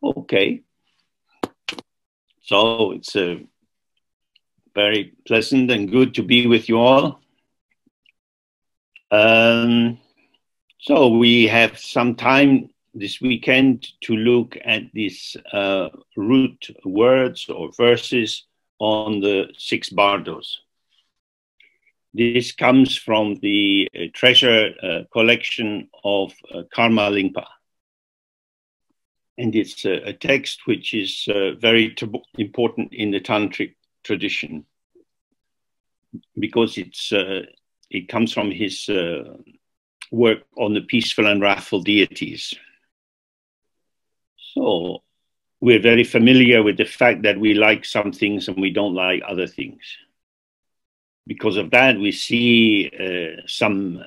Okay. So it's very pleasant and good to be with you all. So we have some time this weekend to look at these root words or verses on the Six Bardos. This comes from the treasure collection of Karma Lingpa. And it's a text which is very important in the Tantric tradition because it comes from his work on the peaceful and wrathful deities. So we're very familiar with the fact that we like some things and we don't like other things. Because of that, we see some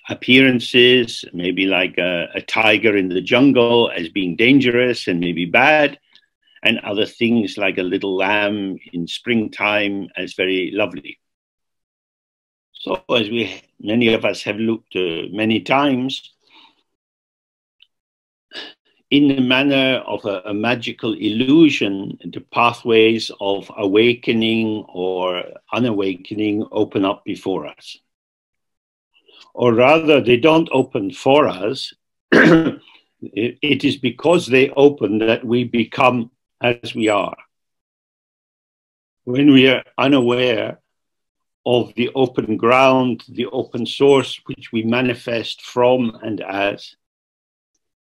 appearances, maybe like a tiger in the jungle as being dangerous and maybe bad, and other things like a little lamb in springtime as very lovely. So as many of us have looked many times, in the manner of a magical illusion, the pathways of awakening or unawakening open up before us. Or rather, they don't open for us. It is because they open that we become as we are. When we are unaware of the open ground, the open source which we manifest from and as,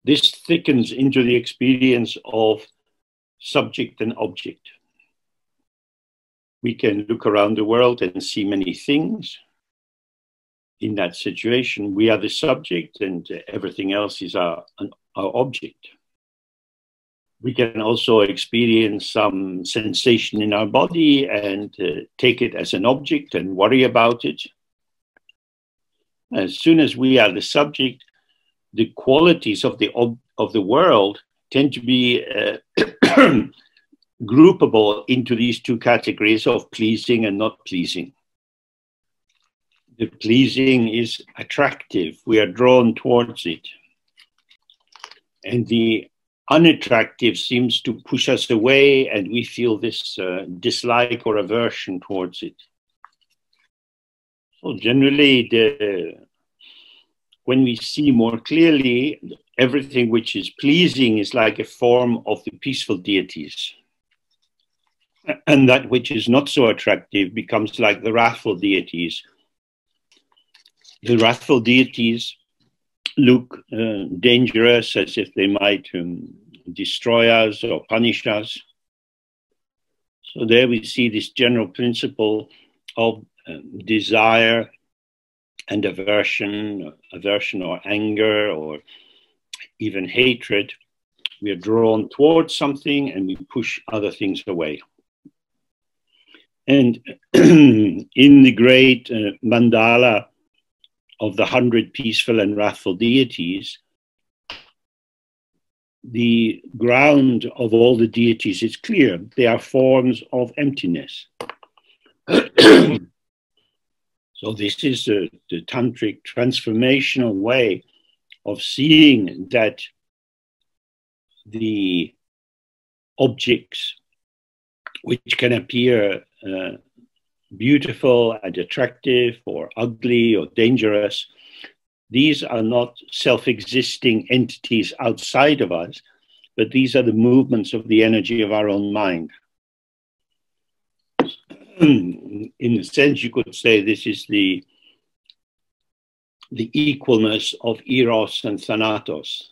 this thickens into the experience of subject and object. We can look around the world and see many things. In that situation, we are the subject and everything else is our object. We can also experience some sensation in our body and take it as an object and worry about it. As soon as we are the subject, the qualities of the world tend to be groupable into these two categories of pleasing and not pleasing. The pleasing is attractive. We are drawn towards it. And the unattractive seems to push us away and we feel this dislike or aversion towards it. So generally, when we see more clearly, everything which is pleasing is like a form of the peaceful deities. And that which is not so attractive becomes like the wrathful deities. The wrathful deities look dangerous, as if they might destroy us or punish us. So there we see this general principle of desire and aversion or anger or even hatred. We are drawn towards something and we push other things away. And in the great mandala of the 100 peaceful and wrathful deities, the ground of all the deities is clear. They are forms of emptiness. So this is the tantric transformational way of seeing that the objects which can appear beautiful and attractive or ugly or dangerous, these are not self-existing entities outside of us, but these are the movements of the energy of our own mind. In a sense, you could say this is the equalness of eros and thanatos.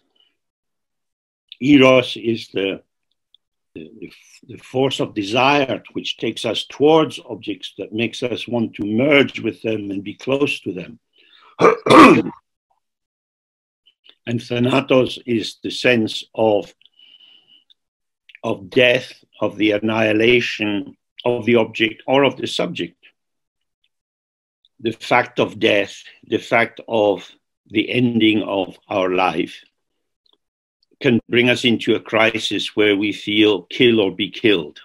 Eros is the force of desire which takes us towards objects, that makes us want to merge with them and be close to them. And thanatos is the sense of death, of the annihilation of the object or of the subject. The fact of death, the fact of the ending of our life can bring us into a crisis where we feel kill or be killed.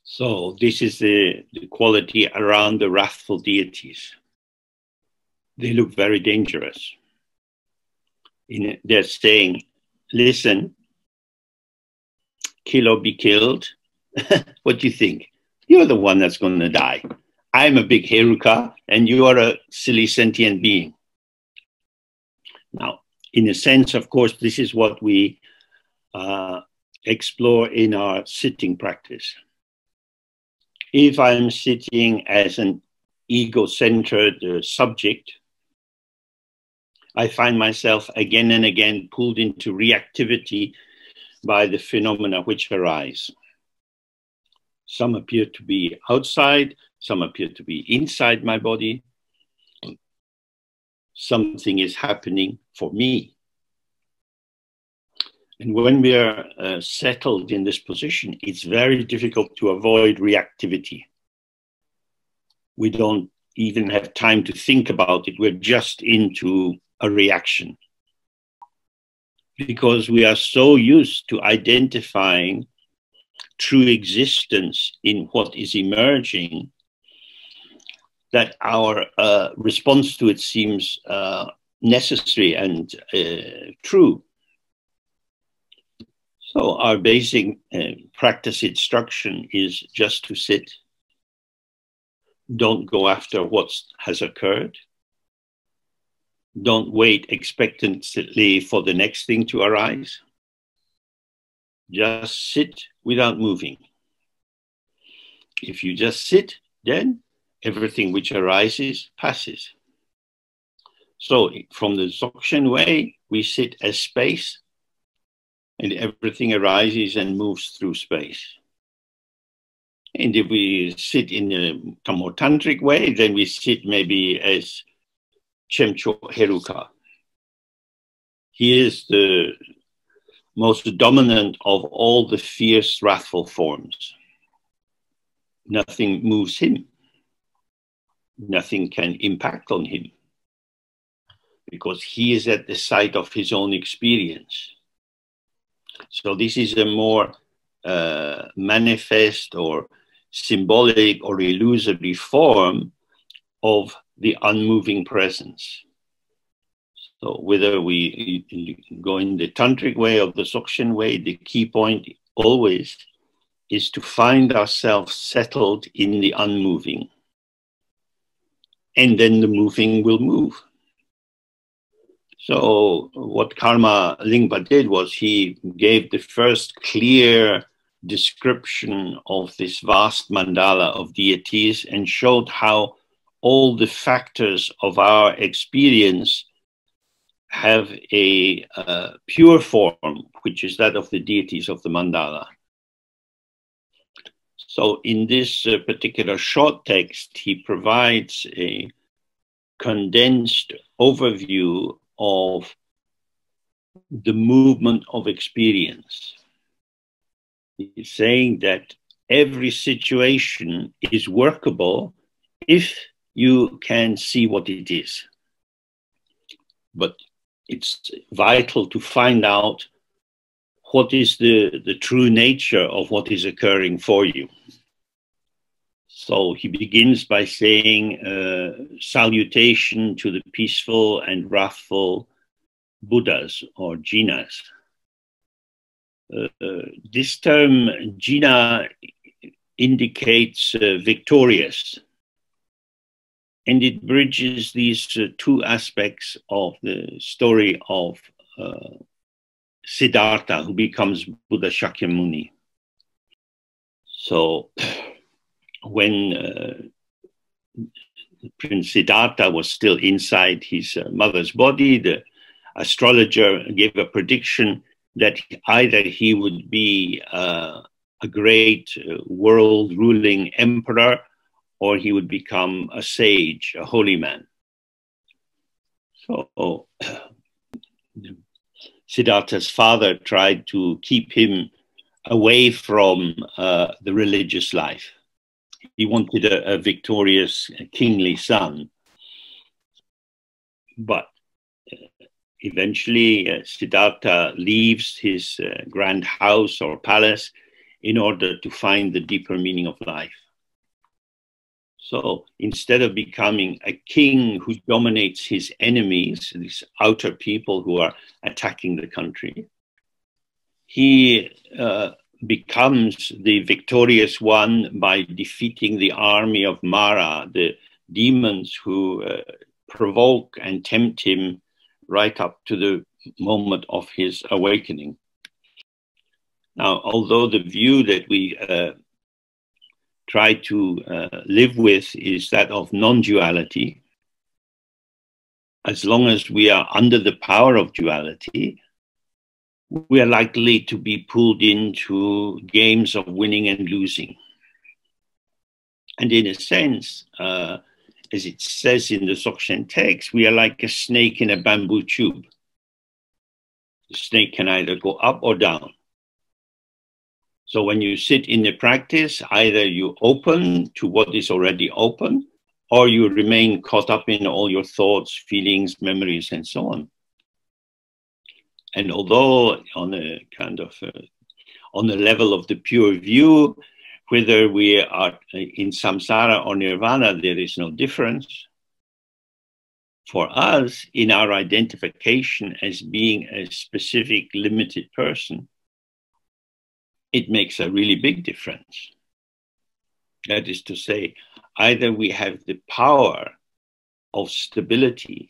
So this is the quality around the wrathful deities. They look very dangerous. They're saying, listen, kill or be killed. What do you think? You're the one that's going to die. I'm a big heruka and you are a silly sentient being. Now, in a sense, of course, this is what we explore in our sitting practice. If I'm sitting as an ego-centered subject, I find myself again and again pulled into reactivity by the phenomena which arise. Some appear to be outside, some appear to be inside my body. Something is happening for me. And when we are settled in this position, it's very difficult to avoid reactivity. We don't even have time to think about it. We're just into a reaction. Because we are so used to identifying true existence in what is emerging that our response to it seems necessary and true. So our basic practice instruction is just to sit. Don't go after what has occurred. Don't wait expectantly for the next thing to arise. Just sit without moving. If you just sit, then everything which arises passes. So from the Dzogchen way, we sit as space and everything arises and moves through space. And if we sit in a more tantric way, then we sit maybe as Chemcho Heruka. He is the most dominant of all the fierce, wrathful forms. Nothing moves him. Nothing can impact on him because he is at the site of his own experience. So this is a more manifest or symbolic or illusory form of the unmoving presence. So whether we go in the tantric way or the Dzogchen way, the key point always is to find ourselves settled in the unmoving. And then the moving will move. So what Karma Lingpa did was he gave the first clear description of this vast mandala of deities and showed how all the factors of our experience have a pure form, which is that of the deities of the mandala. So in this particular short text, he provides a condensed overview of the movement of experience. He's saying that every situation is workable if you can see what it is. But it's vital to find out what is the true nature of what is occurring for you. So he begins by saying, salutation to the peaceful and wrathful Buddhas or Jinas. This term Jina indicates victorious. And it bridges these two aspects of the story of Siddhartha, who becomes Buddha Shakyamuni. So when Prince Siddhartha was still inside his mother's body, the astrologer gave a prediction that either he would be a great world-ruling emperor or he would become a sage, a holy man. So Siddhartha's father tried to keep him away from the religious life. He wanted a victorious, kingly son. But eventually, Siddhartha leaves his grand house or palace in order to find the deeper meaning of life. So instead of becoming a king who dominates his enemies, these outer people who are attacking the country, he becomes the victorious one by defeating the army of Mara, the demons who provoke and tempt him right up to the moment of his awakening. Now, although the view that we try to live with is that of non-duality, as long as we are under the power of duality, we are likely to be pulled into games of winning and losing. And in a sense, as it says in the Dzogchen text, we are like a snake in a bamboo tube. The snake can either go up or down. So when you sit in the practice, either you open to what is already open, or you remain caught up in all your thoughts, feelings, memories, and so on. And although on a kind of on the level of the pure view, whether we are in samsara or nirvana, there is no difference. For us, in our identification as being a specific limited person, it makes a really big difference. That is to say, either we have the power of stability,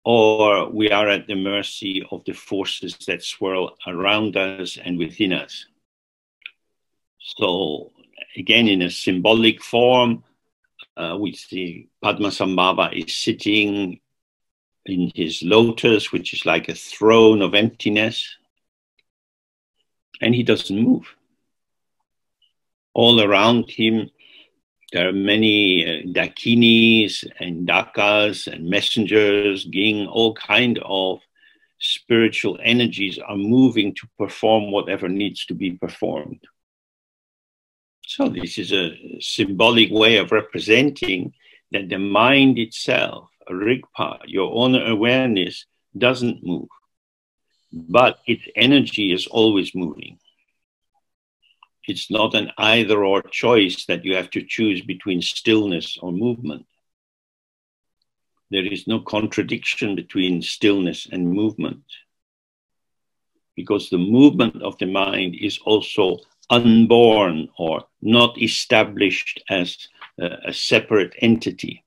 or we are at the mercy of the forces that swirl around us and within us. So again, in a symbolic form, we see Padmasambhava is sitting in his lotus, which is like a throne of emptiness, and he doesn't move. All around him, there are many dakinis and dakas and messengers, ging, all kind of spiritual energies are moving to perform whatever needs to be performed. So this is a symbolic way of representing that the mind itself, Rigpa, your own awareness, doesn't move, but its energy is always moving. It's not an either-or choice that you have to choose between stillness or movement. There is no contradiction between stillness and movement, because the movement of the mind is also unborn or not established as a separate entity.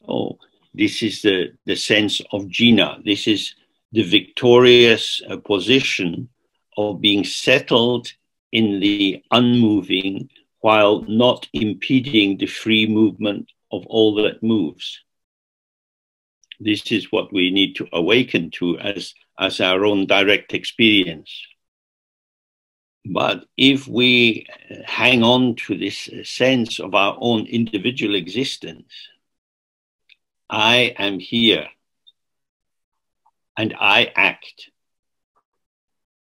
So this is the sense of jina. This is the victorious position of being settled in the unmoving while not impeding the free movement of all that moves. This is what we need to awaken to as our own direct experience. But if we hang on to this sense of our own individual existence, I am here and I act.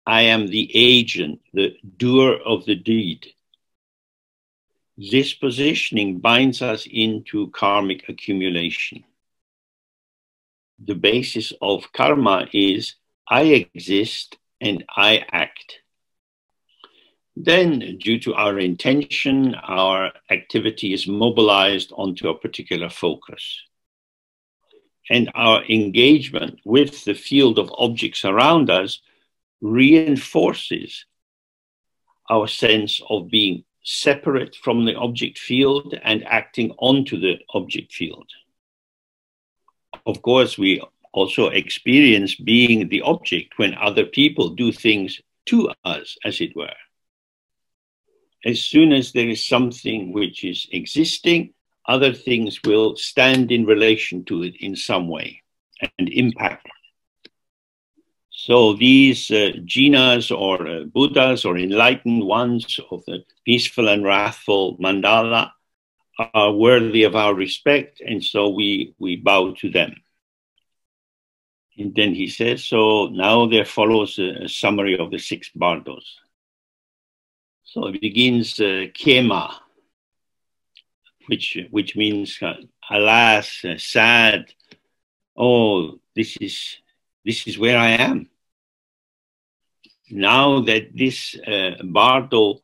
I am the agent, the doer of the deed. This positioning binds us into karmic accumulation. The basis of karma is I exist and I act. Then, due to our intention, our activity is mobilized onto a particular focus. And our engagement with the field of objects around us reinforces our sense of being separate from the object field and acting onto the object field. Of course, we also experience being the object when other people do things to us, as it were. As soon as there is something which is existing, other things will stand in relation to it in some way and impact it. So these jinas or Buddhas or enlightened ones of the peaceful and wrathful mandala are worthy of our respect, and so we bow to them. And then he says, so now there follows a summary of the Six Bardos. So it begins kema, which means alas, sad. Oh, this is where I am. Now that this bardo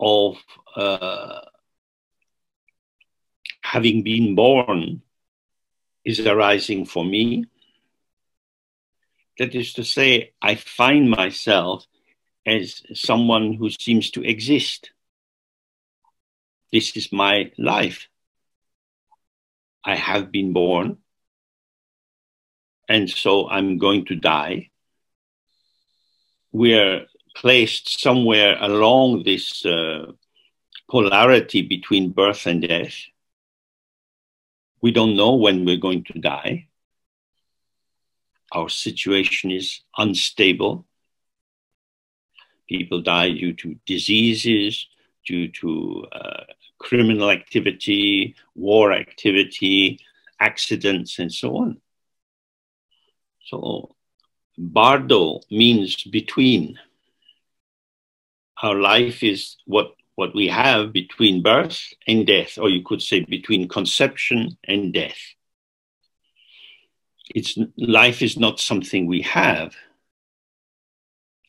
of having been born is arising for me, that is to say, I find myself as someone who seems to exist. This is my life. I have been born, and so I'm going to die. We're placed somewhere along this polarity between birth and death. We don't know when we're going to die. Our situation is unstable. People die due to diseases, due to criminal activity, war activity, accidents, and so on. So Bardo means between. Our life is what we have between birth and death, or you could say between conception and death. Life is not something we have.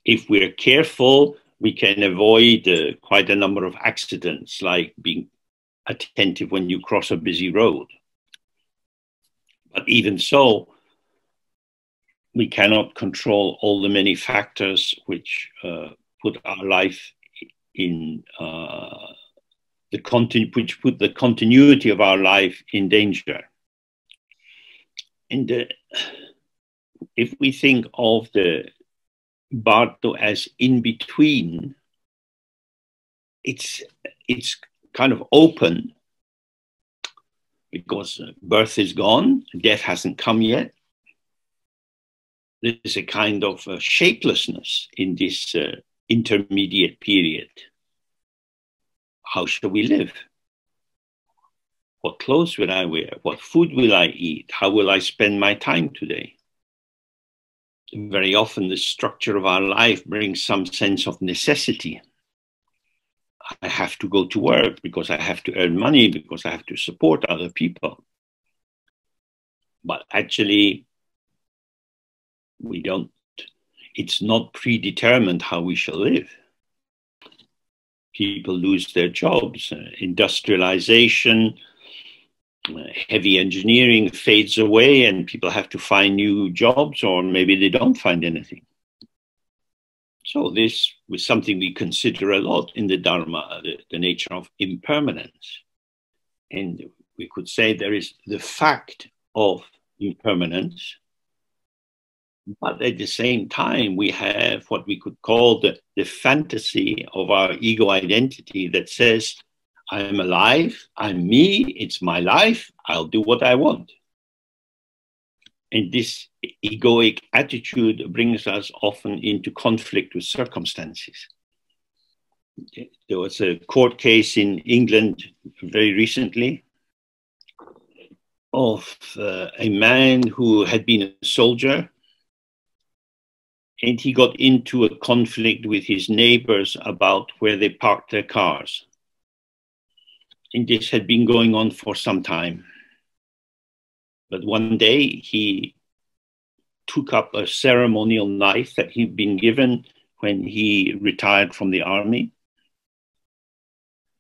If we're careful, we can avoid quite a number of accidents, like being attentive when you cross a busy road. But even so, we cannot control all the many factors which put our life in which put the continuity of our life in danger. And if we think of the Bardo as in between, it's kind of open, because birth is gone, death hasn't come yet. There's a kind of shapelessness in this intermediate period. How shall we live? What clothes will I wear? What food will I eat? How will I spend my time today? Very often the structure of our life brings some sense of necessity. I have to go to work because I have to earn money, because I have to support other people. But actually, we don't. It's not predetermined how we shall live. People lose their jobs, industrialization, heavy engineering fades away, and people have to find new jobs, or maybe they don't find anything. So this was something we consider a lot in the Dharma, the nature of impermanence. And we could say there is the fact of impermanence, but at the same time, we have what we could call the fantasy of our ego identity that says, I'm alive, I'm me, it's my life, I'll do what I want. And this egoic attitude brings us often into conflict with circumstances. There was a court case in England very recently of a man who had been a soldier, and he got into a conflict with his neighbors about where they parked their cars. And this had been going on for some time. But one day he took up a ceremonial knife that he'd been given when he retired from the army.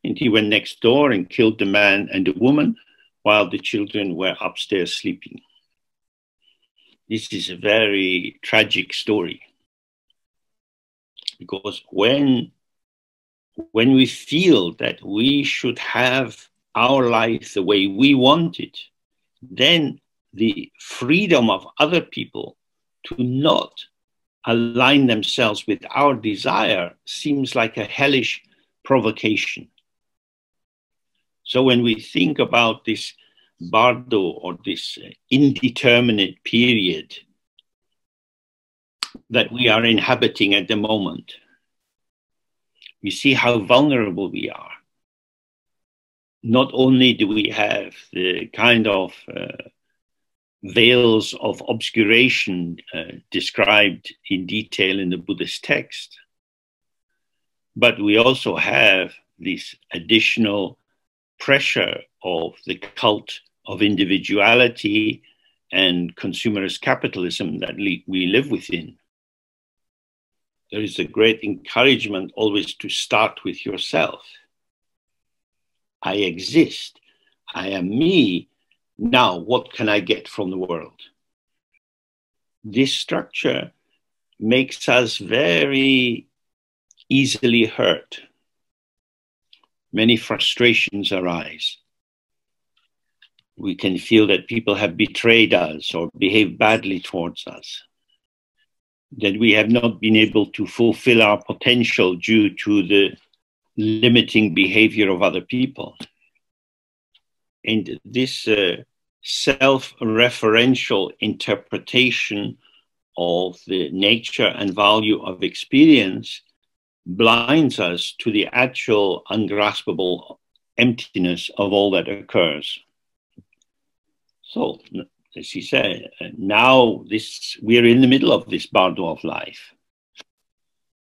And he went next door and killed the man and the woman while the children were upstairs sleeping. This is a very tragic story. Because when we feel that we should have our life the way we want it, then the freedom of other people to not align themselves with our desire seems like a hellish provocation. So when we think about this Bardo, or this indeterminate period that we are inhabiting at the moment, we see how vulnerable we are. Not only do we have the kind of veils of obscuration described in detail in the Buddhist text, but we also have this additional pressure of the cult of individuality and consumerist capitalism that we live within. There is a great encouragement always to start with yourself. I exist. I am me. Now, what can I get from the world? This structure makes us very easily hurt. Many frustrations arise. We can feel that people have betrayed us or behaved badly towards us, that we have not been able to fulfill our potential due to the limiting behavior of other people. And this self-referential interpretation of the nature and value of experience blinds us to the actual ungraspable emptiness of all that occurs. So, as he said, now we're in the middle of this bardo of life.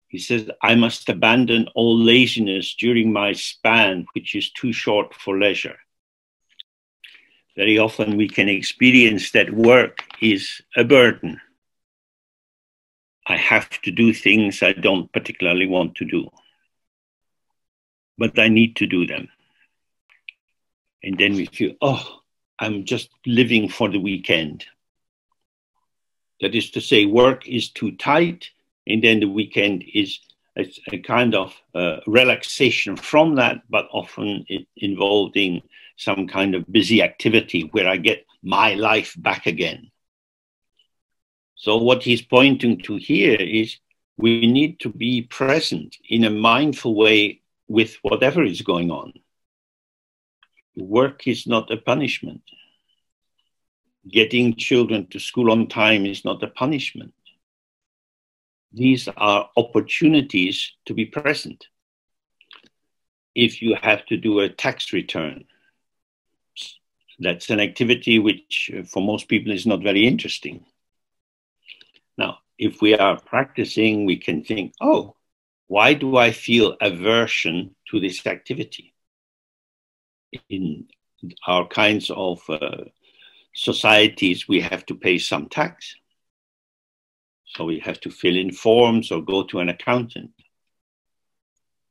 He says, I must abandon all laziness during my span, which is too short for leisure. Very often we can experience that work is a burden. I have to do things I don't particularly want to do, but I need to do them. And then we feel, oh, I'm just living for the weekend. That is to say, work is too tight, and then the weekend is a kind of relaxation from that, but often involving some kind of busy activity where I get my life back again. So what he's pointing to here is we need to be present in a mindful way with whatever is going on. Work is not a punishment. Getting children to school on time is not a punishment. These are opportunities to be present. If you have to do a tax return, that's an activity which for most people is not very interesting. Now, if we are practicing, we can think, oh, why do I feel aversion to this activity? In our kinds of societies, we have to pay some tax. So we have to fill in forms or go to an accountant.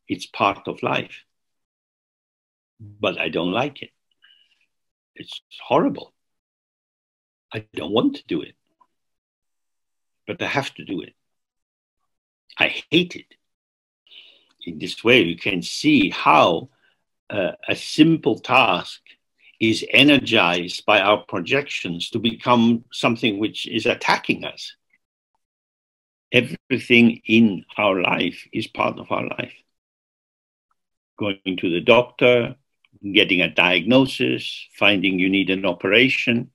It's part of life. But I don't like it. It's horrible. I don't want to do it. But I have to do it. I hate it. In this way, you can see how a simple task is energized by our projections to become something which is attacking us. Everything in our life is part of our life. Going to the doctor, getting a diagnosis, finding you need an operation.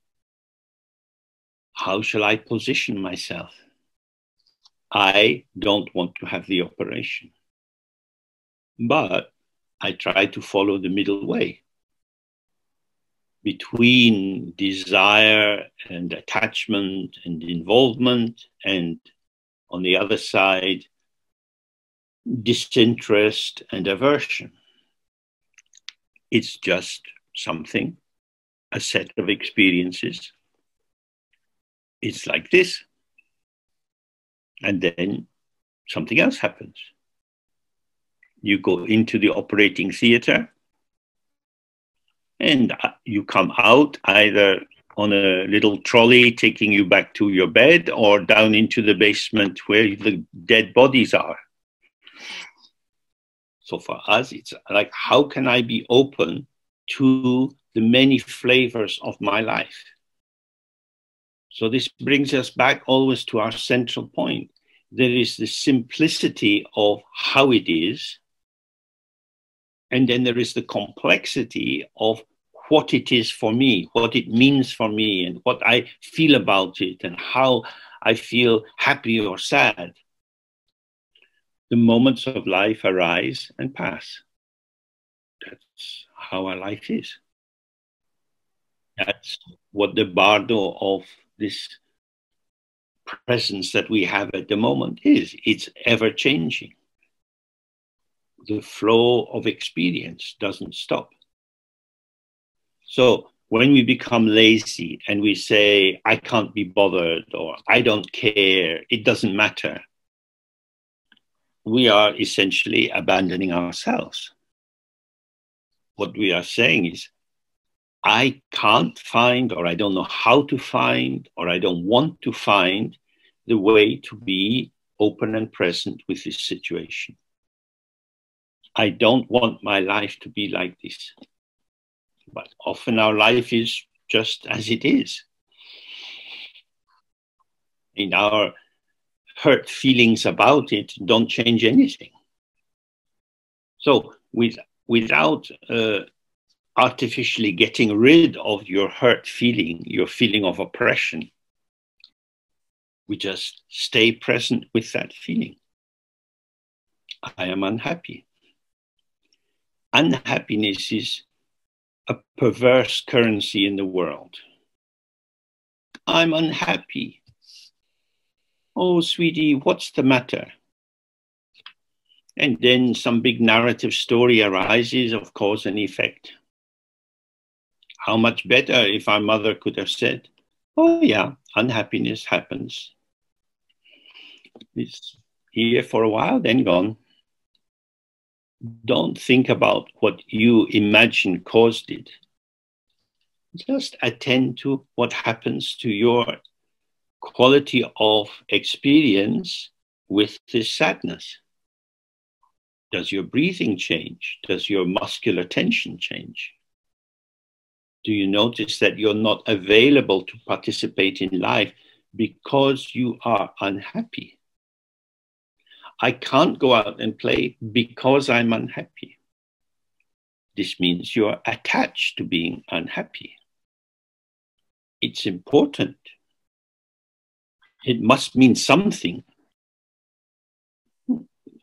How shall I position myself? I don't want to have the operation. But I try to follow the middle way between desire and attachment and involvement, and on the other side, disinterest and aversion. It's just something, a set of experiences. It's like this. And then something else happens. You go into the operating theater and you come out either on a little trolley taking you back to your bed or down into the basement where the dead bodies are. So for us, it's like, how can I be open to the many flavors of my life? So this brings us back always to our central point. There is the simplicity of how it is, and then there is the complexity of what it is for me, what it means for me, and what I feel about it, and how I feel happy or sad. The moments of life arise and pass. That's how our life is. That's what the bardo of this presence that we have at the moment is. It's ever changing. The flow of experience doesn't stop. So when we become lazy and we say, I can't be bothered, or I don't care, it doesn't matter, we are essentially abandoning ourselves. What we are saying is, I can't find, or I don't know how to find, or I don't want to find the way to be open and present with this situation. I don't want my life to be like this. But often our life is just as it is. And our hurt feelings about it don't change anything. So without artificially getting rid of your hurt feeling, your feeling of oppression, we just stay present with that feeling. I am unhappy. Unhappiness is a perverse currency in the world. I'm unhappy. Oh, sweetie, what's the matter? And then some big narrative story arises of cause and effect. How much better if our mother could have said, oh yeah, unhappiness happens. It's here for a while, then gone. Don't think about what you imagine caused it. Just attend to what happens to your quality of experience with this sadness. Does your breathing change? Does your muscular tension change? Do you notice that you're not available to participate in life because you are unhappy? I can't go out and play because I'm unhappy. This means you're attached to being unhappy. It's important. It must mean something.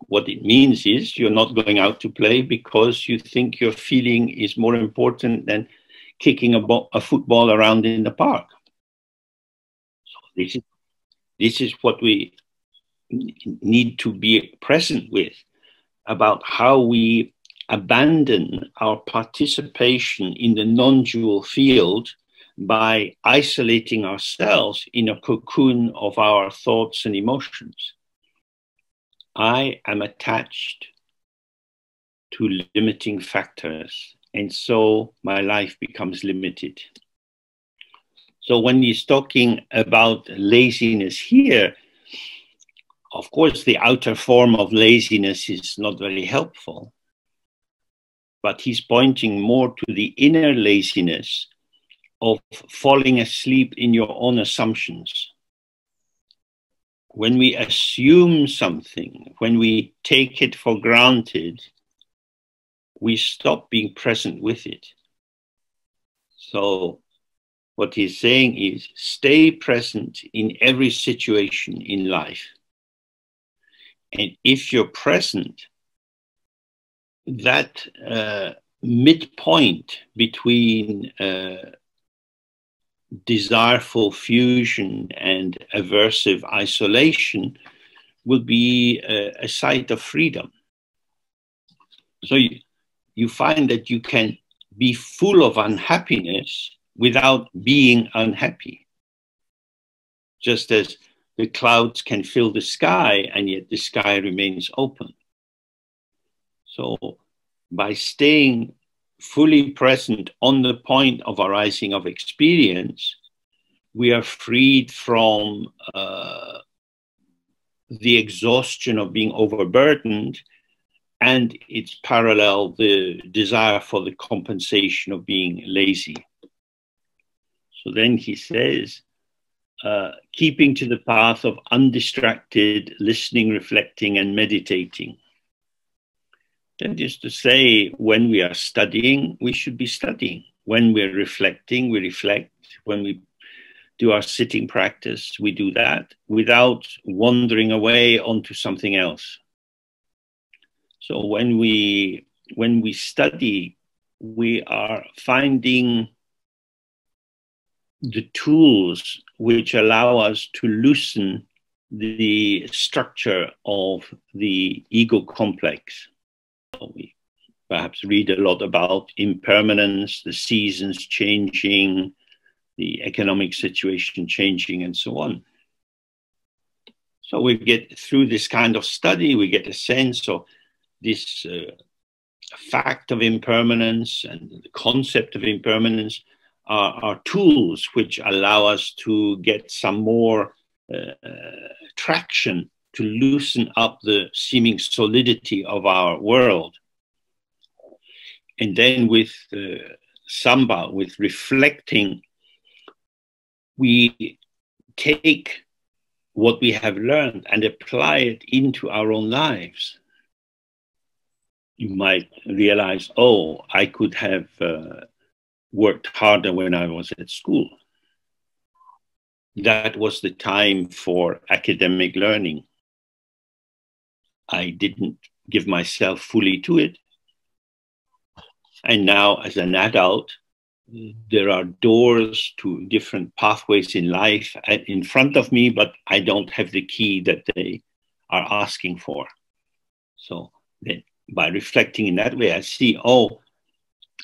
What it means is you're not going out to play because you think your feeling is more important than kicking a football around in the park. So this is what we need to be present with, about how we abandon our participation in the non-dual field by isolating ourselves in a cocoon of our thoughts and emotions. I am attached to limiting factors, and so my life becomes limited. So when he's talking about laziness here, of course, the outer form of laziness is not very helpful, but he's pointing more to the inner laziness of falling asleep in your own assumptions. When we assume something, when we take it for granted, we stop being present with it. So what he's saying is stay present in every situation in life. And if you're present, that midpoint between desireful fusion and aversive isolation will be a site of freedom. So you find that you can be full of unhappiness without being unhappy. Just as the clouds can fill the sky and yet the sky remains open. So by staying fully present on the point of arising of experience, we are freed from the exhaustion of being overburdened and its parallel, the desire for the compensation of being lazy. So then he says, keeping to the path of undistracted listening, reflecting, and meditating. That is to say, when we are studying, we should be studying. When we're reflecting, we reflect. When we do our sitting practice, we do that without wandering away onto something else. So when we study, we are finding the tools which allow us to loosen the structure of the ego complex. We perhaps read a lot about impermanence, the seasons changing, the economic situation changing, and so on. So we get through this kind of study, we get a sense of this fact of impermanence, and the concept of impermanence are tools which allow us to get some more traction to loosen up the seeming solidity of our world. And then with Samba, with reflecting, we take what we have learned and apply it into our own lives. You might realize, oh, I could have worked harder when I was at school. That was the time for academic learning. I didn't give myself fully to it. And now, as an adult, there are doors to different pathways in life in front of me, but I don't have the key that they are asking for. So then, by reflecting in that way, I see, oh,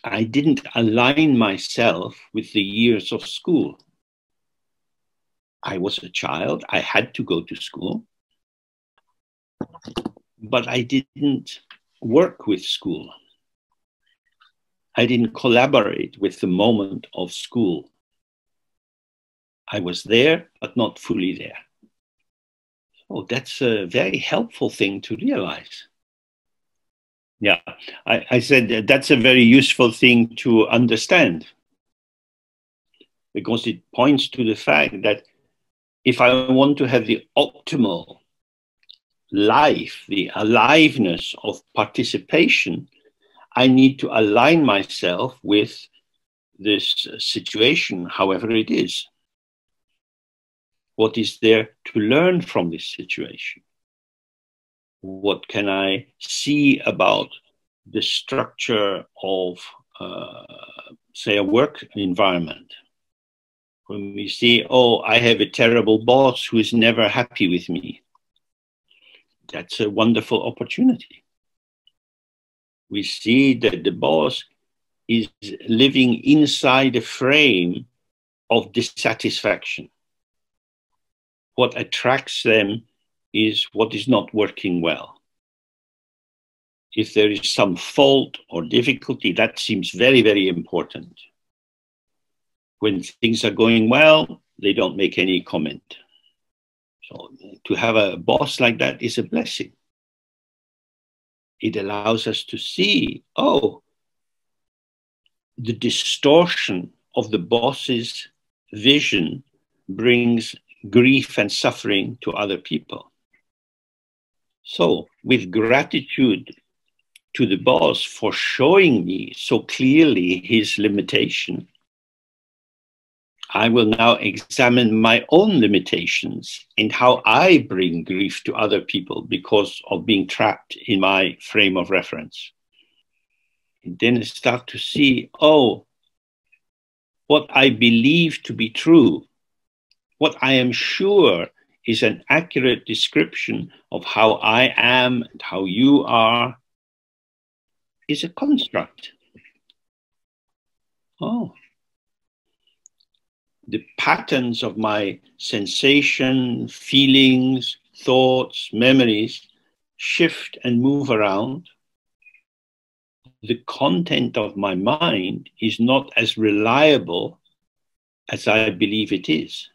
I didn't align myself with the years of school. I was a child, I had to go to school, but I didn't work with school. I didn't collaborate with the moment of school. I was there, but not fully there. So that's a very helpful thing to realize. Yeah, I said that's a very useful thing to understand, because it points to the fact that if I want to have the optimal life, the aliveness of participation, I need to align myself with this situation, however it is. What is there to learn from this situation? What can I see about the structure of, say, a work environment? When we see, oh, I have a terrible boss who is never happy with me, that's a wonderful opportunity. We see that the boss is living inside a frame of dissatisfaction. What attracts them is what is not working well. If there is some fault or difficulty, that seems very, very important. When things are going well, they don't make any comment. So to have a boss like that is a blessing. It allows us to see, oh, the distortion of the boss's vision brings grief and suffering to other people. So with gratitude to the boss for showing me so clearly his limitation, I will now examine my own limitations and how I bring grief to other people because of being trapped in my frame of reference. And then I start to see, oh, what I believe to be true, what I am sure is an accurate description of how I am and how you are, is a construct. Oh. The patterns of my sensation, feelings, thoughts, memories shift and move around. The content of my mind is not as reliable as I believe it is.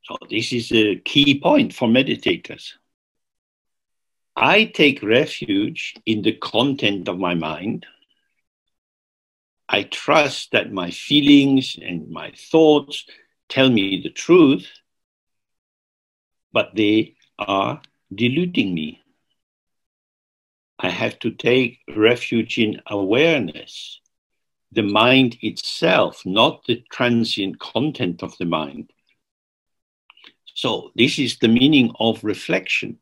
So this is a key point for meditators. I take refuge in the content of my mind. I trust that my feelings and my thoughts tell me the truth, but they are deluding me. I have to take refuge in awareness, the mind itself, not the transient content of the mind. So this is the meaning of reflection,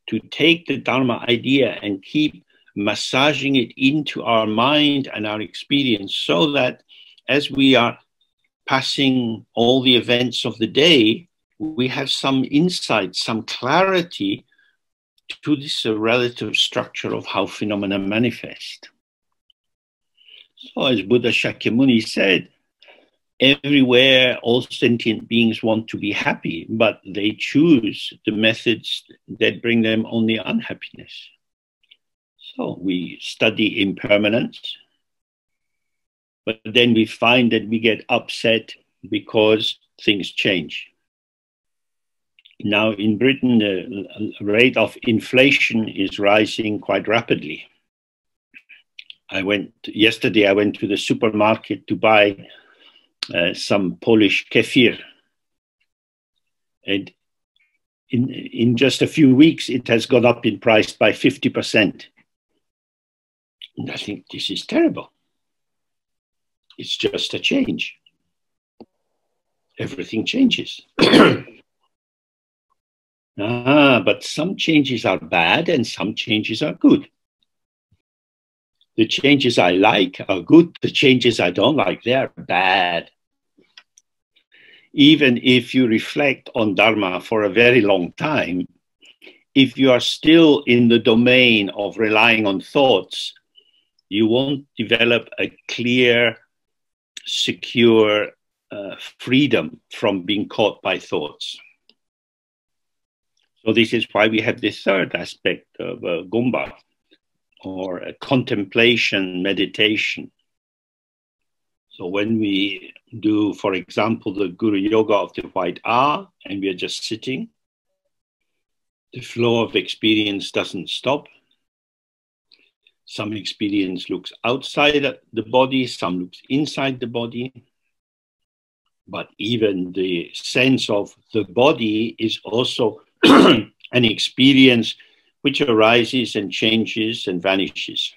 to take the Dharma idea and keep massaging it into our mind and our experience, so that as we are passing all the events of the day, we have some insight, some clarity to this relative structure of how phenomena manifest. So as Buddha Shakyamuni said, everywhere all sentient beings want to be happy, but they choose the methods that bring them only unhappiness. So we study impermanence, but then we find that we get upset because things change. Now in Britain, the rate of inflation is rising quite rapidly. Yesterday I went to the supermarket to buy some Polish kefir. And in just a few weeks, it has gone up in price by 50%. And I think this is terrible. It's just a change. Everything changes. But some changes are bad and some changes are good. The changes I like are good. The changes I don't like, they are bad. Even if you reflect on Dharma for a very long time, if you are still in the domain of relying on thoughts, you won't develop a clear, secure freedom from being caught by thoughts. So this is why we have the third aspect of Gomba, or a contemplation, meditation. So when we do, for example, the Guru Yoga of the White R, and we are just sitting, the flow of experience doesn't stop. Some experience looks outside the body, some looks inside the body. But even the sense of the body is also an experience which arises and changes and vanishes.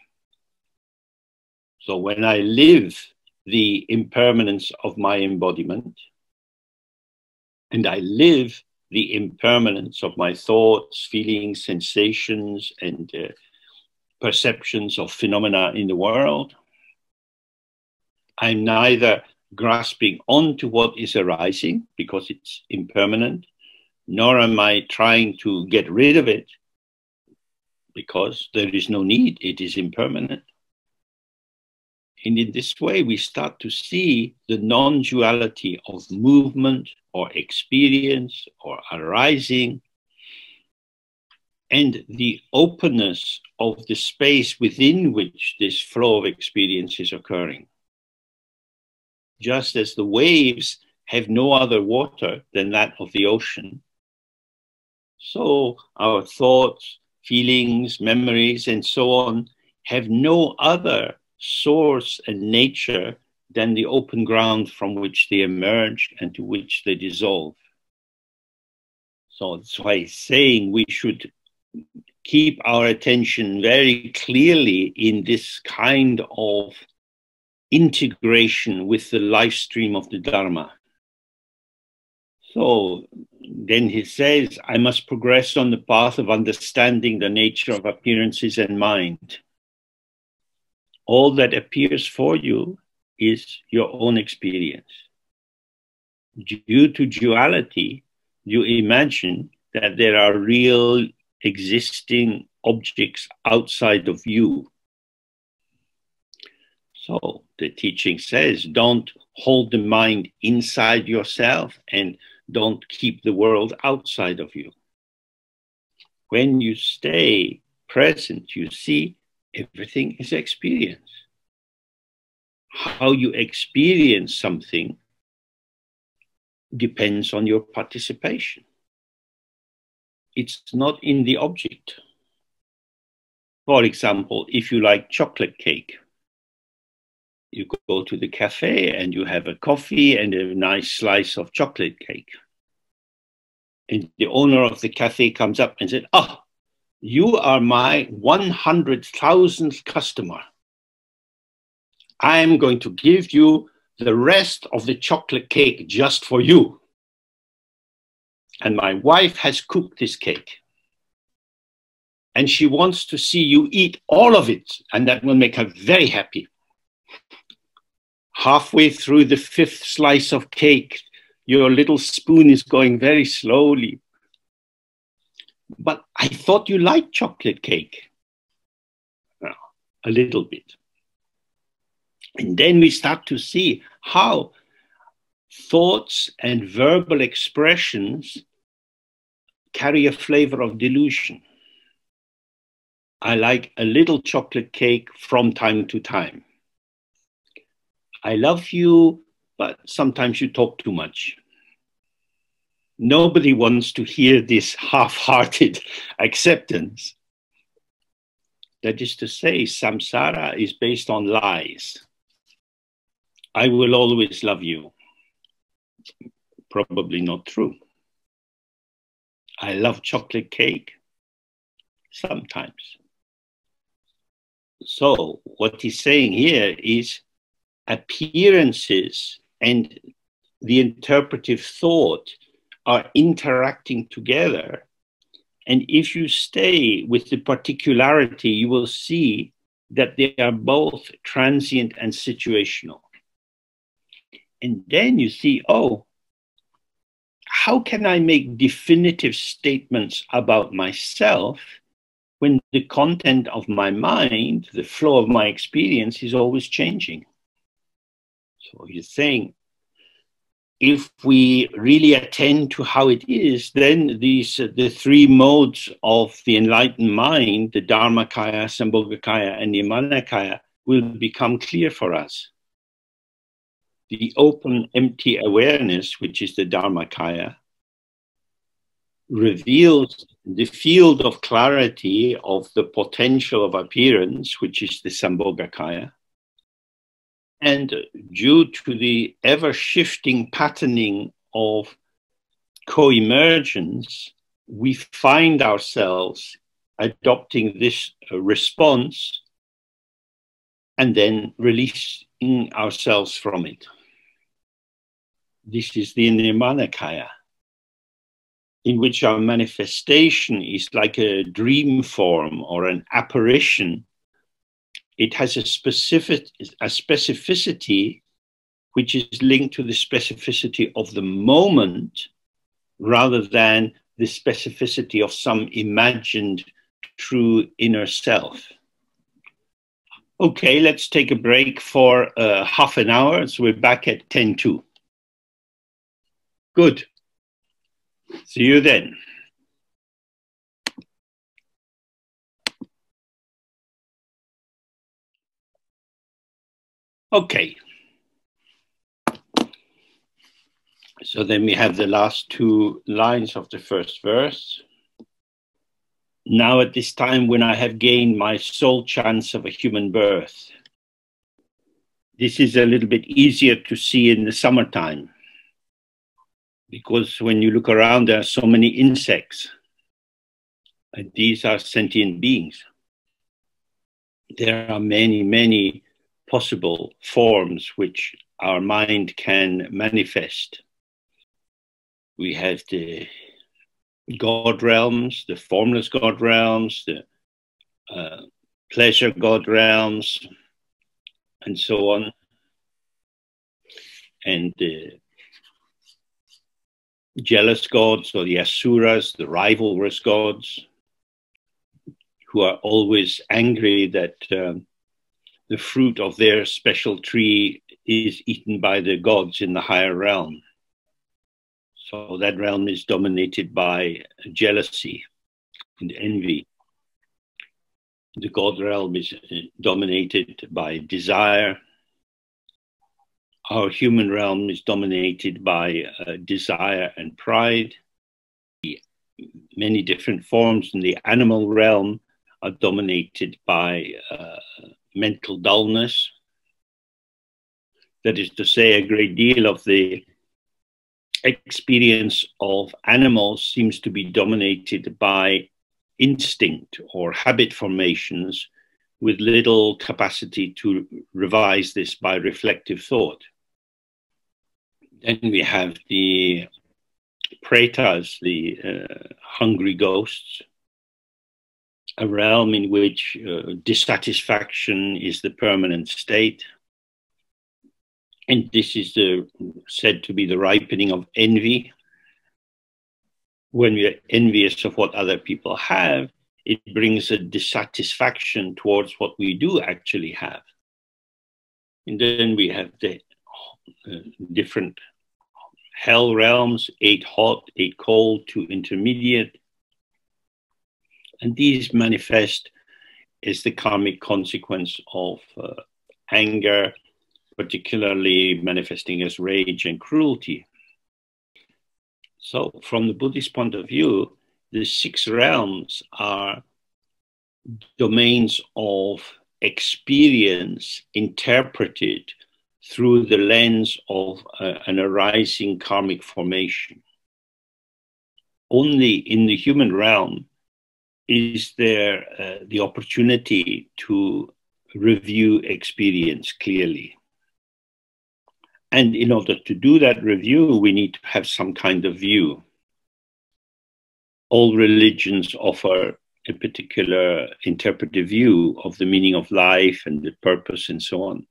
So when I live the impermanence of my embodiment, and I live the impermanence of my thoughts, feelings, sensations, and perceptions of phenomena in the world, I'm neither grasping onto what is arising because it's impermanent, nor am I trying to get rid of it because there is no need, it is impermanent. And in this way, we start to see the non-duality of movement or experience or arising, and the openness of the space within which this flow of experience is occurring. Just as the waves have no other water than that of the ocean, so our thoughts, feelings, memories, and so on have no other source and nature than the open ground from which they emerge and to which they dissolve. So that's why it's saying we should keep our attention very clearly in this kind of integration with the life stream of the Dharma. So then he says, I must progress on the path of understanding the nature of appearances and mind. All that appears for you is your own experience. Due to duality, you imagine that there are real existing objects outside of you. So the teaching says, don't hold the mind inside yourself and don't keep the world outside of you. When you stay present, you see everything is experience. How you experience something depends on your participation. It's not in the object. For example, if you like chocolate cake, you go to the cafe and you have a coffee and a nice slice of chocolate cake. And the owner of the cafe comes up and said, "Ah, you are my 100,000th customer. I'm going to give you the rest of the chocolate cake just for you. And my wife has cooked this cake. And she wants to see you eat all of it. And that will make her very happy." Halfway through the 5th slice of cake, your little spoon is going very slowly. "But I thought you liked chocolate cake." No, a little bit. And then we start to see how thoughts and verbal expressions carry a flavor of delusion. I like a little chocolate cake from time to time. I love you, but sometimes you talk too much. Nobody wants to hear this half-hearted acceptance. That is to say, samsara is based on lies. I will always love you. Probably not true. I love chocolate cake. Sometimes. So what he's saying here is appearances and the interpretive thought are interacting together. And if you stay with the particularity, you will see that they are both transient and situational. And then you see, oh, how can I make definitive statements about myself when the content of my mind, the flow of my experience is always changing? So you're saying, if we really attend to how it is, then the three modes of the enlightened mind, the Dharmakaya, Sambhogakaya, and Nimanakaya, will become clear for us. The open, empty awareness, which is the Dharmakaya, reveals the field of clarity of the potential of appearance, which is the Sambhogakaya. And due to the ever-shifting patterning of co-emergence, we find ourselves adopting this response and then releasing ourselves from it. This is the Nimanakaya, in which our manifestation is like a dream form or an apparition. It has a specificity which is linked to the specificity of the moment rather than the specificity of some imagined true inner self. Okay, let's take a break for half an hour. So we're back at 10:02. Good. See you then. Okay. So then we have the last two lines of the first verse. Now at this time when I have gained my sole chance of a human birth. This is a little bit easier to see in the summertime, because when you look around, there are so many insects. And these are sentient beings. There are many, many possible forms which our mind can manifest. We have the God realms, the formless God realms, the pleasure God realms, and so on. And the jealous gods, or the asuras, the rivalrous gods, who are always angry that the fruit of their special tree is eaten by the gods in the higher realm. So that realm is dominated by jealousy and envy. The God realm is dominated by desire. Our human realm is dominated by desire and pride. Many different forms in the animal realm are dominated by mental dullness. That is to say, a great deal of the experience of animals seems to be dominated by instinct or habit formations with little capacity to revise this by reflective thought. Then we have the pretas, the hungry ghosts, a realm in which dissatisfaction is the permanent state. And this is said to be the ripening of envy. When we are envious of what other people have, it brings a dissatisfaction towards what we do actually have. And then we have the different hell realms, 8 hot, 8 cold, 2 intermediate. And these manifest as the karmic consequence of anger, particularly manifesting as rage and cruelty. So from the Buddhist point of view, the 6 realms are domains of experience interpreted through the lens of an arising karmic formation. Only in the human realm is there the opportunity to review experience clearly. And in order to do that review, we need to have some kind of view. All religions offer a particular interpretive view of the meaning of life and the purpose and so on.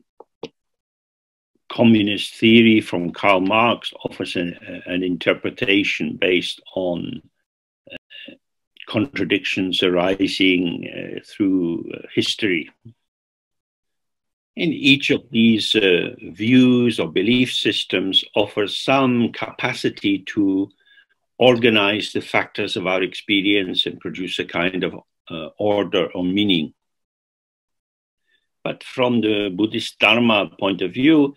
Communist theory from Karl Marx offers an interpretation based on contradictions arising through history. And each of these views or belief systems offers some capacity to organize the factors of our experience and produce a kind of order or meaning. But from the Buddhist Dharma point of view,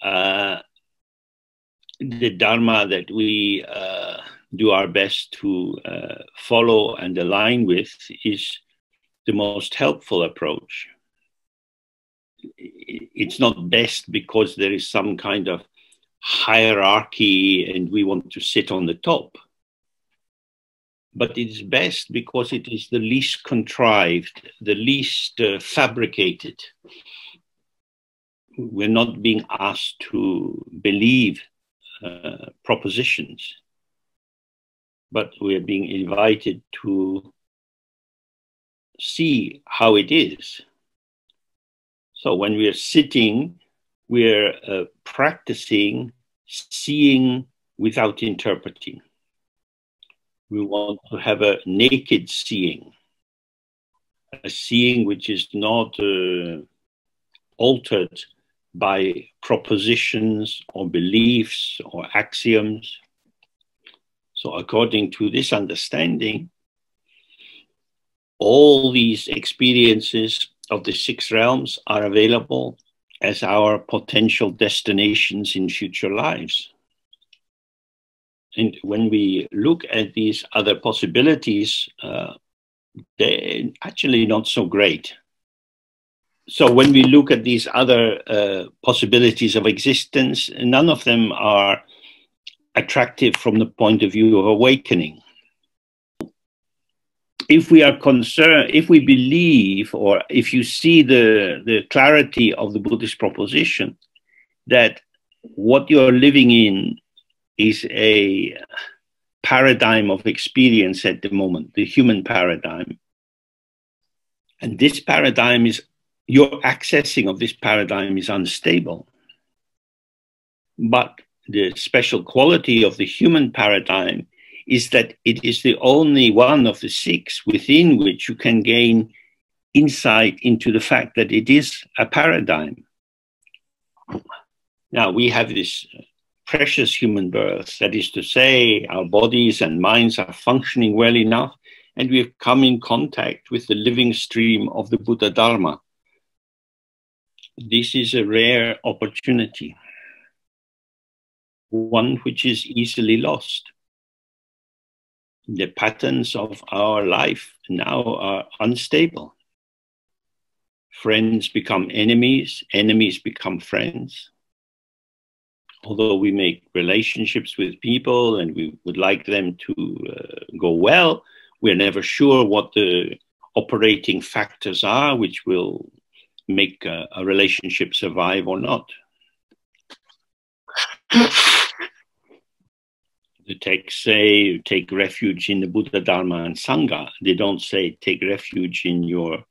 the Dharma that we do our best to follow and align with is the most helpful approach. It's not best because there is some kind of hierarchy and we want to sit on the top. But it is best because it is the least contrived, the least fabricated. We're not being asked to believe propositions, but we're being invited to see how it is. So when we're sitting, we're practicing seeing without interpreting. We want to have a naked seeing, a seeing which is not altered by propositions or beliefs or axioms. So according to this understanding, all these experiences of the six realms are available as our potential destinations in future lives. And when we look at these other possibilities, they're actually not so great. So when we look at these other possibilities of existence, none of them are attractive from the point of view of awakening. If we are concerned, if we believe, or if you see the clarity of the Buddhist proposition that what you're living in is a paradigm of experience at the moment, the human paradigm. And this paradigm is, your accessing of this paradigm is unstable. But the special quality of the human paradigm is that it is the only one of the six within which you can gain insight into the fact that it is a paradigm. Now, we have this precious human birth, that is to say, our bodies and minds are functioning well enough, and we have come in contact with the living stream of the Buddha Dharma. This is a rare opportunity, one which is easily lost. The patterns of our life now are unstable. Friends become enemies, enemies become friends. Although we make relationships with people and we would like them to go well, we're never sure what the operating factors are which will make a relationship survive or not. The texts say take refuge in the Buddha, Dharma, and Sangha. They don't say take refuge in your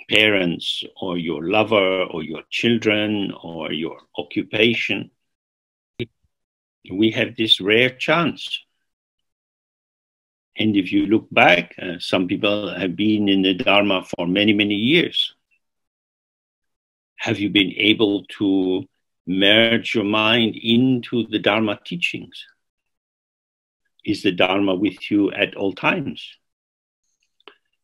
parents or your lover or your children or your occupation. We have this rare chance. And if you look back, some people have been in the Dharma for many, many years. Have you been able to merge your mind into the Dharma teachings? Is the Dharma with you at all times?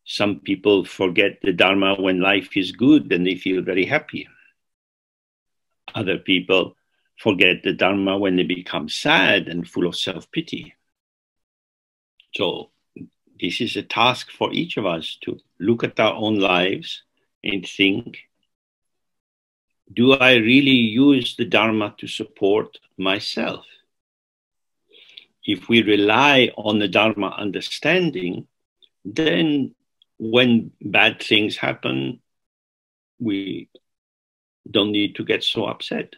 Some people forget the Dharma when life is good and they feel very happy. Other people forget the Dharma when they become sad and full of self-pity. So this is a task for each of us to look at our own lives and think, do I really use the Dharma to support myself? If we rely on the Dharma understanding, then when bad things happen, we don't need to get so upset.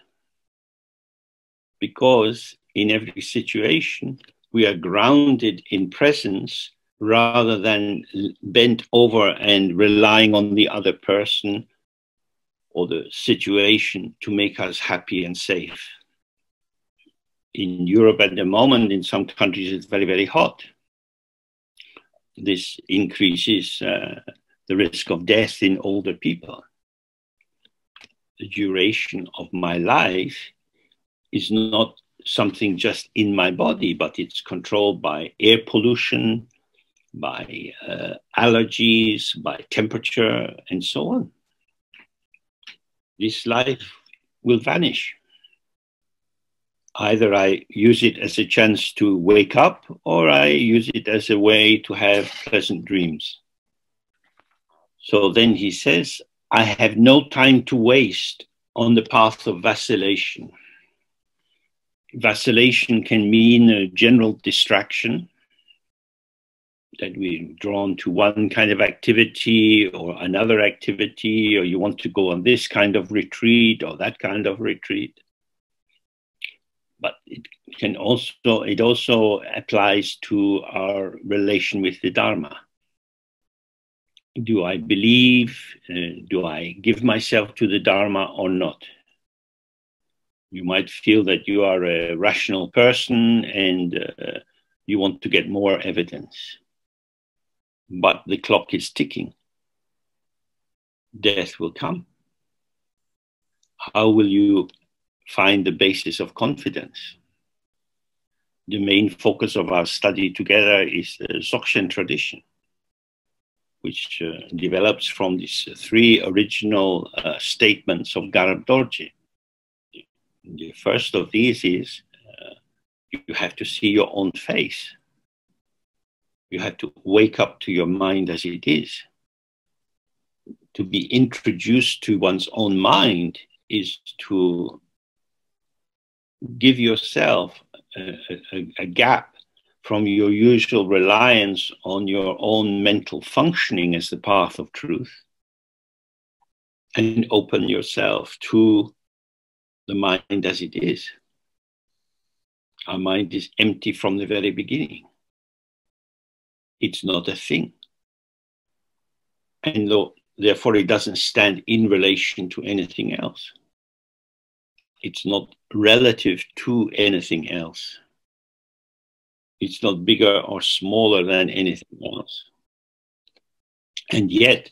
Because in every situation, we are grounded in presence rather than bent over and relying on the other person or the situation to make us happy and safe. In Europe at the moment, in some countries, it's very, very hot. This increases the risk of death in older people. The duration of my life is not something just in my body, but it's controlled by air pollution, by allergies, by temperature, and so on. This life will vanish. Either I use it as a chance to wake up, or I use it as a way to have pleasant dreams. So then he says, I have no time to waste on the path of vacillation. Vacillation can mean a general distraction, that we're drawn to one kind of activity or another activity, or you want to go on this kind of retreat or that kind of retreat. But it also applies to our relation with the Dharma. Do I believe? Do I give myself to the Dharma or not? You might feel that you are a rational person and you want to get more evidence. But the clock is ticking. Death will come. How will you find the basis of confidence? The main focus of our study together is the Dzogchen tradition, which develops from these three original statements of Garab Dorje. The first of these is you have to see your own face. You have to wake up to your mind as it is. To be introduced to one's own mind is to give yourself a gap from your usual reliance on your own mental functioning as the path of truth, and open yourself to the mind as it is. Our mind is empty from the very beginning. It's not a thing. And therefore it doesn't stand in relation to anything else. It's not relative to anything else. It's not bigger or smaller than anything else. And yet,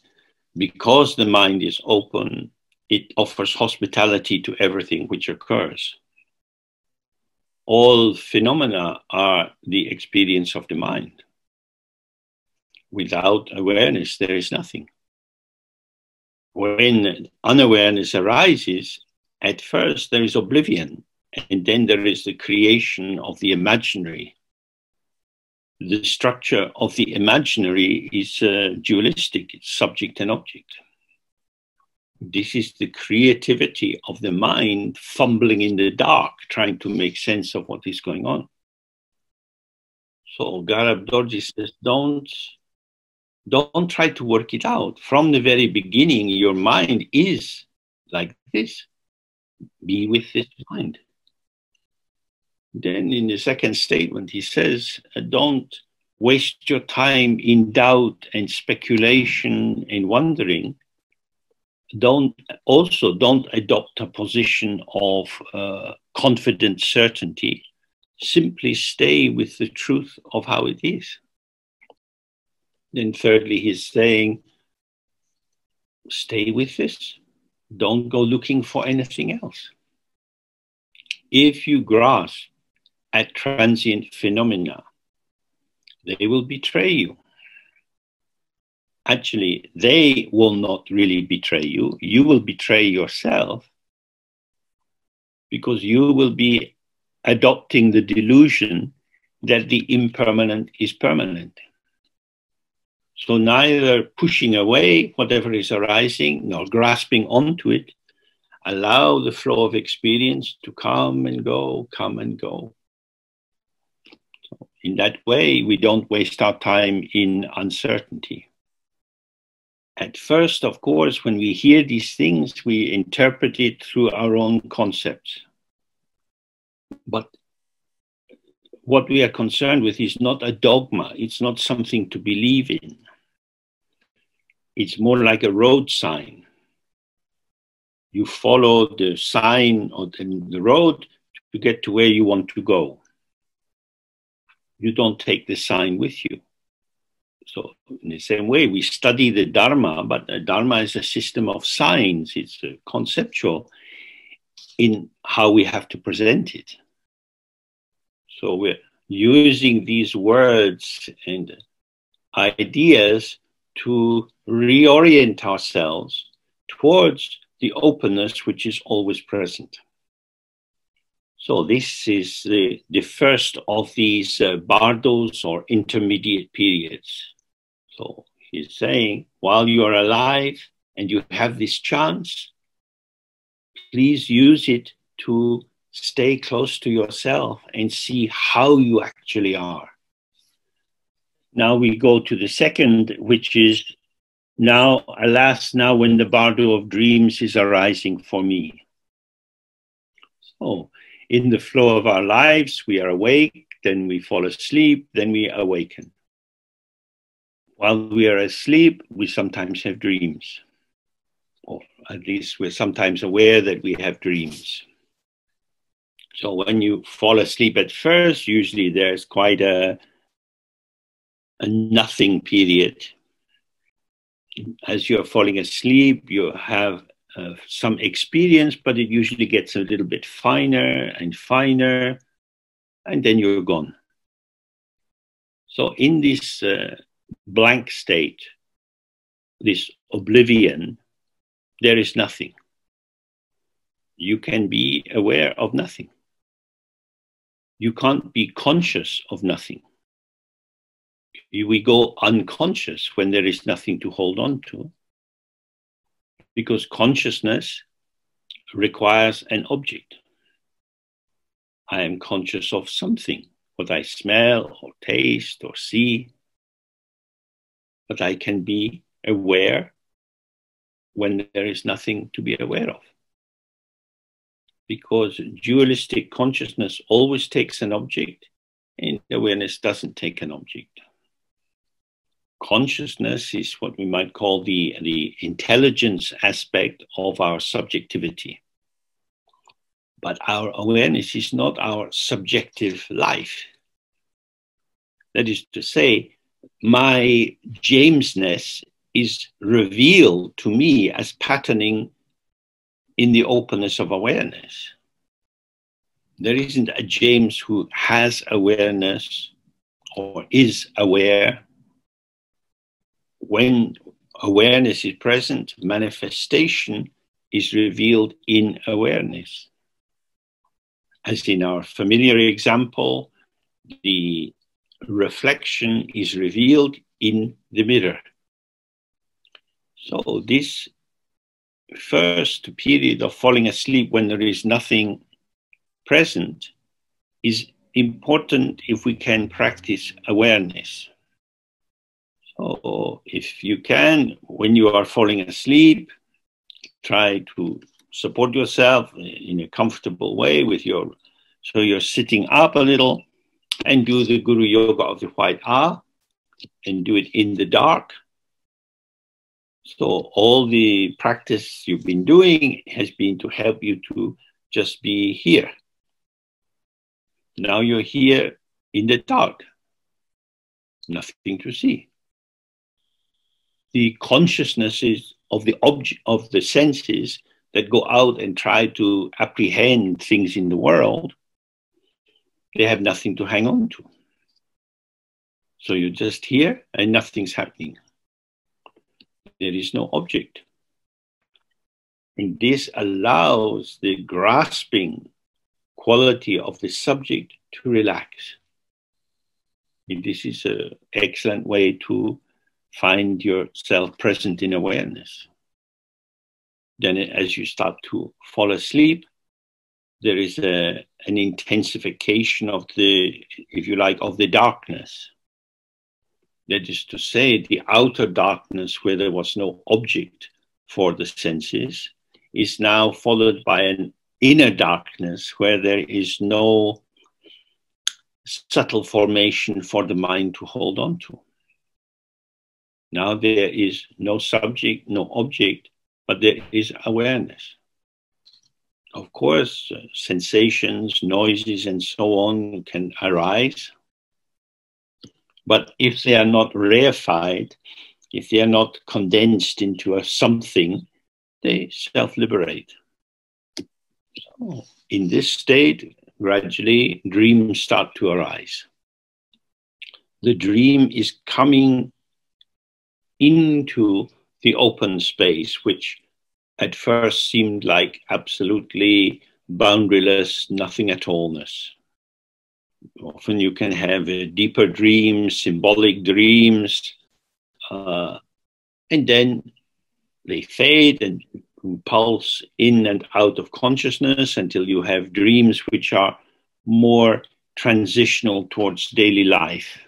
because the mind is open, it offers hospitality to everything which occurs. All phenomena are the experience of the mind. Without awareness, there is nothing. When unawareness arises, at first there is oblivion, and then there is the creation of the imaginary. The structure of the imaginary is dualistic, it's subject and object. This is the creativity of the mind fumbling in the dark, trying to make sense of what is going on. So Garab Dorje says, don't try to work it out. From the very beginning, your mind is like this. Be with this mind. Then in the second statement, he says, don't waste your time in doubt and speculation and wondering. Don't adopt a position of confident certainty. Simply stay with the truth of how it is. Then thirdly, he's saying, stay with this. Don't go looking for anything else. If you grasp at transient phenomena, they will betray you. Actually, they will not really betray you. You will betray yourself, because you will be adopting the delusion that the impermanent is permanent. So neither pushing away whatever is arising nor grasping onto it. Allow the flow of experience to come and go, come and go. So in that way, we don't waste our time in uncertainty. At first, of course, when we hear these things, we interpret it through our own concepts. But what we are concerned with is not a dogma. It's not something to believe in. It's more like a road sign. You follow the sign on the road to get to where you want to go. You don't take the sign with you. So in the same way, we study the Dharma, but the Dharma is a system of signs. It's conceptual in how we have to present it. So we're using these words and ideas to reorient ourselves towards the openness which is always present. So this is the first of these bardos or intermediate periods. So he's saying, while you are alive and you have this chance, please use it to stay close to yourself and see how you actually are. Now we go to the second, which is now, alas, now when the bardo of dreams is arising for me. So in the flow of our lives, we are awake, then we fall asleep, then we awaken. While we are asleep, we sometimes have dreams. Or at least we're sometimes aware that we have dreams. So when you fall asleep at first, usually there's quite a nothing period. As you're falling asleep, you have some experience, but it usually gets a little bit finer and finer, and then you're gone. So in this blank state, this oblivion, there is nothing. You can be aware of nothing. You can't be conscious of nothing. We go unconscious when there is nothing to hold on to, because consciousness requires an object. I am conscious of something, what I smell or taste or see, but I can be aware when there is nothing to be aware of. Because dualistic consciousness always takes an object, and awareness doesn't take an object. Consciousness is what we might call the intelligence aspect of our subjectivity. But our awareness is not our subjective life. That is to say, my Jamesness is revealed to me as patterning in the openness of awareness. There isn't a James who has awareness or is aware. When awareness is present, manifestation is revealed in awareness. As in our familiar example, the reflection is revealed in the mirror. So this first period of falling asleep when there is nothing present is important if we can practice awareness. So if you can, when you are falling asleep, try to support yourself in a comfortable way with so you're sitting up a little, and do the Guru Yoga of the White R, and do it in the dark. So all the practice you've been doing has been to help you to just be here. Now you're here in the dark, nothing to see. The consciousnesses of the object of the senses that go out and try to apprehend things in the world, they have nothing to hang on to. So you're just here and nothing's happening. There is no object. And this allows the grasping quality of the subject to relax. And this is an excellent way to find yourself present in awareness. Then as you start to fall asleep, there is an intensification of the, if you like, of the darkness. That is to say, the outer darkness where there was no object for the senses is now followed by an inner darkness where there is no subtle formation for the mind to hold on to. Now there is no subject, no object, but there is awareness. Of course, sensations, noises, and so on can arise. But if they are not reified, if they are not condensed into a something, they self-liberate. So in this state, gradually, dreams start to arise. The dream is coming into the open space, which at first seemed like absolutely boundaryless, nothing at allness. Often you can have deeper dreams, symbolic dreams, and then they fade and pulse in and out of consciousness until you have dreams which are more transitional towards daily life.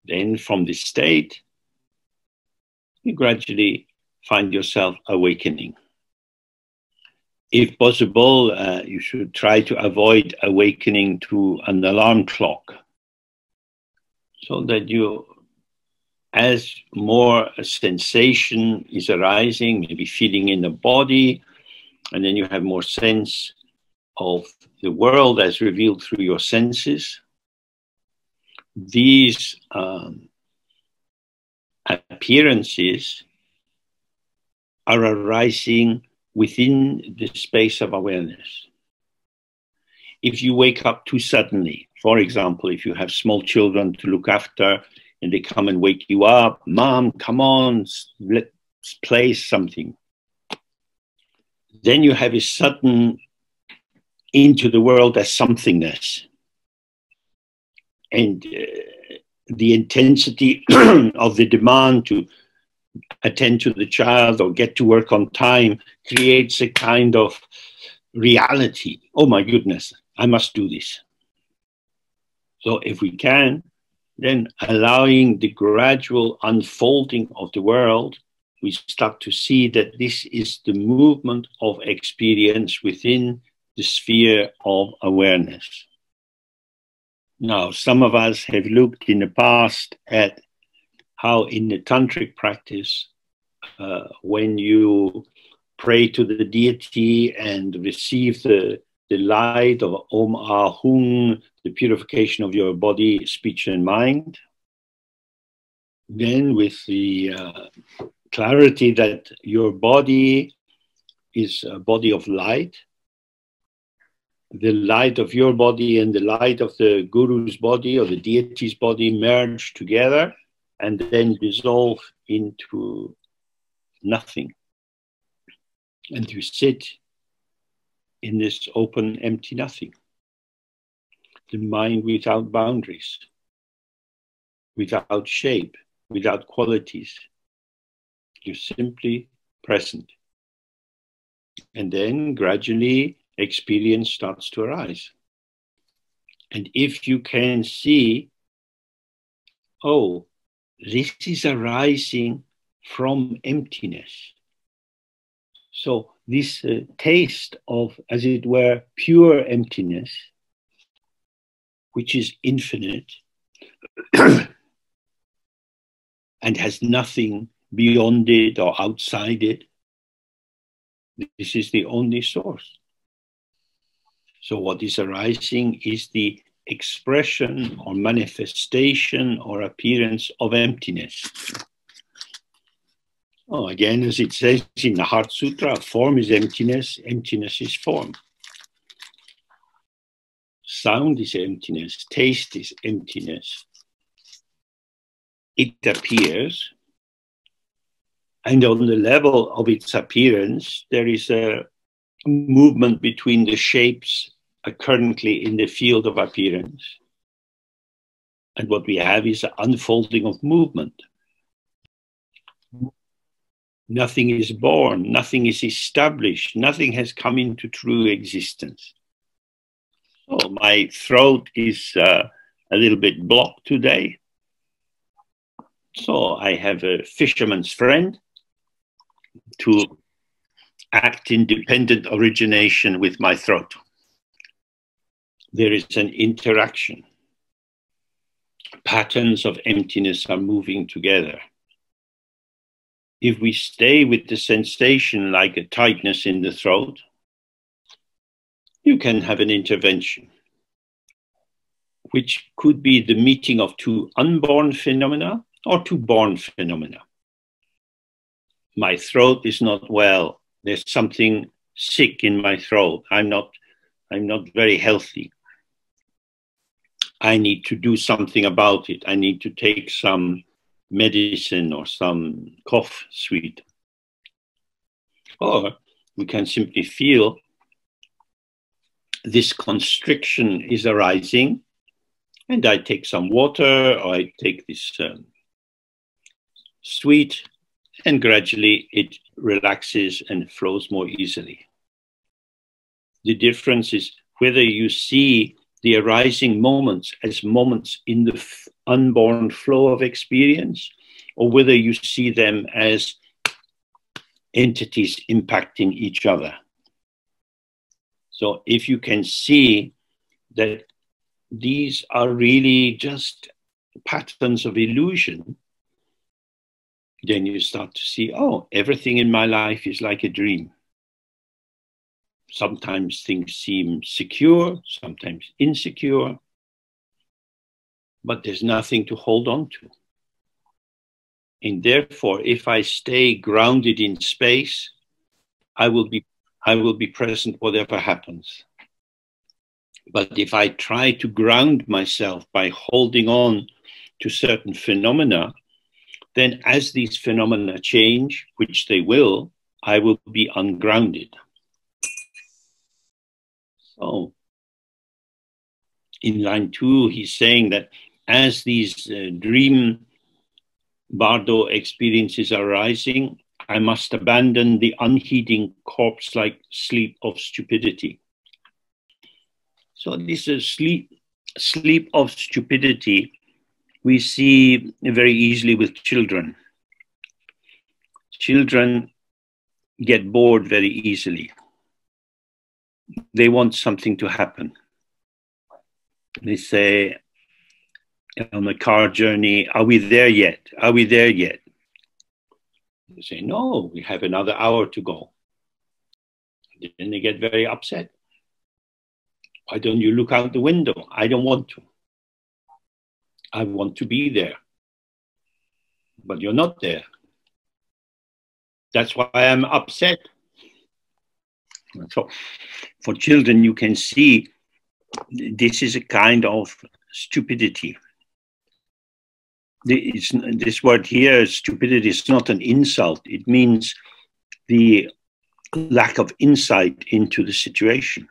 Then from this state, you gradually find yourself awakening. If possible, you should try to avoid awakening to an alarm clock, so that you, as more a sensation is arising, maybe feeling in the body, and then you have more sense of the world as revealed through your senses. These appearances are arising within the space of awareness. If you wake up too suddenly, for example, if you have small children to look after and they come and wake you up, Mom, come on, let's play something. Then you have a sudden into the world as somethingness. And the intensity of the demand to attend to the child or get to work on time creates a kind of reality. Oh my goodness, I must do this. So if we can, then allowing the gradual unfolding of the world, we start to see that this is the movement of experience within the sphere of awareness. Now, some of us have looked in the past at how in the tantric practice, when you pray to the deity and receive the light of Om Ahung, the purification of your body, speech, and mind, then with the clarity that your body is a body of light, the light of your body and the light of the guru's body or the deity's body merge together and then dissolve into nothing. And you sit in this open, empty nothing. The mind without boundaries, without shape, without qualities. You're simply present. And then gradually experience starts to arise. And if you can see, oh, this is arising from emptiness. So this taste of, as it were, pure emptiness, which is infinite and has nothing beyond it or outside it, this is the only source. So what is arising is the expression or manifestation or appearance of emptiness. Oh, again, as it says in the Heart Sutra, form is emptiness, emptiness is form. Sound is emptiness, taste is emptiness. It appears, and on the level of its appearance, there is a movement between the shapes currently in the field of appearance. And what we have is an unfolding of movement. Nothing is born, nothing is established, nothing has come into true existence. So my throat is a little bit blocked today. So I have a fisherman's friend to act in dependent origination with my throat. There is an interaction. Patterns of emptiness are moving together. If we stay with the sensation like a tightness in the throat, you can have an intervention, which could be the meeting of two unborn phenomena or two born phenomena. My throat is not well. There's something sick in my throat. I'm not very healthy. I need to do something about it. I need to take some medicine or some cough sweet. Or we can simply feel this constriction is arising, and I take some water, or I take this sweet, and gradually it relaxes and flows more easily. The difference is whether you see the arising moments as moments in the unborn flow of experience, or whether you see them as entities impacting each other. So if you can see that these are really just patterns of illusion, then you start to see, oh, everything in my life is like a dream. Sometimes things seem secure, sometimes insecure, but there's nothing to hold on to. And therefore, if I stay grounded in space, I will be present whatever happens. But if I try to ground myself by holding on to certain phenomena, then as these phenomena change, which they will, I will be ungrounded. So in line 2, he's saying that as these dream Bardo experiences are arising, I must abandon the unheeding corpse-like sleep of stupidity. So this is sleep of stupidity we see very easily with children. Children get bored very easily. They want something to happen. They say on a car journey, are we there yet? Are we there yet? They say, no, we have another hour to go. Then they get very upset. Why don't you look out the window? I don't want to. I want to be there. But you're not there. That's why I'm upset. So for children, you can see this is a kind of stupidity. This word here, stupidity, is not an insult. It means the lack of insight into the situation.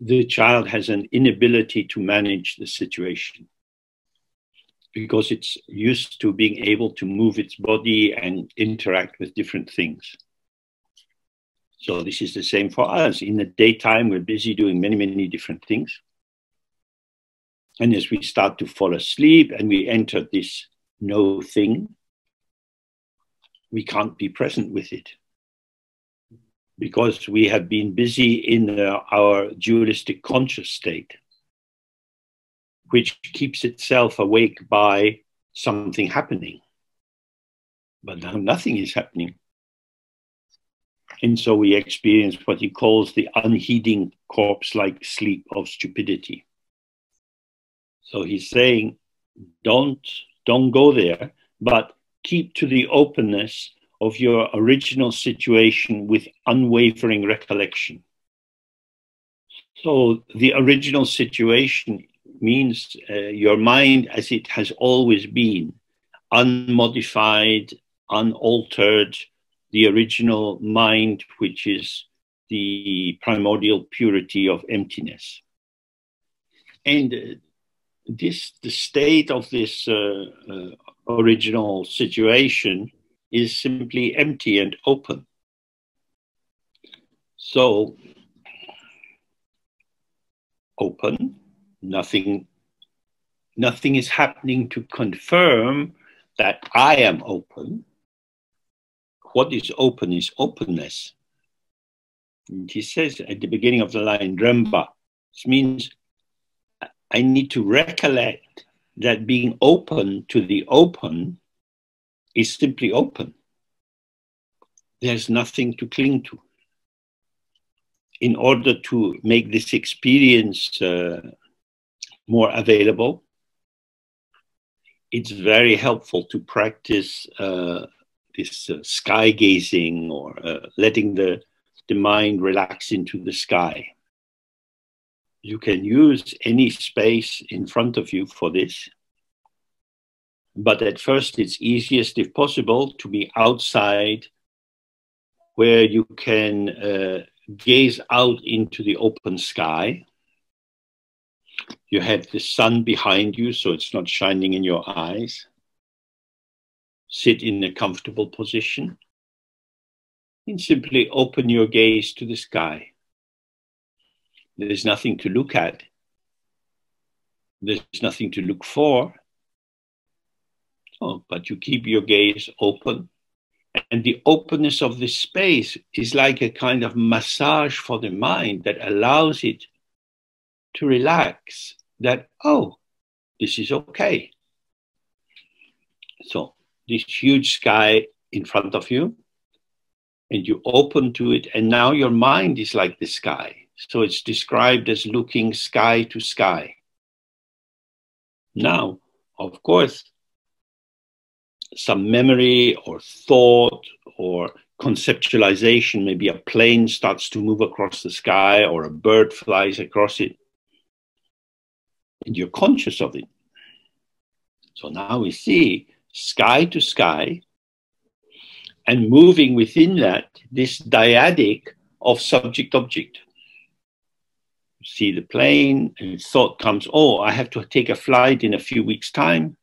The child has an inability to manage the situation because it's used to being able to move its body and interact with different things. So this is the same for us. In the daytime, we're busy doing many, many different things. And as we start to fall asleep and we enter this no thing, we can't be present with it because we have been busy in our dualistic conscious state, which keeps itself awake by something happening. But now nothing is happening. And so we experience what he calls the unheeding corpse-like sleep of stupidity. So he's saying, don't go there, but keep to the openness of your original situation with unwavering recollection. So the original situation means your mind as it has always been, unmodified, unaltered, the original mind, which is the primordial purity of emptiness. And the state of this original situation is simply empty and open. So, open, nothing is happening to confirm that I am open. What is open is openness. And he says at the beginning of the line, Dremba, which means I need to recollect that being open to the open is simply open. There's nothing to cling to. In order to make this experience more available, it's very helpful to practice this sky gazing, or letting the mind relax into the sky. You can use any space in front of you for this. But at first, it's easiest, if possible, to be outside where you can gaze out into the open sky. You have the sun behind you, so it's not shining in your eyes. Sit in a comfortable position and simply open your gaze to the sky. There's nothing to look at. There's nothing to look for. Oh, but you keep your gaze open. And the openness of this space is like a kind of massage for the mind that allows it to relax, that, oh, this is okay. So this huge sky in front of you, and you open to it, and now your mind is like the sky. So it's described as looking sky to sky. Now, of course, some memory or thought or conceptualization, maybe a plane starts to move across the sky or a bird flies across it, and you're conscious of it. So now we see sky to sky, and moving within that, this dyadic of subject-object. You see the plane, and thought comes, oh, I have to take a flight in a few weeks' time.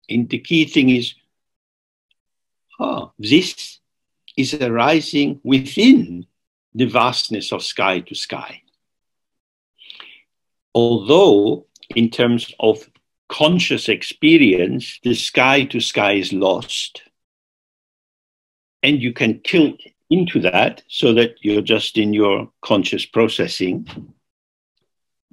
And the key thing is, oh, this is arising within the vastness of sky to sky. Although, in terms of conscious experience, the sky to sky is lost, and you can tilt into that so that you're just in your conscious processing.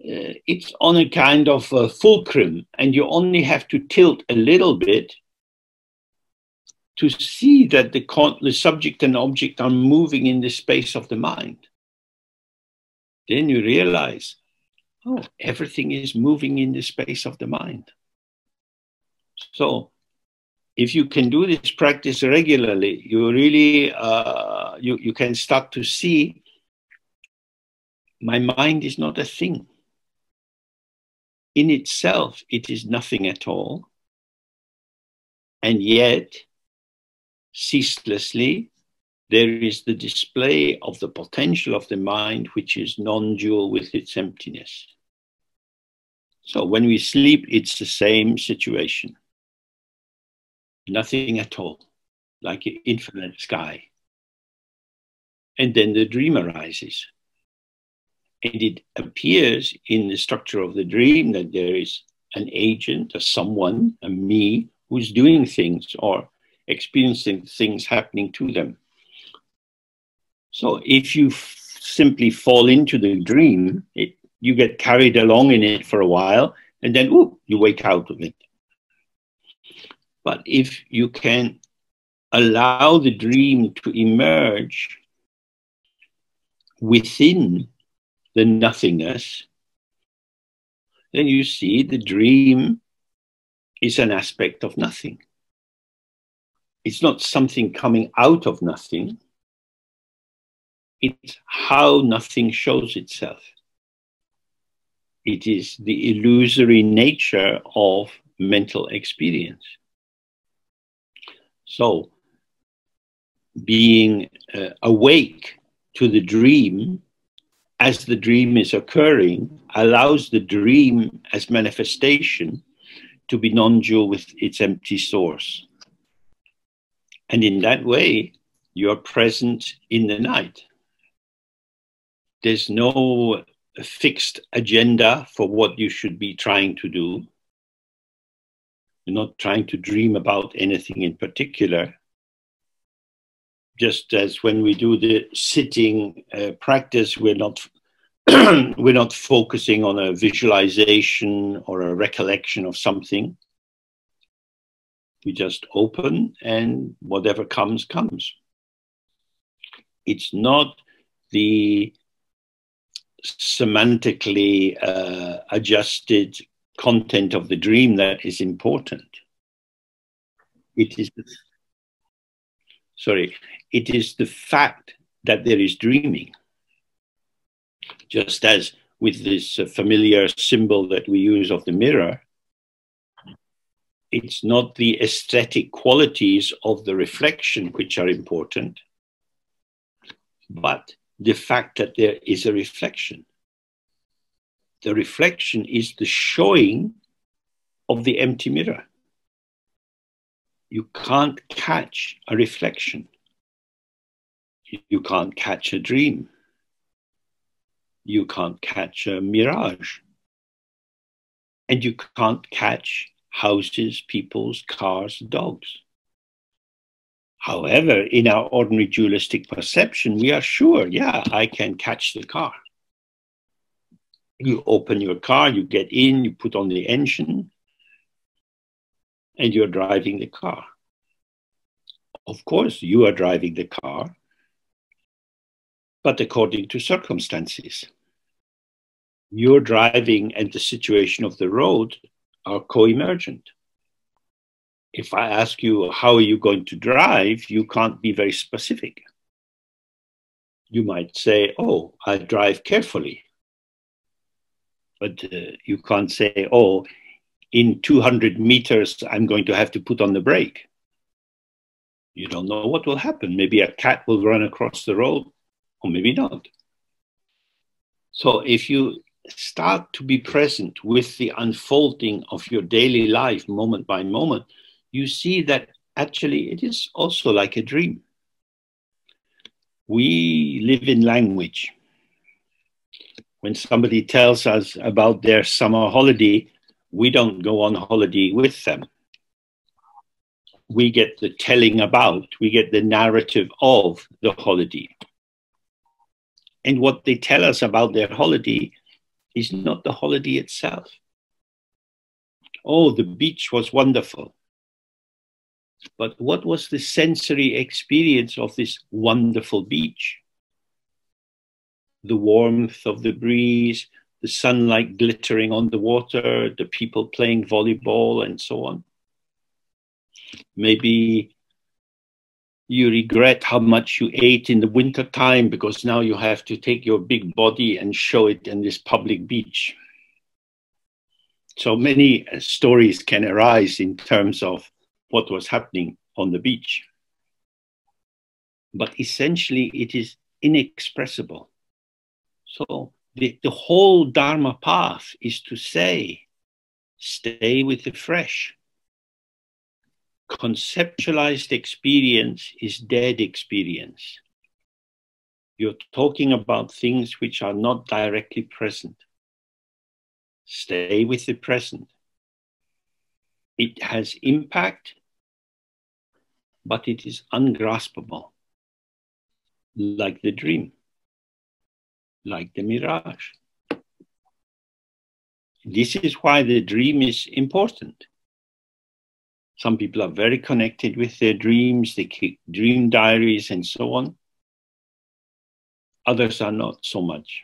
It's on a kind of fulcrum, and you only have to tilt a little bit to see that the subject and object are moving in the space of the mind. Then you realize, oh, everything is moving in the space of the mind. So if you can do this practice regularly, you really, you can start to see, my mind is not a thing. In itself, it is nothing at all. And yet, ceaselessly, there is the display of the potential of the mind, which is non-dual with its emptiness. So when we sleep, it's the same situation. Nothing at all, like an infinite sky. And then the dream arises. And it appears in the structure of the dream that there is an agent, a someone, a me, who's doing things or experiencing things happening to them. So if you simply fall into the dream, you get carried along in it for a while, and then you wake out of it. But if you can allow the dream to emerge within the nothingness, then you see the dream is an aspect of nothing. It's not something coming out of nothing. It's how nothing shows itself. It is the illusory nature of mental experience. So, being awake to the dream as the dream is occurring, allows the dream as manifestation to be non-dual with its empty source. And in that way, you are present in the night. There's no fixed agenda for what you should be trying to do. You're not trying to dream about anything in particular. Just as when we do the sitting practice, we're not we're not focusing on a visualization or a recollection of something. We just open, and whatever comes, comes. It's not the semantically adjusted content of the dream that is important. It is it is the fact that there is dreaming. Just as with this familiar symbol that we use of the mirror, it's not the aesthetic qualities of the reflection which are important, but the fact that there is a reflection. The reflection is the showing of the empty mirror. You can't catch a reflection. You can't catch a dream. You can't catch a mirage. And you can't catch houses, peoples, cars, dogs. However, in our ordinary dualistic perception, we are sure, yeah, I can catch the car. You open your car, you get in, you put on the engine, and you're driving the car. Of course, you are driving the car, but according to circumstances. Your driving and the situation of the road are co-emergent. If I ask you, how are you going to drive, you can't be very specific. You might say, oh, I drive carefully. But you can't say, oh, in 200 meters, I'm going to have to put on the brake. You don't know what will happen. Maybe a cat will run across the road, or maybe not. So if you start to be present with the unfolding of your daily life, moment by moment, you see that actually it is also like a dream. We live in language. When somebody tells us about their summer holiday, we don't go on holiday with them. We get the telling about, we get the narrative of the holiday. And what they tell us about their holiday is not the holiday itself. Oh, the beach was wonderful. But what was the sensory experience of this wonderful beach? The warmth of the breeze, the sunlight glittering on the water, the people playing volleyball, and so on. Maybe you regret how much you ate in the winter time because now you have to take your big body and show it in this public beach. So many stories can arise in terms of what was happening on the beach. But essentially, it is inexpressible. So the whole Dharma path is to say, stay with the fresh. Conceptualized experience is dead experience. You're talking about things which are not directly present. Stay with the present. It has impact, but it is ungraspable, like the dream, like the mirage. This is why the dream is important. Some people are very connected with their dreams, they keep dream diaries and so on. Others are not so much.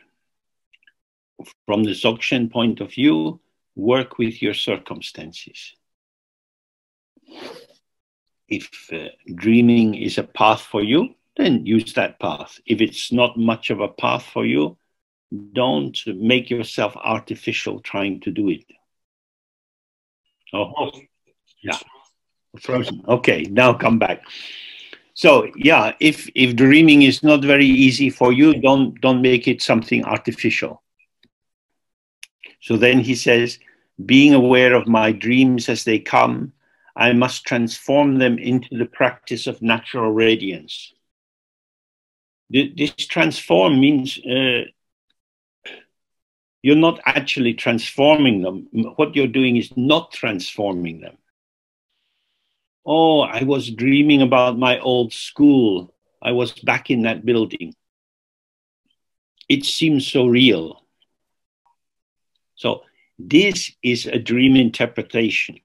From the Dzogchen point of view, work with your circumstances. If dreaming is a path for you, then use that path. If it's not much of a path for you, don't make yourself artificial trying to do it. Oh, yeah. Frozen. Okay, now come back. So yeah, if dreaming is not very easy for you, don't make it something artificial. So then he says, being aware of my dreams as they come, I must transform them into the practice of natural radiance. This transform means you're not actually transforming them. What you're doing is not transforming them. Oh, I was dreaming about my old school. I was back in that building. It seems so real. So this is a dream interpretation.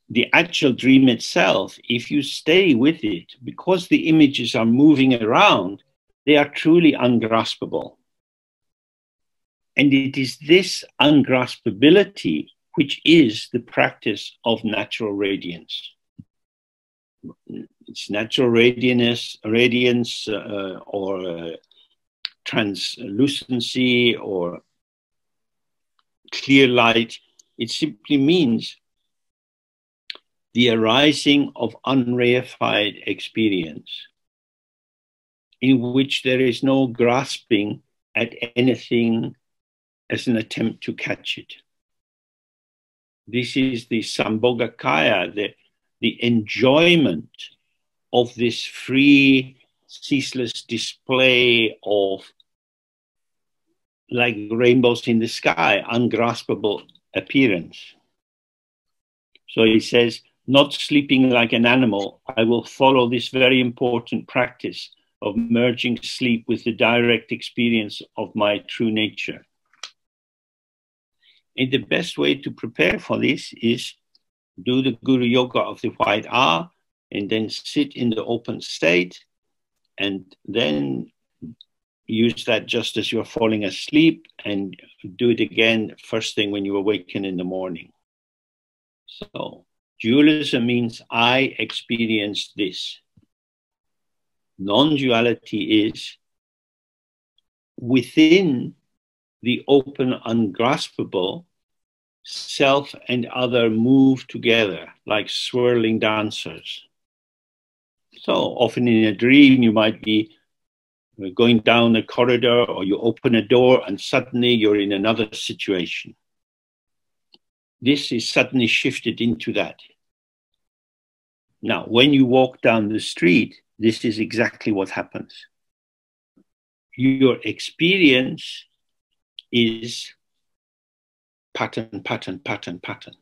The actual dream itself, if you stay with it, because the images are moving around, they are truly ungraspable. And it is this ungraspability which is the practice of natural radiance. It's natural radiance or translucency or clear light. It simply means the arising of unreified experience in which there is no grasping at anything as an attempt to catch it. This is the Sambhogakaya, the enjoyment of this free, ceaseless display of, like rainbows in the sky, ungraspable appearance. So he says, not sleeping like an animal, I will follow this very important practice of merging sleep with the direct experience of my true nature. And the best way to prepare for this is do the Guru Yoga of the white R, and then sit in the open state, and then use that just as you're falling asleep, and do it again first thing when you awaken in the morning. So dualism means I experience this. Non-duality is within the open, ungraspable, self and other move together like swirling dancers. So often in a dream, you might be going down a corridor or you open a door and suddenly you're in another situation. This is suddenly shifted into that. Now, when you walk down the street, this is exactly what happens. Your experience is pattern, pattern, pattern, pattern.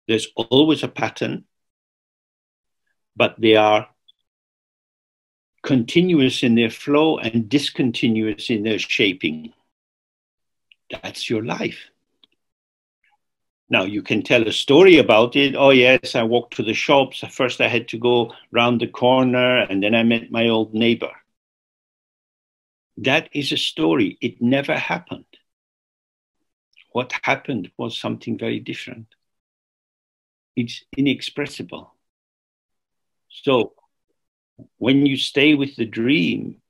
There's always a pattern, but they are continuous in their flow and discontinuous in their shaping. That's your life. Now, you can tell a story about it. Oh, yes, I walked to the shops. First, I had to go round the corner, and then I met my old neighbor. That is a story. It never happened. What happened was something very different. It's inexpressible. So when you stay with the dream,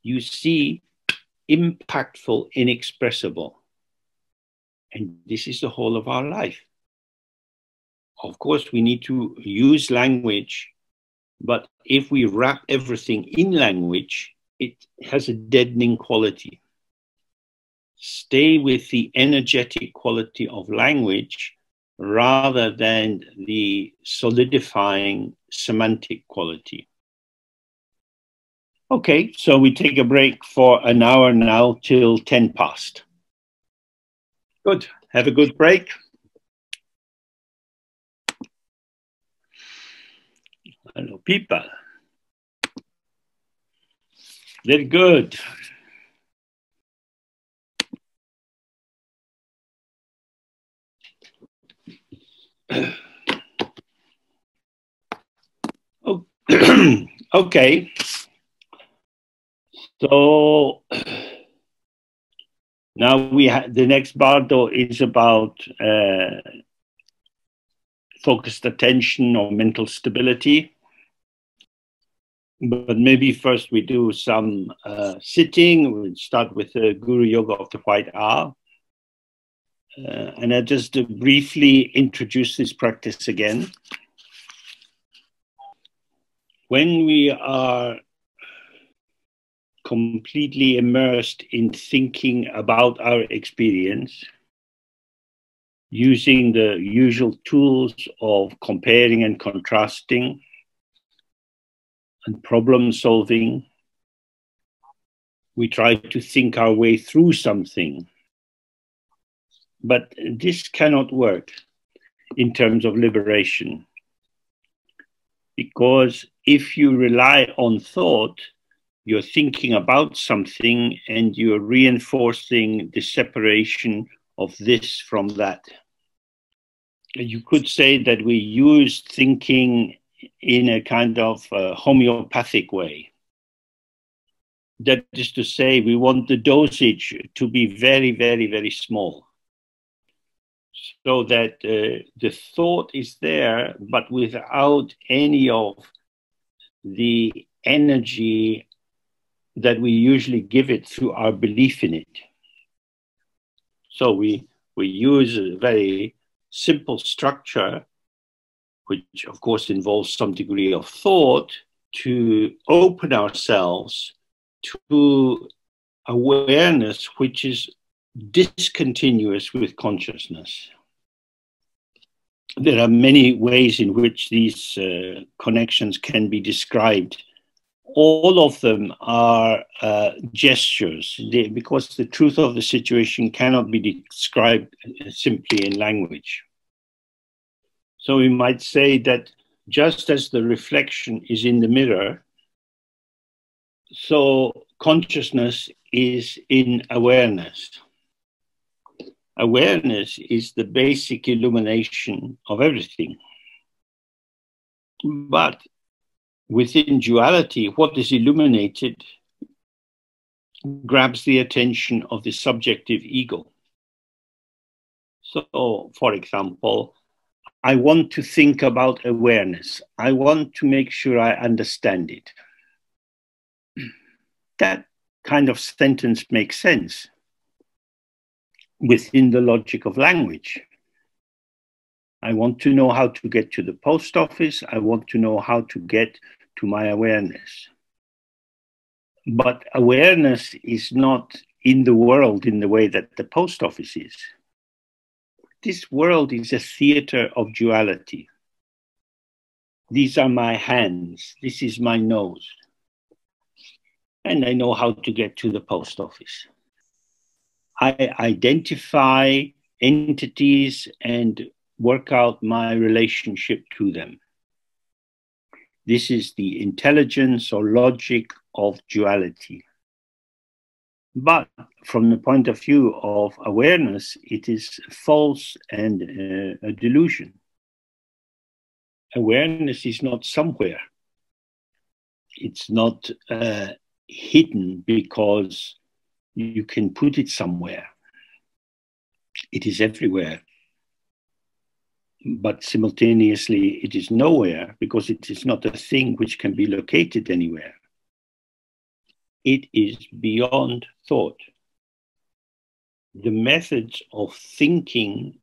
you see impactful, inexpressible. And this is the whole of our life. Of course, we need to use language, but if we wrap everything in language, it has a deadening quality. Stay with the energetic quality of language rather than the solidifying semantic quality. Okay, so we take a break for an hour now till 10 past. Good. Have a good break. Hello, people. Very good. Oh, okay. So now we have the next bardo is about focused attention or mental stability. But maybe first we do some sitting. We'll start with the Guru Yoga of the White R. And I just briefly introduce this practice again. when we are completely immersed in thinking about our experience, using the usual tools of comparing and contrasting and problem solving, we try to think our way through something. But this cannot work in terms of liberation, because if you rely on thought, you're thinking about something and you're reinforcing the separation of this from that. You could say that we use thinking in a kind of homeopathic way. That is to say, we want the dosage to be very, very, very small, so that the thought is there, but without any of the energy that we usually give it through our belief in it. So we use a very simple structure, which of course involves some degree of thought, to open ourselves to awareness which is discontinuous with consciousness. There are many ways in which these connections can be described. All of them are gestures, because the truth of the situation cannot be described simply in language. So we might say that just as the reflection is in the mirror, so consciousness is in awareness. Awareness is the basic illumination of everything. But within duality, what is illuminated grabs the attention of the subjective ego. So, for example, I want to think about awareness. I want to make sure I understand it. That kind of sentence makes sense within the logic of language. I want to know how to get to the post office. I want to know how to get to my awareness. But awareness is not in the world in the way that the post office is. This world is a theater of duality. These are my hands. This is my nose. And I know how to get to the post office. I identify entities and work out my relationship to them. This is the intelligence or logic of duality. But from the point of view of awareness, it is false and a delusion. Awareness is not somewhere. It's not hidden because you can put it somewhere. It is everywhere. But simultaneously, it is nowhere because it is not a thing which can be located anywhere. It is beyond thought. The methods of thinking,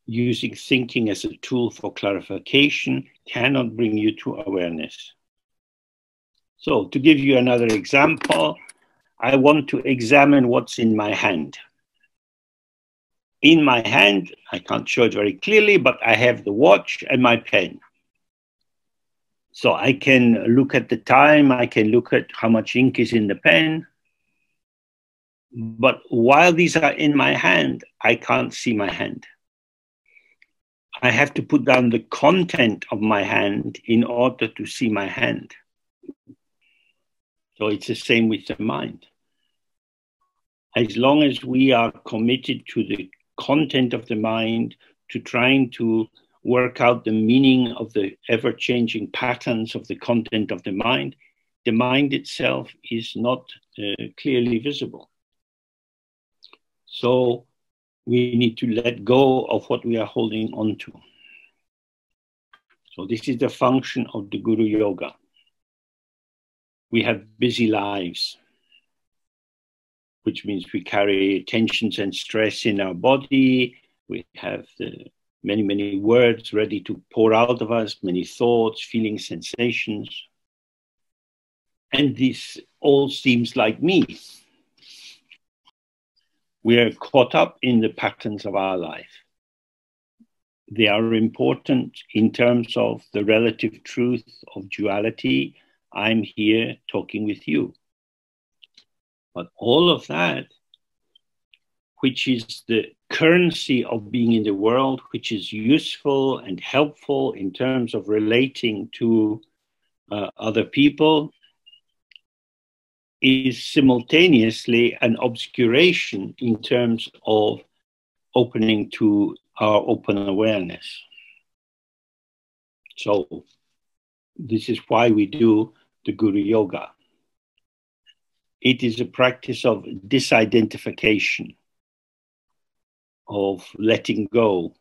using thinking as a tool for clarification, cannot bring you to awareness. So, to give you another example, I want to examine what's in my hand. In my hand, I can't show it very clearly, but I have the watch and my pen. So I can look at the time, I can look at how much ink is in the pen. But while these are in my hand, I can't see my hand. I have to put down the content of my hand in order to see my hand. So it's the same with the mind. As long as we are committed to the content of the mind, to trying to work out the meaning of the ever-changing patterns of the content of the mind itself is not clearly visible. So we need to let go of what we are holding on to. So this is the function of the Guru Yoga. We have busy lives, which means we carry tensions and stress in our body. We have many, many words ready to pour out of us, many thoughts, feelings, sensations. And this all seems like me. We are caught up in the patterns of our life. They are important in terms of the relative truth of duality. I'm here talking with you. But all of that, which is the currency of being in the world, which is useful and helpful in terms of relating to other people, is simultaneously an obscuration in terms of opening to our open awareness. So this is why we do the Guru Yoga. It is a practice of disidentification, of letting go,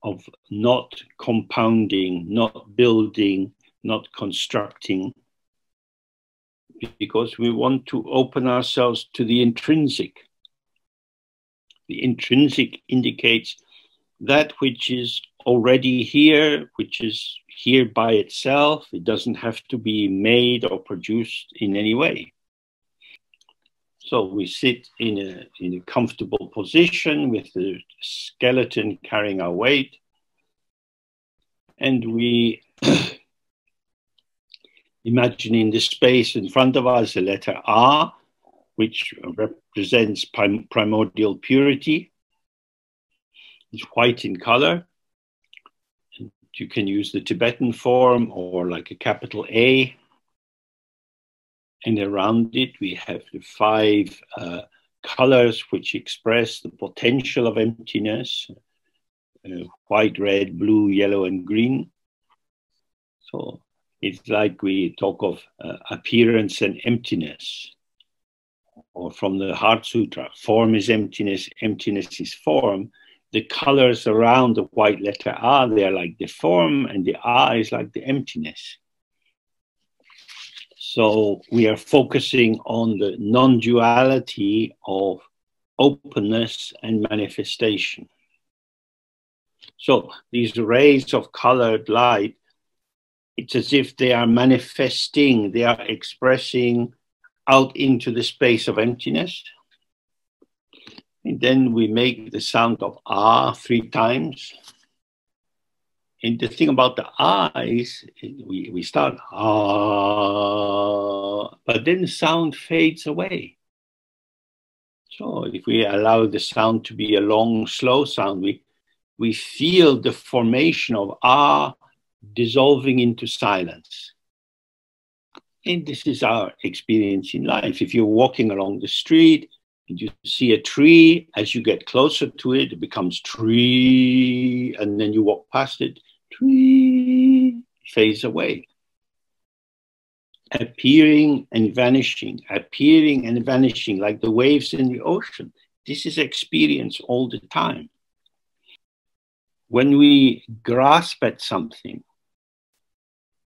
of not compounding, not building, not constructing, because we want to open ourselves to the intrinsic. The intrinsic indicates that which is already here, which is here by itself. It doesn't have to be made or produced in any way. So we sit in a comfortable position with the skeleton carrying our weight, and we imagine in the space in front of us the letter R, which represents primordial purity. It's white in color. And you can use the Tibetan form or like a capital A. And around it, we have the 5 colors which express the potential of emptiness: white, red, blue, yellow, and green. So it's like we talk of appearance and emptiness. Or from the Heart Sutra, form is emptiness, emptiness is form. The colors around the white letter R, they are like the form, and the R is like the emptiness. So we are focusing on the non-duality of openness and manifestation. So these rays of colored light, it's as if they are manifesting, they are expressing out into the space of emptiness. And then we make the sound of Ah 3 times. And the thing about the eyes, we start Ah, but then the sound fades away. So if we allow the sound to be a long, slow sound, we feel the formation of Ah dissolving into silence. And this is our experience in life. If you're walking along the street and you see a tree, as you get closer to it, it becomes tree, and then you walk past it, tree fades away. Appearing and vanishing like the waves in the ocean. This is experience all the time. When we grasp at something,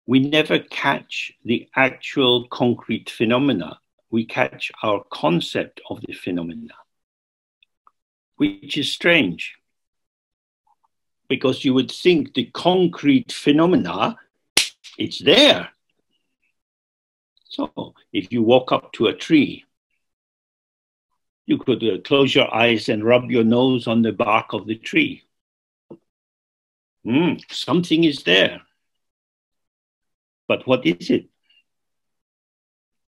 we never catch the actual concrete phenomena. We catch our concept of the phenomena, which is strange, because you would think the concrete phenomena, it's there. So if you walk up to a tree, you could close your eyes and rub your nose on the bark of the tree. Something is there. But what is it?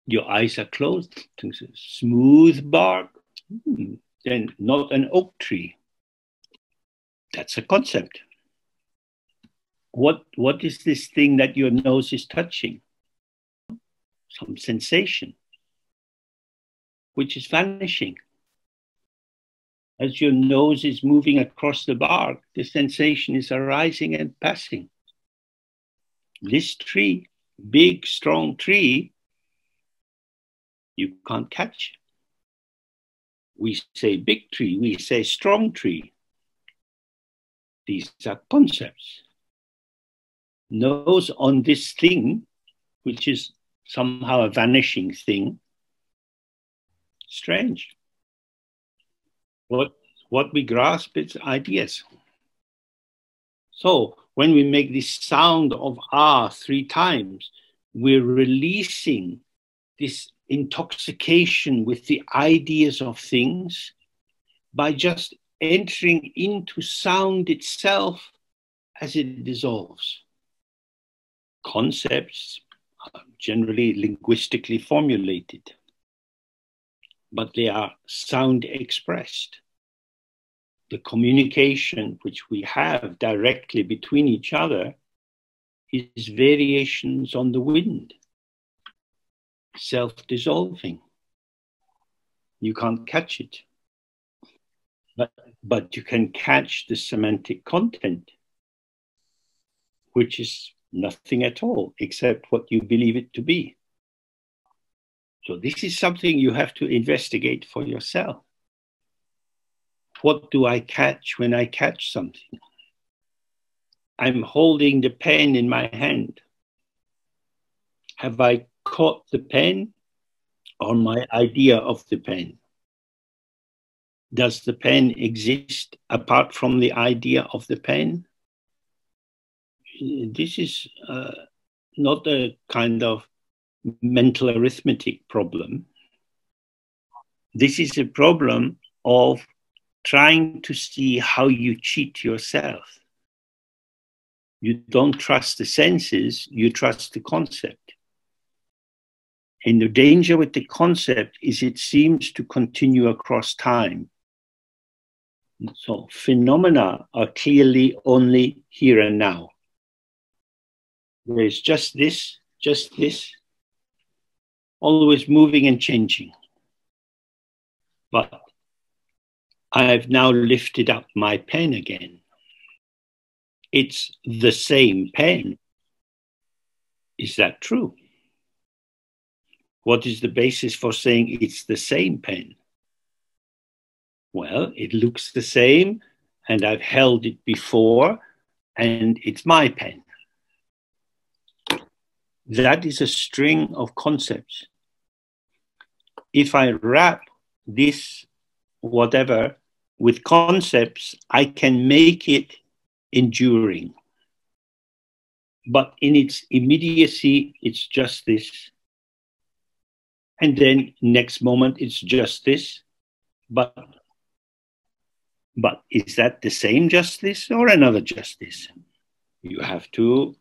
Your eyes are closed. Smooth bark. Then not an oak tree. That's a concept. What is this thing that your nose is touching? Some sensation, which is vanishing. As your nose is moving across the bark, the sensation is arising and passing. This tree, big, strong tree, you can't catch. We say big tree, we say strong tree. These are concepts. Nose on this thing, which is somehow a vanishing thing, strange. What we grasp is ideas. So when we make this sound of Ah 3 times, we're releasing this intoxication with the ideas of things by just entering into sound itself as it dissolves. Concepts are generally linguistically formulated, but they are sound expressed. The communication which we have directly between each other is variations on the wind, self-dissolving. You can't catch it, but you can catch the semantic content, which is nothing at all except what you believe it to be. So this is something you have to investigate for yourself. What do I catch when I catch something? I'm holding the pen in my hand. Have I caught the pen or my idea of the pen? Does the pen exist apart from the idea of the pen? This is not a kind of mental arithmetic problem. This is a problem of trying to see how you cheat yourself. You don't trust the senses, you trust the concept. And the danger with the concept is it seems to continue across time. So phenomena are clearly only here and now. There's just this, always moving and changing. But I have now lifted up my pen again. It's the same pen. Is that true? What is the basis for saying it's the same pen? Well, it looks the same, and I've held it before, and it's my pen. That is a string of concepts. If I wrap this whatever with concepts, I can make it enduring. But in its immediacy, it's just this. And then next moment, it's just this. But is that the same justice or another justice? You have to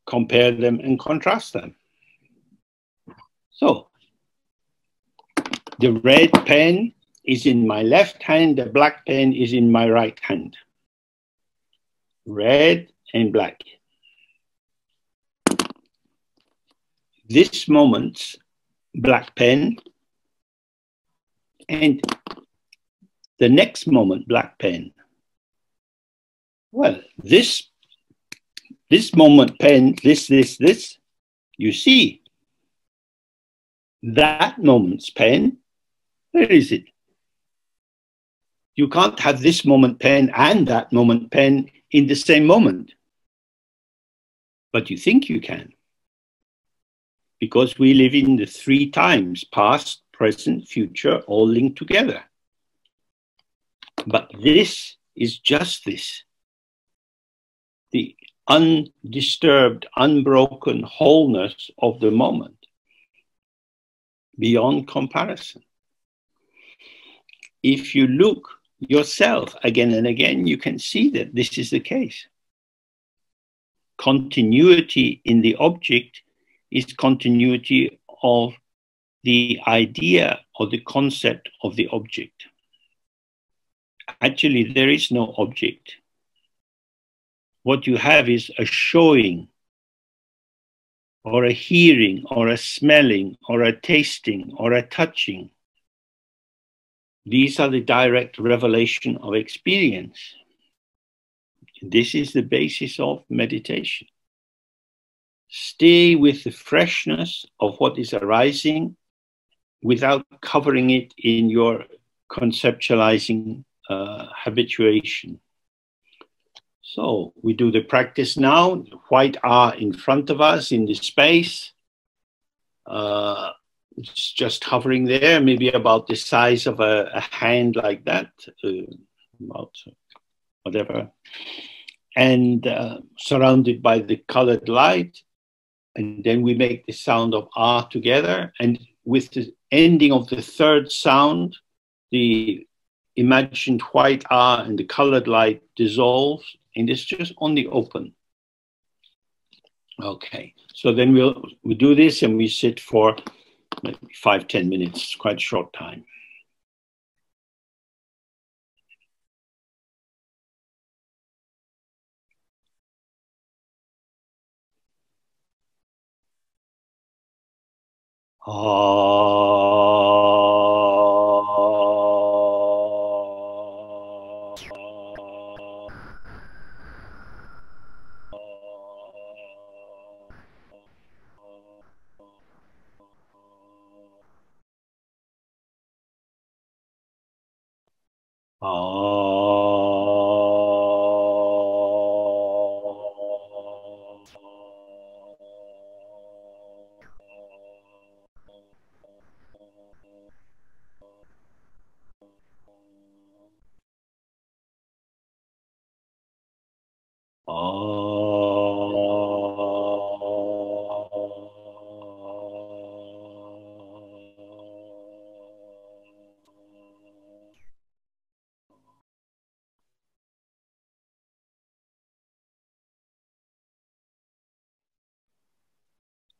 compare them and contrast them. So the red pen is in my left hand, the black pen is in my right hand. Red and black. This moment's black pen and the next moment black pen. Well, this moment pen, this, you see, that moment's pen, where is it? You can't have this moment pen and that moment pen in the same moment. But you think you can. Because we live in the three times, past, present, future, all linked together. But this is just this. The undisturbed, unbroken wholeness of the moment, beyond comparison. If you look yourself again and again, you can see that this is the case. Continuity in the object is continuity of the idea or the concept of the object. Actually, there is no object. What you have is a showing, or a hearing, or a smelling, or a tasting, or a touching. These are the direct revelation of experience. This is the basis of meditation. Stay with the freshness of what is arising without covering it in your conceptualizing habituation. So we do the practice now. The white R in front of us in the space. It's just hovering there, maybe about the size of a hand like that, about whatever. And surrounded by the colored light. And then we make the sound of ah together. And with the ending of the third sound, the imagined white ah and the colored light dissolves, and it's just only open. Okay, so then we do this and we sit for maybe 5-10 minutes. It's quite a short time.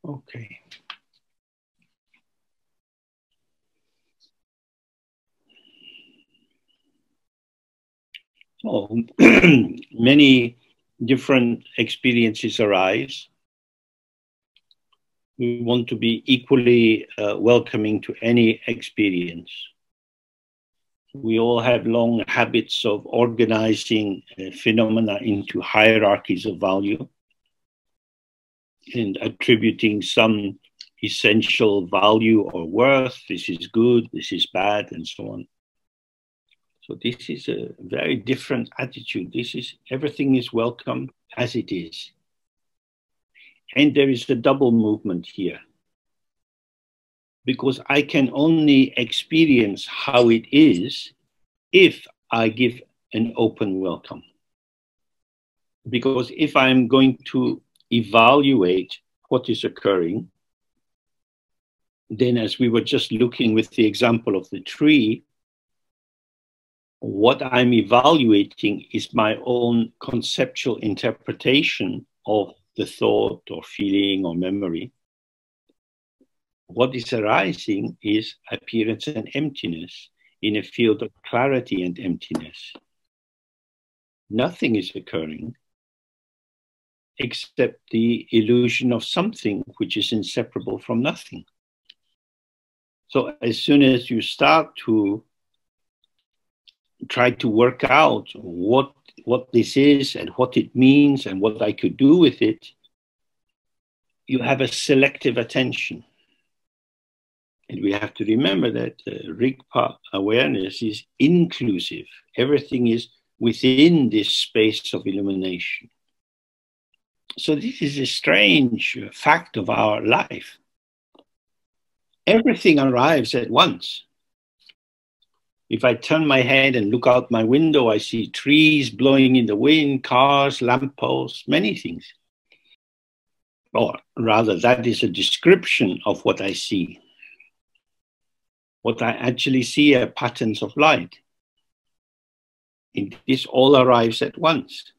Okay. So many different experiences arise. We want to be equally welcoming to any experience. We all have long habits of organizing phenomena into hierarchies of value and attributing some essential value or worth. This is good, this is bad, and so on. So this is a very different attitude. Everything is welcome as it is. And there is a double movement here, because I can only experience how it is if I give an open welcome. Because if I'm going to evaluate what is occurring, then as we were just looking with the example of the tree, what I'm evaluating is my own conceptual interpretation of the thought or feeling or memory. What is arising is appearance and emptiness in a field of clarity and emptiness. Nothing is occurring except the illusion of something which is inseparable from nothing. So as soon as you start to try to work out what this is and what it means and what I could do with it, you have a selective attention. And we have to remember that Rigpa awareness is inclusive. Everything is within this space of illumination. So this is a strange fact of our life. Everything arrives at once. If I turn my head and look out my window, I see trees blowing in the wind, cars, lampposts, many things. Or rather, that is a description of what I see. What I actually see are patterns of light. And this all arrives at once.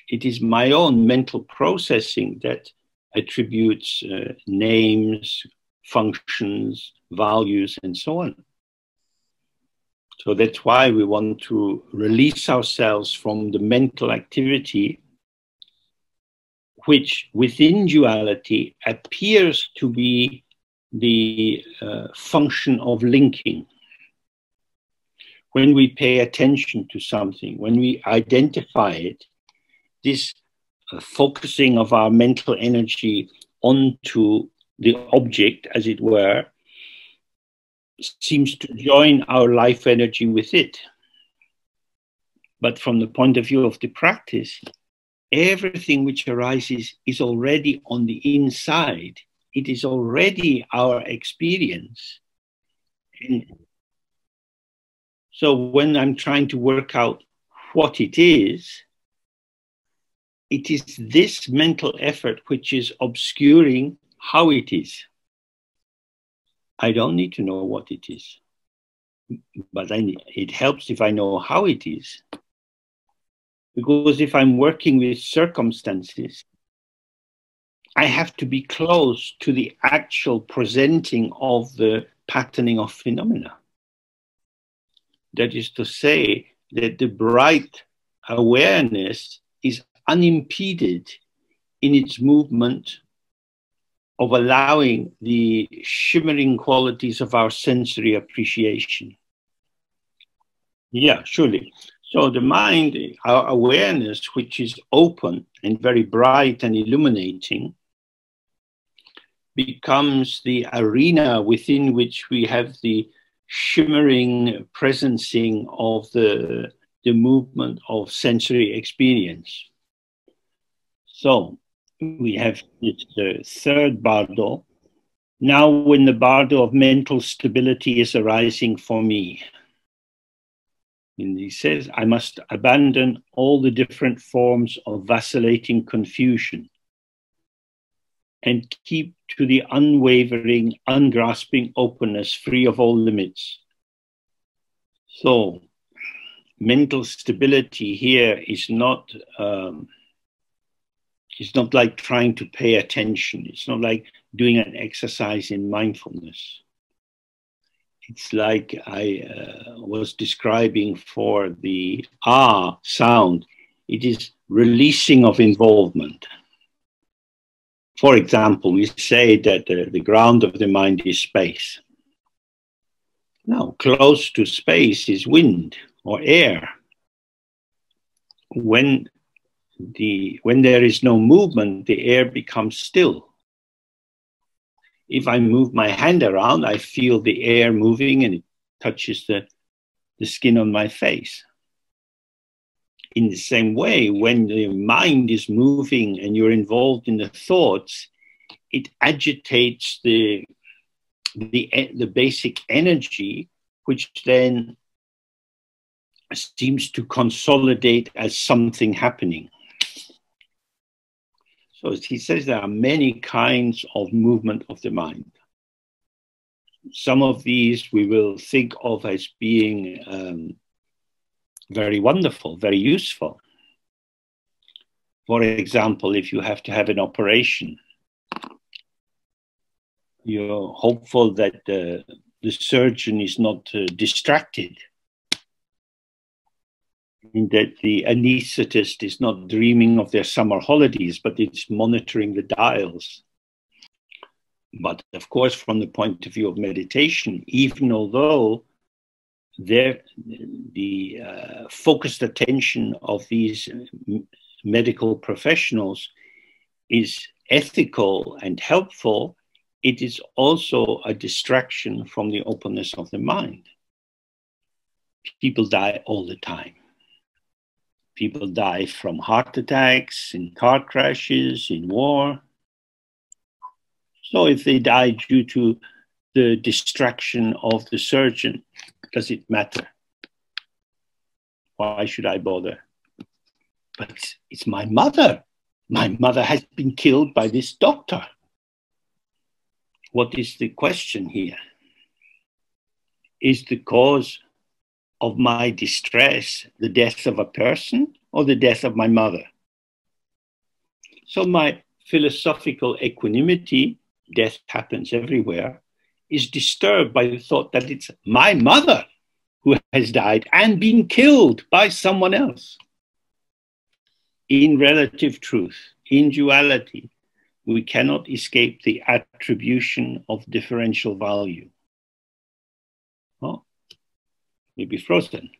It is my own mental processing that attributes names, functions, values, and so on. So that's why we want to release ourselves from the mental activity which within duality appears to be the function of linking. When we pay attention to something, when we identify it, this focusing of our mental energy onto the object, as it were, seems to join our life energy with it. But from the point of view of the practice, everything which arises is already on the inside. It is already our experience. And so when I'm trying to work out what it is it is this mental effort which is obscuring how it is. I don't need to know what it is, but it helps if I know how it is. Because if I'm working with circumstances, I have to be close to the actual presenting of the patterning of phenomena. That is to say that the bright awareness is unimpeded in its movement of allowing the shimmering qualities of our sensory appreciation. Yeah, surely. So the mind, our awareness, which is open and very bright and illuminating, becomes the arena within which we have the shimmering presencing of the movement of sensory experience. So we have the third bardo. Now when the bardo of mental stability is arising for me, and he says, I must abandon all the different forms of vacillating confusion and keep to the unwavering, ungrasping openness free of all limits. So mental stability here is not like trying to pay attention. It's not like doing an exercise in mindfulness. It's like I was describing for the ah sound. It is releasing of involvement. For example, we say that the ground of the mind is space. Now, close to space is wind or air. When there is no movement, the air becomes still. If I move my hand around, I feel the air moving and it touches the skin on my face. In the same way, when the mind is moving and you're involved in the thoughts, it agitates the basic energy, which then seems to consolidate as something happening. So he says there are many kinds of movement of the mind. Some of these we will think of as being very wonderful, very useful. For example, if you have to have an operation, you're hopeful that the surgeon is not distracted, and that the anesthetist is not dreaming of their summer holidays, but it's monitoring the dials. But of course, from the point of view of meditation, even although the focused attention of these medical professionals is ethical and helpful, it is also a distraction from the openness of the mind. People die all the time. People die from heart attacks, in car crashes, in war. So if they die due to the distraction of the surgeon, does it matter? Why should I bother? But it's my mother. My mother has been killed by this doctor. What is the question here? Is the cause of my distress the death of a person or the death of my mother? So my philosophical equanimity, death happens everywhere, is disturbed by the thought that it's my mother who has died and been killed by someone else. In relative truth, in duality, we cannot escape the attribution of differential value. Oh, maybe frozen.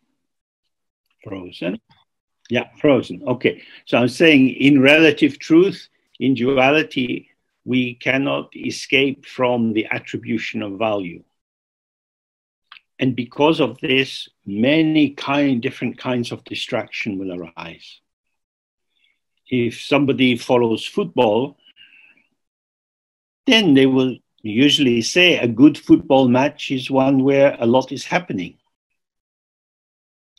Frozen? Yeah, frozen. Okay. So I'm saying in relative truth, in duality, we cannot escape from the attribution of value. And because of this, many different kinds of distraction will arise. If somebody follows football, then they will usually say a good football match is one where a lot is happening.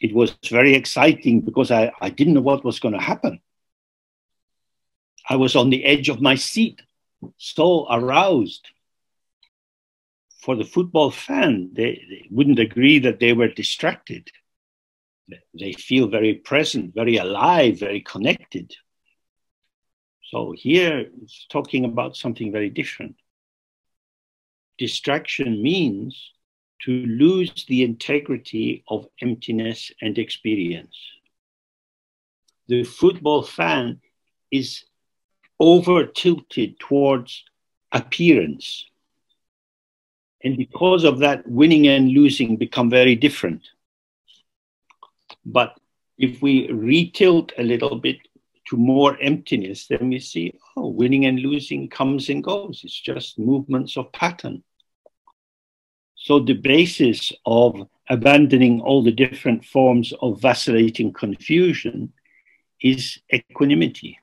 It was very exciting because I didn't know what was going to happen. I was on the edge of my seat, so aroused. For the football fan, they wouldn't agree that they were distracted. They feel very present, very alive, very connected. So here it's talking about something very different. Distraction means to lose the integrity of emptiness and experience. The football fan is over tilted towards appearance. And because of that, winning and losing become very different. But if we retilt a little bit to more emptiness, then we see, oh, winning and losing comes and goes. It's just movements of pattern. So the basis of abandoning all the different forms of vacillating confusion is equanimity.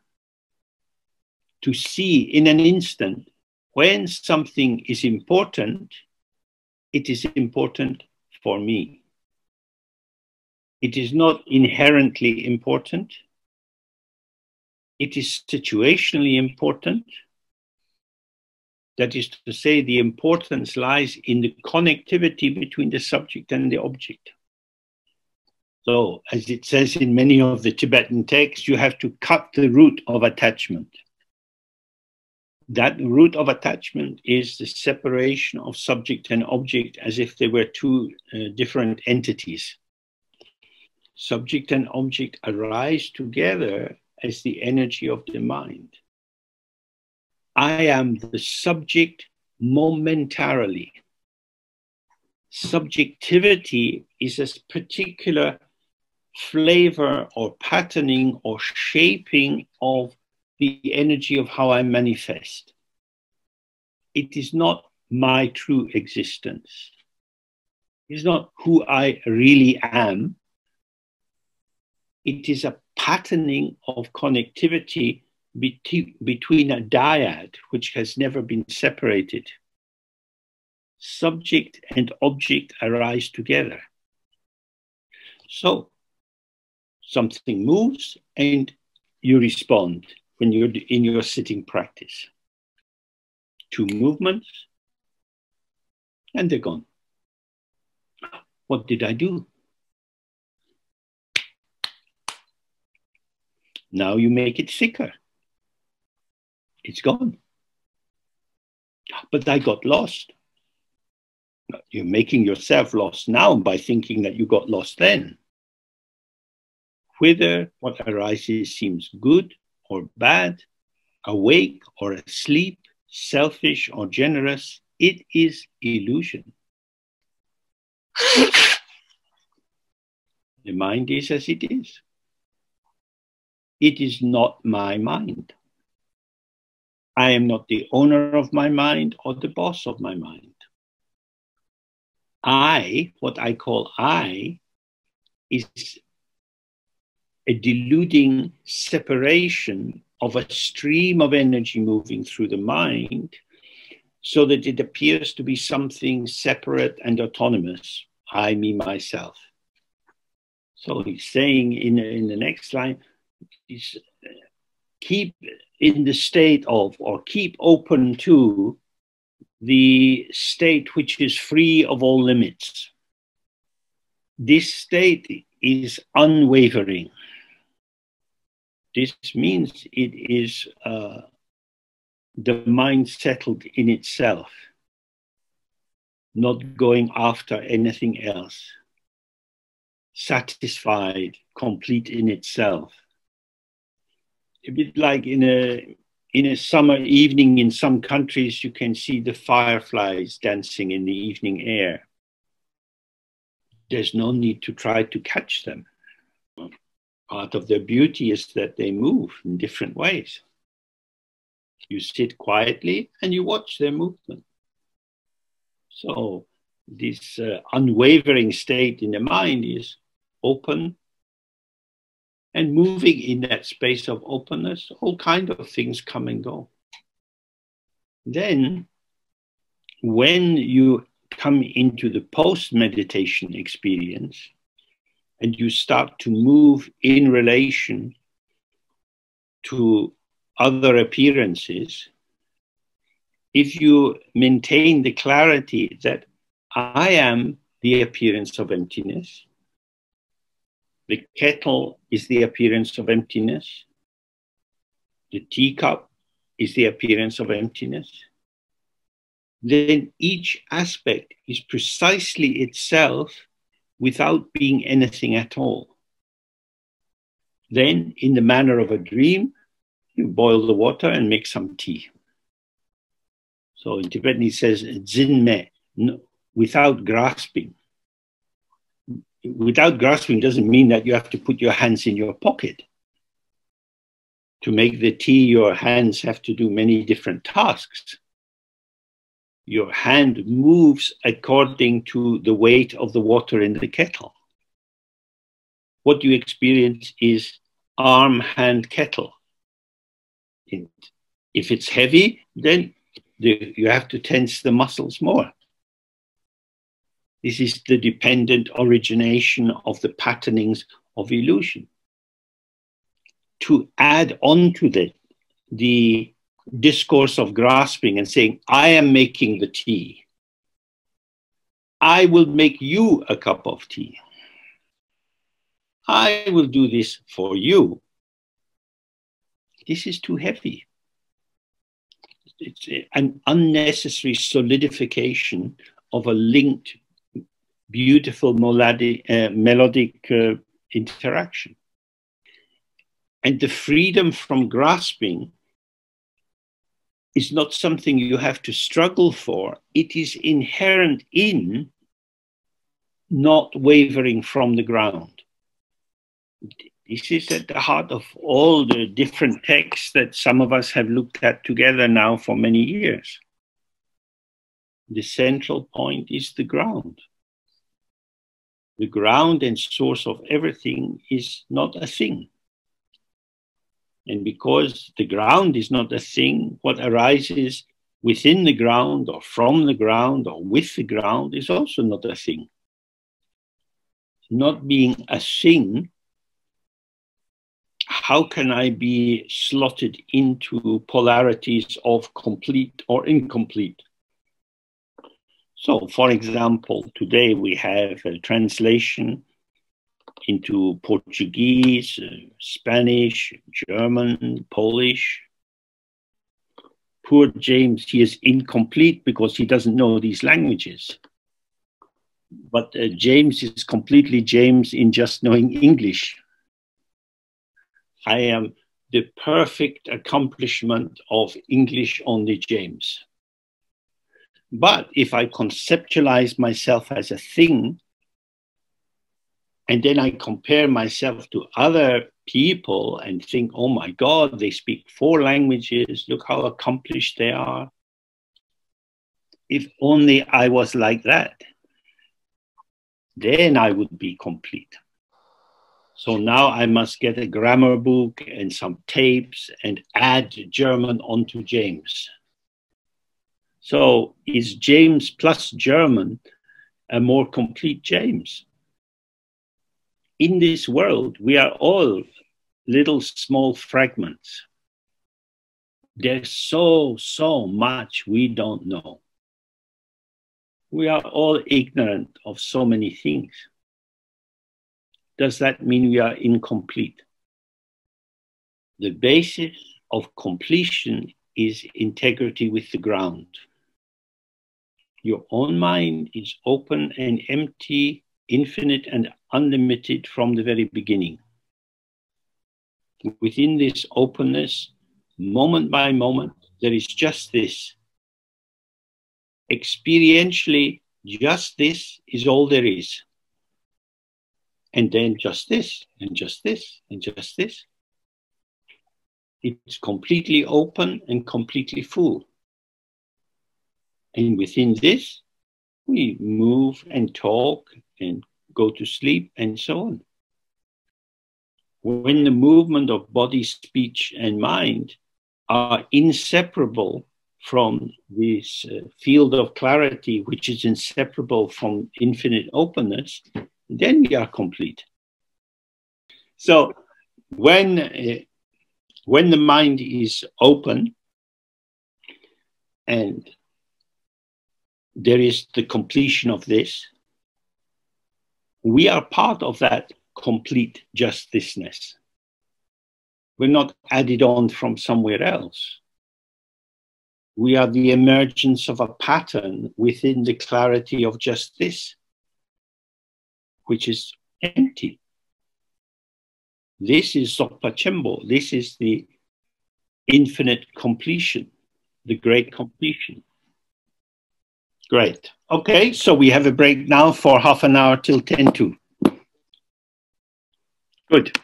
To see in an instant when something is important, it is important for me. It is not inherently important. It is situationally important. That is to say, the importance lies in the connectivity between the subject and the object. So, as it says in many of the Tibetan texts, you have to cut the root of attachment. That root of attachment is the separation of subject and object as if they were two different entities. Subject and object arise together as the energy of the mind. I am the subject momentarily. Subjectivity is a particular flavor or patterning or shaping of the energy of how I manifest. It is not my true existence. It is not who I really am. It is a patterning of connectivity between a dyad which has never been separated. Subject and object arise together. So something moves and you respond when you're in your sitting practice. Two movements and they're gone. What did I do? Now you make it thicker. It's gone. But I got lost. You're making yourself lost now by thinking that you got lost then. Whether what arises seems good or bad, awake or asleep, selfish or generous, it is illusion. The mind is as it is. It is not my mind. I am not the owner of my mind or the boss of my mind. I, what I call I, is a deluding separation of a stream of energy moving through the mind so that it appears to be something separate and autonomous. I, me, myself. So he's saying in the next line, is keep in the state of, or keep open to, the state which is free of all limits. This state is unwavering. This means it is the mind settled in itself, not going after anything else, satisfied, complete in itself. A bit like in a summer evening in some countries, you can see the fireflies dancing in the evening air. There's no need to try to catch them. Part of their beauty is that they move in different ways. You sit quietly and you watch their movement. So this unwavering state in the mind is open, and moving in that space of openness, all kinds of things come and go. Then, when you come into the post-meditation experience and you start to move in relation to other appearances, if you maintain the clarity that I am the appearance of emptiness, the kettle is the appearance of emptiness, the teacup is the appearance of emptiness, then each aspect is precisely itself without being anything at all. Then, in the manner of a dream, you boil the water and make some tea. So in Tibetan it says, "Zinme," without grasping. Without grasping doesn't mean that you have to put your hands in your pocket. To make the tea, your hands have to do many different tasks. Your hand moves according to the weight of the water in the kettle. What you experience is arm, hand, kettle. If it's heavy, then you have to tense the muscles more. This is the dependent origination of the patternings of illusion. To add on to the discourse of grasping and saying, I am making the tea. I will make you a cup of tea. I will do this for you. This is too heavy. It's an unnecessary solidification of a linked, beautiful melodic interaction. And the freedom from grasping is not something you have to struggle for. It is inherent in not wavering from the ground. This is at the heart of all the different texts that some of us have looked at together now for many years. The central point is the ground. The ground and source of everything is not a thing. And because the ground is not a thing, what arises within the ground or from the ground or with the ground is also not a thing. Not being a thing, how can I be slotted into polarities of complete or incomplete? So, for example, today we have a translation into Portuguese, Spanish, German, Polish. Poor James, he is incomplete because he doesn't know these languages. But James is completely James in just knowing English. I am the perfect accomplishment of English only James. But if I conceptualize myself as a thing, and then I compare myself to other people and think, oh my God, they speak 4 languages, look how accomplished they are. If only I was like that, then I would be complete. So now I must get a grammar book and some tapes and add German onto James. So is James plus German a more complete James? In this world, we are all little small fragments. There's so much we don't know. We are all ignorant of so many things. Does that mean we are incomplete? The basis of completion is integrity with the ground. Your own mind is open and empty, infinite and unlimited from the very beginning. Within this openness, moment by moment, there is just this. Experientially, just this is all there is. And then just this, and just this, and just this. It's completely open and completely full. And within this, we move and talk and go to sleep and so on. When the movement of body, speech, and mind are inseparable from this field of clarity, which is inseparable from infinite openness, then we are complete. So when when the mind is open and there is the completion of this, we are part of that complete justiceness. We're not added on from somewhere else. We are the emergence of a pattern within the clarity of justice, which is empty. This is Sopachembo. This is the infinite completion, the great completion. Great. Okay, so we have a break now for half an hour till 10 to. Good.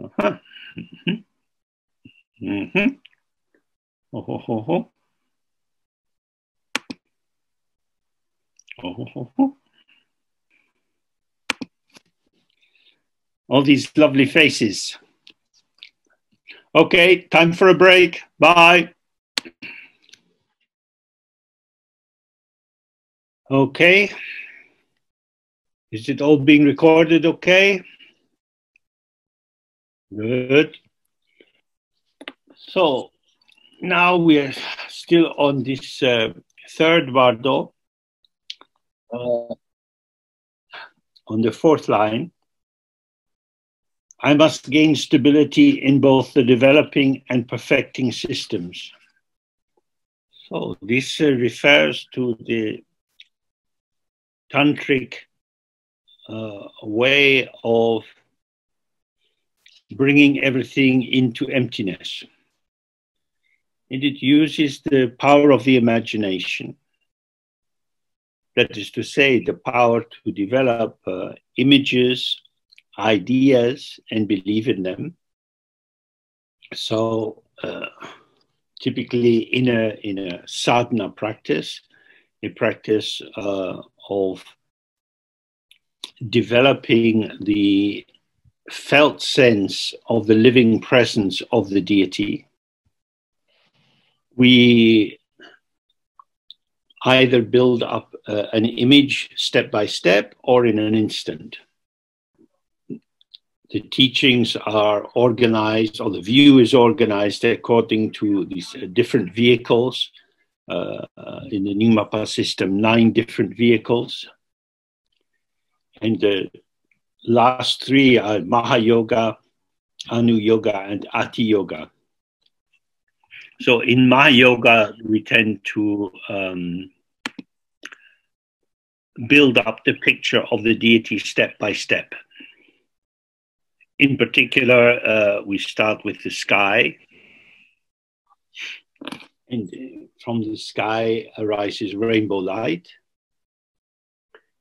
Uh-huh. Mm-hmm. Mm-hmm. Oh, ho, ho, ho. Oh, ho, ho, ho. All these lovely faces. Okay, time for a break. Bye. Okay. Is it all being recorded okay? Good. So now we are still on this third Bardo, on the fourth line. I must gain stability in both the developing and perfecting systems. So this refers to the tantric way of bringing everything into emptiness. And it uses the power of the imagination. That is to say, the power to develop images, ideas, and believe in them. So typically in a sadhana practice, a practice of developing the felt sense of the living presence of the deity, we either build up an image step by step or in an instant. The teachings are organized, or the view is organized according to these different vehicles. In the Nyingmapa system, 9 different vehicles. And the last 3 are Maha Yoga, Anu Yoga, and Ati Yoga. So in Maha Yoga, we tend to build up the picture of the deity step by step. In particular, we start with the sky. And from the sky arises rainbow light.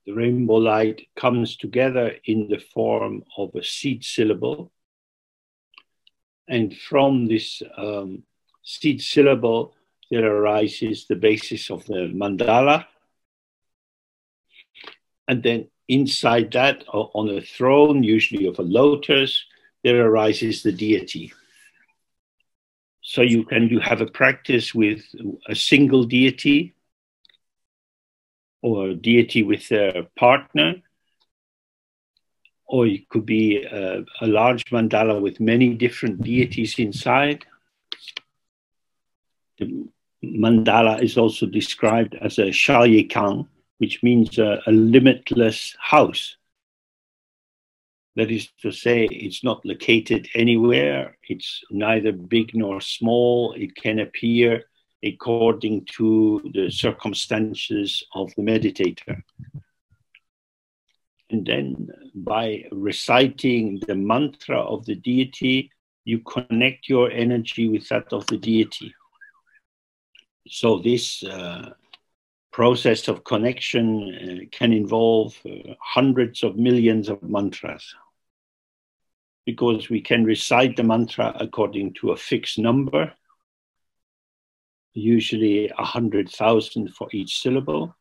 The rainbow light comes together in the form of a seed syllable. And from this seed syllable, there arises the basis of the mandala. And then inside that, on a throne, usually of a lotus, there arises the deity. So you have a practice with a single deity, or a deity with a partner, or it could be a large mandala with many different deities inside. The mandala is also described as a shalyekang, which means a limitless house. That is to say, it's not located anywhere. It's neither big nor small. It can appear according to the circumstances of the meditator. And then by reciting the mantra of the deity, you connect your energy with that of the deity. So this process of connection can involve hundreds of millions of mantras, because we can recite the mantra according to a fixed number, usually 100,000 for each syllable,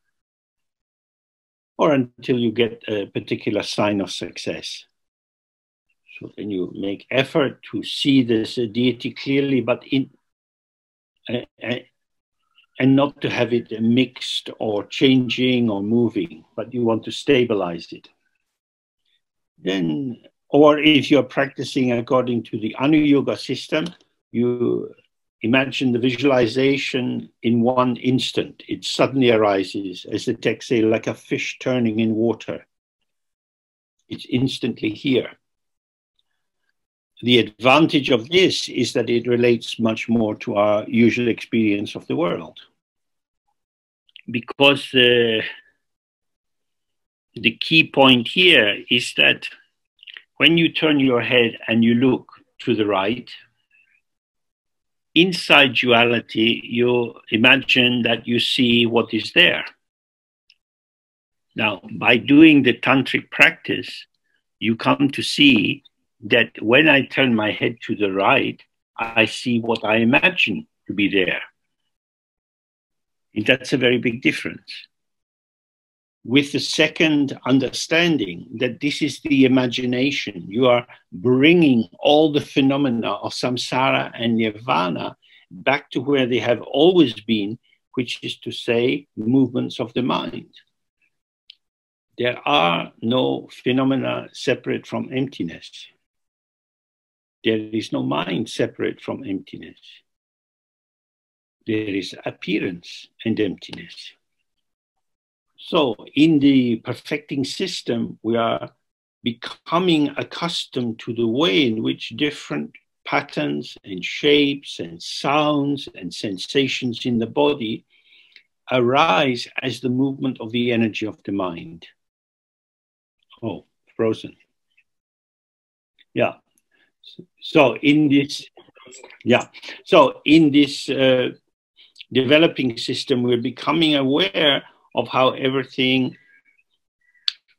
or until you get a particular sign of success. So then you make effort to see this deity clearly, but and not to have it mixed or changing or moving, but you want to stabilize it. Then Or if you're practicing according to the Anu-yoga system, you imagine the visualization in one instant. It suddenly arises, as the text says, like a fish turning in water. It's instantly here. The advantage of this is that it relates much more to our usual experience of the world. Because the key point here is that when you turn your head and you look to the right, inside duality, you imagine that you see what is there. Now, by doing the tantric practice, you come to see that when I turn my head to the right, I see what I imagine to be there. And that's a very big difference. With the second understanding that this is the imagination, you are bringing all the phenomena of samsara and nirvana back to where they have always been, which is to say, movements of the mind. There are no phenomena separate from emptiness. There is no mind separate from emptiness. There is appearance and emptiness. So in the perfecting system, we are becoming accustomed to the way in which different patterns and shapes and sounds and sensations in the body arise as the movement of the energy of the mind. Oh, frozen. Yeah. So in this, developing system, we're becoming aware of how everything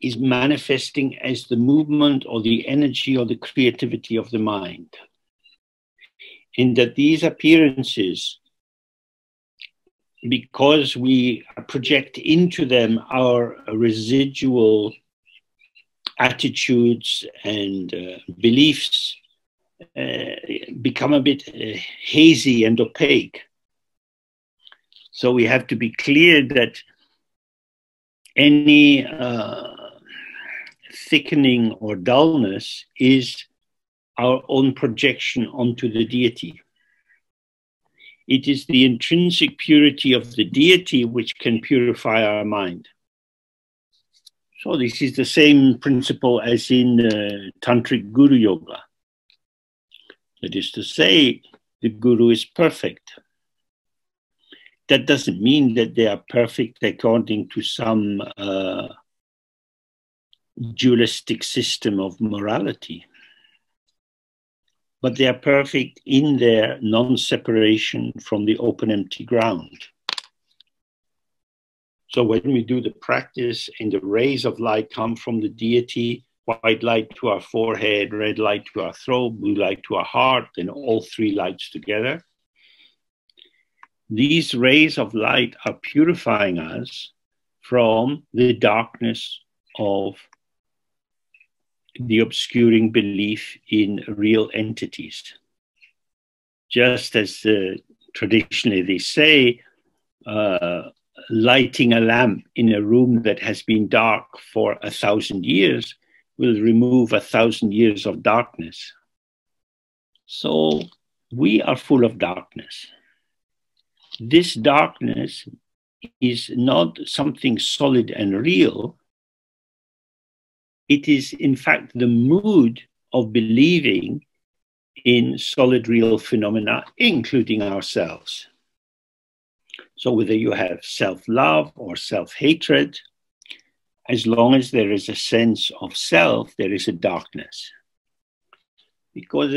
is manifesting as the movement or the energy or the creativity of the mind. In that these appearances, because we project into them our residual attitudes and beliefs, become a bit hazy and opaque. So we have to be clear that any thickening or dullness is our own projection onto the deity. It is the intrinsic purity of the deity which can purify our mind. So this is the same principle as in Tantric Guru Yoga. That is to say, the Guru is perfect. That doesn't mean that they are perfect according to some dualistic system of morality. But they are perfect in their non-separation from the open, empty ground. So when we do the practice and the rays of light come from the deity, white light to our forehead, red light to our throat, blue light to our heart, and all three lights together, these rays of light are purifying us from the darkness of the obscuring belief in real entities. Just as traditionally they say, lighting a lamp in a room that has been dark for 1,000 years will remove 1,000 years of darkness. So we are full of darkness. This darkness is not something solid and real. It is, in fact, the mood of believing in solid, real phenomena, including ourselves. So whether you have self-love or self-hatred, as long as there is a sense of self, there is a darkness. Because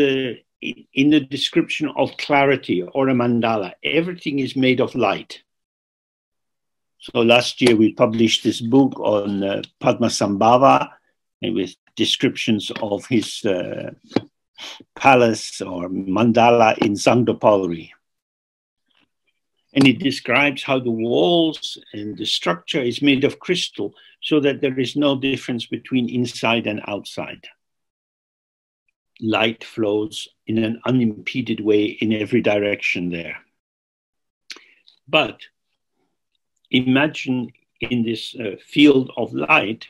in the description of clarity or a mandala, everything is made of light. So last year we published this book on Padmasambhava with descriptions of his palace or mandala in Zangdopalri. And it describes how the walls and the structure is made of crystal so that there is no difference between inside and outside. Light flows in an unimpeded way in every direction there. But imagine in this field of light,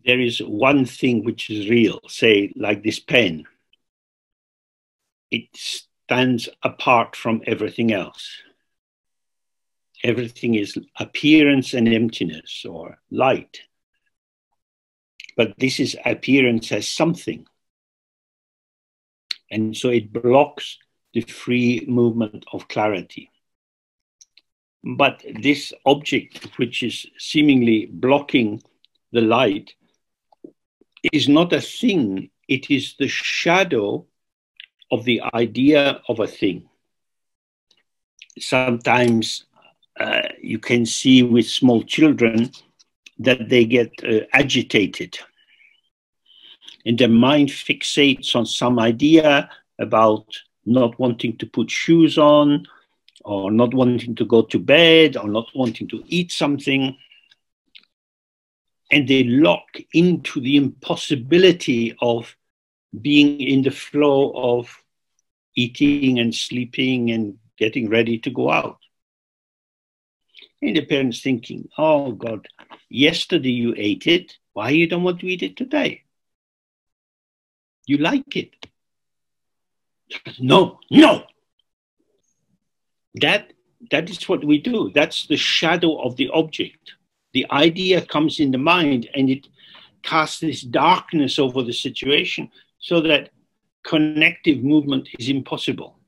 there is one thing which is real, say like this pen. It stands apart from everything else. Everything is appearance and emptiness or light. But this is appearance as something. And so it blocks the free movement of clarity. But this object, which is seemingly blocking the light, is not a thing. It is the shadow of the idea of a thing. Sometimes you can see with small children that they get agitated and their mind fixates on some idea about not wanting to put shoes on, or not wanting to go to bed, or not wanting to eat something. And they lock into the impossibility of being in the flow of eating and sleeping and getting ready to go out. And the parents thinking, oh God, yesterday you ate it, why you don't want to eat it today? You like it. No, no. That is what we do. That's the shadow of the object. The idea comes in the mind and it casts this darkness over the situation so that connective movement is impossible.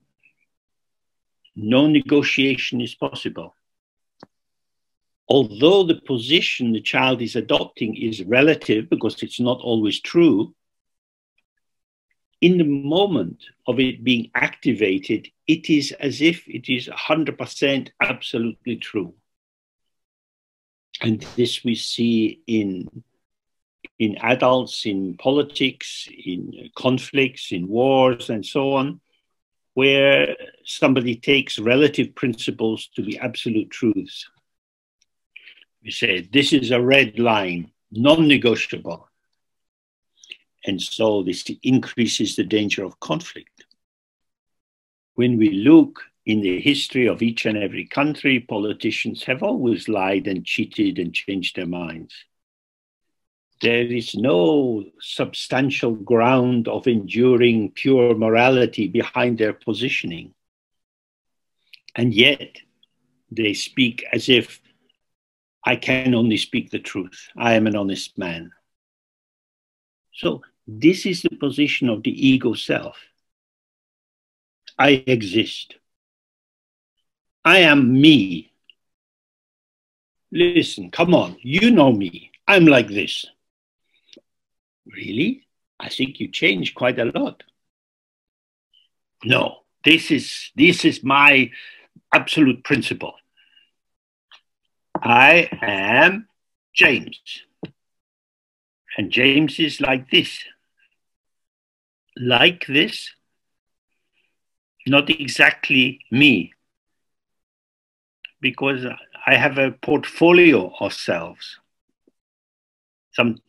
No negotiation is possible. Although the position the child is adopting is relative because it's not always true, in the moment of it being activated, it is as if it is 100% absolutely true. And this we see in adults, in politics, in conflicts, in wars, and so on, where somebody takes relative principles to be absolute truths. We say, this is a red line, non-negotiable. And so this increases the danger of conflict. When we look in the history of each and every country, politicians have always lied and cheated and changed their minds. There is no substantial ground of enduring pure morality behind their positioning. And yet they speak as if I can only speak the truth. I am an honest man. So this is the position of the ego self. I exist. I am me. Listen, come on, you know me. I'm like this. Really? I think you changed quite a lot. No, this is my absolute principle. I am James. And James is like this. Like this, not exactly me. Because I have a portfolio of selves.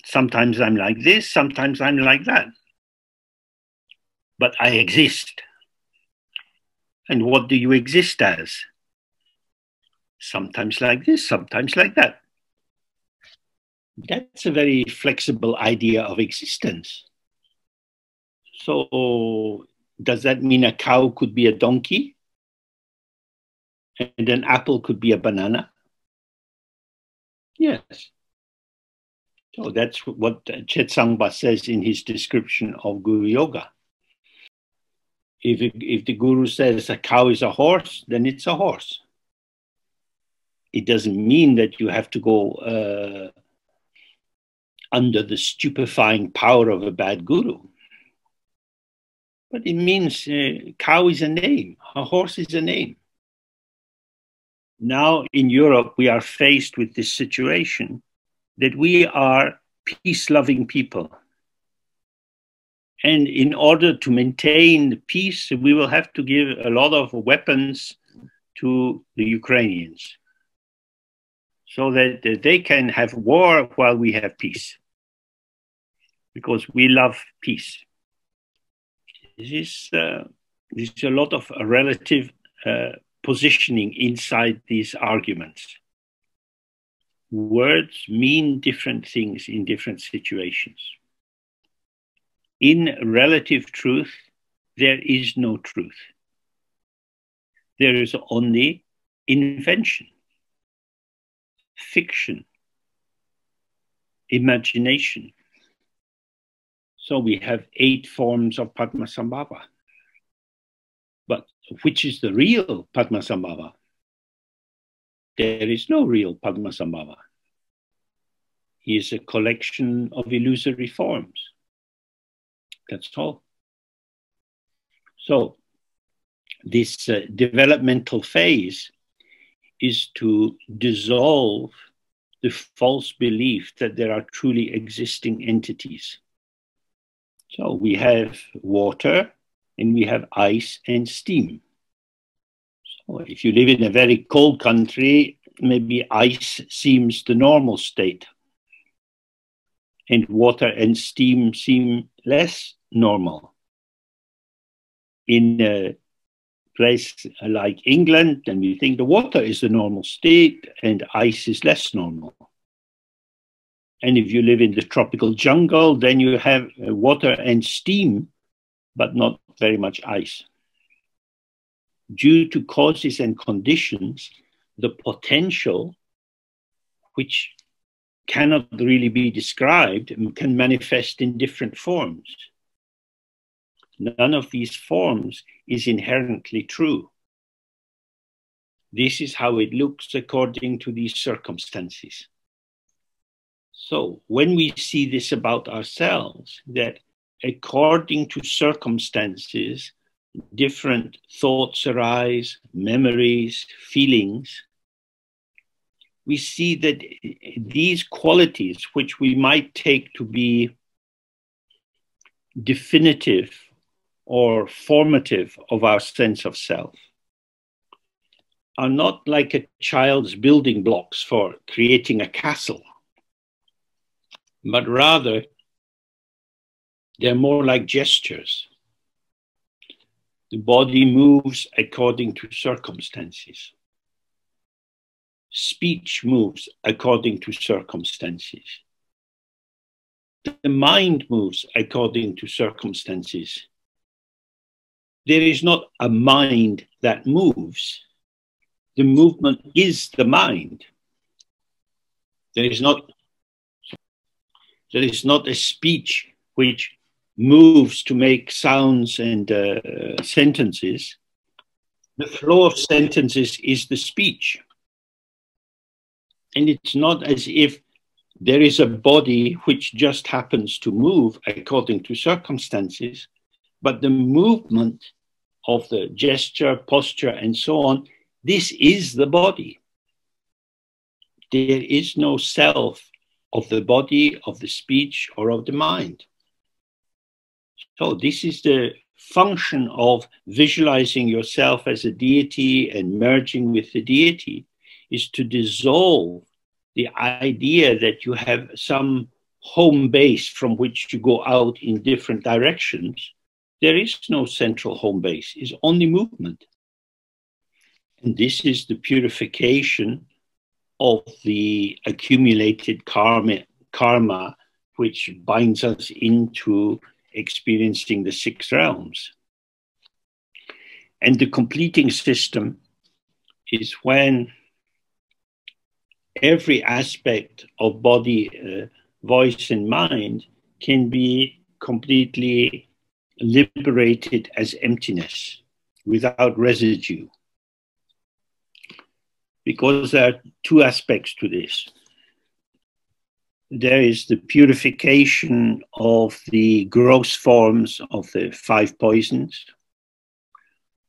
Sometimes I'm like this, sometimes I'm like that. But I exist. And what do you exist as? Sometimes like this, sometimes like that. That's a very flexible idea of existence. So does that mean a cow could be a donkey? And an apple could be a banana? Yes. So that's what Chetsangpa says in his description of Guru Yoga. If the Guru says a cow is a horse, then it's a horse. It doesn't mean that you have to go under the stupefying power of a bad guru. But it means cow is a name, a horse is a name. Now in Europe, we are faced with this situation that we are peace-loving people. And in order to maintain peace, we will have to give a lot of weapons to the Ukrainians so that they can have war while we have peace, because we love peace. This is a lot of relative positioning inside these arguments. words mean different things in different situations. In relative truth, there is no truth. There is only invention, fiction, imagination. So we have 8 forms of Padmasambhava. But which is the real Padmasambhava? There is no real Padmasambhava. He is a collection of illusory forms. That's all. So this developmental phase is to dissolve the false belief that there are truly existing entities. So we have water and we have ice and steam. So if you live in a very cold country, maybe ice seems the normal state, and water and steam seem less normal. In a place like England, then we think the water is the normal state and ice is less normal. And if you live in the tropical jungle, then you have water and steam, but not very much ice. Due to causes and conditions, the potential, which cannot really be described, can manifest in different forms. None of these forms is inherently true. This is how it looks according to these circumstances. So when we see this about ourselves, that according to circumstances, different thoughts arise, memories, feelings, we see that these qualities, which we might take to be definitive or formative of our sense of self, are not like a child's building blocks for creating a castle, but rather they're more like gestures. The body moves according to circumstances. Speech moves according to circumstances. The mind moves according to circumstances. There is not a mind that moves. The movement is the mind. There is not a speech which moves to make sounds and sentences. The flow of sentences is the speech. And it's not as if there is a body which just happens to move according to circumstances, but the movement of the gesture, posture, and so on, this is the body. There is no self of the body, of the speech, or of the mind. So this is the function of visualizing yourself as a deity and merging with the deity, is to dissolve the idea that you have some home base from which you go out in different directions. There is no central home base, it's only movement. And this is the purification of the accumulated karma, which binds us into experiencing the 6 realms. And the completing system is when every aspect of body, voice, and mind can be completely liberated as emptiness without residue. Because there are 2 aspects to this. There is the purification of the gross forms of the 5 poisons,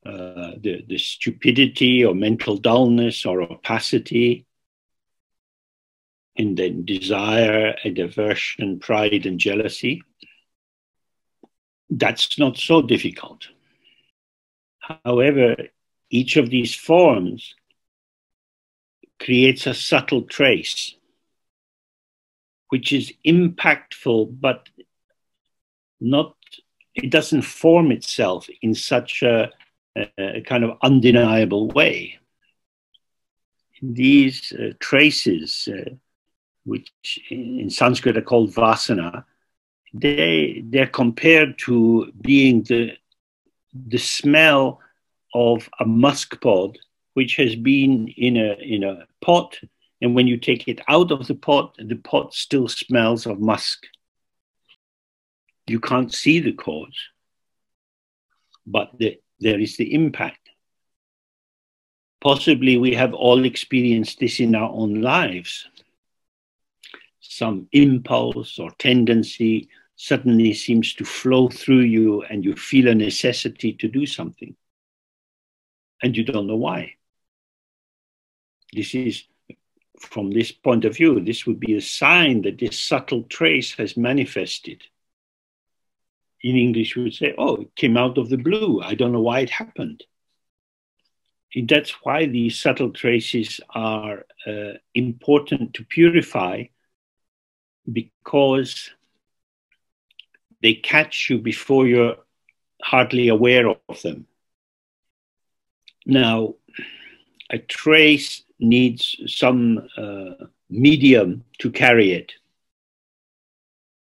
the stupidity or mental dullness or opacity, and then desire and aversion, pride and jealousy. That's not so difficult. However, each of these forms creates a subtle trace, which is impactful, but not, it doesn't form itself in such a kind of undeniable way. These traces which in Sanskrit are called vasana, they're compared to being the smell of a musk pod, which has been in a pot, and when you take it out of the pot still smells of musk. You can't see the cause, but there is the impact. Possibly we have all experienced this in our own lives. Some impulse or tendency suddenly seems to flow through you and you feel a necessity to do something. And you don't know why. This is, from this point of view, this would be a sign that this subtle trace has manifested. In English, we would say, oh, it came out of the blue. I don't know why it happened. That's why these subtle traces are important to purify, because they catch you before you're hardly aware of them. Now, a trace needs some medium to carry it.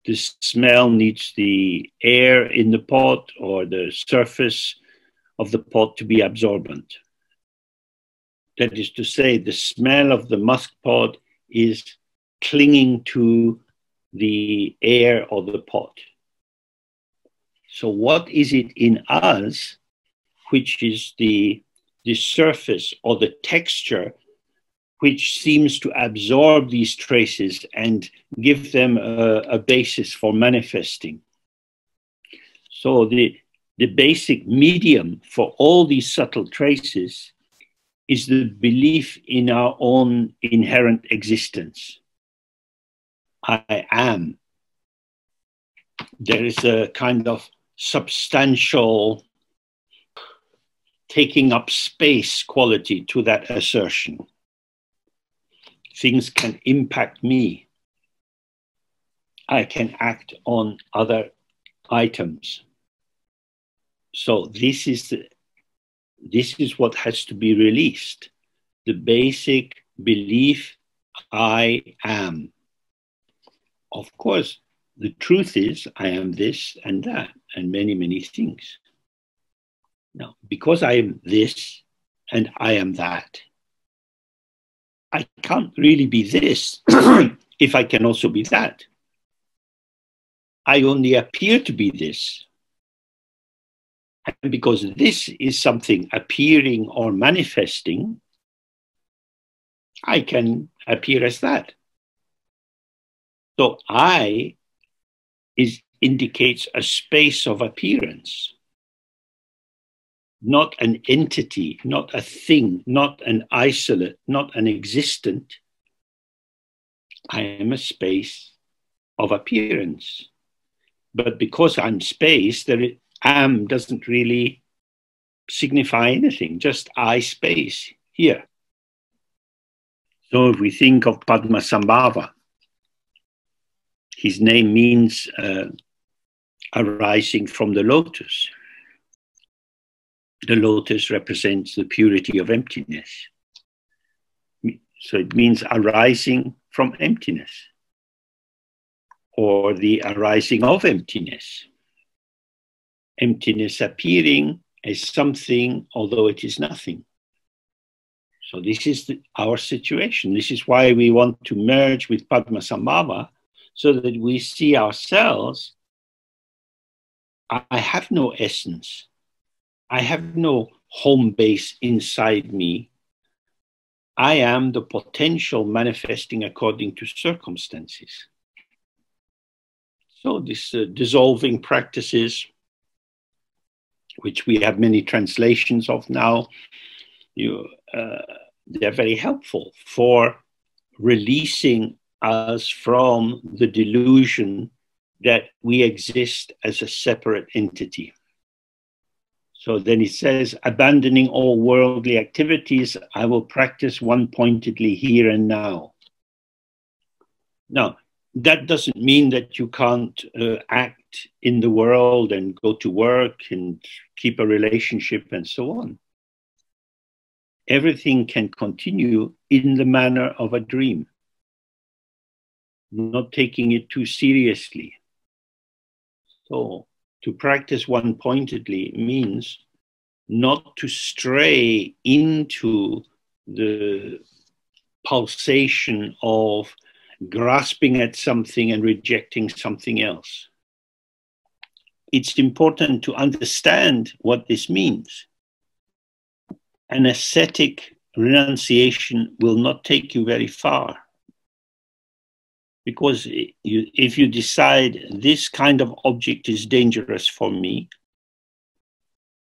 The smell needs the air in the pot or the surface of the pot to be absorbent. That is to say, the smell of the musk pod is clinging to the air of the pot. So what is it in us which is the surface or the texture which seems to absorb these traces and give them a basis for manifesting? So the basic medium for all these subtle traces is the belief in our own inherent existence. I am. There is a kind of substantial taking up space quality to that assertion. Things can impact me. I can act on other items. So this is what has to be released. The basic belief, I am. Of course, the truth is I am this and that and many, many things. Now, because I am this and I am that, I can't really be this if I can also be that. I only appear to be this. And because this is something appearing or manifesting, I can appear as that. So I indicates a space of appearance, not an entity, not a thing, not an isolate, not an existent. I am a space of appearance. But because I'm space, am doesn't really signify anything, just I space here. So if we think of Padmasambhava, his name means arising from the lotus. The lotus represents the purity of emptiness. So it means arising from emptiness, or the arising of emptiness. Emptiness appearing as something, although it is nothing. So this is our situation. This is why we want to merge with Padmasambhava, so that we see ourselves. I have no essence. I have no home base inside me. I am the potential manifesting according to circumstances. So these dissolving practices, which we have many translations of now, they're very helpful for releasing us from the delusion that we exist as a separate entity. So then it says, abandoning all worldly activities, I will practice one-pointedly here and now. Now, that doesn't mean that you can't act in the world and go to work and keep a relationship and so on. Everything can continue in the manner of a dream. not taking it too seriously. So to practice one-pointedly means not to stray into the pulsation of grasping at something and rejecting something else. It's important to understand what this means. An ascetic renunciation will not take you very far. Because if you decide this kind of object is dangerous for me,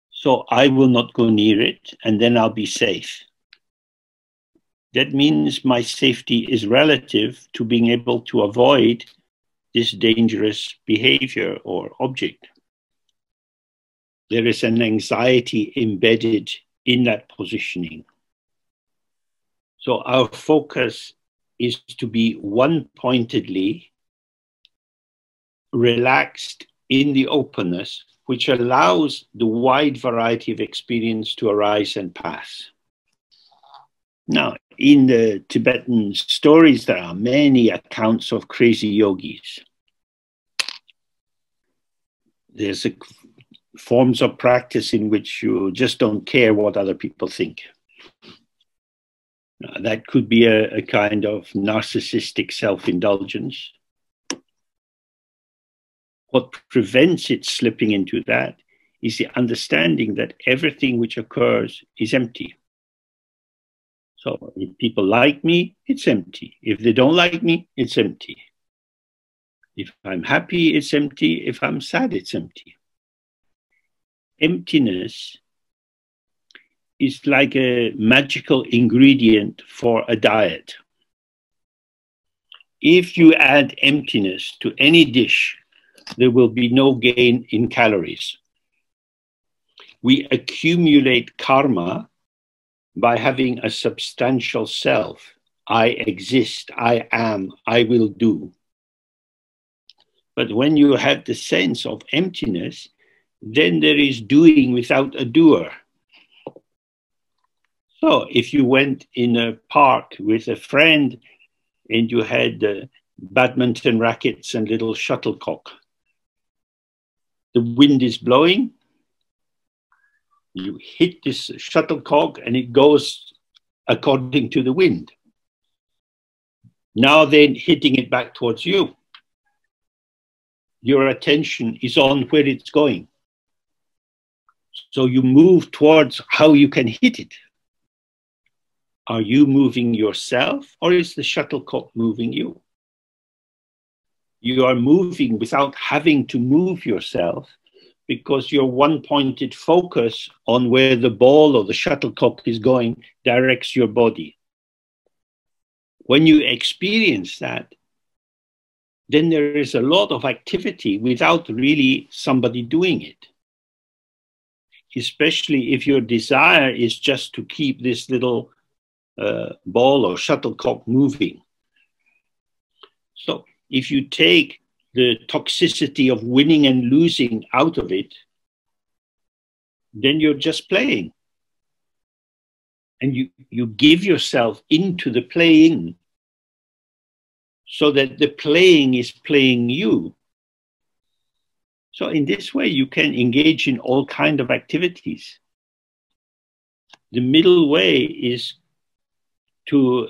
so I will not go near it, and then I'll be safe. That means my safety is relative to being able to avoid this dangerous behavior or object. There is an anxiety embedded in that positioning. So our focus is to be one-pointedly relaxed in the openness, which allows the wide variety of experience to arise and pass. Now, in the Tibetan stories, there are many accounts of crazy yogis. There's forms of practice in which you just don't care what other people think. That could be a kind of narcissistic self-indulgence. What prevents it slipping into that is the understanding that everything which occurs is empty. So if people like me, it's empty. If they don't like me, it's empty. If I'm happy, it's empty. If I'm sad, it's empty. Emptiness is like a magical ingredient for a diet. If you add emptiness to any dish, there will be no gain in calories. We accumulate karma by having a substantial self. I exist, I am, I will do. But when you have the sense of emptiness, then there is doing without a doer. So if you went in a park with a friend and you had badminton rackets and little shuttlecock, the wind is blowing, you hit this shuttlecock and it goes according to the wind. Now then hitting it back towards you. Your attention is on where it's going. So you move towards how you can hit it. Are you moving yourself, or is the shuttlecock moving you? You are moving without having to move yourself because your one-pointed focus on where the ball or the shuttlecock is going directs your body. When you experience that, then there is a lot of activity without really somebody doing it. Especially if your desire is just to keep this little ball or shuttlecock moving. So if you take the toxicity of winning and losing out of it, then you're just playing. And you give yourself into the playing so that the playing is playing you. So in this way, you can engage in all kinds of activities. The middle way is to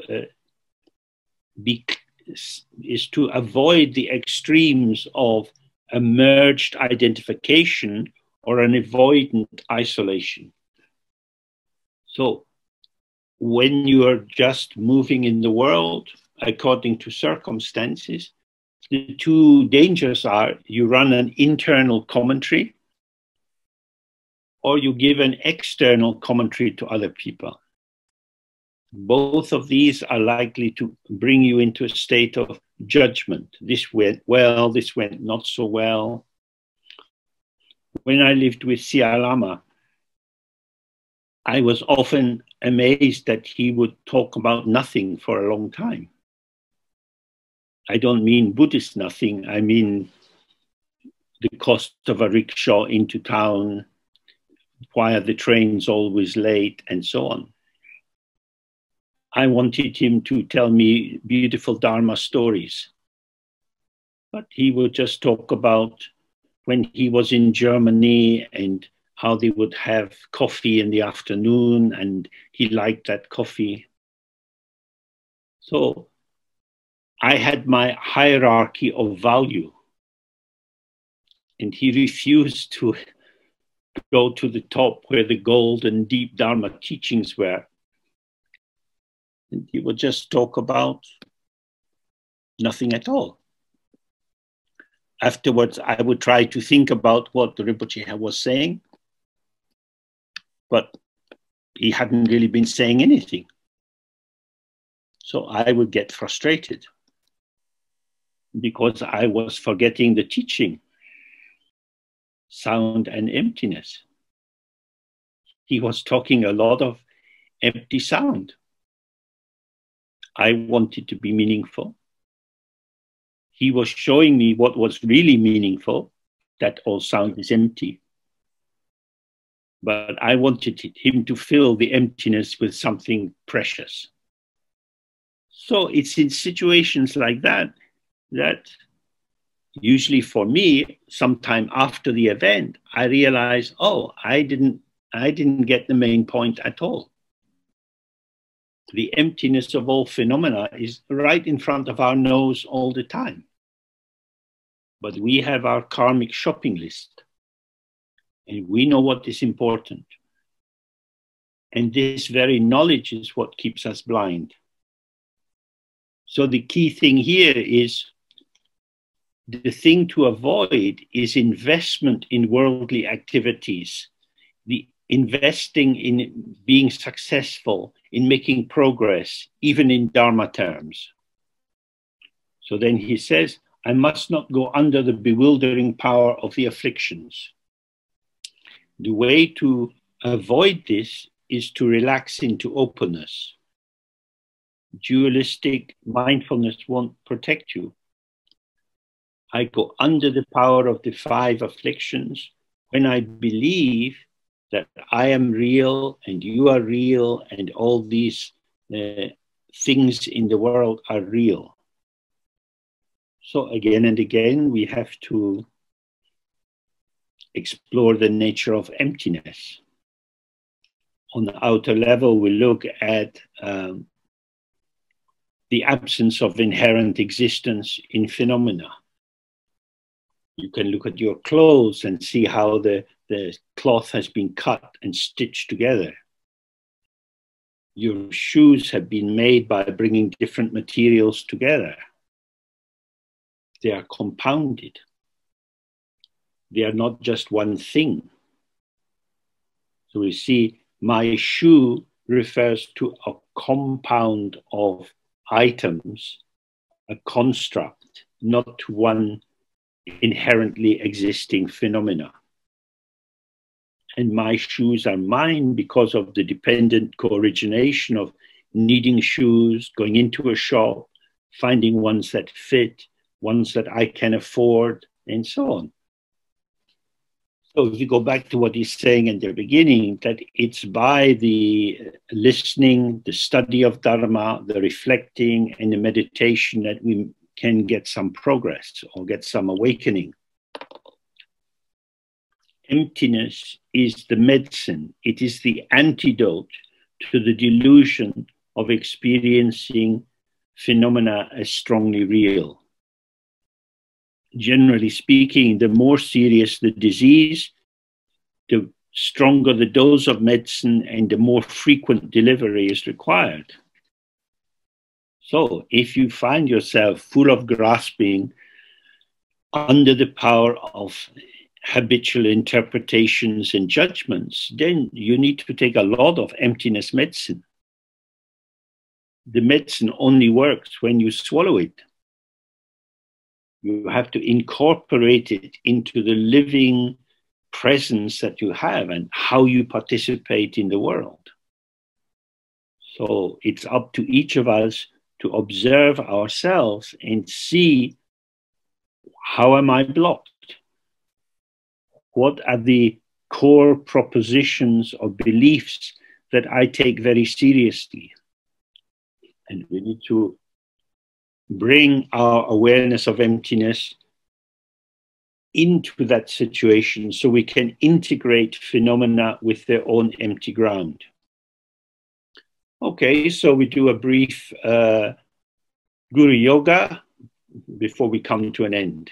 avoid the extremes of a merged identification or an avoidant isolation. So when you are just moving in the world according to circumstances, the two dangers are you run an internal commentary or you give an external commentary to other people. Both of these are likely to bring you into a state of judgment. This went well, this went not so well. When I lived with Siya Lama, I was often amazed that he would talk about nothing for a long time. I don't mean Buddhist nothing, I mean the cost of a rickshaw into town, why are the trains always late, and so on. I wanted him to tell me beautiful Dharma stories. But he would just talk about when he was in Germany and how they would have coffee in the afternoon, and he liked that coffee. So I had my hierarchy of value, and he refused to go to the top where the gold and deep Dharma teachings were. And he would just talk about nothing at all. Afterwards, I would try to think about what the Rinpoche was saying, but he hadn't really been saying anything. So I would get frustrated because I was forgetting the teaching, sound and emptiness. He was talking a lot of empty sound. I wanted to be meaningful. He was showing me what was really meaningful, that all sound is empty. But I wanted him to fill the emptiness with something precious. So it's in situations like that, that usually for me, sometime after the event, I realize, oh, I didn't get the main point at all. The emptiness of all phenomena is right in front of our nose all the time. But we have our karmic shopping list, and we know what is important. And this very knowledge is what keeps us blind. So the key thing here is, the thing to avoid is investment in worldly activities, the investing in being successful, in making progress, even in Dharma terms. So then he says, I must not go under the bewildering power of the afflictions. The way to avoid this is to relax into openness. Dualistic mindfulness won't protect you. I go under the power of the 5 afflictions when I believe that I am real and you are real and all these things in the world are real. So again and again, we have to explore the nature of emptiness. On the outer level, we look at the absence of inherent existence in phenomena. You can look at your clothes and see how the cloth has been cut and stitched together. Your shoes have been made by bringing different materials together. They are compounded. They are not just one thing. So we see my shoe refers to a compound of items, a construct, not to one inherently existing phenomena. And my shoes are mine because of the dependent co-origination of needing shoes, going into a shop, finding ones that fit, ones that I can afford, and so on. So if you go back to what he's saying in the beginning, that it's by the listening, the study of Dharma, the reflecting, and the meditation that we can get some progress or get some awakening. Emptiness is the medicine. It is the antidote to the delusion of experiencing phenomena as strongly real. Generally speaking, the more serious the disease, the stronger the dose of medicine and the more frequent delivery is required. So if you find yourself full of grasping, under the power of habitual interpretations and judgments, then you need to take a lot of emptiness medicine. The medicine only works when you swallow it. You have to incorporate it into the living presence that you have and how you participate in the world. So it's up to each of us to observe ourselves and see, how am I blocked? What are the core propositions or beliefs that I take very seriously? And we need to bring our awareness of emptiness into that situation so we can integrate phenomena with their own empty ground. Okay, so we do a brief Guru Yoga before we come to an end.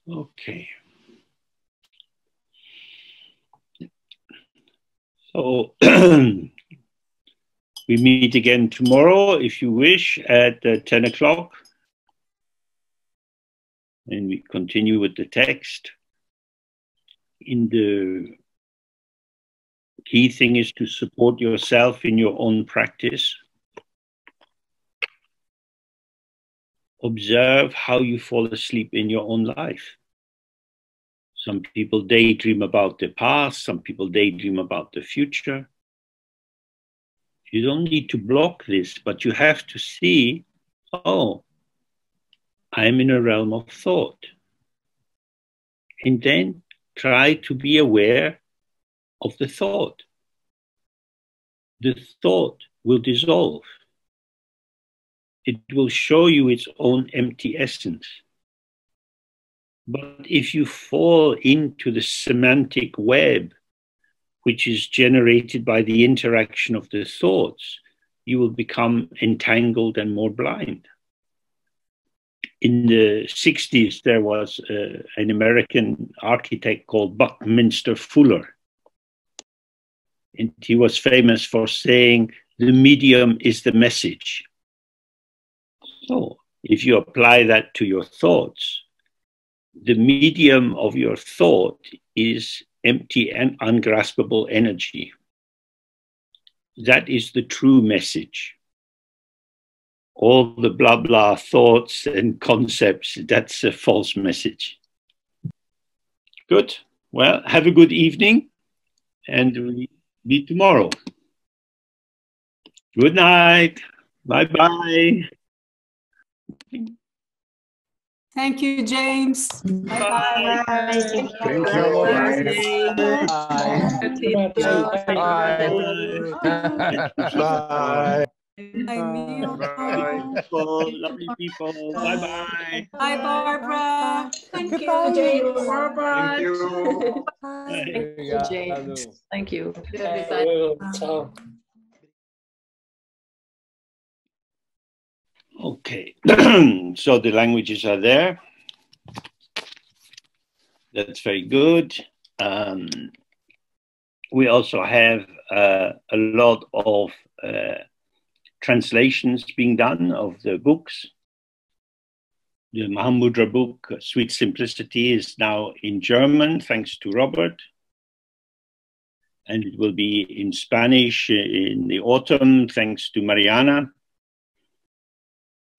Okay. So we meet again tomorrow, if you wish, at 10 o'clock. And we continue with the text. The key thing is to support yourself in your own practice. Observe how you fall asleep in your own life. Some people daydream about the past, some people daydream about the future. You don't need to block this, but you have to see, oh, I'm in a realm of thought. And then try to be aware of the thought. The thought will dissolve. It will show you its own empty essence. But if you fall into the semantic web, which is generated by the interaction of the thoughts, you will become entangled and more blind. In the 60s, there was an American architect called Buckminster Fuller. And he was famous for saying, the medium is the message. So if you apply that to your thoughts, the medium of your thought is empty and ungraspable energy. That is the true message. All the blah blah thoughts and concepts, that's a false message. Good. Well, have a good evening, and we meet tomorrow. Good night. Bye-bye. Thank you, James. Bye-bye. Thank you. Lovely people. Bye-bye. Bye, Barbara. Thank you, James. Thank you. Thank you, James. Thank you. Okay, so the languages are there. That's very good. We also have a lot of translations being done of the books. The Mahamudra book, Sweet Simplicity, is now in German, thanks to Robert. And it will be in Spanish in the autumn, thanks to Mariana.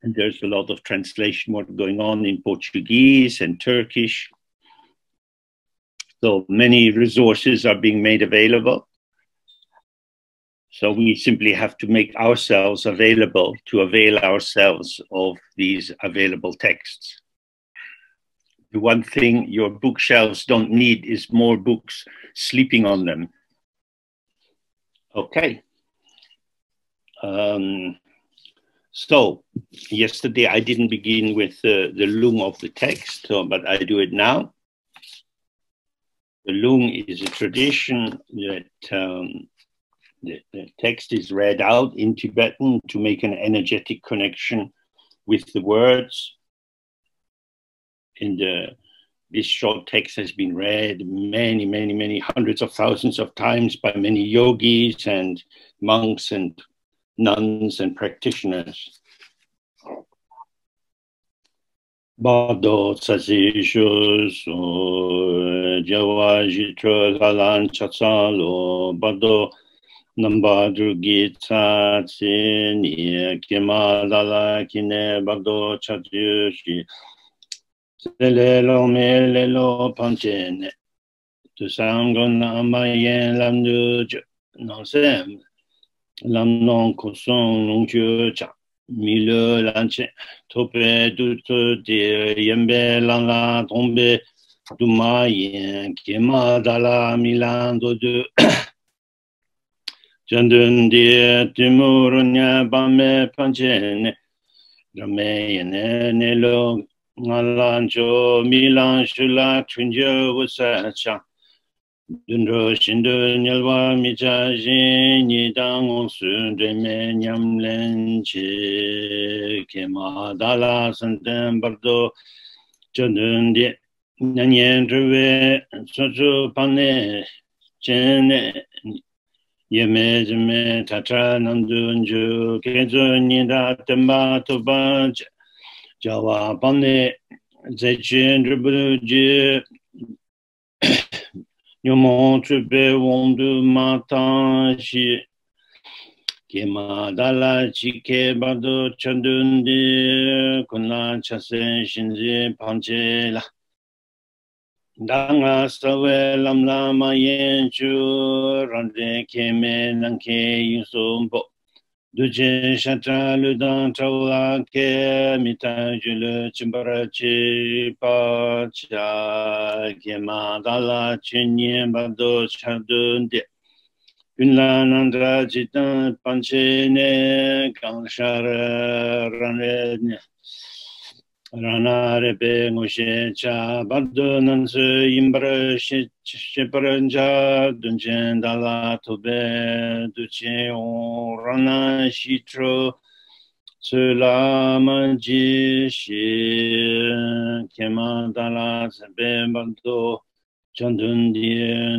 And there's a lot of translation work going on in Portuguese and Turkish. So many resources are being made available. So we simply have to make ourselves available to avail ourselves of these available texts. The one thing your bookshelves don't need is more books sleeping on them. Okay. So yesterday I didn't begin with the lung of the text, but I do it now. The lung is a tradition that the text is read out in Tibetan to make an energetic connection with the words. And this short text has been read many hundreds of thousands of times by many yogis and monks and nuns and practitioners. Bardo Sazishus Jawa Jitra Galan Chatsalo Bardo Nambadrugi Tsatsi Kimadala Kine Bardo Chajushi Selelo Melelo Panchene to Sangon Amayen Lamduj Nansem Lam Non Koson Nungju Cha Milieu Lanche Tope Dutu de Yembe Lala Tombe Dumayen Kimadala Milando de Jandun de Timurunya Bame Panchene Rameyene Nelo Ngalanjo Milan Shula Twinjo Wasacha Dundro Shindo Nyalwa Mijaji Nidang Sunde Menyam Lenche Kemadala Santen Bardo Jandundi Nanyen Ruwe Soju Pane Chene Yeme Jeme Tatra Nandunju Kezo Nida Temba Tobanj Jawa Pane Zechen Rubuji Nyomon Trube Wondu Matanji Kemadala Chike Bado Chandundi Kuna Chase Shinji Panchela Danga Sawe Lam Lama Yenchu Rande Keme Nanke Yusumbo Duje Shatra Ludan Traula Ke Mitajulu Chimbarachi Pacha Kemadala Chinye Bado Chadundi Unlanandra Jitan Panchene Kanshara Ranedne Rana Rebe Ngoshe Cha Bado Nansu Imbra Sheparanja Dunjen Dala Tobe Duche On Rana Shitro Lama Jishi Kema Dala Sebe Bado Chandundi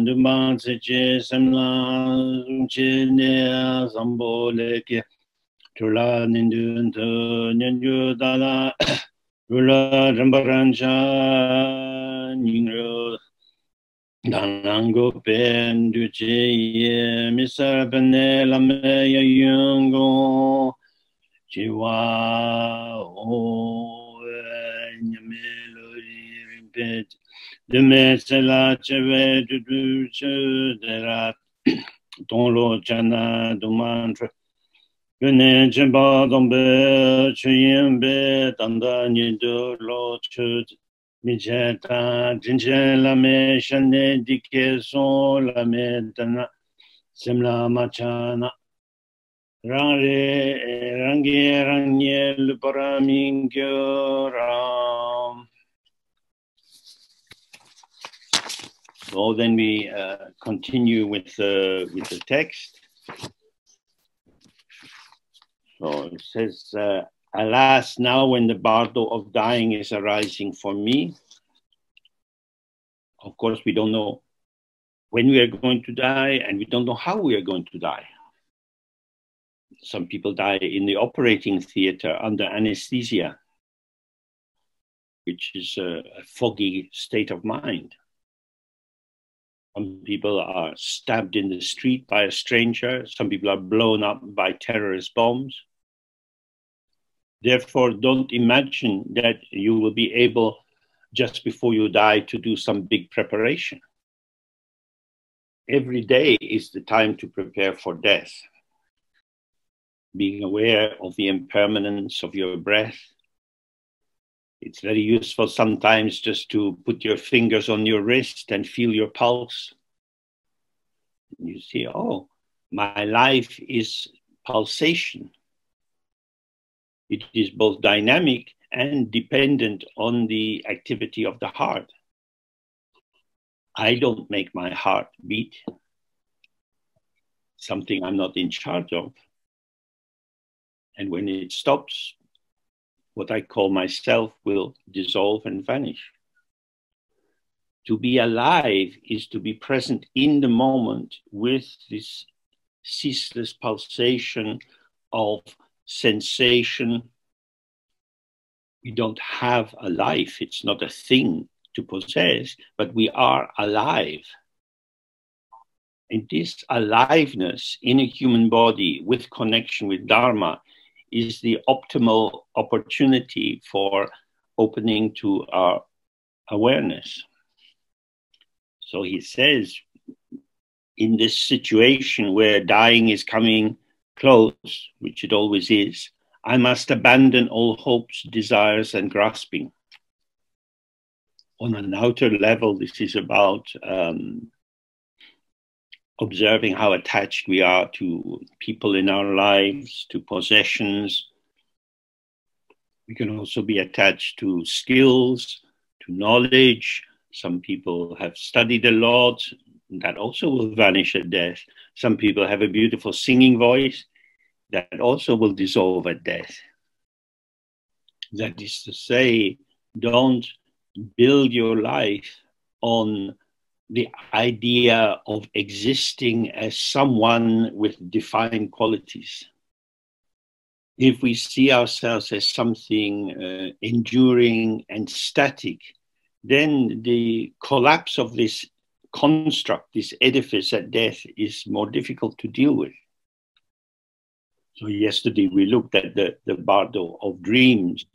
Duman Seche Semla Chine Zambo Leke Tula Nindun Nyanju Dala Rula Rambaranja Ningro Danango Pen Duche Misa Pene Lame Yungo Chiwa O Nyamelo Rimpet Deme Sela Cheve Dudu Derat Donlo Chana Dumantra Yune Jemba Dombe Chuyembe Danda Nido Lo Chud Mijeta Jinje Lame Shane Dike Son Lame Dana Semla Machana Rangi Rangye Luparamingyo Ram. So then we continue with the text. So it says, alas, now when the bardo of dying is arising for me, of course, we don't know when we are going to die, and we don't know how we are going to die. Some people die in the operating theater under anesthesia, which is a foggy state of mind. Some people are stabbed in the street by a stranger. Some people are blown up by terrorist bombs. Therefore, don't imagine that you will be able, just before you die, to do some big preparation. Every day is the time to prepare for death. Being aware of the impermanence of your breath. It's very useful sometimes just to put your fingers on your wrist and feel your pulse. You see, oh, my life is pulsation. It is both dynamic and dependent on the activity of the heart. I don't make my heart beat, something I'm not in charge of. And when it stops, what I call myself will dissolve and vanish. To be alive is to be present in the moment with this ceaseless pulsation of sensation. We don't have a life, it's not a thing to possess, but we are alive. And this aliveness in a human body with connection with Dharma is the optimal opportunity for opening to our awareness. So he says, in this situation where dying is coming close, which it always is, I must abandon all hopes, desires, and grasping. On an outer level, this is about observing how attached we are to people in our lives, to possessions. We can also be attached to skills, to knowledge. Some people have studied a lot. That also will vanish at death. Some people have a beautiful singing voice. That also will dissolve at death. That is to say, don't build your life on the idea of existing as someone with defined qualities. If we see ourselves as something enduring and static, then the collapse of this construct, this edifice at death, is more difficult to deal with. So yesterday we looked at the bardo of dreams,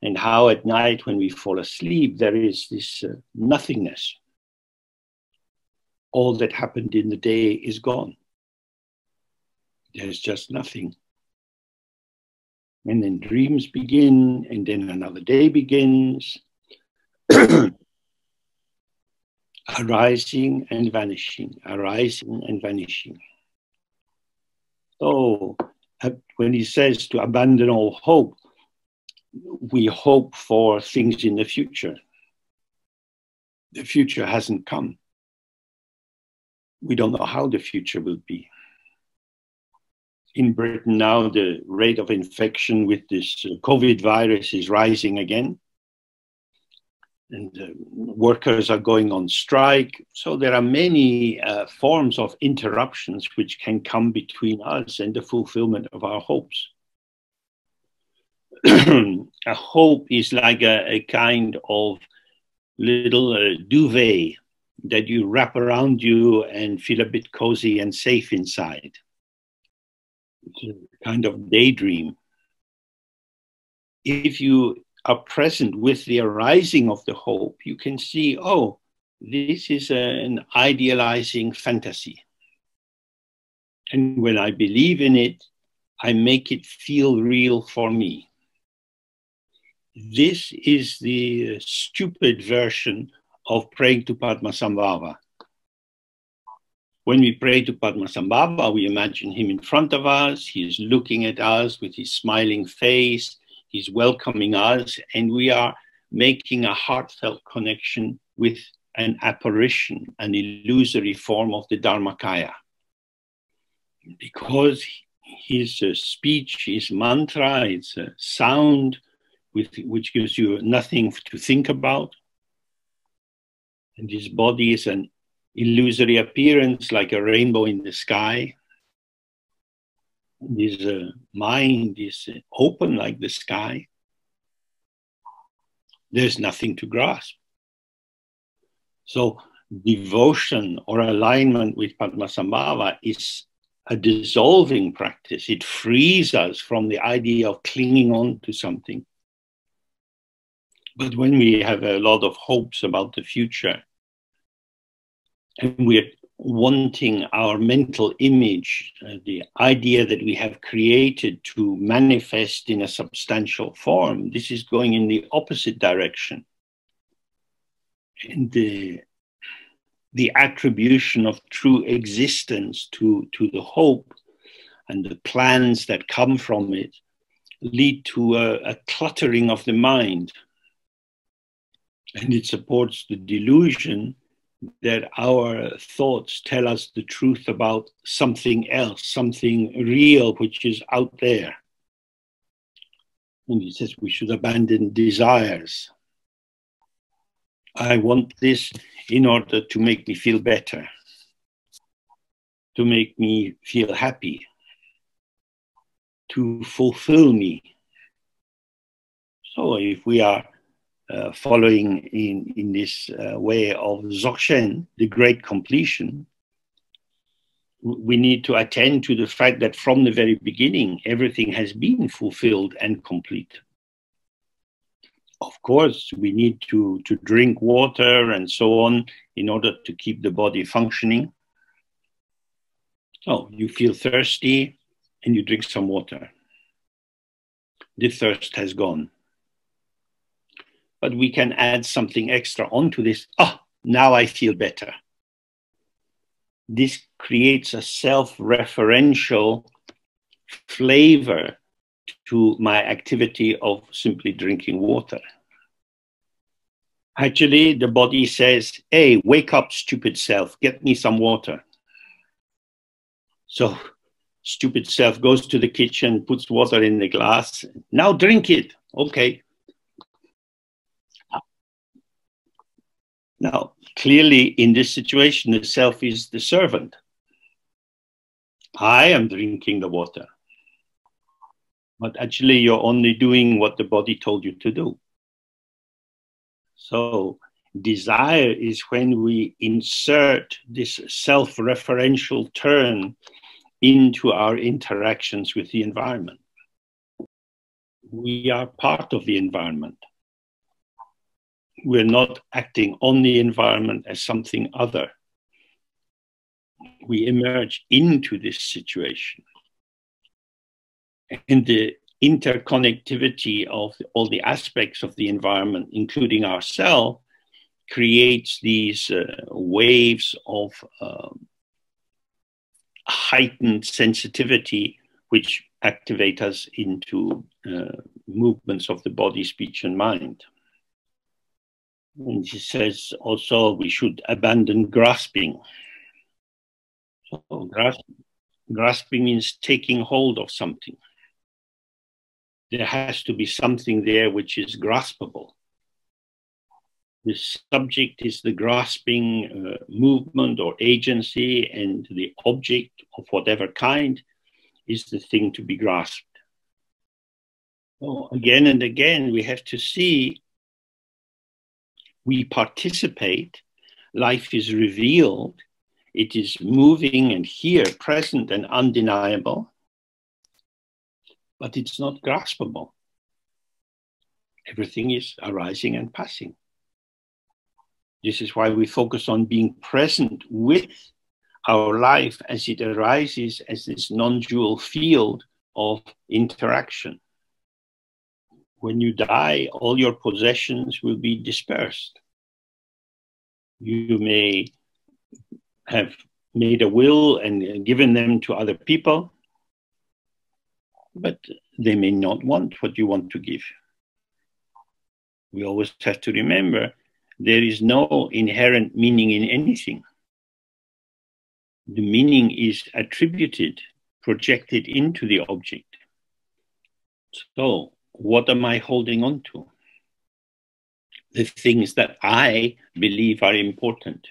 and how at night when we fall asleep, there is this nothingness. All that happened in the day is gone. There's just nothing. And then dreams begin, and then another day begins. Arising and vanishing, arising and vanishing. So when he says to abandon all hope, we hope for things in the future. The future hasn't come. We don't know how the future will be. In Britain now, the rate of infection with this COVID virus is rising again. And workers are going on strike. So there are many forms of interruptions which can come between us and the fulfillment of our hopes. A hope is like a kind of little duvet that you wrap around you and feel a bit cozy and safe inside. It's a kind of daydream. If you are present with the arising of the hope, you can see, oh, this is an idealizing fantasy. And when I believe in it, I make it feel real for me. This is the stupid version of praying to Padmasambhava. When we pray to Padmasambhava, we imagine him in front of us, he is looking at us with his smiling face, he's welcoming us, and we are making a heartfelt connection with an apparition, an illusory form of the Dharmakaya. Because his speech is mantra, it's a sound which gives you nothing to think about. And his body is an illusory appearance like a rainbow in the sky. His mind is open like the sky. There's nothing to grasp. So devotion or alignment with Padmasambhava is a dissolving practice. It frees us from the idea of clinging on to something. But when we have a lot of hopes about the future, and we're wanting our mental image, the idea that we have created to manifest in a substantial form, this is going in the opposite direction. And the attribution of true existence to the hope and the plans that come from it lead to a cluttering of the mind. And it supports the delusion that our thoughts tell us the truth about something else, something real, which is out there. And he says we should abandon desires. I want this in order to make me feel better, to make me feel happy, to fulfill me. So if we are following in this way of Dzogchen, the great completion, we need to attend to the fact that from the very beginning, everything has been fulfilled and complete. Of course, we need to drink water and so on in order to keep the body functioning. So you feel thirsty and you drink some water. The thirst has gone. But we can add something extra onto this. Ah, now I feel better. This creates a self-referential flavor to my activity of simply drinking water. Actually, the body says, hey, wake up, stupid self, get me some water. So stupid self goes to the kitchen, puts water in the glass. Now drink it. Okay. Now, clearly in this situation, the self is the servant. I am drinking the water. But actually, you're only doing what the body told you to do. So desire is when we insert this self-referential turn into our interactions with the environment. We are part of the environment. We're not acting on the environment as something other. We emerge into this situation. And the interconnectivity of all the aspects of the environment, including ourselves, creates these waves of heightened sensitivity, which activate us into movements of the body, speech, and mind. And she says also we should abandon grasping. So grasping means taking hold of something. There has to be something there which is graspable. The subject is the grasping movement or agency, and the object of whatever kind is the thing to be grasped. So again and again, we have to see we participate, life is revealed, it is moving and here, present and undeniable, but it's not graspable. Everything is arising and passing. This is why we focus on being present with our life as it arises as this non-dual field of interaction. When you die, all your possessions will be dispersed. You may have made a will and given them to other people, but they may not want what you want to give. We always have to remember there is no inherent meaning in anything. The meaning is attributed, projected into the object. So, what am I holding on to? The things that I believe are important.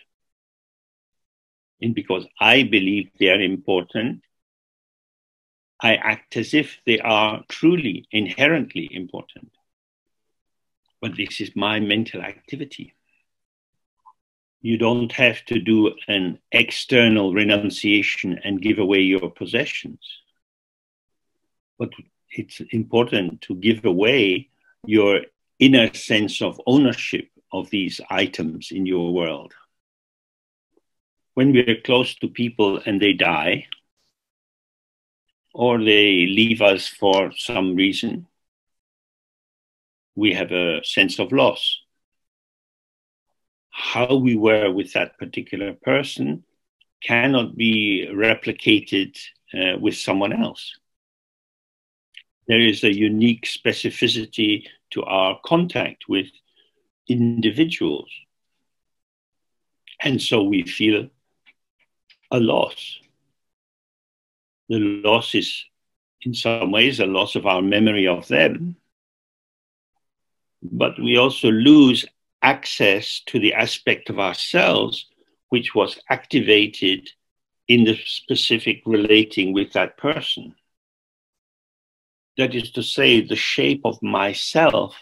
And because I believe they are important, I act as if they are truly, inherently important. But this is my mental activity. You don't have to do an external renunciation and give away your possessions. But it's important to give away your inner sense of ownership of these items in your world. When we are close to people and they die, or they leave us for some reason, we have a sense of loss. How we were with that particular person cannot be replicated with someone else. There is a unique specificity to our contact with individuals. And so we feel a loss. The loss is, in some ways, a loss of our memory of them. But we also lose access to the aspect of ourselves which was activated in the specific relating with that person. That is to say, the shape of myself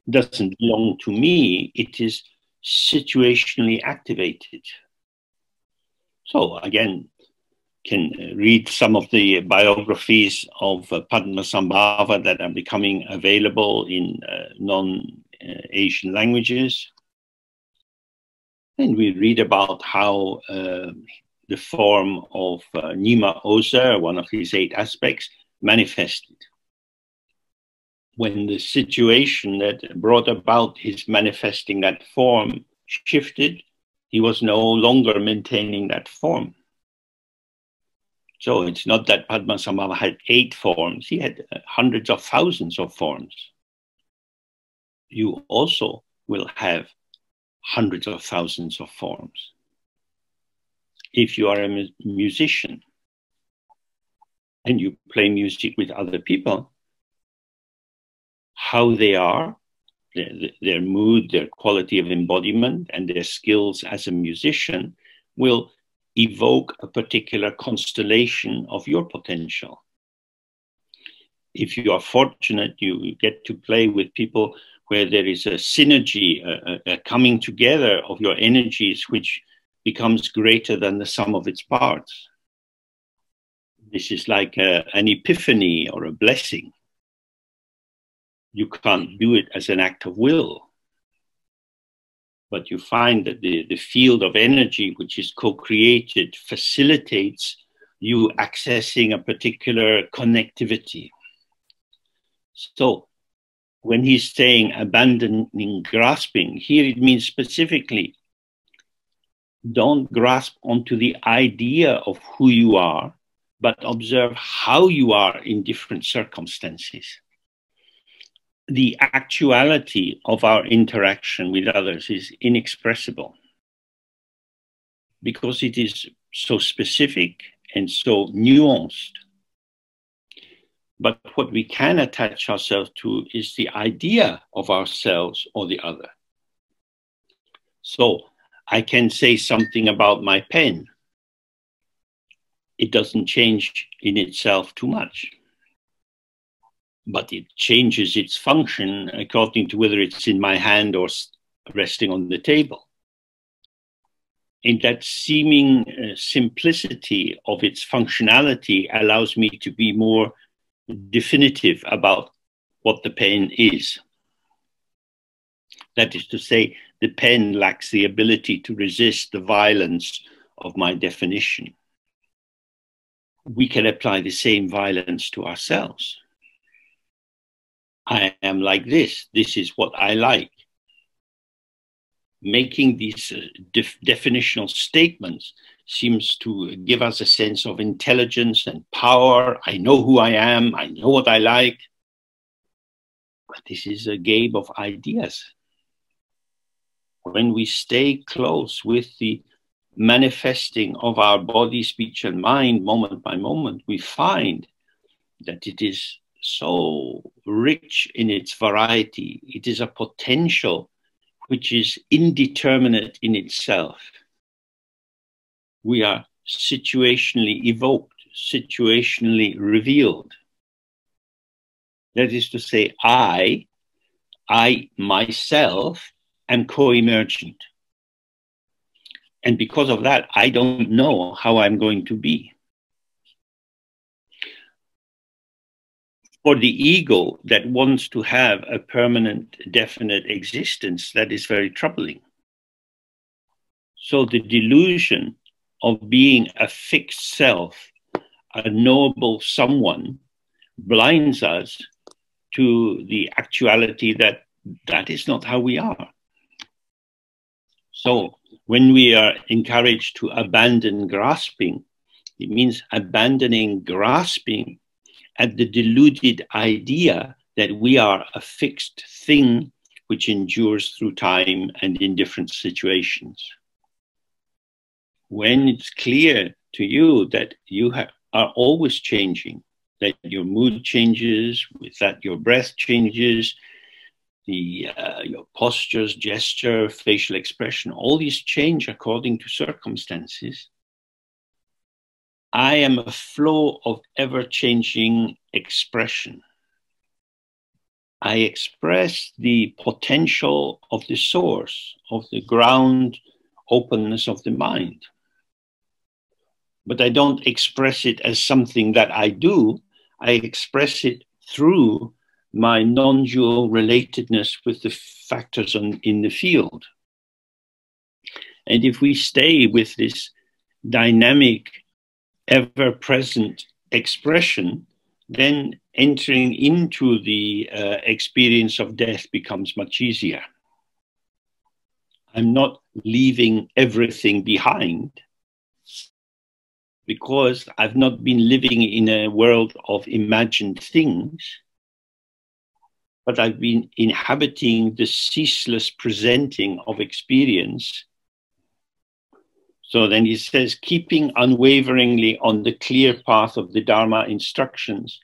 doesn't belong to me, it is situationally activated. So again, can read some of the biographies of Padmasambhava that are becoming available in non-Asian languages. And we read about how the form of Nima Ozer, one of his 8 aspects, manifested. When the situation that brought about his manifesting that form shifted, he was no longer maintaining that form. So it's not that Padmasambhava had 8 forms, he had hundreds of thousands of forms. You also will have hundreds of thousands of forms. If you are a musician and you play music with other people, how they are, their mood, their quality of embodiment, and their skills as a musician will evoke a particular constellation of your potential. If you are fortunate, you get to play with people where there is a synergy, a coming together of your energies, which becomes greater than the sum of its parts. This is like an epiphany or a blessing. You can't do it as an act of will. But you find that the field of energy, which is co-created, facilitates you accessing a particular connectivity. So when he's saying abandoning grasping, here it means specifically, don't grasp onto the idea of who you are, but observe how you are in different circumstances. The actuality of our interaction with others is inexpressible because it is so specific and so nuanced. But what we can attach ourselves to is the idea of ourselves or the other. So I can say something about my pen. It doesn't change in itself too much, but it changes its function according to whether it's in my hand or resting on the table. And that seeming simplicity of its functionality allows me to be more definitive about what the pen is. That is to say, the pen lacks the ability to resist the violence of my definition. We can apply the same violence to ourselves. I am like this. This is what I like. Making these definitional statements seems to give us a sense of intelligence and power. I know who I am. I know what I like. But this is a game of ideas. When we stay close with the manifesting of our body, speech, and mind moment by moment, we find that it is so rich in its variety. It is a potential which is indeterminate in itself. We are situationally evoked, situationally revealed. That is to say, I myself am co-emergent. And because of that, I don't know how I'm going to be. For the ego that wants to have a permanent, definite existence, that is very troubling. So the delusion of being a fixed self, a knowable someone, blinds us to the actuality that that is not how we are. So when we are encouraged to abandon grasping, it means abandoning grasping at the deluded idea that we are a fixed thing which endures through time and in different situations. When it's clear to you that you are always changing, that your mood changes, with that your breath changes, your postures, gesture, facial expression, all these change according to circumstances. I am a flow of ever-changing expression. I express the potential of the source, of the ground openness of the mind. But I don't express it as something that I do. I express it through my non-dual relatedness with the factors in the field. And if we stay with this dynamic, ever-present expression, then entering into the experience of death becomes much easier. I'm not leaving everything behind because I've not been living in a world of imagined things, but I've been inhabiting the ceaseless presenting of experience. So then he says, keeping unwaveringly on the clear path of the Dharma instructions,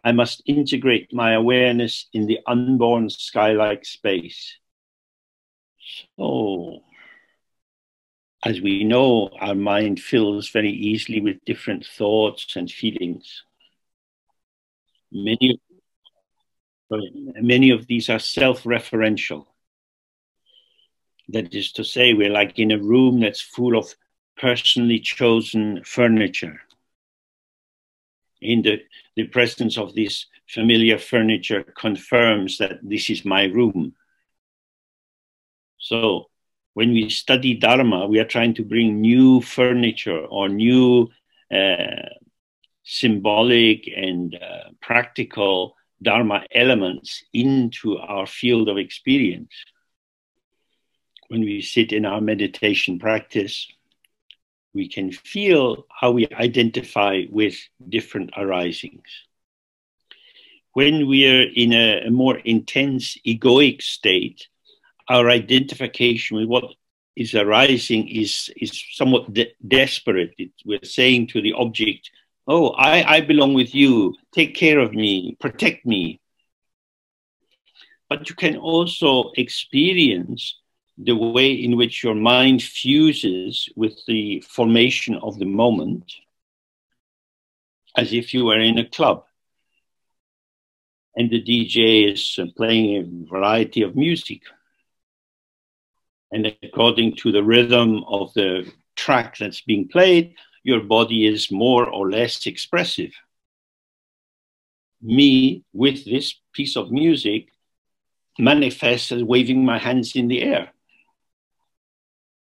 I must integrate my awareness in the unborn sky-like space. So, as we know, our mind fills very easily with different thoughts and feelings. Many of these are self-referential. That is to say, we're like in a room that's full of personally chosen furniture. In the presence of this familiar furniture confirms that this is my room. So when we study Dharma, we are trying to bring new furniture or new symbolic and practical Dharma elements into our field of experience. When we sit in our meditation practice, we can feel how we identify with different arisings. When we are in a more intense egoic state, our identification with what is arising is somewhat desperate. We're saying to the object, oh, I belong with you, take care of me, protect me. But you can also experience the way in which your mind fuses with the formation of the moment, as if you were in a club and the DJ is playing a variety of music. And according to the rhythm of the track that's being played, your body is more or less expressive. Me, with this piece of music, manifests as waving my hands in the air.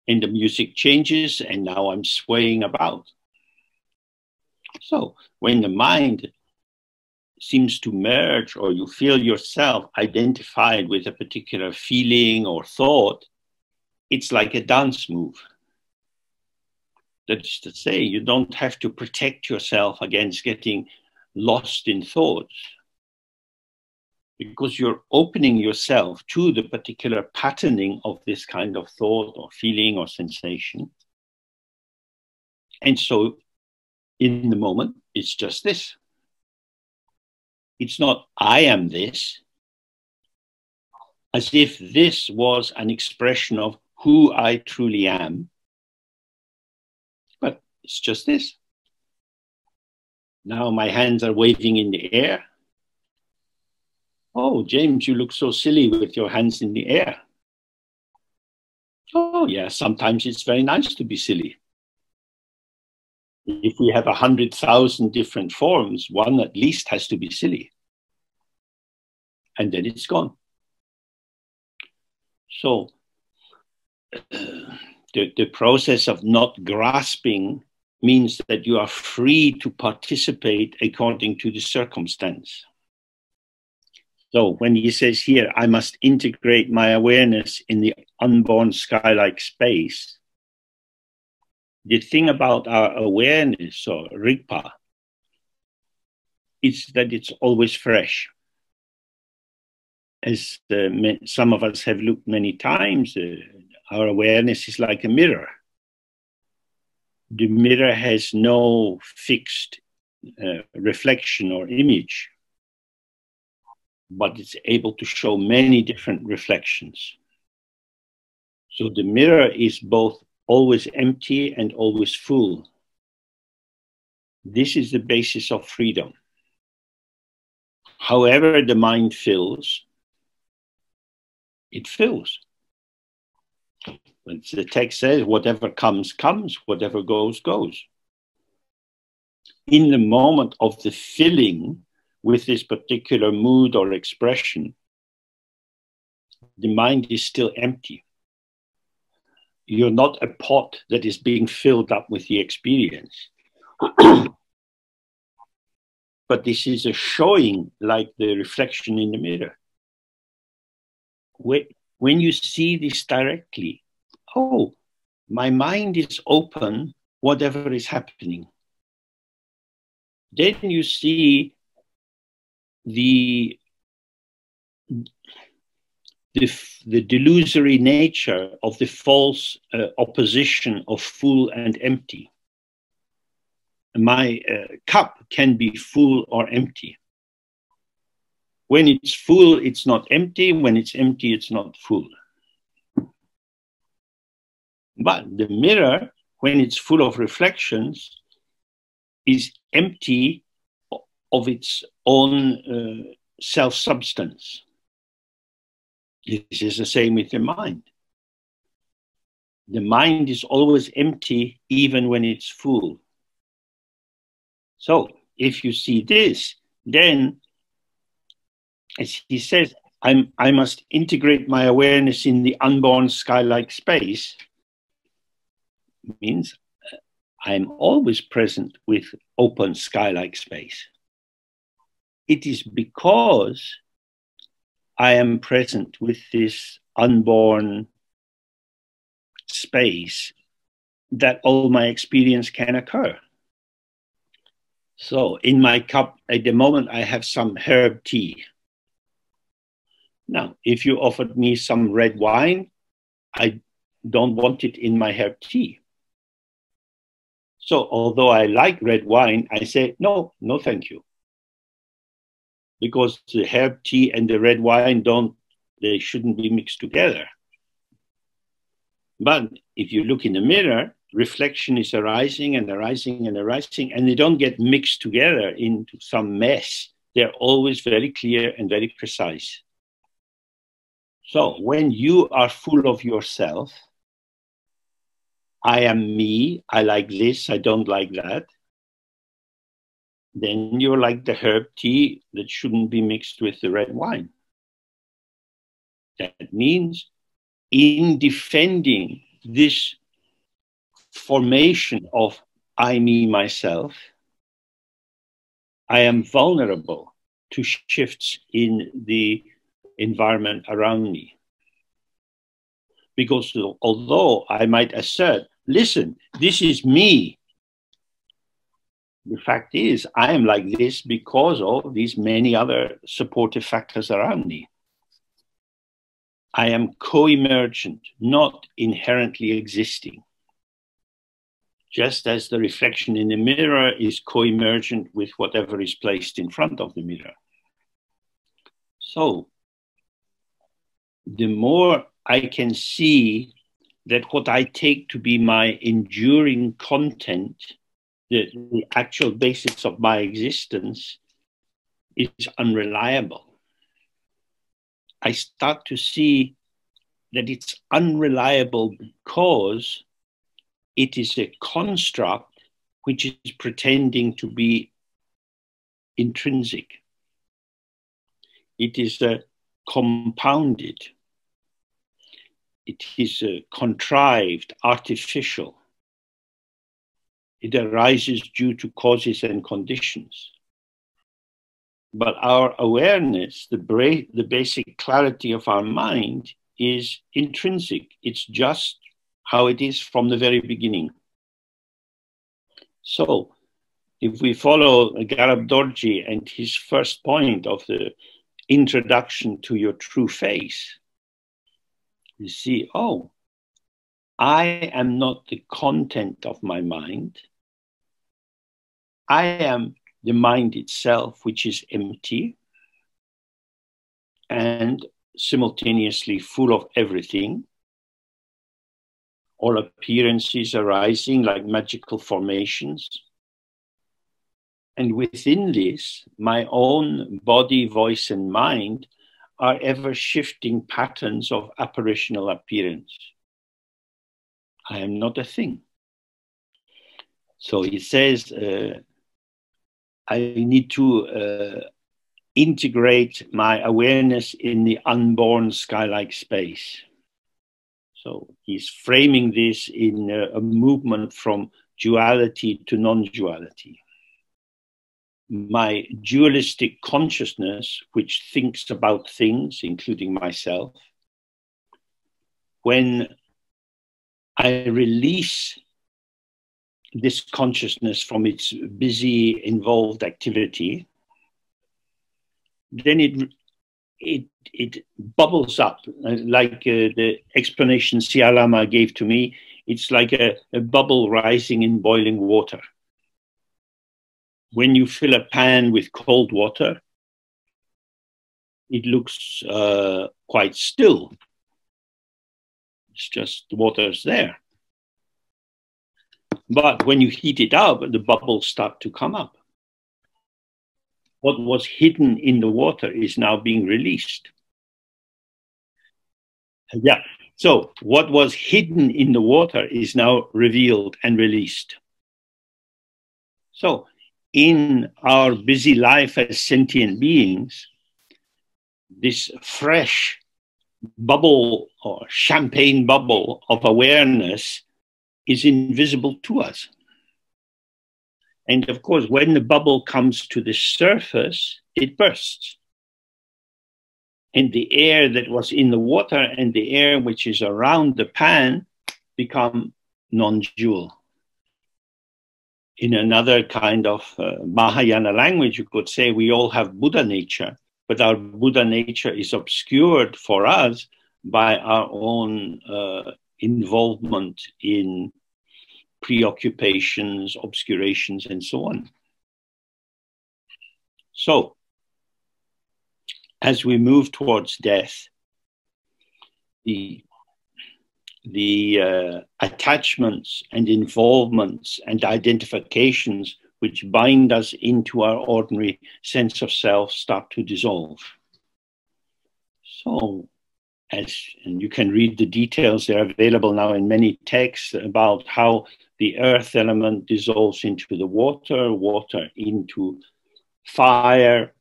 And the music changes, and now I'm swaying about. So when the mind seems to merge, or you feel yourself identified with a particular feeling or thought, it's like a dance move. That is to say, you don't have to protect yourself against getting lost in thoughts, because you're opening yourself to the particular patterning of this kind of thought or feeling or sensation. And so in the moment, it's just this. It's not, I am this, as if this was an expression of who I truly am, but it's just this. Now my hands are waving in the air. Oh, James, you look so silly with your hands in the air. Oh, yeah, sometimes it's very nice to be silly. If we have 100,000 different forms, one at least has to be silly. And then it's gone. So the process of not grasping means that you are free to participate according to the circumstance. So when he says here, I must integrate my awareness in the unborn sky-like space, the thing about our awareness, or rigpa, is that it's always fresh. As some of us have looked many times, our awareness is like a mirror. The mirror has no fixed reflection or image. but it's able to show many different reflections. So the mirror is both always empty and always full. This is the basis of freedom. However the mind fills, it fills. But the text says, whatever comes, comes, whatever goes, goes. In the moment of the filling with this particular mood or expression, the mind is still empty. You're not a pot that is being filled up with the experience. But this is a showing like the reflection in the mirror. When you see this directly, oh, my mind is open, whatever is happening. Then you see the delusory nature of the false opposition of full and empty. My cup can be full or empty. When it's full, it's not empty. When it's empty, it's not full. But the mirror, when it's full of reflections, is empty of its own self-substance. This is the same with the mind. The mind is always empty even when it's full. So if you see this, then, as he says, I must integrate my awareness in the unborn sky-like space. Means I'm always present with open sky-like space. It is because I am present with this unborn space that all my experience can occur. So in my cup, at the moment, I have some herb tea. Now, if you offered me some red wine, I don't want it in my herb tea. So although I like red wine, I say, no, no, thank you. Because the herb tea and the red wine they shouldn't be mixed together. But if you look in the mirror, reflection is arising and arising and arising, and they don't get mixed together into some mess. They're always very clear and very precise. So when you are full of yourself, I am me, I like this, I don't like that, then you're like the herb tea that shouldn't be mixed with the red wine. That means in defending this formation of I, me, myself, I am vulnerable to shifts in the environment around me. Because although I might assert, listen, this is me, the fact is I am like this because of these many other supportive factors around me. I am co-emergent, not inherently existing. Just as the reflection in the mirror is co-emergent with whatever is placed in front of the mirror. So, the more I can see that what I take to be my enduring content, the actual basis of my existence, is unreliable. I start to see that it's unreliable because it is a construct which is pretending to be intrinsic. It is compounded. It is contrived, artificial. It arises due to causes and conditions. But our awareness, the basic clarity of our mind is intrinsic. It's just how it is from the very beginning. So if we follow Garab Dorji and his first point of the introduction to your true face, you see, oh, I am not the content of my mind. I am the mind itself, which is empty. and simultaneously full of everything. All appearances arising like magical formations. And within this, my own body, voice, and mind are ever shifting patterns of apparitional appearance. I am not a thing. So he says, I need to integrate my awareness in the unborn sky-like space. So he's framing this in a movement from duality to non-duality. My dualistic consciousness, which thinks about things, including myself, when I release this consciousness from its busy, involved activity, then it bubbles up, like the explanation Lama gave to me. It's like a bubble rising in boiling water. When you fill a pan with cold water, it looks quite still. It's just the water's there. But when you heat it up, the bubbles start to come up. What was hidden in the water is now being released. Yeah. So what was hidden in the water is now revealed and released. So in our busy life as sentient beings, this fresh bubble or champagne bubble of awareness is invisible to us. And of course, when the bubble comes to the surface, it bursts. And the air that was in the water and the air which is around the pan become non-dual. In another kind of Mahayana language, you could say we all have Buddha nature, but our Buddha nature is obscured for us by our own involvement in preoccupations, obscurations, and so on. So, as we move towards death, the attachments and involvements and identifications which bind us into our ordinary sense of self start to dissolve. So, and you can read the details, they're available now in many texts about how the earth element dissolves into the water, water into fire,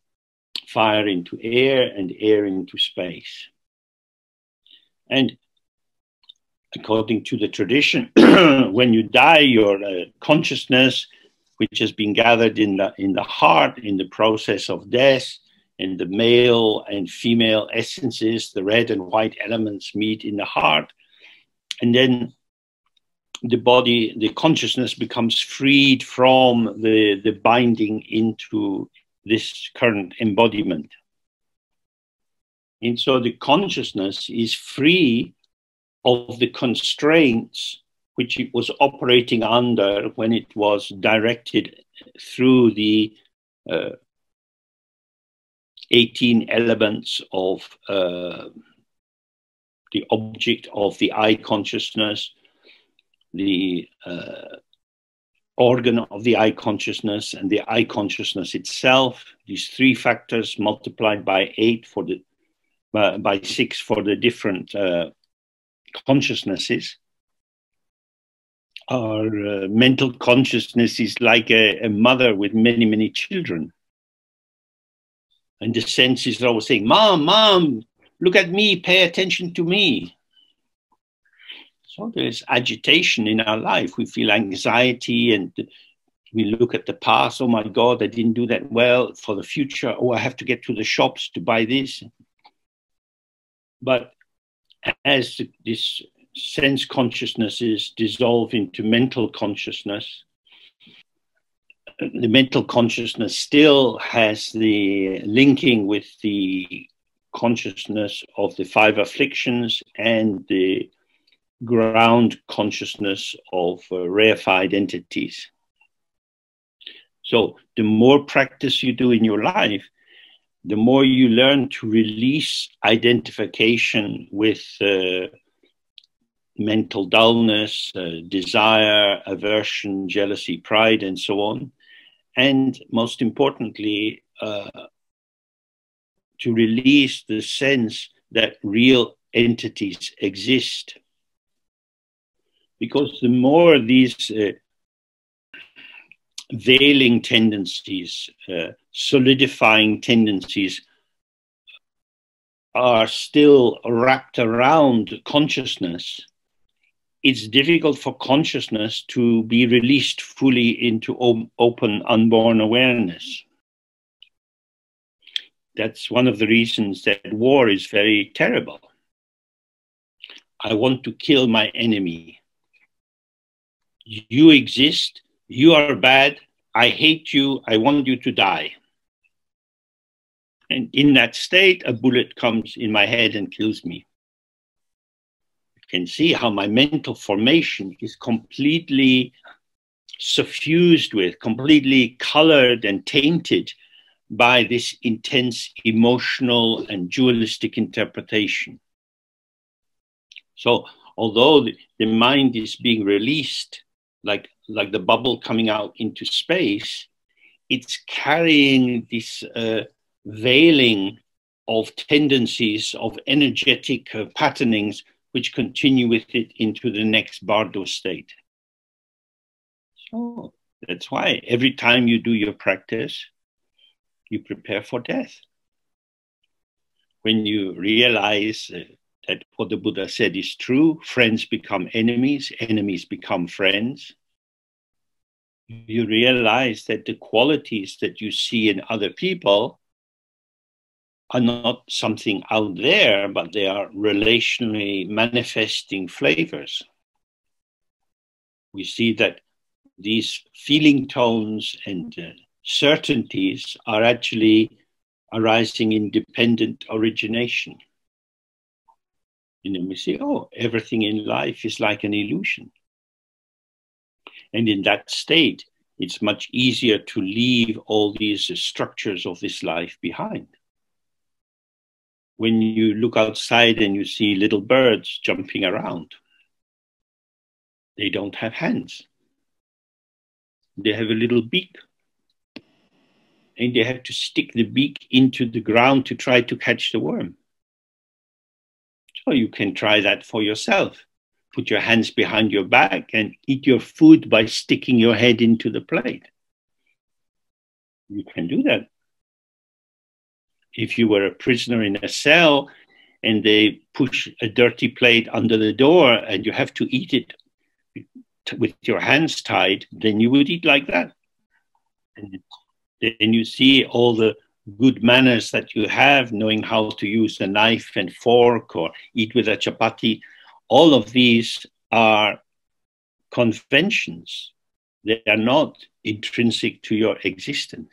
fire into air, and air into space. And according to the tradition, when you die, your consciousness, which has been gathered in the heart, in the process of death, and the male and female essences, the red and white elements meet in the heart. And then the body, the consciousness becomes freed from the binding into this current embodiment. And so the consciousness is free of the constraints which it was operating under when it was directed through the 18 elements of the object of the I consciousness, the organ of the I consciousness, and the I consciousness itself. These three factors multiplied by 8 for the by 6 for the different consciousnesses. Our mental consciousness is like a mother with many, many children. And the senses are always saying, Mom, Mom, look at me, pay attention to me. So there's agitation in our life. We feel anxiety and we look at the past. Oh my God, I didn't do that well. For the future, oh, I have to get to the shops to buy this. But as this sense consciousnesses dissolve into mental consciousness, the mental consciousness still has the linking with the consciousness of the 5 afflictions and the ground consciousness of reified entities. So the more practice you do in your life, the more you learn to release identification with mental dullness, desire, aversion, jealousy, pride, and so on. And most importantly, to release the sense that real entities exist. Because the more these veiling tendencies, solidifying tendencies are still wrapped around consciousness, it's difficult for consciousness to be released fully into open, unborn awareness. That's one of the reasons that war is very terrible. I want to kill my enemy. You exist, you are bad, I hate you, I want you to die. And in that state, a bullet comes in my head and kills me. You can see how my mental formation is completely suffused with, completely colored and tainted by this intense emotional and dualistic interpretation. So although the mind is being released, like the bubble coming out into space, it's carrying this veiling of tendencies, of energetic patternings, which continue with it into the next Bardo state. So that's why every time you do your practice, you prepare for death. When you realize that what the Buddha said is true, friends become enemies, enemies become friends, you realize that the qualities that you see in other people are not something out there, but they are relationally manifesting flavors. We see that these feeling tones and certainties are actually arising in dependent origination. And then we say, oh, everything in life is like an illusion. And in that state, it's much easier to leave all these structures of this life behind. When you look outside and you see little birds jumping around, they don't have hands. They have a little beak. And they have to stick the beak into the ground to try to catch the worm. So you can try that for yourself. Put your hands behind your back and eat your food by sticking your head into the plate. You can do that. If you were a prisoner in a cell and they push a dirty plate under the door and you have to eat it with your hands tied, then you would eat like that. And then you see all the good manners that you have, knowing how to use a knife and fork or eat with a chapati. All of these are conventions. They are not intrinsic to your existence.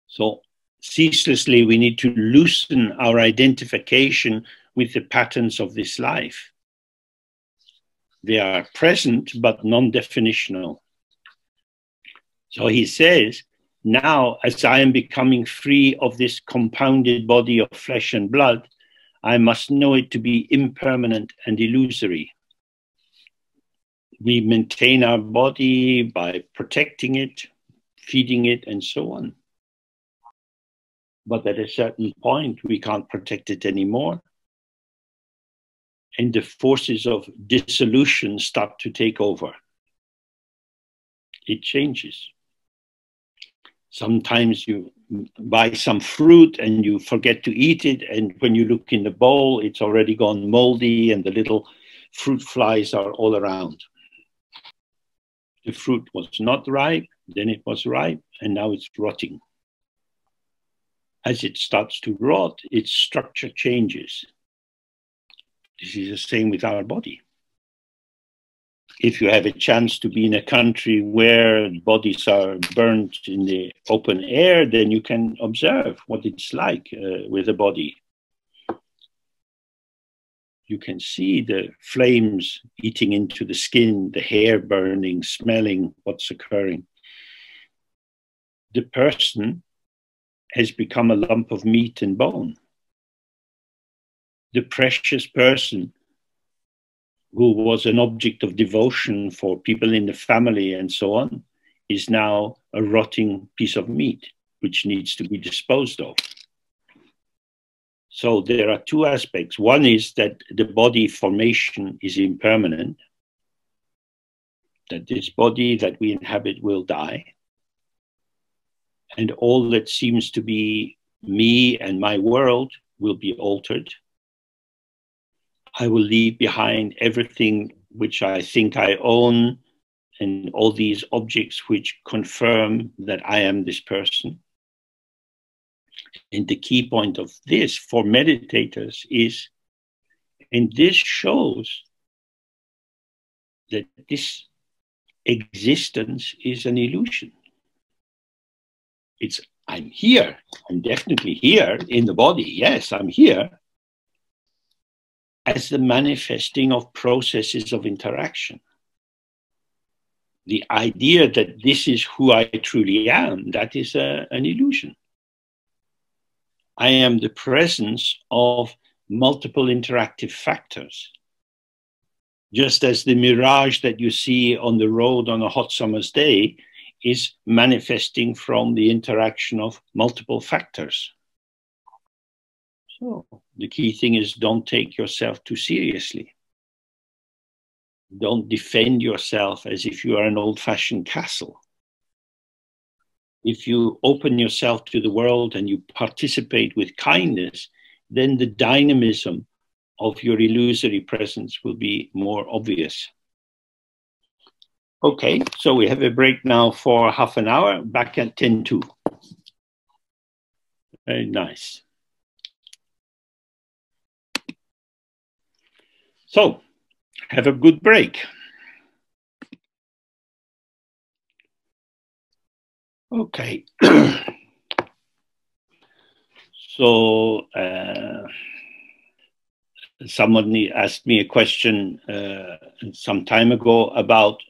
So ceaselessly, we need to loosen our identification with the patterns of this life. They are present, but non-definitional. So he says, now, as I am becoming free of this compounded body of flesh and blood, I must know it to be impermanent and illusory. We maintain our body by protecting it, feeding it, and so on. But at a certain point, we can't protect it anymore. And the forces of dissolution start to take over. It changes. Sometimes you buy some fruit and you forget to eat it. And when you look in the bowl, it's already gone moldy and the little fruit flies are all around. The fruit was not ripe, then it was ripe, and now it's rotting. As it starts to rot, its structure changes. This is the same with our body. If you have a chance to be in a country where bodies are burnt in the open air, then you can observe what it's like with a body. You can see the flames eating into the skin, the hair burning, smelling what's occurring. The person has become a lump of meat and bone. The precious person who was an object of devotion for people in the family and so on is now a rotting piece of meat which needs to be disposed of. So there are two aspects. One is that the body formation is impermanent, that this body that we inhabit will die, and all that seems to be me and my world will be altered. I will leave behind everything which I think I own and all these objects which confirm that I am this person. And the key point of this for meditators is, and this shows that this existence is an illusion. It's, I'm here, I'm definitely here in the body, yes, I'm here, as the manifesting of processes of interaction. The idea that this is who I truly am, that is an illusion. I am the presence of multiple interactive factors. Just as the mirage that you see on the road on a hot summer's day is manifesting from the interaction of multiple factors. So the key thing is, don't take yourself too seriously. Don't defend yourself as if you are an old-fashioned castle. If you open yourself to the world and you participate with kindness, then the dynamism of your illusory presence will be more obvious. Okay, so we have a break now for half an hour, back at 10:02. Very nice. So, have a good break. Okay. So, someone asked me a question some time ago about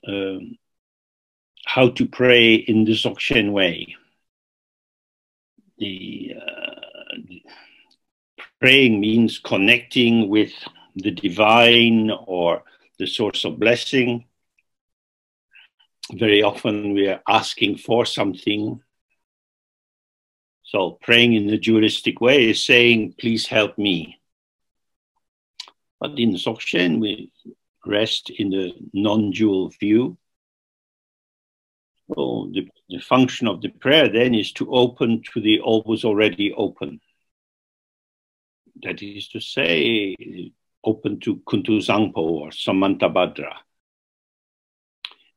how to pray in the Dzogchen way. Praying means connecting with the divine or the source of blessing. Very often we are asking for something. So praying in the dualistic way is saying, please help me. But in Dzogchen, we rest in the non-dual view. So the function of the prayer then is to open to the always already open. That is to say, open to Kuntu Zangpo or Samantabhadra.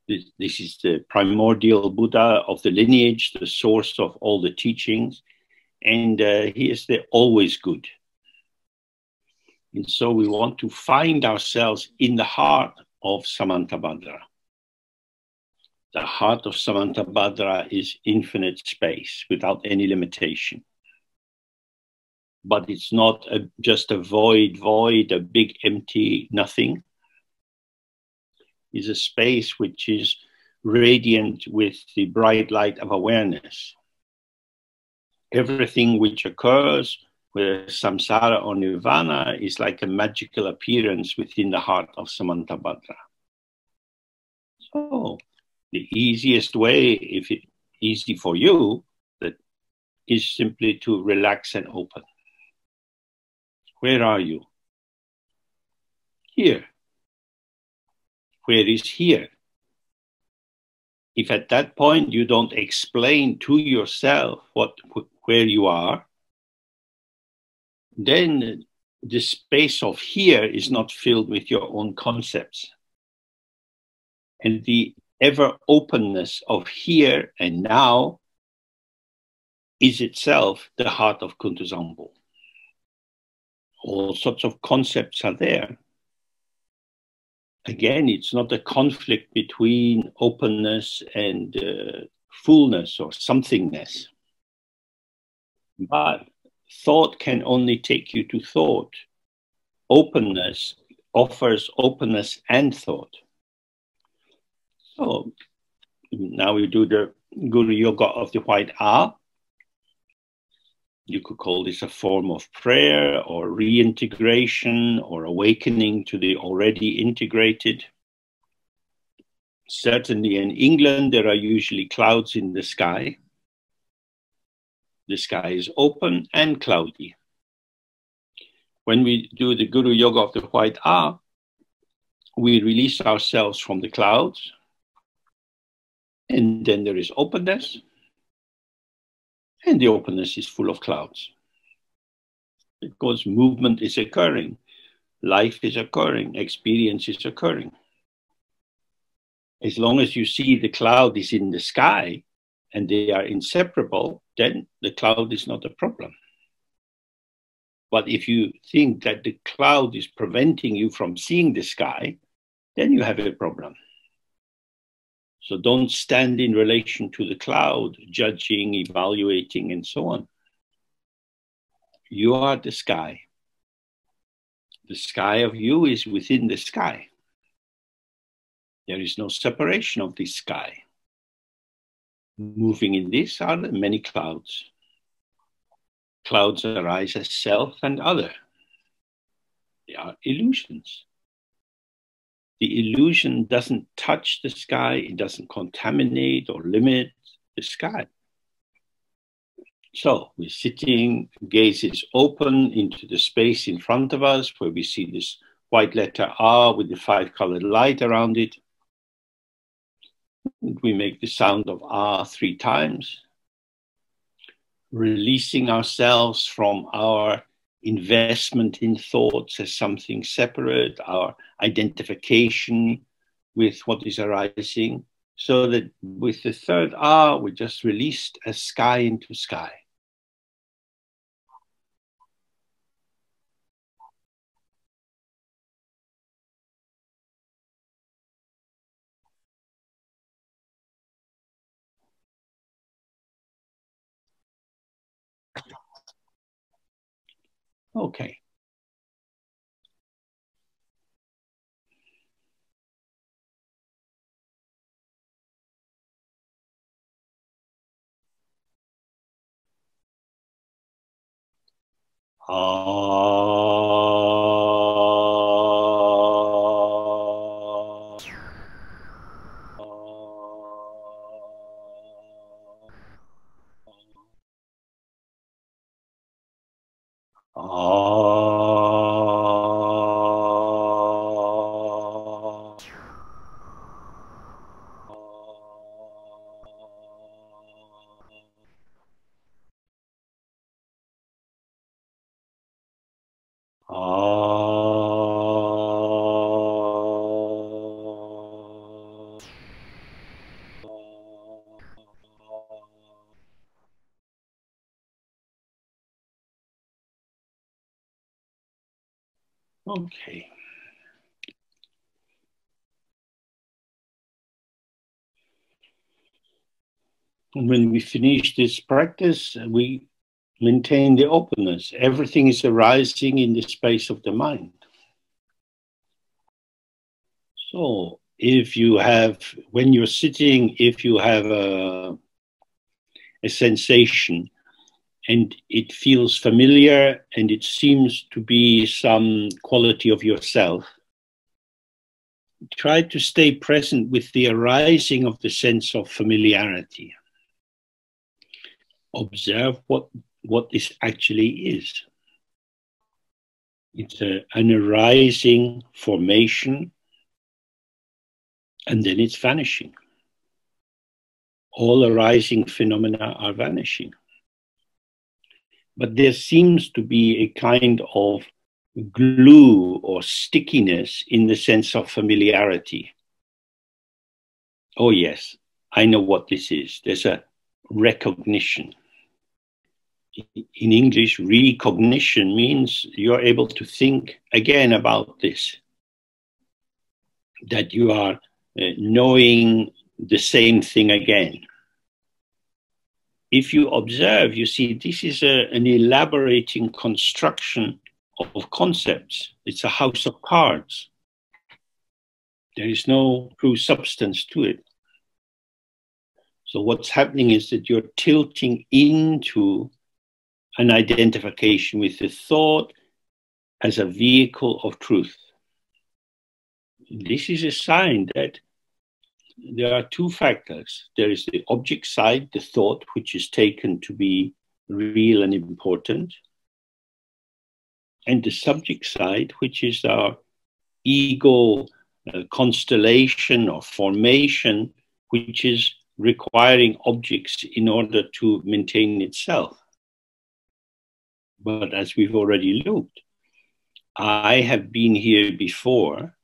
This is the primordial Buddha of the lineage, the source of all the teachings, and he is the always good. And so we want to find ourselves in the heart of Samantabhadra. The heart of Samantabhadra is infinite space without any limitation. But it's not just a void, a big empty nothing. It's a space which is radiant with the bright light of awareness. Everything which occurs, whether samsara or nirvana, is like a magical appearance within the heart of Samantabhadra. So the easiest way, if it's easy for you, that is simply to relax and open. Where are you? Here. Where is here? If at that point you don't explain to yourself where you are, then the space of here is not filled with your own concepts. And the ever openness of here and now is itself the heart of Kuntu Zangpo. All sorts of concepts are there. Again, it's not a conflict between openness and fullness or somethingness. But thought can only take you to thought. Openness offers openness and thought. So now we do the Guru Yoga of the White R. You could call this a form of prayer or reintegration or awakening to the already integrated. Certainly in England, there are usually clouds in the sky. The sky is open and cloudy. When we do the Guru Yoga of the White R, we release ourselves from the clouds, and then there is openness, and the openness is full of clouds. Because movement is occurring, life is occurring, experience is occurring. As long as you see the cloud is in the sky and they are inseparable, then the cloud is not a problem. But if you think that the cloud is preventing you from seeing the sky, then you have a problem. So don't stand in relation to the cloud, judging, evaluating, and so on. You are the sky. The sky of you is within the sky. There is no separation of this sky. Moving in this are the many clouds. Clouds arise as self and other. They are illusions. The illusion doesn't touch the sky, it doesn't contaminate or limit the sky. So we're sitting, gaze is open into the space in front of us where we see this white letter R with the 5-colored light around it. We make the sound of R 3 times, releasing ourselves from our investment in thoughts as something separate, our identification with what is arising, so that with the 3rd R, we just released as sky into sky. Okay. Okay. And when we finish this practice, we maintain the openness. Everything is arising in the space of the mind. So if you have, when you're sitting, if you have a sensation and it feels familiar and it seems to be some quality of yourself, try to stay present with the arising of the sense of familiarity. Observe what this actually is. It's an arising formation, and then it's vanishing. All arising phenomena are vanishing. But there seems to be a kind of glue or stickiness in the sense of familiarity. Oh yes, I know what this is. There's a recognition. In English, recognition means you're able to think again about this, that you are knowing the same thing again. If you observe, you see this is an elaborating construction of concepts. It's a house of cards. There is no true substance to it. So what's happening is that you're tilting into an identification with the thought as a vehicle of truth. This is a sign that there are two factors. There is the object side, the thought, which is taken to be real and important, and the subject side, which is our ego constellation or formation, which is requiring objects in order to maintain itself. But as we've already looked, I have been here before.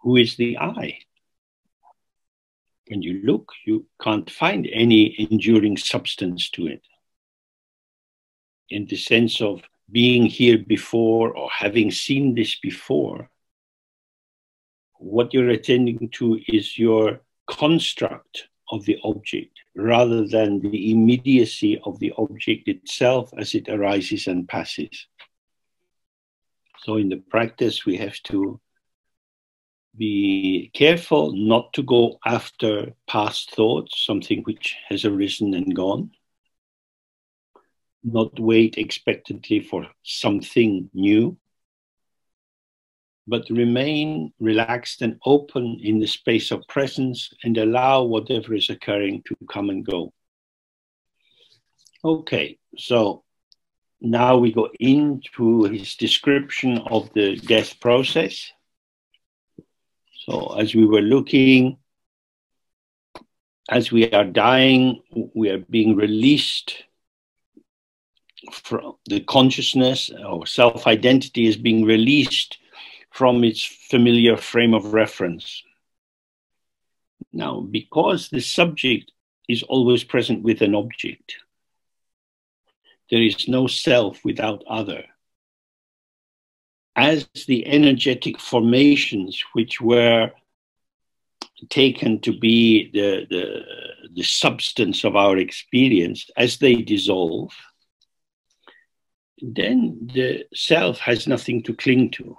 Who is the I? When you look, you can't find any enduring substance to it. In the sense of being here before or having seen this before, what you're attending to is your construct of the object rather than the immediacy of the object itself as it arises and passes. So in the practice, we have to be careful not to go after past thoughts, something which has arisen and gone. Not wait expectantly for something new, but remain relaxed and open in the space of presence and allow whatever is occurring to come and go. Okay, so now we go into his description of the death process. So as we were looking, as we are dying, we are being released from the consciousness, or self-identity is being released from its familiar frame of reference. Now, because the subject is always present with an object, there is no self without other. As the energetic formations which were taken to be the substance of our experience, as they dissolve, then the self has nothing to cling to.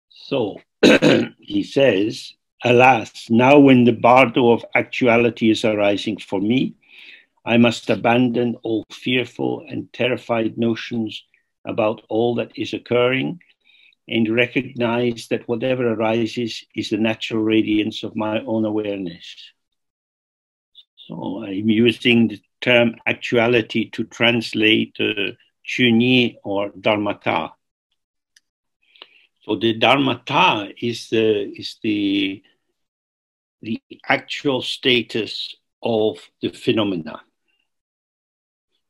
So he says, alas, now when the bardo of actuality is arising for me, I must abandon all fearful and terrified notions about all that is occurring and recognize that whatever arises is the natural radiance of my own awareness. So I'm using the term actuality to translate chunyi or dharmata. So the dharmata is the actual status of the phenomena.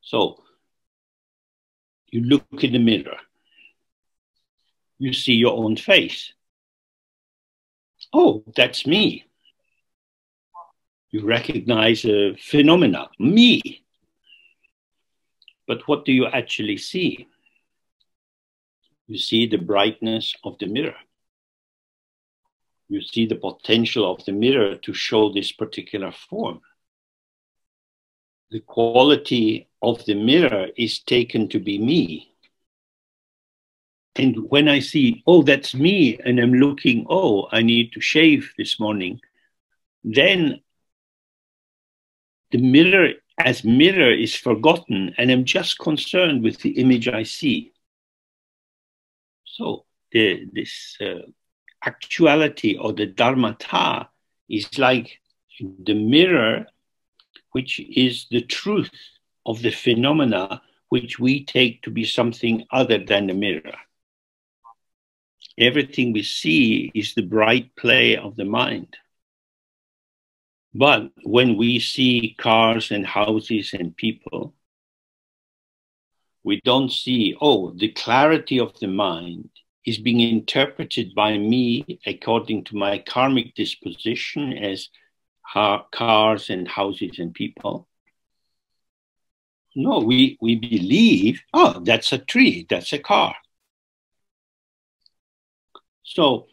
So you look in the mirror, you see your own face. Oh, that's me. You recognize a phenomena, me. But what do you actually see? You see the brightness of the mirror. You see the potential of the mirror to show this particular form. The quality of the mirror is taken to be me. And when I see, oh, that's me, and I'm looking, oh, I need to shave this morning, then the mirror as mirror is forgotten, and I'm just concerned with the image I see. So this actuality or the dharmata is like the mirror, which is the truth of the phenomena which we take to be something other than the mirror. Everything we see is the bright play of the mind. But when we see cars and houses and people, we don't see, oh, the clarity of the mind is being interpreted by me according to my karmic disposition as cars and houses and people. No, we believe, oh, that's a tree, that's a car. So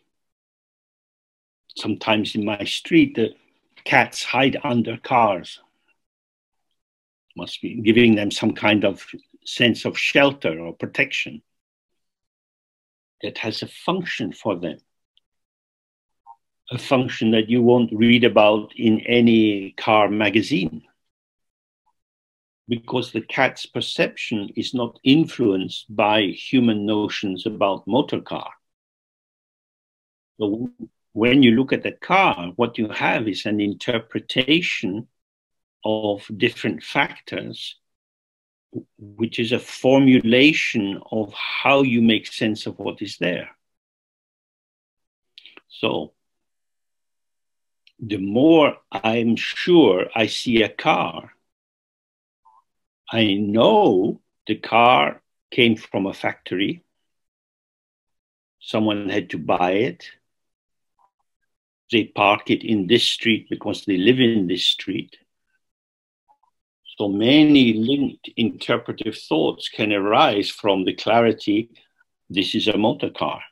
sometimes in my street, the cats hide under cars. Must be giving them some kind of sense of shelter or protection that has a function for them. A function that you won't read about in any car magazine. because the cat's perception is not influenced by human notions about motor car. So when you look at the car, what you have is an interpretation of different factors, which is a formulation of how you make sense of what is there. So the more I'm sure I see a car, I know the car came from a factory. Someone had to buy it. They park it in this street because they live in this street. So many linked interpretive thoughts can arise from the clarity, this is a motor car.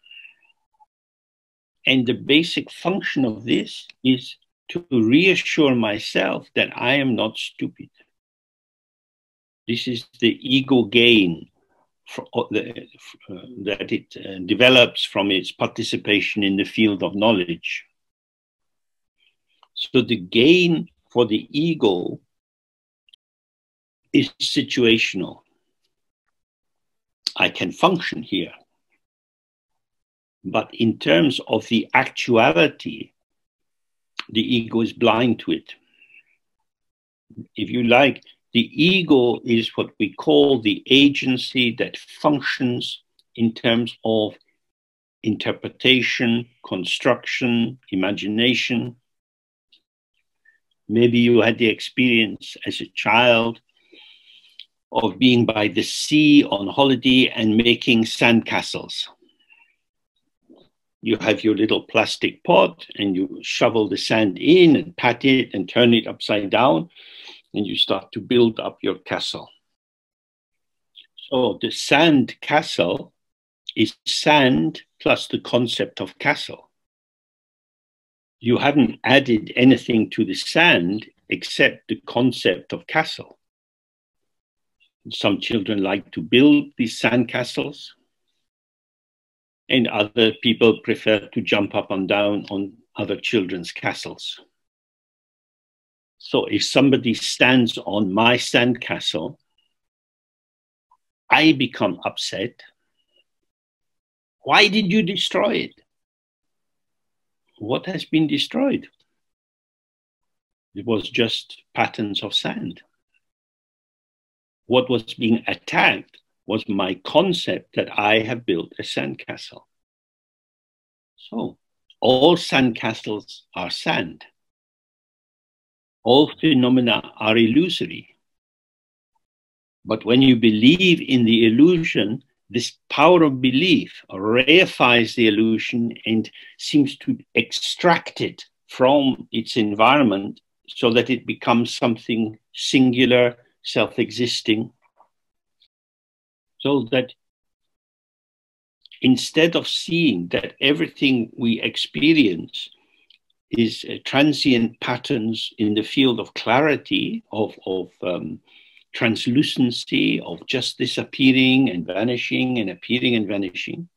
And the basic function of this is to reassure myself that I am not stupid. This is the ego gain that it develops from its participation in the field of knowledge. So the gain for the ego is situational. I can function here. But in terms of the actuality, the ego is blind to it. If you like, the ego is what we call the agency that functions in terms of interpretation, construction, imagination. Maybe you had the experience as a child of being by the sea on holiday and making sandcastles. You have your little plastic pot and you shovel the sand in and pat it and turn it upside down, and you start to build up your castle. So the sand castle is sand plus the concept of castle. You haven't added anything to the sand except the concept of castle. Some children like to build these sand castles, and other people prefer to jump up and down on other children's castles. So if somebody stands on my sand castle, I become upset. Why did you destroy it? What has been destroyed? It was just patterns of sand. What was being attacked was my concept that I have built a sandcastle. So all sandcastles are sand. All phenomena are illusory. But when you believe in the illusion, this power of belief reifies the illusion and seems to extract it from its environment so that it becomes something singular, self-existing. So that instead of seeing that everything we experience is transient patterns in the field of clarity, of translucency, of just disappearing and vanishing and appearing and vanishing,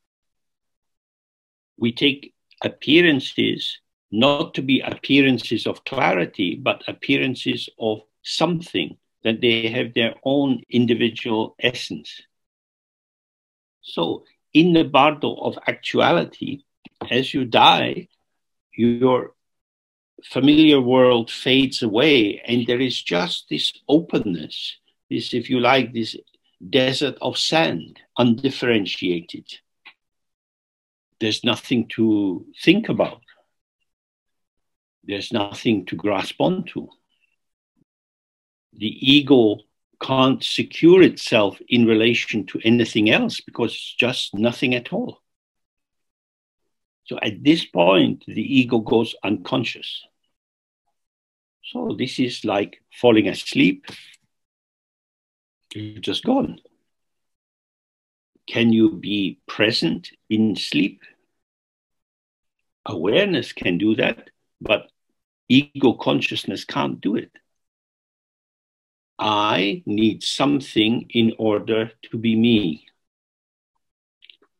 we take appearances not to be appearances of clarity, but appearances of something, that they have their own individual essence. So in the bardo of actuality, as you die, your familiar world fades away, and there is just this openness, this, if you like, this desert of sand, undifferentiated. There's nothing to think about. There's nothing to grasp onto. The ego can't secure itself in relation to anything else because it's just nothing at all. So at this point, the ego goes unconscious. So this is like falling asleep. You're just gone. Can you be present in sleep? Awareness can do that, but ego consciousness can't do it. I need something in order to be me.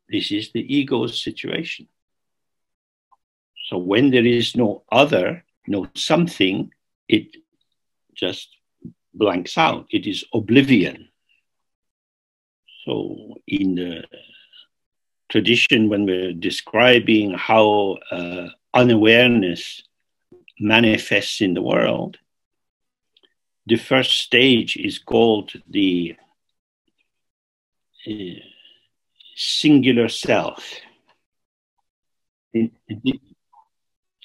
This is the ego's situation. So when there is no other, no something, it just blanks out. It is oblivion. So in the tradition, when we're describing how unawareness manifests in the world, the first stage is called the singular self. And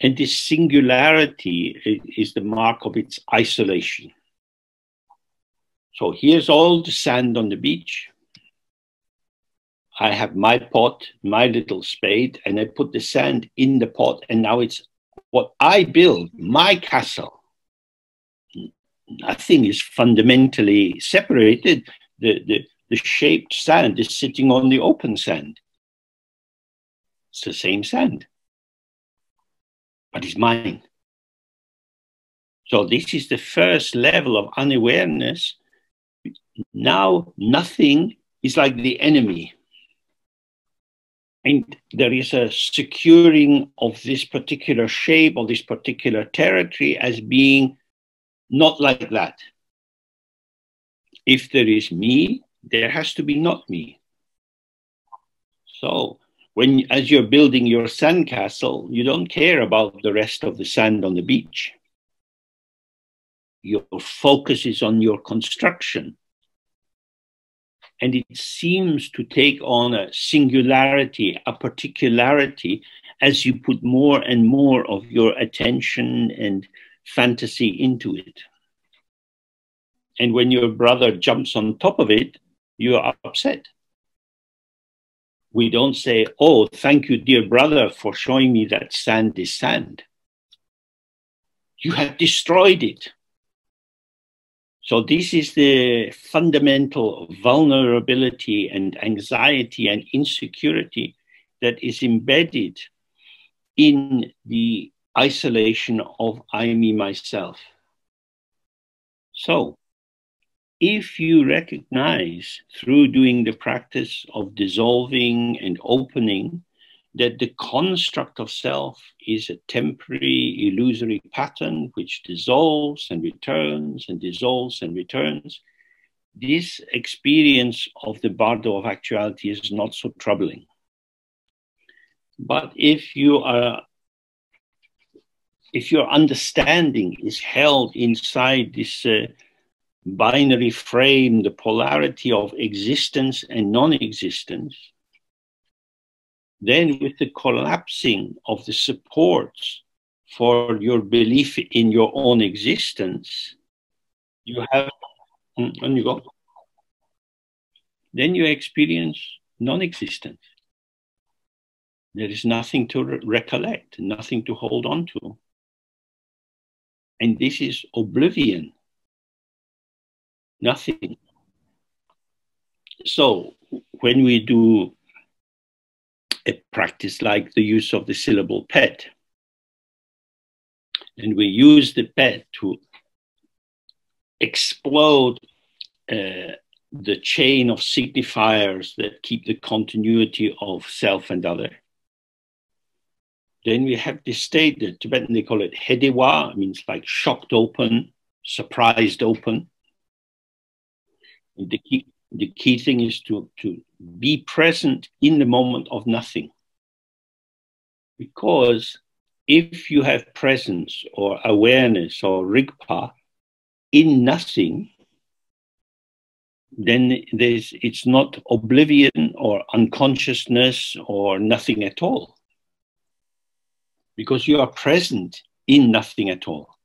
this singularity is the mark of its isolation. So here's all the sand on the beach. I have my pot, my little spade, and I put the sand in the pot, and now it's what I build, my castle. Nothing is fundamentally separated. The shaped sand is sitting on the open sand. It's the same sand, but it's mine. So this is the first level of unawareness. Now nothing is like the enemy. And there is a securing of this particular shape, of this particular territory as being not like that. If there is me, there has to be not me. So as you're building your sandcastle, you don't care about the rest of the sand on the beach. Your focus is on your construction. And it seems to take on a singularity, a particularity, as you put more and more of your attention and fantasy into it. And when your brother jumps on top of it, you are upset. We don't say, oh, thank you, dear brother, for showing me that sand is sand. You have destroyed it. So this is the fundamental vulnerability and anxiety and insecurity that is embedded in the isolation of I, me, myself. So if you recognize through doing the practice of dissolving and opening that the construct of self is a temporary, illusory pattern which dissolves and returns and dissolves and returns, this experience of the bardo of actuality is not so troubling. But if your understanding is held inside this binary frame, the polarity of existence and non-existence, then with the collapsing of the supports for your belief in your own existence, you have, and you go, then you experience non-existence. There is nothing to recollect, nothing to hold on to. And this is oblivion, nothing. So when we do a practice like the use of the syllable pet, and we use the pet to explode the chain of signifiers that keep the continuity of self and other, then we have this state that Tibetan they call it hedewa, means like shocked open, surprised open. And the key thing is to be present in the moment of nothing. Because if you have presence or awareness or rigpa in nothing, then it's not oblivion or unconsciousness or nothing at all. Because you are present in nothing at all.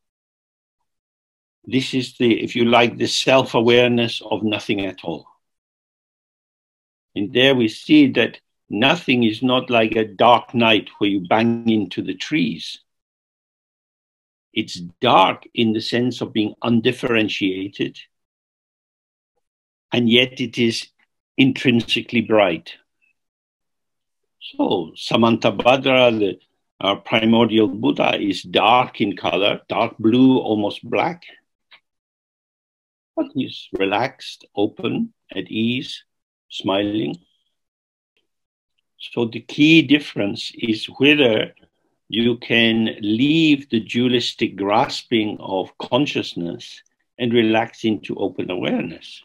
This is if you like, the self-awareness of nothing at all. And there we see that nothing is not like a dark night where you bang into the trees. It's dark in the sense of being undifferentiated, and yet it is intrinsically bright. So Samantabhadra, our primordial Buddha, is dark in color, dark blue, almost black. But he's relaxed, open, at ease, smiling. So the key difference is whether you can leave the dualistic grasping of consciousness and relax into open awareness.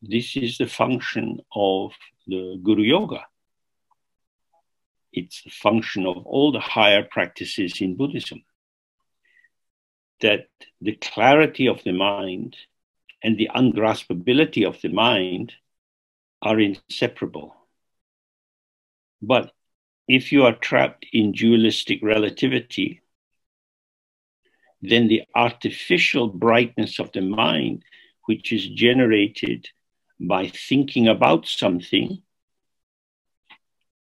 This is the function of the Guru Yoga. It's the function of all the higher practices in Buddhism, that the clarity of the mind and the ungraspability of the mind are inseparable. But if you are trapped in dualistic relativity, then the artificial brightness of the mind, which is generated by thinking about something,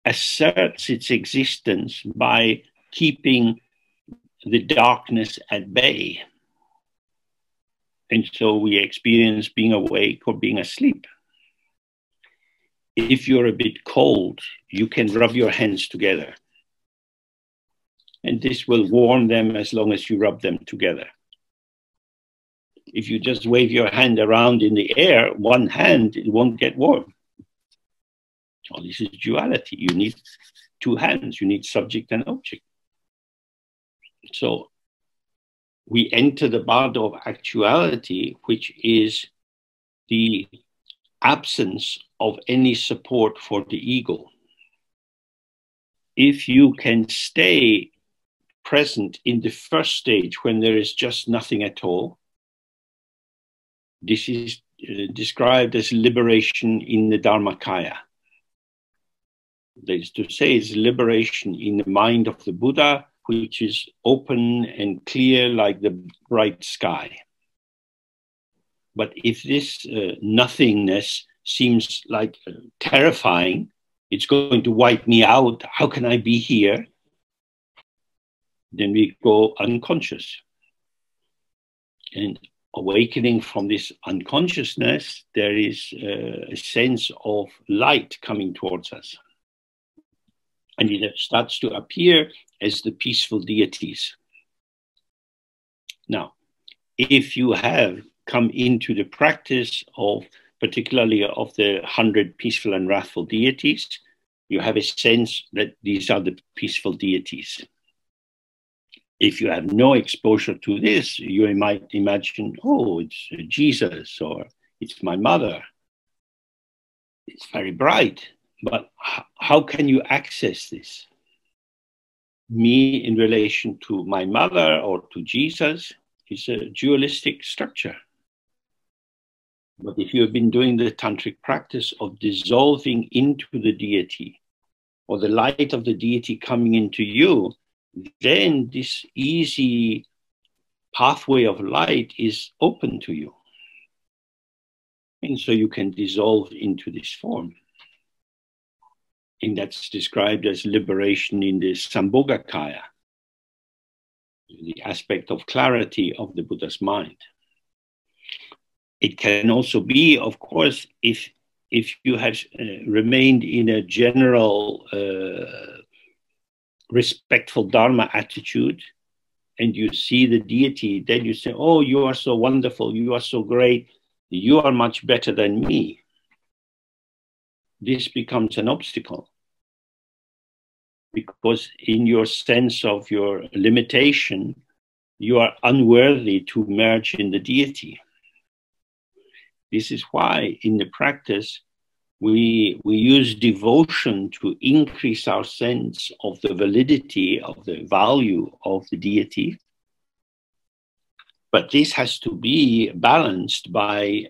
asserts its existence by keeping the darkness at bay. And so we experience being awake or being asleep. If you're a bit cold, you can rub your hands together. And this will warm them as long as you rub them together. If you just wave your hand around in the air, one hand, it won't get warm. So this is duality. You need two hands. You need subject and object. So we enter the bardo of actuality, which is the absence of any support for the ego. If you can stay present in the first stage when there is just nothing at all, this is described as liberation in the Dharmakaya. That is to say, it's liberation in the mind of the Buddha, which is open and clear like the bright sky. But if this nothingness seems like terrifying, it's going to wipe me out, how can I be here? Then we go unconscious. And awakening from this unconsciousness, there is a sense of light coming towards us. And it starts to appear as the peaceful deities. Now, if you have come into the practice of, particularly of the 100 peaceful and wrathful deities, you have a sense that these are the peaceful deities. If you have no exposure to this, you might imagine, oh, it's Jesus, or it's my mother. It's very bright, but how can you access this? Me in relation to my mother or to Jesus is a dualistic structure. But if you have been doing the tantric practice of dissolving into the deity, or the light of the deity coming into you, then this easy pathway of light is open to you. And so you can dissolve into this form. And that's described as liberation in the Sambhogakaya, the aspect of clarity of the Buddha's mind. It can also be, of course, if you have remained in a general respectful Dharma attitude, and you see the deity, then you say, oh, you are so wonderful, you are so great, you are much better than me. This becomes an obstacle. Because in your sense of your limitation, you are unworthy to merge in the deity. This is why in the practice, we use devotion to increase our sense of the validity, of the value of the deity. But this has to be balanced by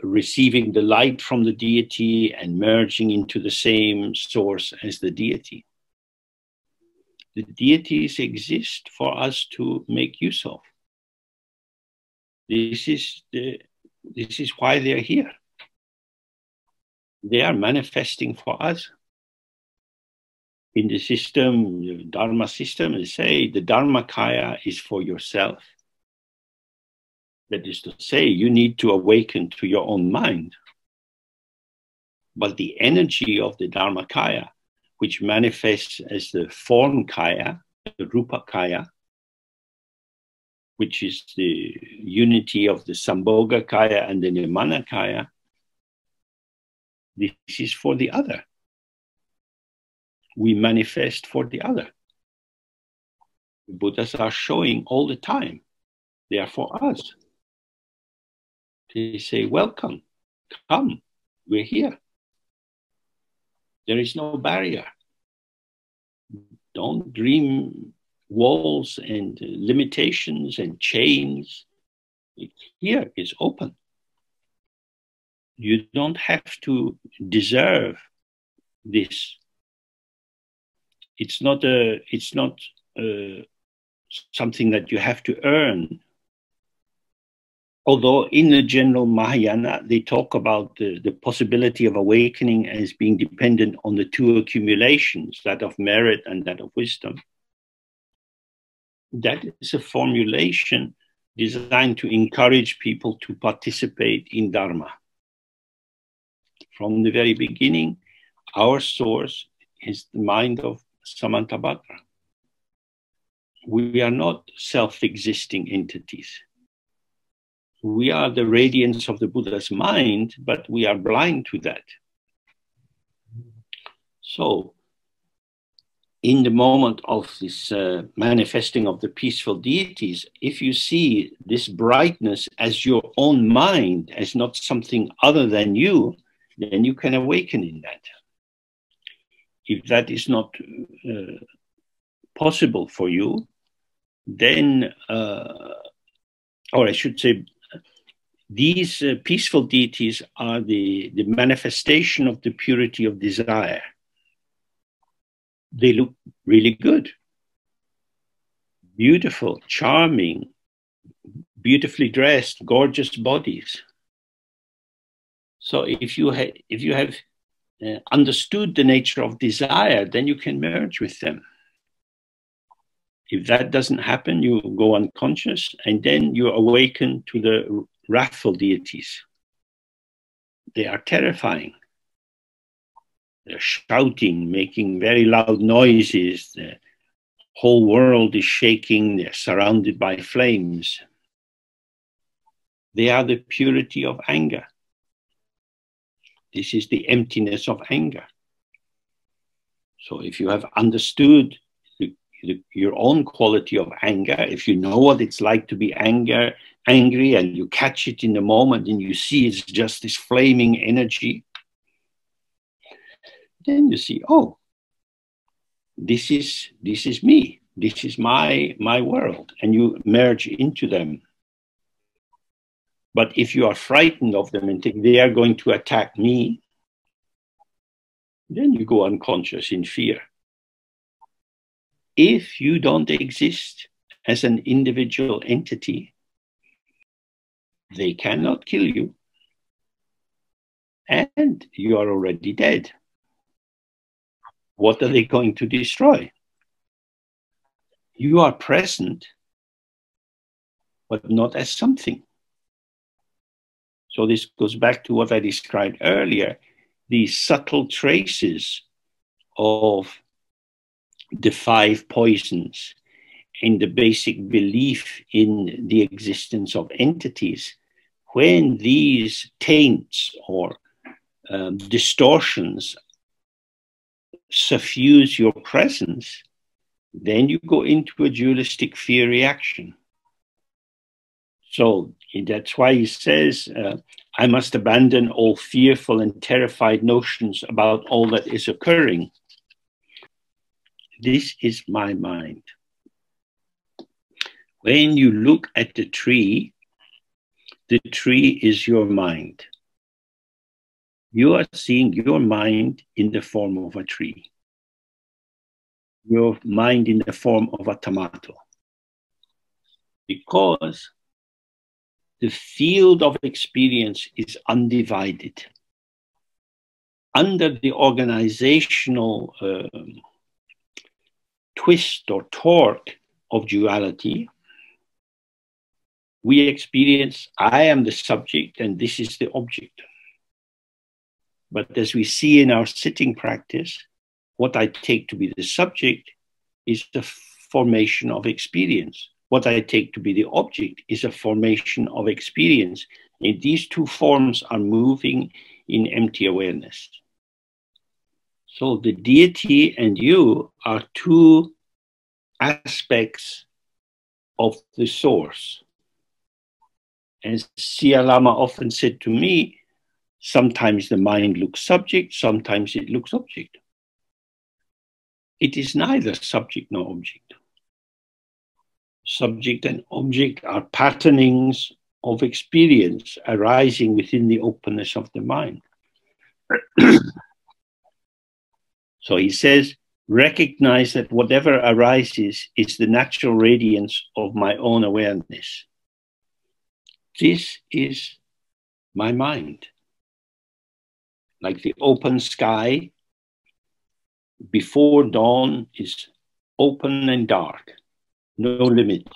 receiving the light from the deity and merging into the same source as the deity. The deities exist for us to make use of. This is why they're here. They are manifesting for us. In the system, the Dharma system, they say the Dharmakaya is for yourself. That is to say, you need to awaken to your own mind. But the energy of the Dharmakaya, which manifests as the form kaya, the rupa kaya, which is the unity of the Sambhogakaya and the Nimanakaya, this is for the other. We manifest for the other. The Buddhas are showing all the time. They are for us. They say, welcome, come, we're here. There is no barrier. Don't dream walls and limitations and chains. Here is open. You don't have to deserve this. It's not something that you have to earn. Although in the general Mahayana, they talk about the possibility of awakening as being dependent on the two accumulations, that of merit and that of wisdom. That is a formulation designed to encourage people to participate in Dharma. From the very beginning, our source is the mind of Samantabhadra. We are not self-existing entities. We are the radiance of the Buddha's mind, but we are blind to that. So, in the moment of this manifesting of the peaceful deities, if you see this brightness as your own mind, as not something other than you, then you can awaken in that. If that is not possible for you, then, or I should say, these peaceful deities are the manifestation of the purity of desire. They look really good, beautiful, charming, beautifully dressed, gorgeous bodies. So if you have understood the nature of desire, then you can merge with them. If that doesn't happen, you go unconscious, and then you awaken to the wrathful deities. They are terrifying. They're shouting, making very loud noises. The whole world is shaking. They're surrounded by flames. They are the purity of anger. This is the emptiness of anger. So if you have understood your own quality of anger, if you know what it's like to be angry, and you catch it in the moment and you see it's just this flaming energy, then you see, oh, this is me. This is my world, and you merge into them. But if you are frightened of them and think they are going to attack me, then you go unconscious in fear. If you don't exist as an individual entity, they cannot kill you, and you are already dead. What are they going to destroy? You are present, but not as something. So this goes back to what I described earlier, these subtle traces of the 5 poisons and the basic belief in the existence of entities. When these taints or distortions suffuse your presence, then you go into a dualistic fear reaction. So that's why he says, I must abandon all fearful and terrified notions about all that is occurring. This is my mind. When you look at the tree is your mind. You are seeing your mind in the form of a tree. Your mind in the form of a tomato. Because the field of experience is undivided. Under the organizational twist or torque of duality, we experience, I am the subject and this is the object. But as we see in our sitting practice, what I take to be the subject is the formation of experience. What I take to be the object is a formation of experience. And these two forms are moving in empty awareness. So the deity and you are two aspects of the source. As Sia Lama often said to me, sometimes the mind looks subject, sometimes it looks object. It is neither subject nor object. Subject and object are patternings of experience arising within the openness of the mind. So he says, recognize that whatever arises is the natural radiance of my own awareness. This is my mind. Like the open sky, before dawn is open and dark, no limit.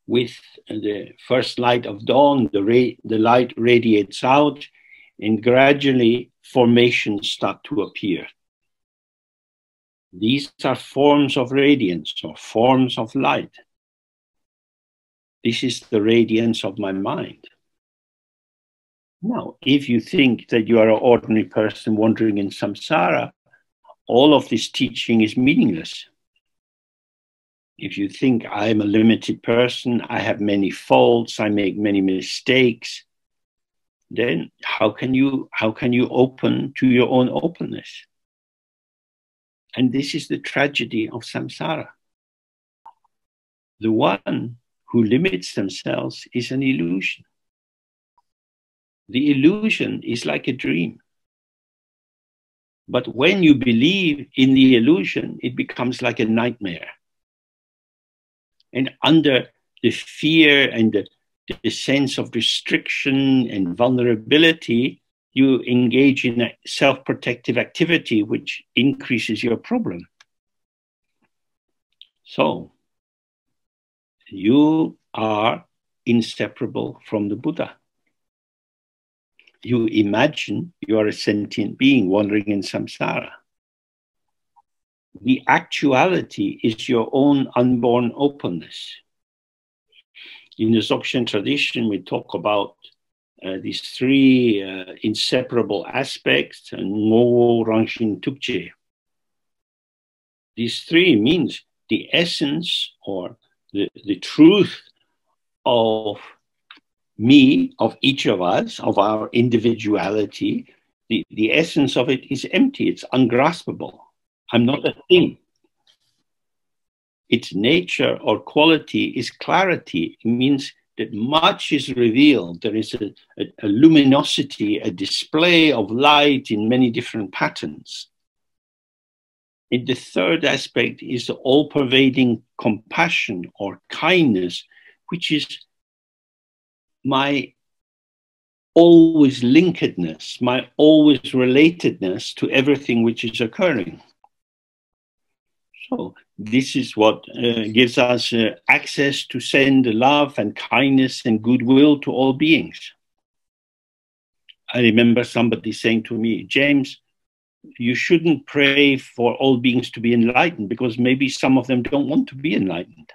With the first light of dawn, the light radiates out, and gradually formations start to appear. These are forms of radiance or forms of light. This is the radiance of my mind. Now, if you think that you are an ordinary person wandering in samsara, all of this teaching is meaningless. If you think I'm a limited person, I have many faults, I make many mistakes, then how can you open to your own openness? And this is the tragedy of samsara. The one who limits themselves is an illusion. The illusion is like a dream. But when you believe in the illusion, it becomes like a nightmare. And under the fear and the sense of restriction and vulnerability, you engage in a self-protective activity which increases your problem. So, you are inseparable from the Buddha. You imagine you are a sentient being wandering in samsara. The actuality is your own unborn openness. In the Dzogchen tradition, we talk about these three inseparable aspects, Ngo, Rangshin, Tukje. These three means the essence or the truth of me, of each of us, of our individuality. The essence of it is empty, it's ungraspable. I'm not a thing. Its nature or quality is clarity. It means that much is revealed. There is a luminosity, a display of light in many different patterns. And the third aspect is the all-pervading compassion or kindness, which is my always linkedness, my always relatedness to everything which is occurring. So this is what gives us access to send love and kindness and goodwill to all beings. I remember somebody saying to me, James, you shouldn't pray for all beings to be enlightened because maybe some of them don't want to be enlightened.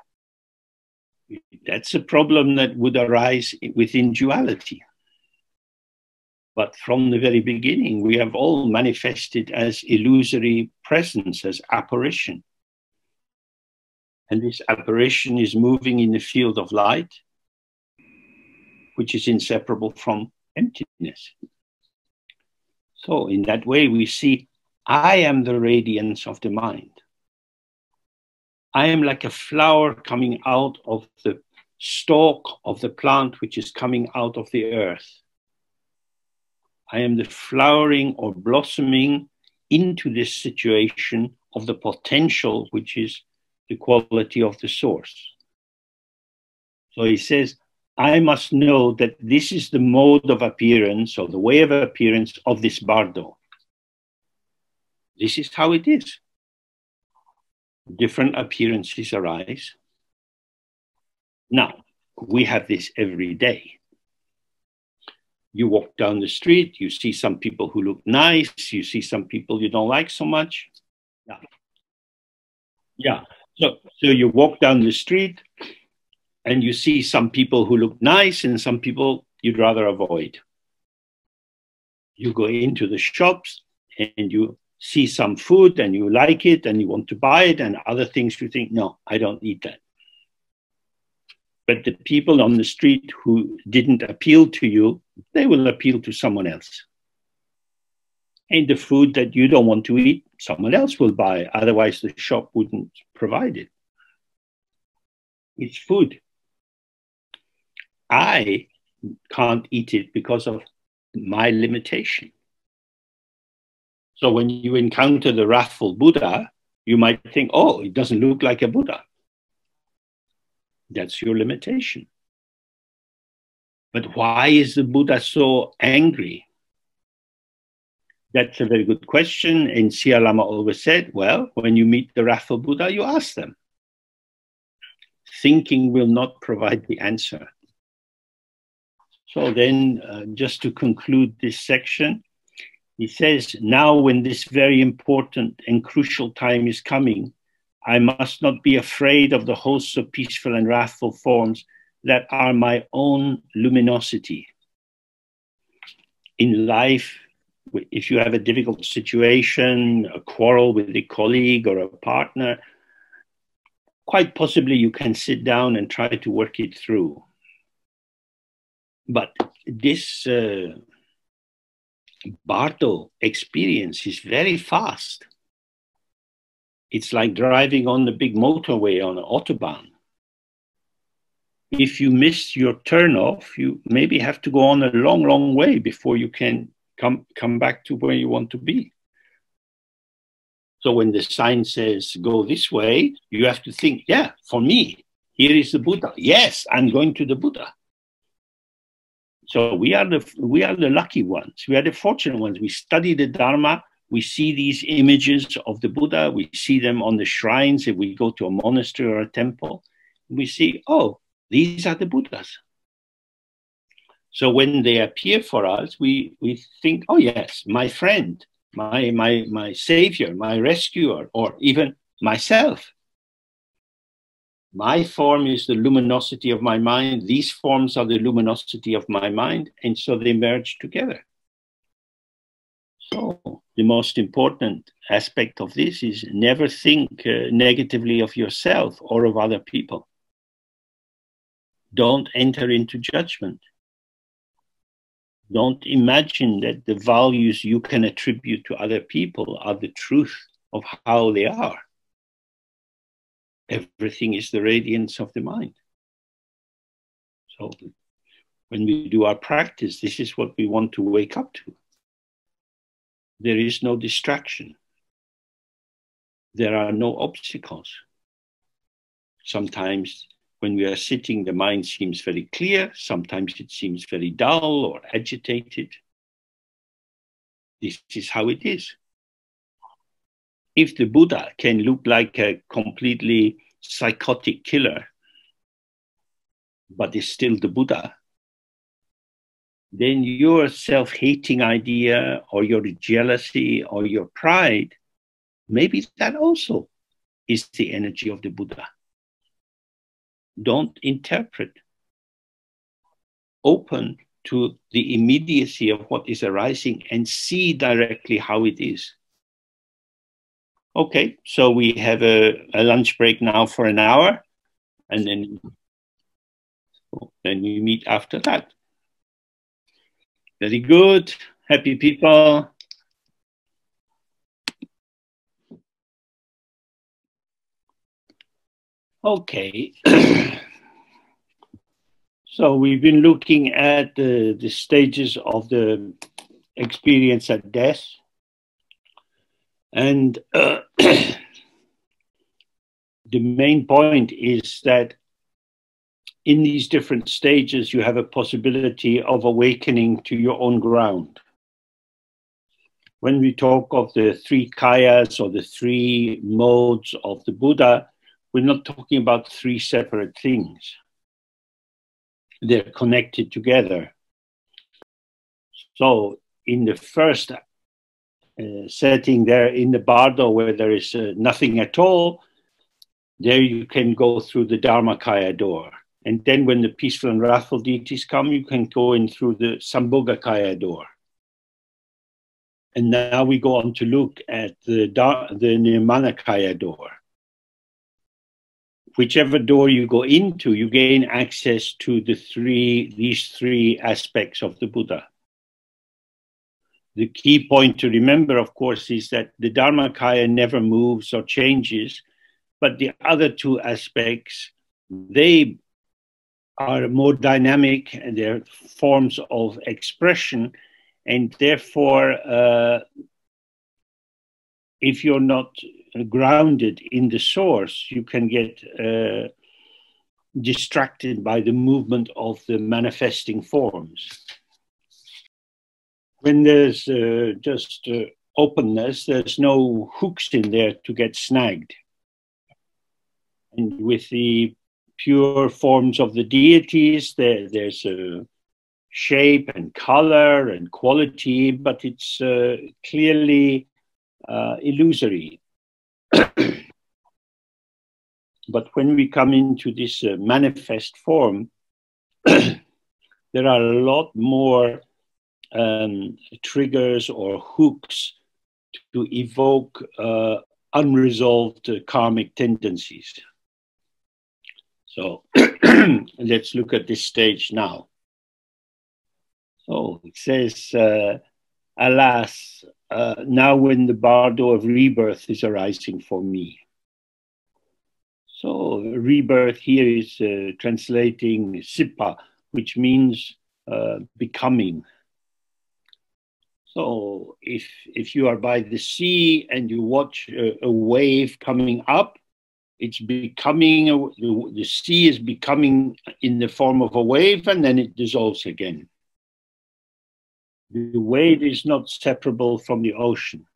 That's a problem that would arise within duality. But from the very beginning, we have all manifested as illusory presence, as apparition. And this apparition is moving in the field of light, which is inseparable from emptiness. So in that way, we see, I am the radiance of the mind. I am like a flower coming out of the stalk of the plant which is coming out of the earth. I am the flowering or blossoming into this situation of the potential which is the quality of the source. So he says, I must know that this is the mode of appearance or the way of appearance of this bardo. This is how it is. Different appearances arise. Now, we have this every day. You walk down the street, you see some people who look nice, you see some people you don't like so much. Yeah. Yeah. So you walk down the street and you see some people who look nice and some people you'd rather avoid. You go into the shops and you see some food and you like it and you want to buy it, and other things you think, no, I don't eat that. But the people on the street who didn't appeal to you, they will appeal to someone else. And the food that you don't want to eat, someone else will buy. Otherwise, the shop wouldn't provide it. It's food. I can't eat it because of my limitation. So when you encounter the wrathful Buddha, you might think, oh, it doesn't look like a Buddha. That's your limitation. But why is the Buddha so angry? That's a very good question. And Siya Lama always said, well, when you meet the wrathful Buddha, you ask them. Thinking will not provide the answer. So then, just to conclude this section, he says, now when this very important and crucial time is coming, I must not be afraid of the hosts of peaceful and wrathful forms that are my own luminosity. In life, if you have a difficult situation, a quarrel with a colleague or a partner, quite possibly you can sit down and try to work it through. But this Bardo experience is very fast. It's like driving on the big motorway on an autobahn. If you miss your turn off, you maybe have to go on a long, long way before you can come back to where you want to be. So when the sign says, go this way, you have to think, yeah, for me, here is the Buddha. Yes, I'm going to the Buddha. So we are the lucky ones. We are the fortunate ones. We study the Dharma. We see these images of the Buddha. We see them on the shrines. If we go to a monastery or a temple, we see, oh, these are the Buddhas. So when they appear for us, we think, oh yes, my friend, my savior, my rescuer, or even myself. My form is the luminosity of my mind. These forms are the luminosity of my mind. And so they merge together. So the most important aspect of this is never think negatively of yourself or of other people. Don't enter into judgment. Don't imagine that the values you can attribute to other people are the truth of how they are. Everything is the radiance of the mind. So when we do our practice, this is what we want to wake up to. There is no distraction. There are no obstacles. Sometimes when we are sitting, the mind seems very clear. Sometimes it seems very dull or agitated. This is how it is. If the Buddha can look like a completely psychotic killer, but is still the Buddha, then your self-hating idea or your jealousy or your pride, maybe that also is the energy of the Buddha. Don't interpret. Open to the immediacy of what is arising and see directly how it is. Okay, so we have a lunch break now for an hour, and then we meet after that. Very good. Happy people. Okay. So we've been looking at the stages of the experience at death. And the main point is that in these different stages, you have a possibility of awakening to your own ground. When we talk of the three kayas or the three modes of the Buddha, we're not talking about three separate things. They're connected together. So in the first setting there in the Bardo, where there is nothing at all, there you can go through the Dharmakaya door. And then when the peaceful and wrathful deities come, you can go in through the Sambhogakaya door. And now we go on to look at the Nirmanakaya door. whichever door you go into, you gain access to these three aspects of the Buddha. The key point to remember, of course, is that the Dharmakaya never moves or changes, but the other two aspects, they are more dynamic and they're forms of expression, and therefore, if you're not grounded in the source, you can get distracted by the movement of the manifesting forms. When there's just openness, there's no hooks in there to get snagged. And with the pure forms of the deities, there's a shape and color and quality, but it's clearly illusory. But when we come into this manifest form, there are a lot more triggers or hooks to evoke unresolved karmic tendencies. So let's look at this stage now. So it says, alas, now when the bardo of rebirth is arising for me. So rebirth here is translating sipa, which means becoming. So if you are by the sea and you watch a wave coming up, it's becoming, the sea is becoming in the form of a wave, and then it dissolves again. The wave is not separable from the ocean.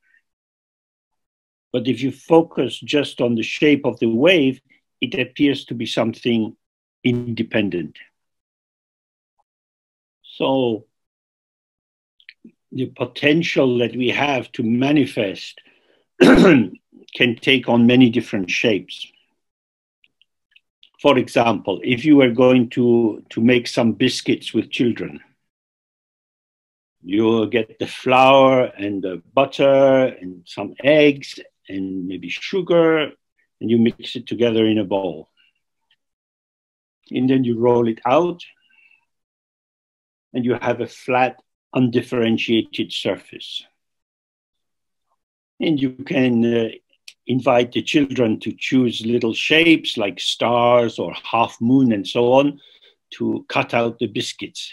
But if you focus just on the shape of the wave, it appears to be something independent. So the potential that we have to manifest can take on many different shapes. For example, if you were going to make some biscuits with children, you get the flour and the butter and some eggs and maybe sugar, and you mix it together in a bowl. And then you roll it out, and you have a flat, undifferentiated surface. And you can invite the children to choose little shapes like stars or half moon and so on to cut out the biscuits.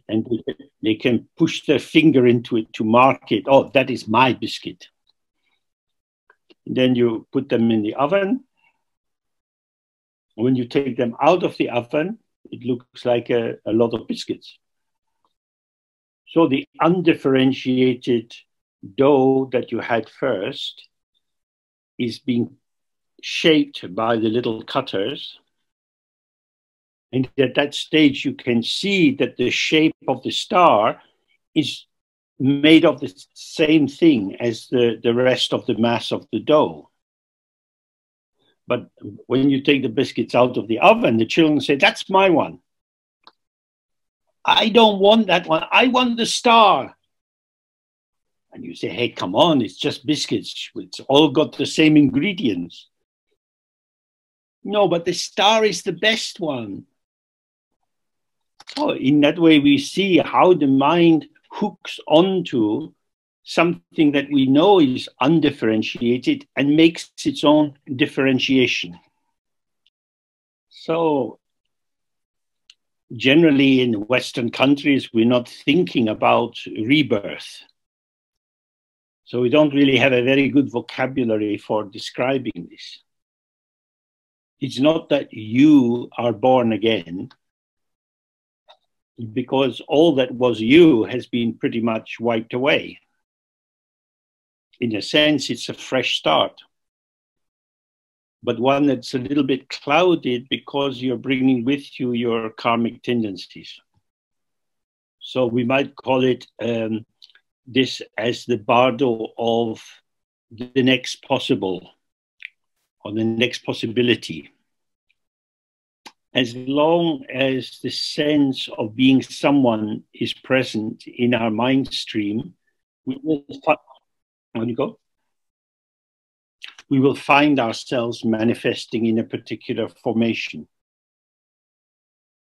And they can push their finger into it to mark it. Oh, that is my biscuit. And then you put them in the oven. When you take them out of the oven, it looks like a lot of biscuits. So the undifferentiated dough that you had first is being shaped by the little cutters. And at that stage, you can see that the shape of the star is made of the same thing as the rest of the mass of the dough. But when you take the biscuits out of the oven, the children say, that's my one. I don't want that one. I want the star. And you say, hey, come on, it's just biscuits. It's all got the same ingredients. No, but the star is the best one. Oh, in that way, we see how the mind hooks onto something that we know is undifferentiated and makes its own differentiation. So generally in Western countries, we're not thinking about rebirth. So we don't really have a very good vocabulary for describing this. It's not that you are born again, because all that was you has been pretty much wiped away. In a sense, it's a fresh start, but one that's a little bit clouded because you're bringing with you your karmic tendencies. So we might call it this as the bardo of the next possible or the next possibility. As long as the sense of being someone is present in our mind stream, we will find, on you go. we will find ourselves manifesting in a particular formation,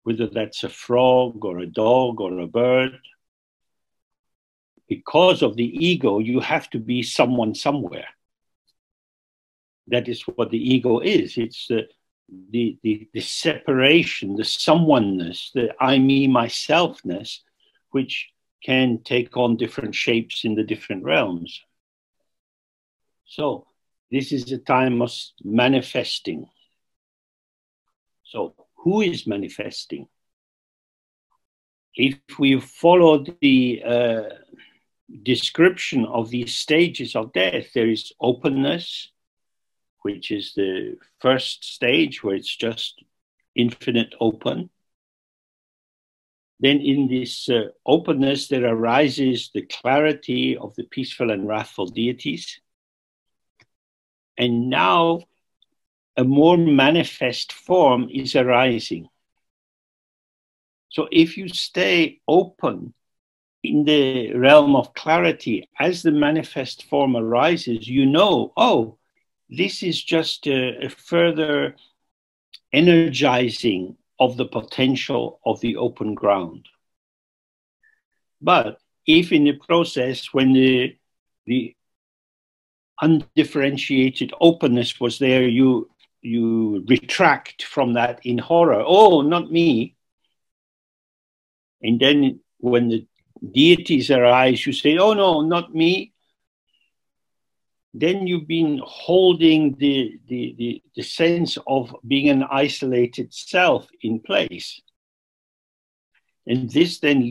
whether that's a frog or a dog or a bird. Because of the ego, you have to be someone somewhere. That is what the ego is. It's the separation, the someoneness, the I, me, myselfness, which can take on different shapes in the different realms. So this is a time of manifesting. So who is manifesting? If we follow the description of these stages of death, there is openness, which is the first stage where it's just infinite open. Then in this openness, there arises the clarity of the peaceful and wrathful deities. And now a more manifest form is arising. So if you stay open in the realm of clarity, as the manifest form arises, you know, oh, this is just a further energizing of the potential of the open ground. But if in the process, when the undifferentiated openness was there, you retract from that in horror, oh, not me. And then when the deities arise, you say, oh no, not me. Then you've been holding the sense of being an isolated self in place. And this then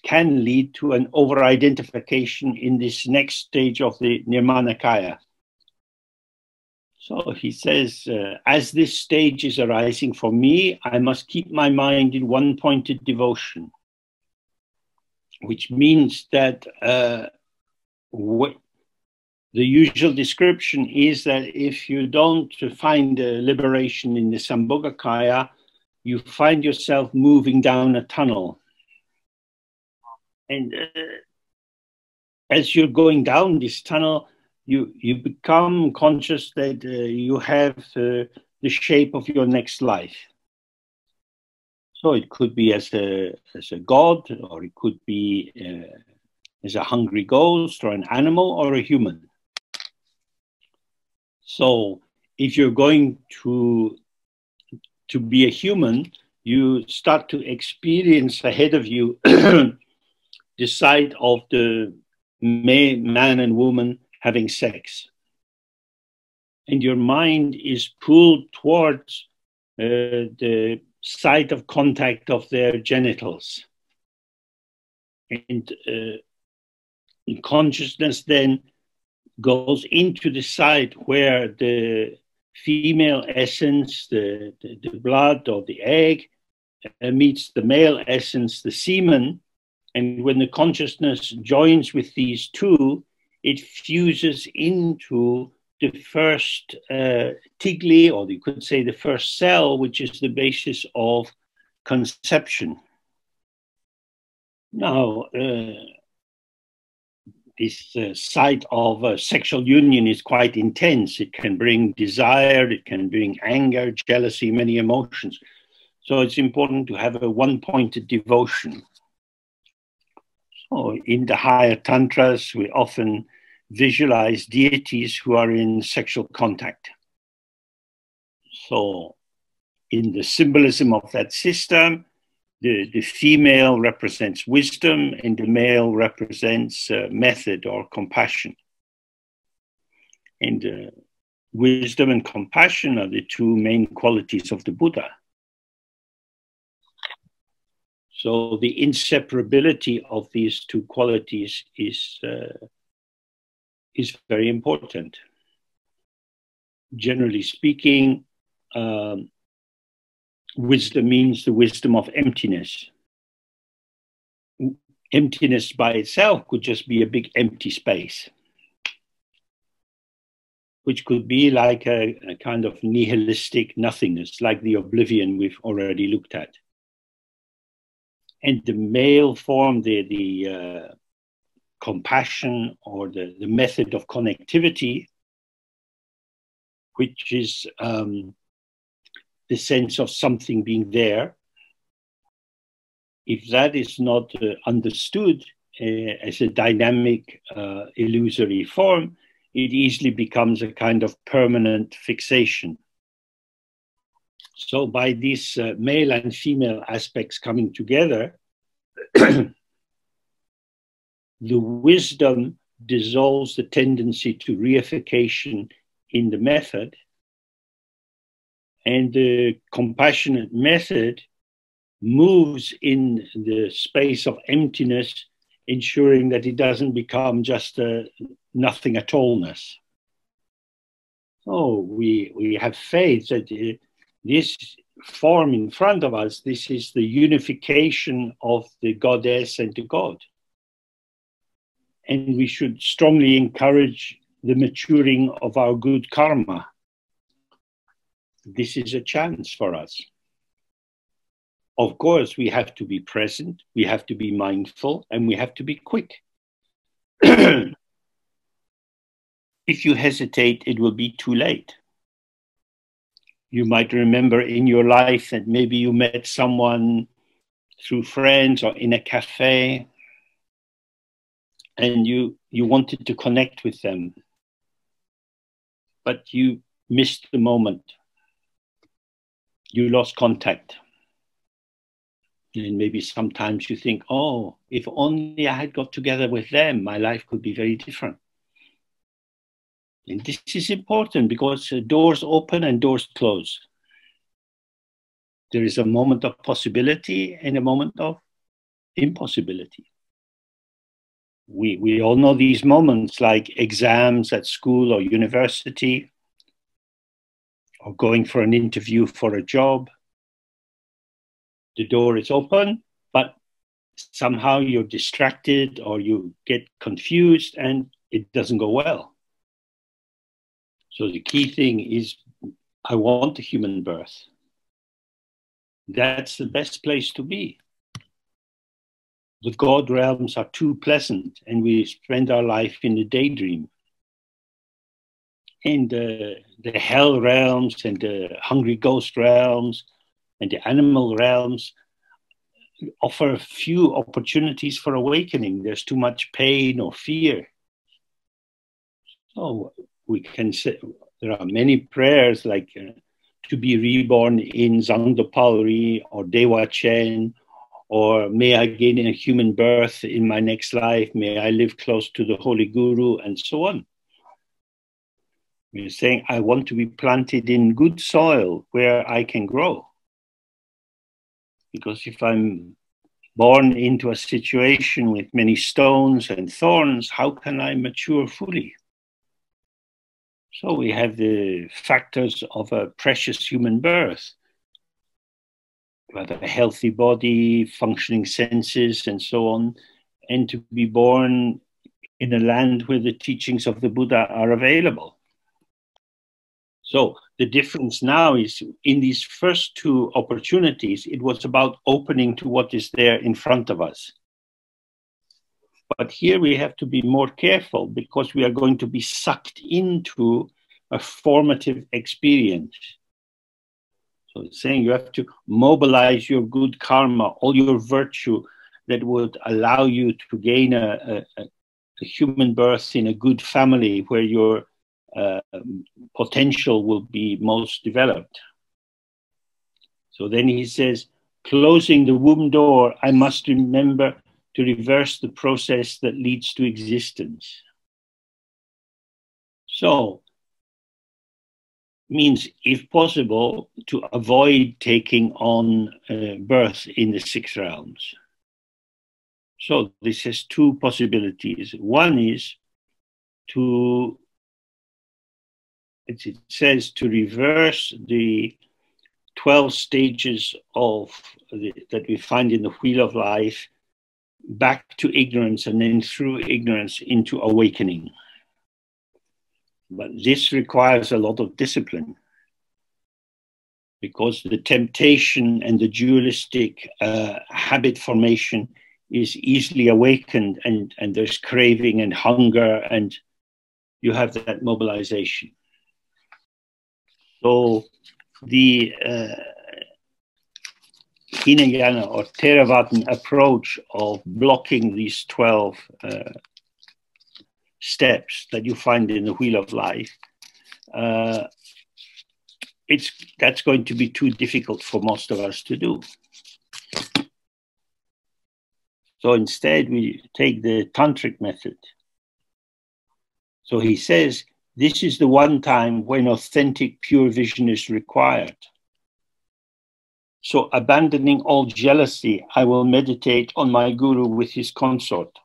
can lead to an over-identification in this next stage of the Nirmanakaya. So he says, as this stage is arising for me, I must keep my mind in one-pointed devotion, which means that the usual description is that if you don't find liberation in the Sambhogakaya, you find yourself moving down a tunnel. And as you're going down this tunnel, you become conscious that you have the shape of your next life. So it could be as a god, or it could be as a hungry ghost, or an animal, or a human. So if you're going to be a human, you start to experience ahead of you the sight of the man and woman having sex. And your mind is pulled towards the site of contact of their genitals. And consciousness then goes into the site where the female essence, the blood or the egg, meets the male essence, the semen. And when the consciousness joins with these two, it fuses into the first tigli, or you could say the first cell, which is the basis of conception. Now, this site of sexual union is quite intense. It can bring desire, it can bring anger, jealousy, many emotions. So it's important to have a one-pointed devotion. So in the higher tantras, we often visualize deities who are in sexual contact. So in the symbolism of that system, the female represents wisdom and the male represents method or compassion. And wisdom and compassion are the two main qualities of the Buddha. So the inseparability of these two qualities is very important. Generally speaking, wisdom means the wisdom of emptiness. Emptiness by itself could just be a big empty space, which could be like a kind of nihilistic nothingness, like the oblivion we've already looked at. And the male form, the compassion or the method of connectivity, which is the sense of something being there. If that is not understood as a dynamic, illusory form, it easily becomes a kind of permanent fixation. So by these male and female aspects coming together, the wisdom dissolves the tendency to reification in the method, and the compassionate method moves in the space of emptiness, ensuring that it doesn't become just a nothing at allness. So we have faith that this form in front of us, this is the unification of the goddess and the god. And we should strongly encourage the maturing of our good karma. This is a chance for us. Of course, we have to be present, we have to be mindful, and we have to be quick. If you hesitate, it will be too late. You might remember in your life that maybe you met someone through friends or in a cafe, and you wanted to connect with them, but you missed the moment. You lost contact. And maybe sometimes you think, oh, if only I had got together with them, my life could be very different. And this is important because doors open and doors close. There is a moment of possibility and a moment of impossibility. We all know these moments, like exams at school or university, or going for an interview for a job. The door is open, but somehow you're distracted or you get confused and it doesn't go well. So the key thing is, I want a human birth. That's the best place to be. The God realms are too pleasant and we spend our life in the daydream. And the hell realms and the hungry ghost realms and the animal realms offer few opportunities for awakening. There's too much pain or fear. So we can say, there are many prayers like to be reborn in Zangdopalri or Dzogchen, or may I gain a human birth in my next life, may I live close to the Holy Guru, and so on. We're saying, I want to be planted in good soil where I can grow. Because if I'm born into a situation with many stones and thorns, how can I mature fully? So we have the factors of a precious human birth. We have a healthy body, functioning senses, and so on, and to be born in a land where the teachings of the Buddha are available. So the difference now is in these first two opportunities, it was about opening to what is there in front of us. But here we have to be more careful because we are going to be sucked into a formative experience. So it's saying you have to mobilize your good karma, all your virtue that would allow you to gain a human birth in a good family where your potential will be most developed. So then he says, closing the womb door, I must remember to reverse the process that leads to existence. So, means, if possible, to avoid taking on birth in the six realms. So this has two possibilities. One is to, it says, to reverse the 12 stages of that we find in the wheel of life back to ignorance, and then through ignorance into awakening. But this requires a lot of discipline because the temptation and the dualistic habit formation is easily awakened, and there's craving and hunger, and you have that mobilization. So the Hinayana or Theravada approach of blocking these 12 steps that you find in the Wheel of Life, that's going to be too difficult for most of us to do. So instead, we take the tantric method. So he says, this is the one time when authentic pure vision is required. So abandoning all jealousy, I will meditate on my guru with his consort.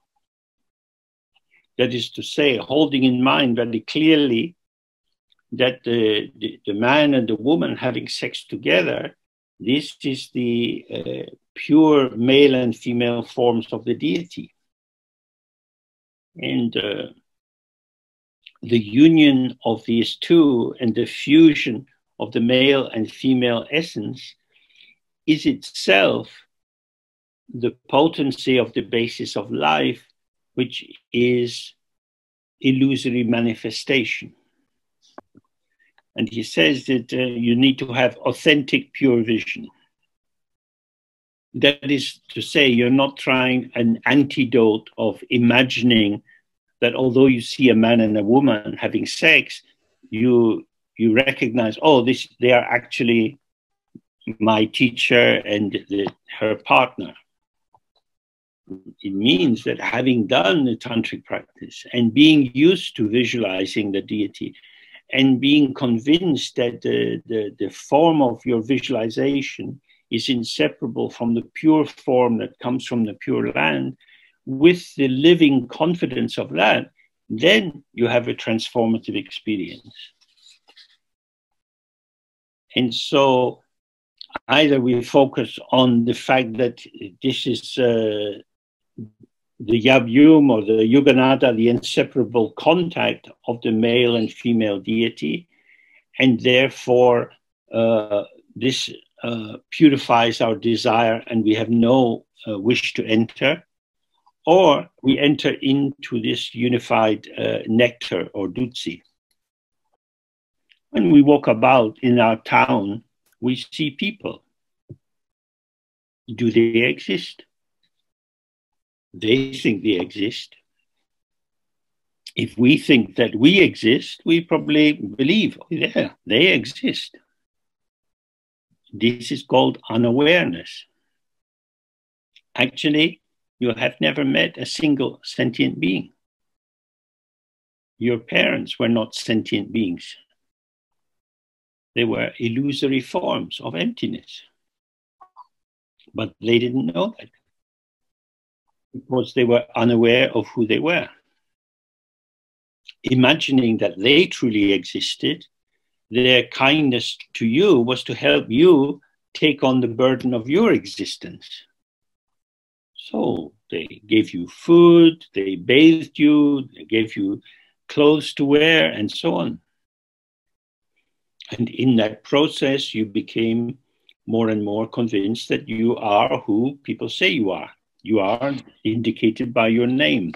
That is to say, holding in mind very clearly that the man and the woman having sex together, this is the pure male and female forms of the deity. And the union of these two and the fusion of the male and female essence is itself the potency of the basis of life, which is illusory manifestation. And he says that you need to have authentic pure vision. That is to say, you're not trying an antidote of imagining that although you see a man and a woman having sex, you recognize, oh, they are actually my teacher and her partner. It means that having done the tantric practice and being used to visualizing the deity and being convinced that the form of your visualization is inseparable from the pure form that comes from the Pure Land, with the living confidence of that, then you have a transformative experience. And so either we focus on the fact that this is the Yabyum or the Yuganada, the inseparable contact of the male and female deity, and therefore this purifies our desire and we have no wish to enter, or we enter into this unified nectar or dutsi. When we walk about in our town, we see people. Do they exist? They think they exist. If we think that we exist, we probably believe, oh, yeah, they exist. This is called unawareness. Actually, you have never met a single sentient being. Your parents were not sentient beings. They were illusory forms of emptiness. But they didn't know that because they were unaware of who they were. Imagining that they truly existed, their kindness to you was to help you take on the burden of your existence. So they gave you food, they bathed you, they gave you clothes to wear, and so on. And in that process, you became more and more convinced that you are who people say you are. You are indicated by your name.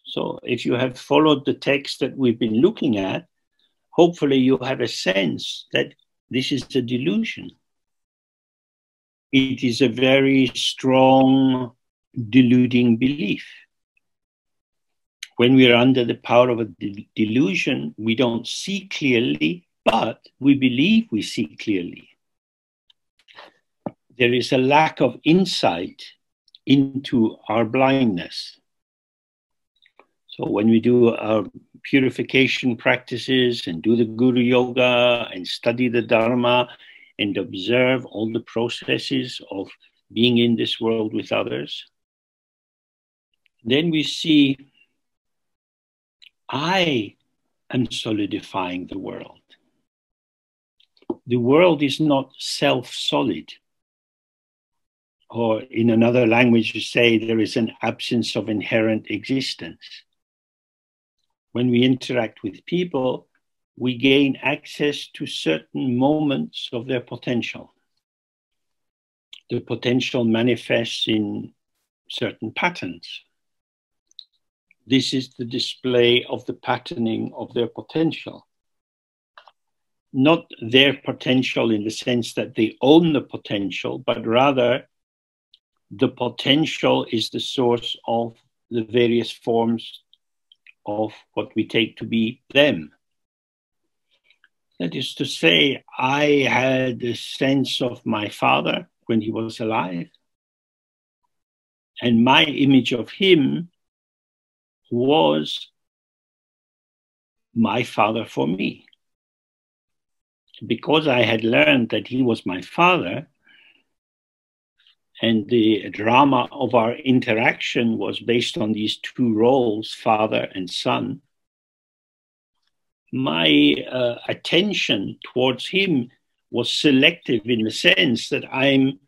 So if you have followed the text that we've been looking at, hopefully you have a sense that this is a delusion. It is a very strong, deluding belief. When we are under the power of a delusion, we don't see clearly, but we believe we see clearly. There is a lack of insight into our blindness. So when we do our purification practices and do the Guru Yoga and study the Dharma and observe all the processes of being in this world with others, then we see I am solidifying the world. The world is not self-solid. Or in another language, you say there is an absence of inherent existence. When we interact with people, we gain access to certain moments of their potential. The potential manifests in certain patterns. This is the display of the patterning of their potential. not their potential in the sense that they own the potential, but rather the potential is the source of the various forms of what we take to be them. That is to say, I had a sense of my father when he was alive, and my image of him was my father for me. Because I had learned that he was my father, and the drama of our interaction was based on these two roles, father and son, my attention towards him was selective in the sense that I'm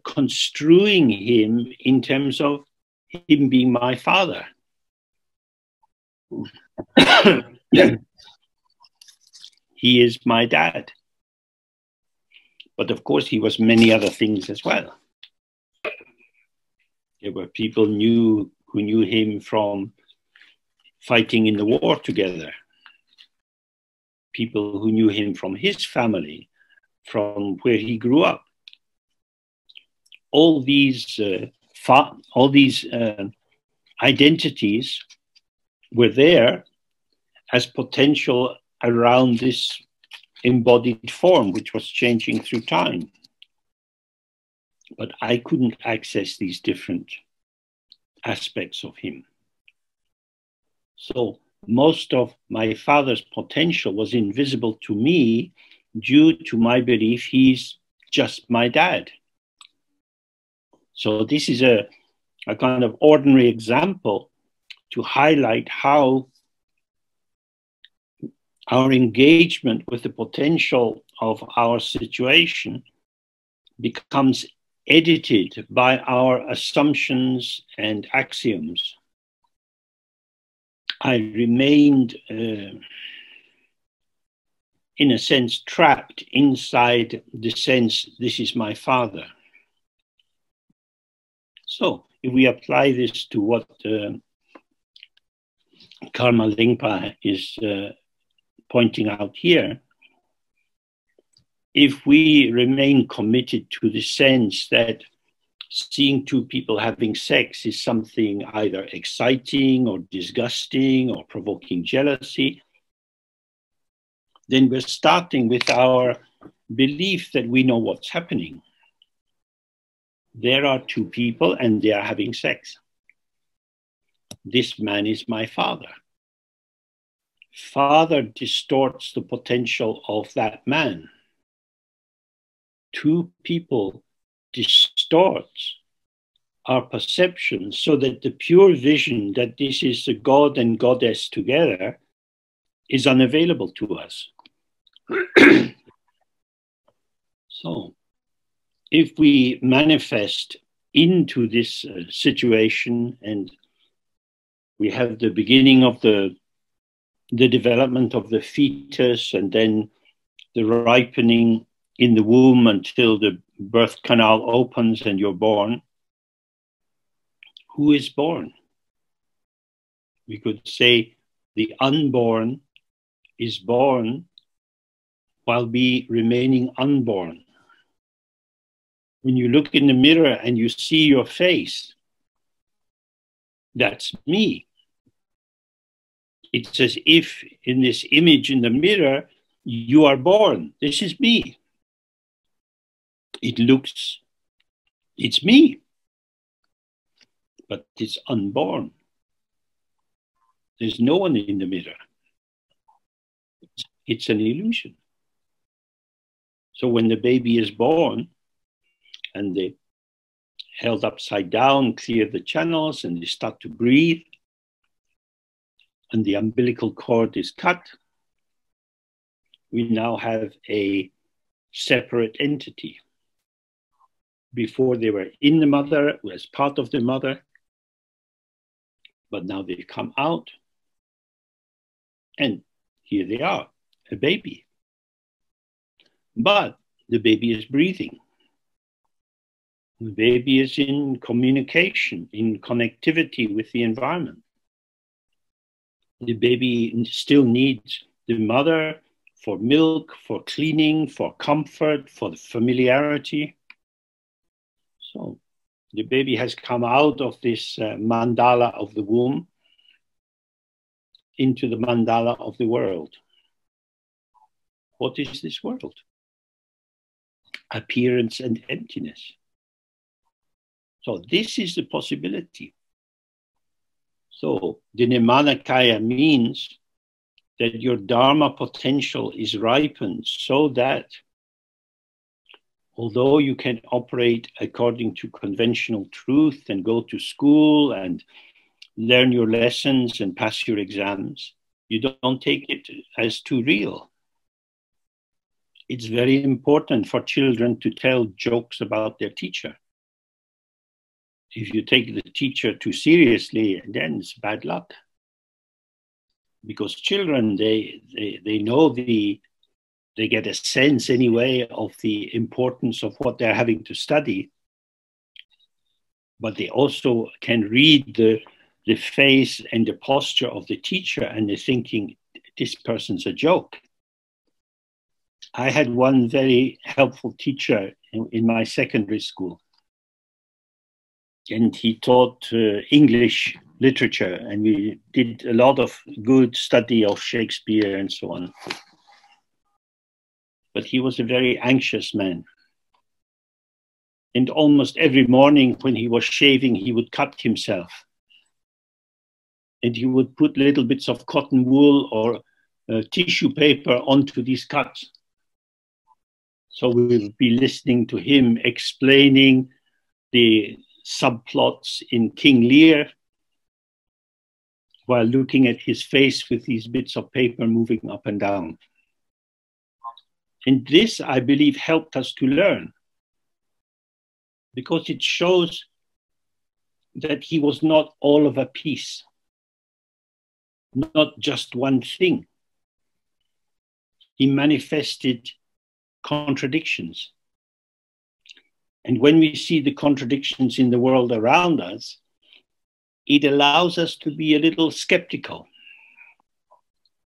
construing him in terms of him being my father. He is my dad. But of course, he was many other things as well. There were people who knew him from fighting in the war together. People who knew him from his family, from where he grew up. All these identities were there as potential around this embodied form, which was changing through time. But I couldn't access these different aspects of him. So most of my father's potential was invisible to me due to my belief he's just my dad. So this is a kind of ordinary example to highlight how our engagement with the potential of our situation becomes edited by our assumptions and axioms. I remained, in a sense, trapped inside the sense, this is my father. So if we apply this to what Karma Lingpa is pointing out here, if we remain committed to the sense that seeing two people having sex is something either exciting or disgusting or provoking jealousy, then we're starting with our belief that we know what's happening. There are two people and they are having sex. This man is my father. Father distorts the potential of that man. Two people distorts our perception so that the pure vision that this is the God and Goddess together is unavailable to us. So, if we manifest into this situation and we have the beginning of the development of the fetus and then the ripening in the womb until the birth canal opens and you're born, who is born? We could say the unborn is born while remaining unborn. When you look in the mirror and you see your face, that's me. It's as if in this image in the mirror, you are born. This is me. It's me, but it's unborn. There's no one in the mirror. It's an illusion. So when the baby is born and they held upside down, clear the channels and they start to breathe and the umbilical cord is cut, we now have a separate entity. Before they were in the mother, as part of the mother, but now they come out and here they are, a baby. But the baby is breathing. The baby is in communication, in connectivity with the environment. The baby still needs the mother for milk, for cleaning, for comfort, for the familiarity. So the baby has come out of this mandala of the womb into the mandala of the world. What is this world? Appearance and emptiness. So this is the possibility. So the Nirmanakaya means that your Dharma potential is ripened so that although you can operate according to conventional truth and go to school and learn your lessons and pass your exams, you don't take it as too real. It's very important for children to tell jokes about their teacher. If you take the teacher too seriously, then it's bad luck. Because children, they know they get a sense anyway of the importance of what they're having to study, but they also can read the face and the posture of the teacher, and they're thinking, this person's a joke. I had one very helpful teacher in my secondary school, and he taught English literature, and we did a lot of good study of Shakespeare and so on. But he was a very anxious man. And almost every morning when he was shaving, he would cut himself. And he would put little bits of cotton wool or tissue paper onto these cuts. So we would be listening to him explaining the subplots in King Lear while looking at his face with these bits of paper moving up and down. And this, I believe, helped us to learn, because it shows that he was not all of a piece, not just one thing. He manifested contradictions. And when we see the contradictions in the world around us, it allows us to be a little skeptical.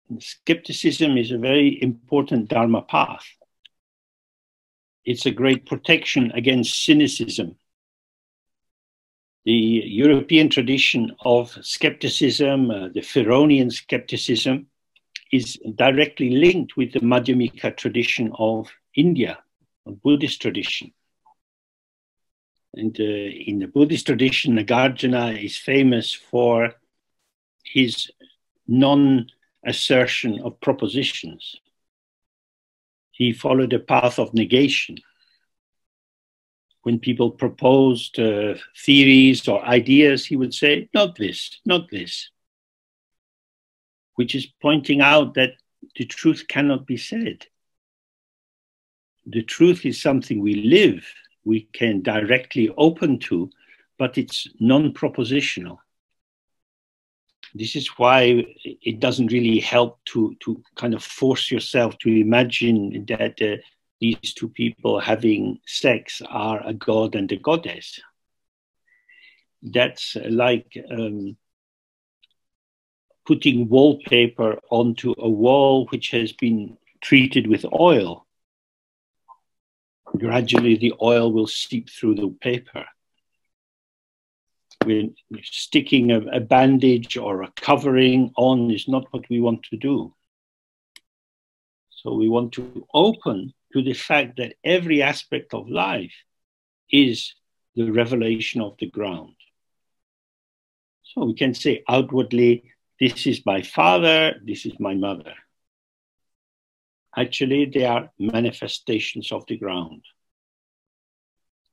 And skepticism is a very important Dharma path. It's a great protection against cynicism. The European tradition of skepticism, the Phaeronian skepticism, is directly linked with the Madhyamika tradition of India, a Buddhist tradition. And in the Buddhist tradition, Nagarjuna is famous for his non-assertion of propositions. He followed a path of negation. When people proposed theories or ideas, he would say, not this, not this. Which is pointing out that the truth cannot be said. The truth is something we live, we can directly open to, but it's non-propositional. This is why it doesn't really help to kind of force yourself to imagine that these two people having sex are a god and a goddess. That's like putting wallpaper onto a wall which has been treated with oil. Gradually, the oil will seep through the paper. When sticking a bandage or a covering on is not what we want to do. So we want to open to the fact that every aspect of life is the revelation of the ground. So we can say outwardly, this is my father, this is my mother. Actually, they are manifestations of the ground.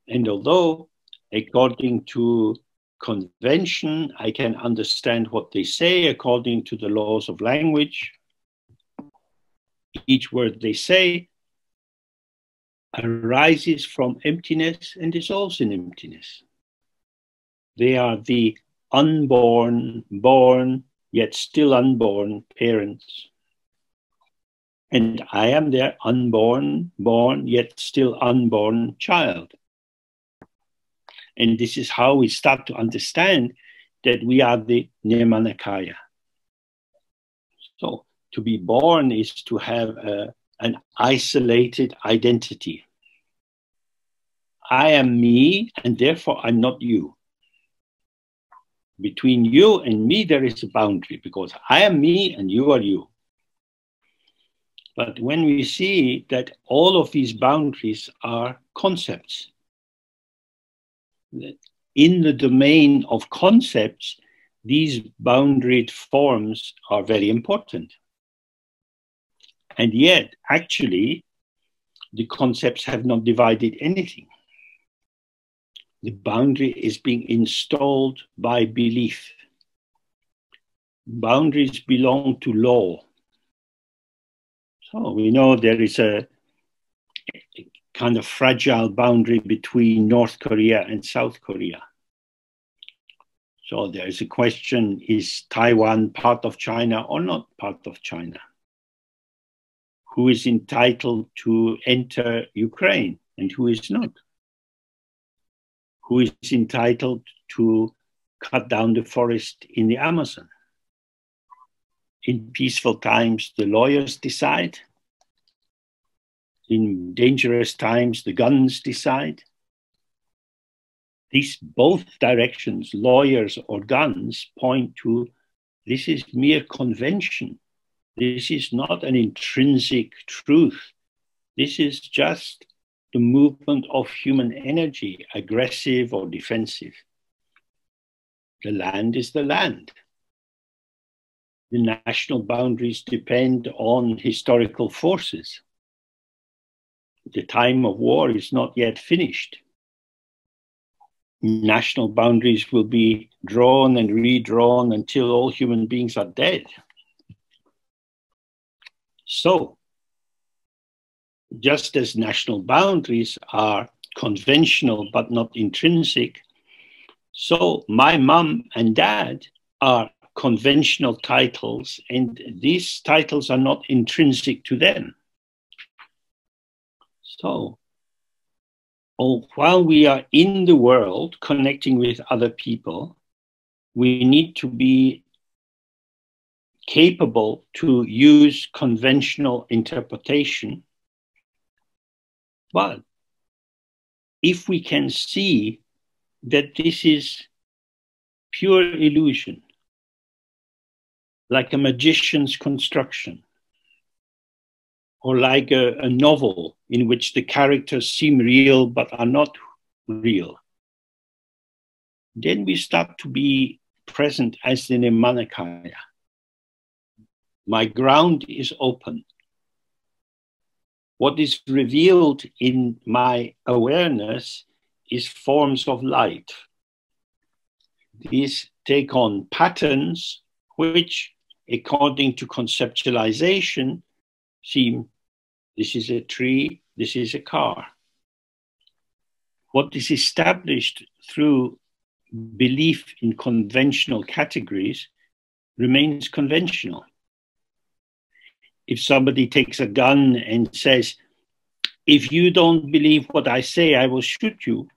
And although, according to convention, I can understand what they say according to the laws of language, each word they say arises from emptiness and dissolves in emptiness. They are the unborn, born, yet still unborn parents. And I am their unborn, born, yet still unborn child. And this is how we start to understand that we are the Nirmanakaya. So to be born is to have an isolated identity. I am me, and therefore I'm not you. Between you and me, there is a boundary, because I am me and you are you. But when we see that all of these boundaries are concepts, in the domain of concepts, these boundaried forms are very important. And yet, actually, the concepts have not divided anything. The boundary is being installed by belief. Boundaries belong to law. So we know there is a kind of fragile boundary between North Korea and South Korea. So there is a question, is Taiwan part of China or not part of China? Who is entitled to enter Ukraine and who is not? Who is entitled to cut down the forest in the Amazon? In peaceful times, the lawyers decide. In dangerous times, the guns decide. These both directions, lawyers or guns, point to this is mere convention. This is not an intrinsic truth. This is just the movement of human energy, aggressive or defensive. The land is the land. The national boundaries depend on historical forces. The time of war is not yet finished. National boundaries will be drawn and redrawn until all human beings are dead. So, just as national boundaries are conventional but not intrinsic, so my mom and dad are conventional titles, and these titles are not intrinsic to them. So, while we are in the world connecting with other people, we need to be capable to use conventional interpretation. But if we can see that this is pure illusion, like a magician's construction, or like a novel in which the characters seem real but are not real, then we start to be present as in a Manakaya. My ground is open. What is revealed in my awareness is forms of light. These take on patterns which, according to conceptualization, seem this is a tree, this is a car. What is established through belief in conventional categories remains conventional. If somebody takes a gun and says, if you don't believe what I say, I will shoot you.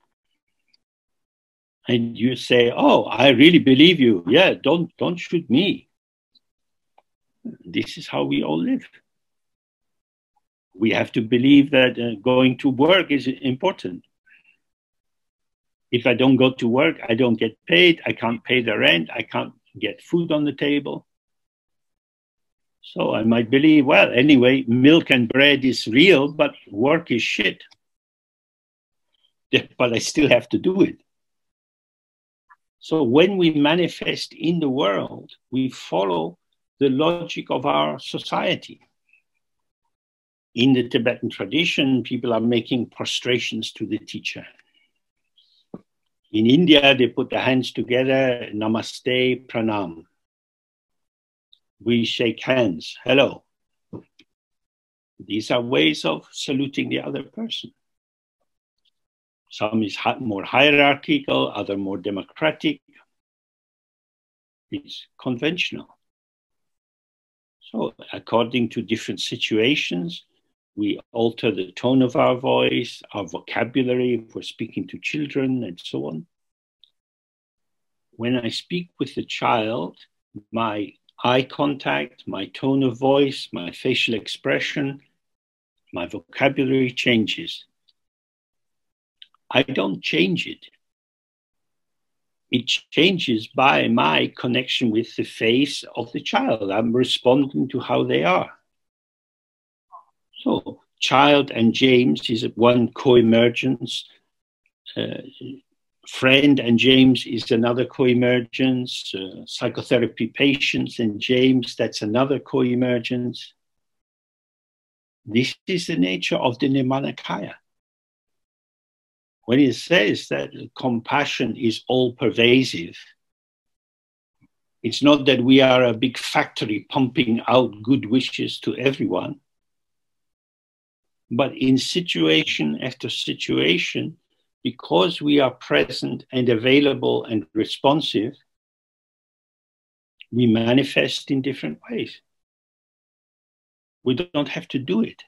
And you say, oh, I really believe you. Yeah, don't shoot me. This is how we all live. We have to believe that going to work is important. If I don't go to work, I don't get paid. I can't pay the rent. I can't get food on the table. So I might believe, well, anyway, milk and bread is real, but work is shit. But I still have to do it. So when we manifest in the world, we follow the logic of our society. In the Tibetan tradition, people are making prostrations to the teacher. In India, they put their hands together, namaste, pranam. We shake hands, hello. These are ways of saluting the other person. Some is more hierarchical, other more democratic. It's conventional. So according to different situations, we alter the tone of our voice, our vocabulary, if we're speaking to children and so on. When I speak with the child, my eye contact, my tone of voice, my facial expression My vocabulary changes. I don't change it. It changes by my connection with the face of the child. I'm responding to how they are. So, child and James is one co-emergence. Friend and James is another co-emergence. Psychotherapy patients and James, that's another co-emergence. This is the nature of the Nirmanakaya. When it says that compassion is all-pervasive, it's not that we are a big factory pumping out good wishes to everyone, but in situation after situation, because we are present and available and responsive, we manifest in different ways. We don't have to do it.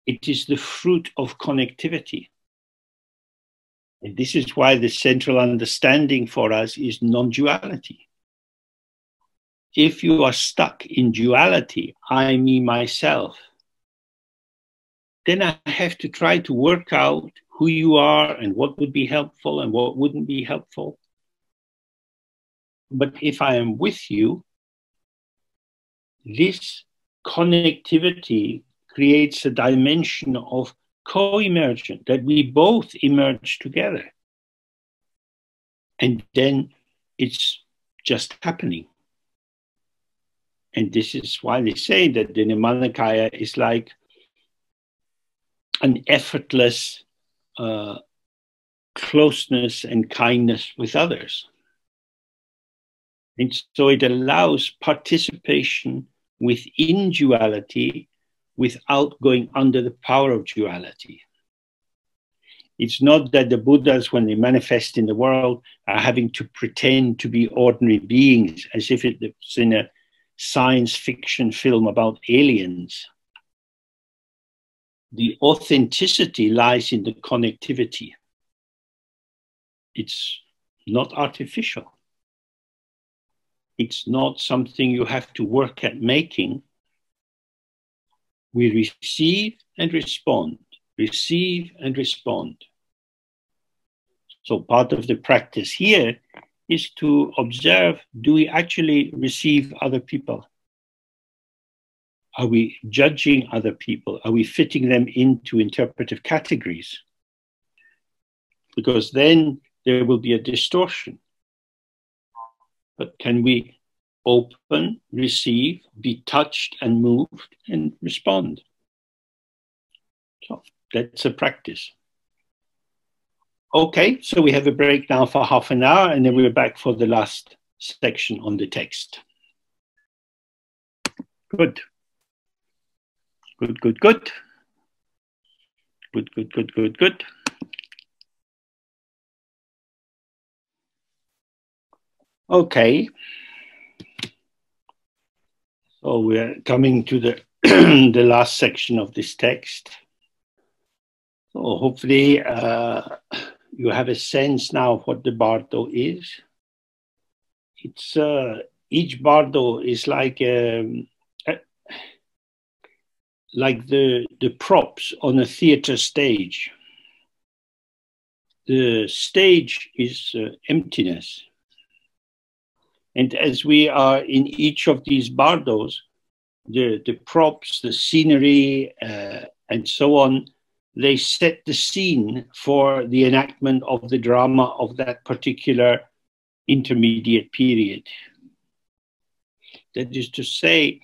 It is the fruit of connectivity. And this is why the central understanding for us is non-duality. If you are stuck in duality, I, me, myself, then I have to try to work out who you are and what would be helpful and what wouldn't be helpful. But if I am with you, this connectivity creates a dimension of co-emergent, that we both emerge together. And then it's just happening. And this is why they say that the Nirmanakaya is like an effortless closeness and kindness with others. And so it allows participation within duality without going under the power of duality. It's not that the Buddhas, when they manifest in the world, are having to pretend to be ordinary beings as if it's in a science fiction film about aliens. The authenticity lies in the connectivity. It's not artificial. It's not something you have to work at making. We receive and respond, receive and respond. So part of the practice here is to observe, do we actually receive other people? Are we judging other people? Are we fitting them into interpretive categories? Because then there will be a distortion. But can we open, receive, be touched and moved and respond? So that's a practice. Okay, so we have a break now for half an hour and then we're back for the last section on the text. Good. Good, good, good. Good, good, good, good, good. Okay. So we're coming to the the last section of this text. So hopefully you have a sense now of what the Bardo is. It's each Bardo is like the props on a theater stage. The stage is emptiness. And as we are in each of these bardos, the props, the scenery, and so on, they set the scene for the enactment of the drama of that particular intermediate period. That is to say,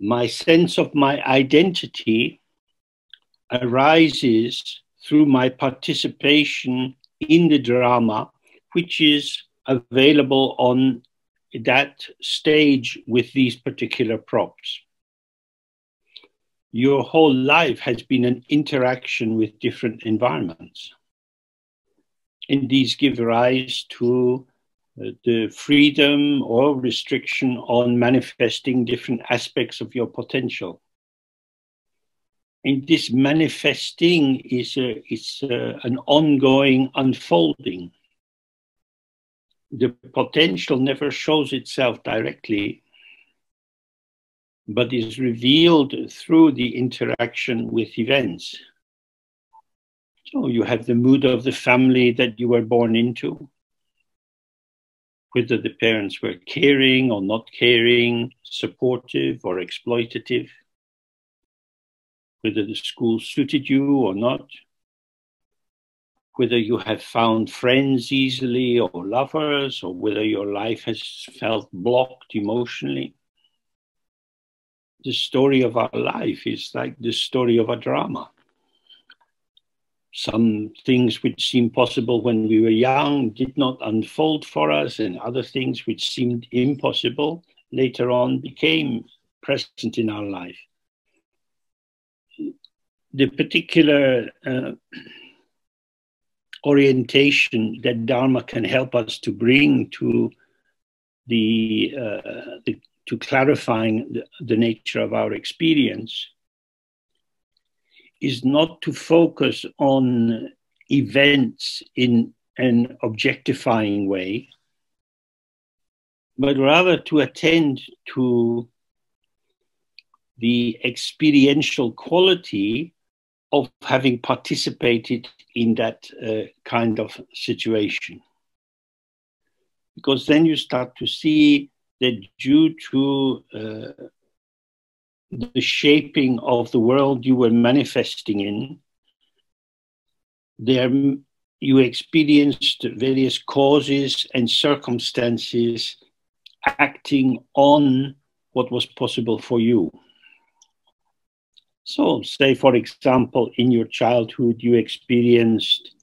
my sense of my identity arises through my participation in the drama, which is available on that stage with these particular props. Your whole life has been an interaction with different environments. And these give rise to the freedom or restriction on manifesting different aspects of your potential. And this manifesting is an ongoing unfolding. The potential never shows itself directly. but is revealed through the interaction with events. So you have the mood of the family that you were born into, whether the parents were caring or not caring, supportive or exploitative, whether the school suited you or not, whether you have found friends easily or lovers, or whether your life has felt blocked emotionally. The story of our life is like the story of a drama. Some things which seemed possible when we were young did not unfold for us, and other things which seemed impossible later on became present in our life. The particular orientation that Dharma can help us to bring to to clarifying the nature of our experience is not to focus on events in an objectifying way, but rather to attend to the experiential quality of having participated in that kind of situation. Because then you start to see that due to the shaping of the world you were manifesting in, there you experienced various causes and circumstances acting on what was possible for you. So, say, for example, in your childhood, you experienced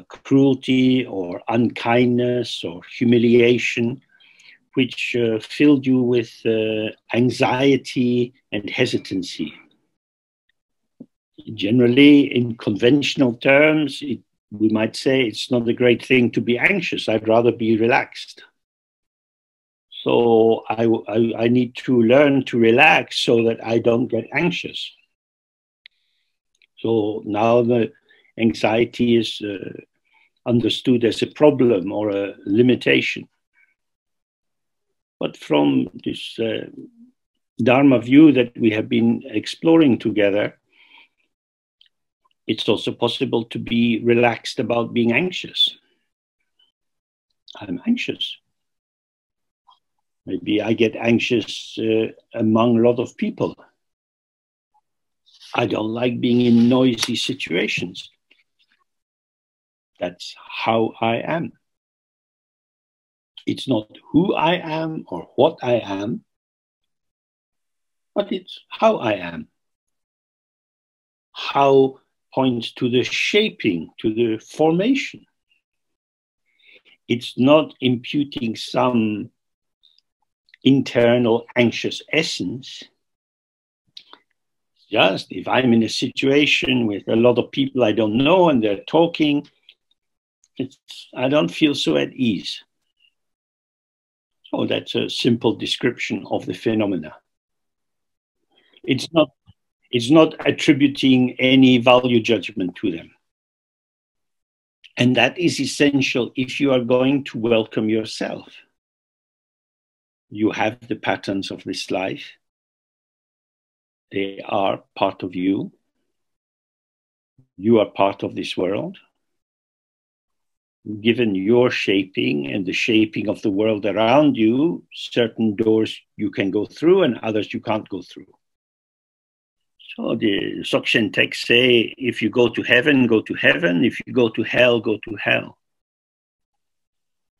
cruelty or unkindness or humiliation, which filled you with anxiety and hesitancy. Generally, in conventional terms, we might say it's not a great thing to be anxious. I'd rather be relaxed. So I need to learn to relax so that I don't get anxious. So now the anxiety is understood as a problem or a limitation. But from this Dharma view that we have been exploring together, it's also possible to be relaxed about being anxious. I'm anxious. Maybe I get anxious among a lot of people. I don't like being in noisy situations. That's how I am. It's not who I am or what I am, but it's how I am. How points to the shaping, to the formation. It's not imputing some internal anxious essence. Just if I'm in a situation with a lot of people I don't know and they're talking, I don't feel so at ease. So that's a simple description of the phenomena. It's not attributing any value judgment to them. And that is essential if you are going to welcome yourself. You have the patterns of this life. They are part of you. You are part of this world. Given your shaping and the shaping of the world around you, certain doors you can go through and others you can't go through. So the Dzogchen texts say, if you go to heaven, go to heaven. If you go to hell, go to hell.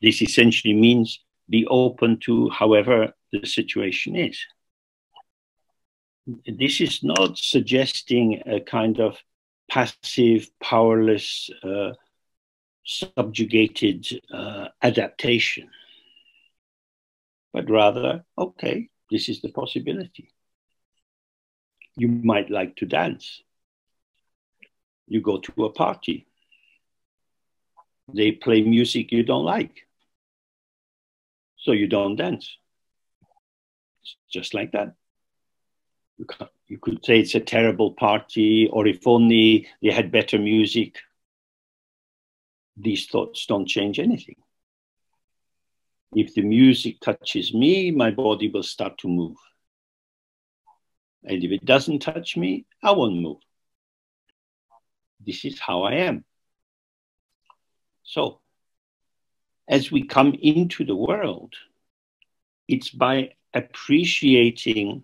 This essentially means be open to however the situation is. This is not suggesting a kind of passive, powerless, subjugated adaptation, but rather, okay, this is the possibility. You might like to dance. You go to a party. They play music you don't like. So you don't dance. It's just like that. You could say it's a terrible party, or if only they had better music. These thoughts don't change anything. If the music touches me, my body will start to move. And if it doesn't touch me, I won't move. This is how I am. So, as we come into the world, it's by appreciating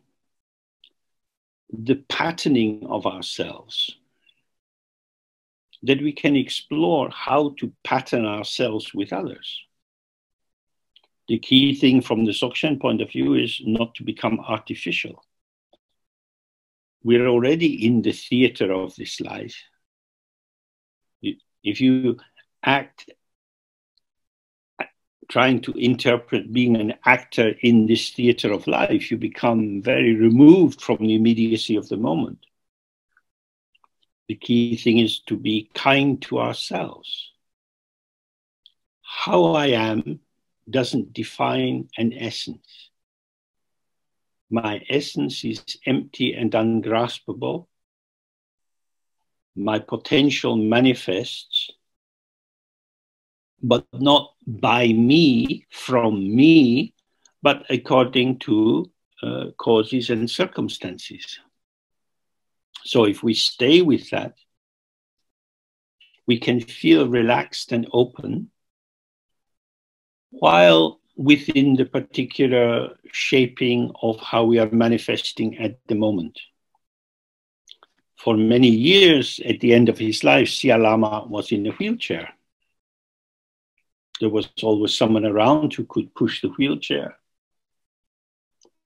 the patterning of ourselves that we can explore how to pattern ourselves with others. The key thing from the Dzogchen point of view is not to become artificial. We're already in the theater of this life. If you act trying to interpret being an actor in this theater of life, you become very removed from the immediacy of the moment. The key thing is to be kind to ourselves. How I am doesn't define an essence. My essence is empty and ungraspable. My potential manifests, but not by me, from me, but according to causes and circumstances. So if we stay with that, we can feel relaxed and open, while within the particular shaping of how we are manifesting at the moment. For many years, at the end of his life, Sia Lama was in a wheelchair. There was always someone around who could push the wheelchair.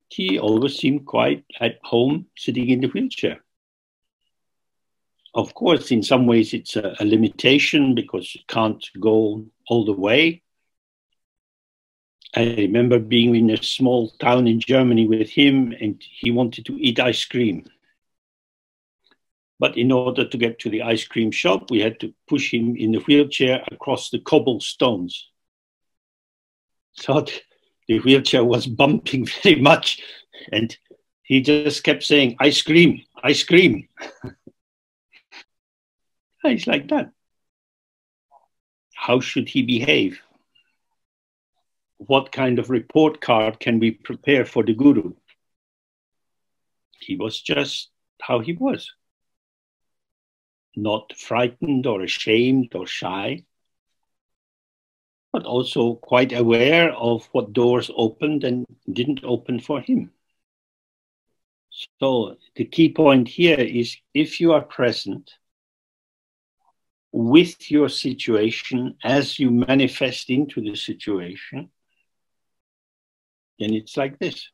He always seemed quite at home sitting in the wheelchair. Of course, in some ways it's a limitation because you can't go all the way. I remember being in a small town in Germany with him, and he wanted to eat ice cream. But in order to get to the ice cream shop, we had to push him in the wheelchair across the cobblestones. So the wheelchair was bumping very much, and he just kept saying, ice cream, ice cream. It's like that. How should he behave? What kind of report card can we prepare for the guru? He was just how he was. Not frightened or ashamed or shy, but also quite aware of what doors opened and didn't open for him. So the key point here is, if you are present with your situation as you manifest into the situation, then it's like this.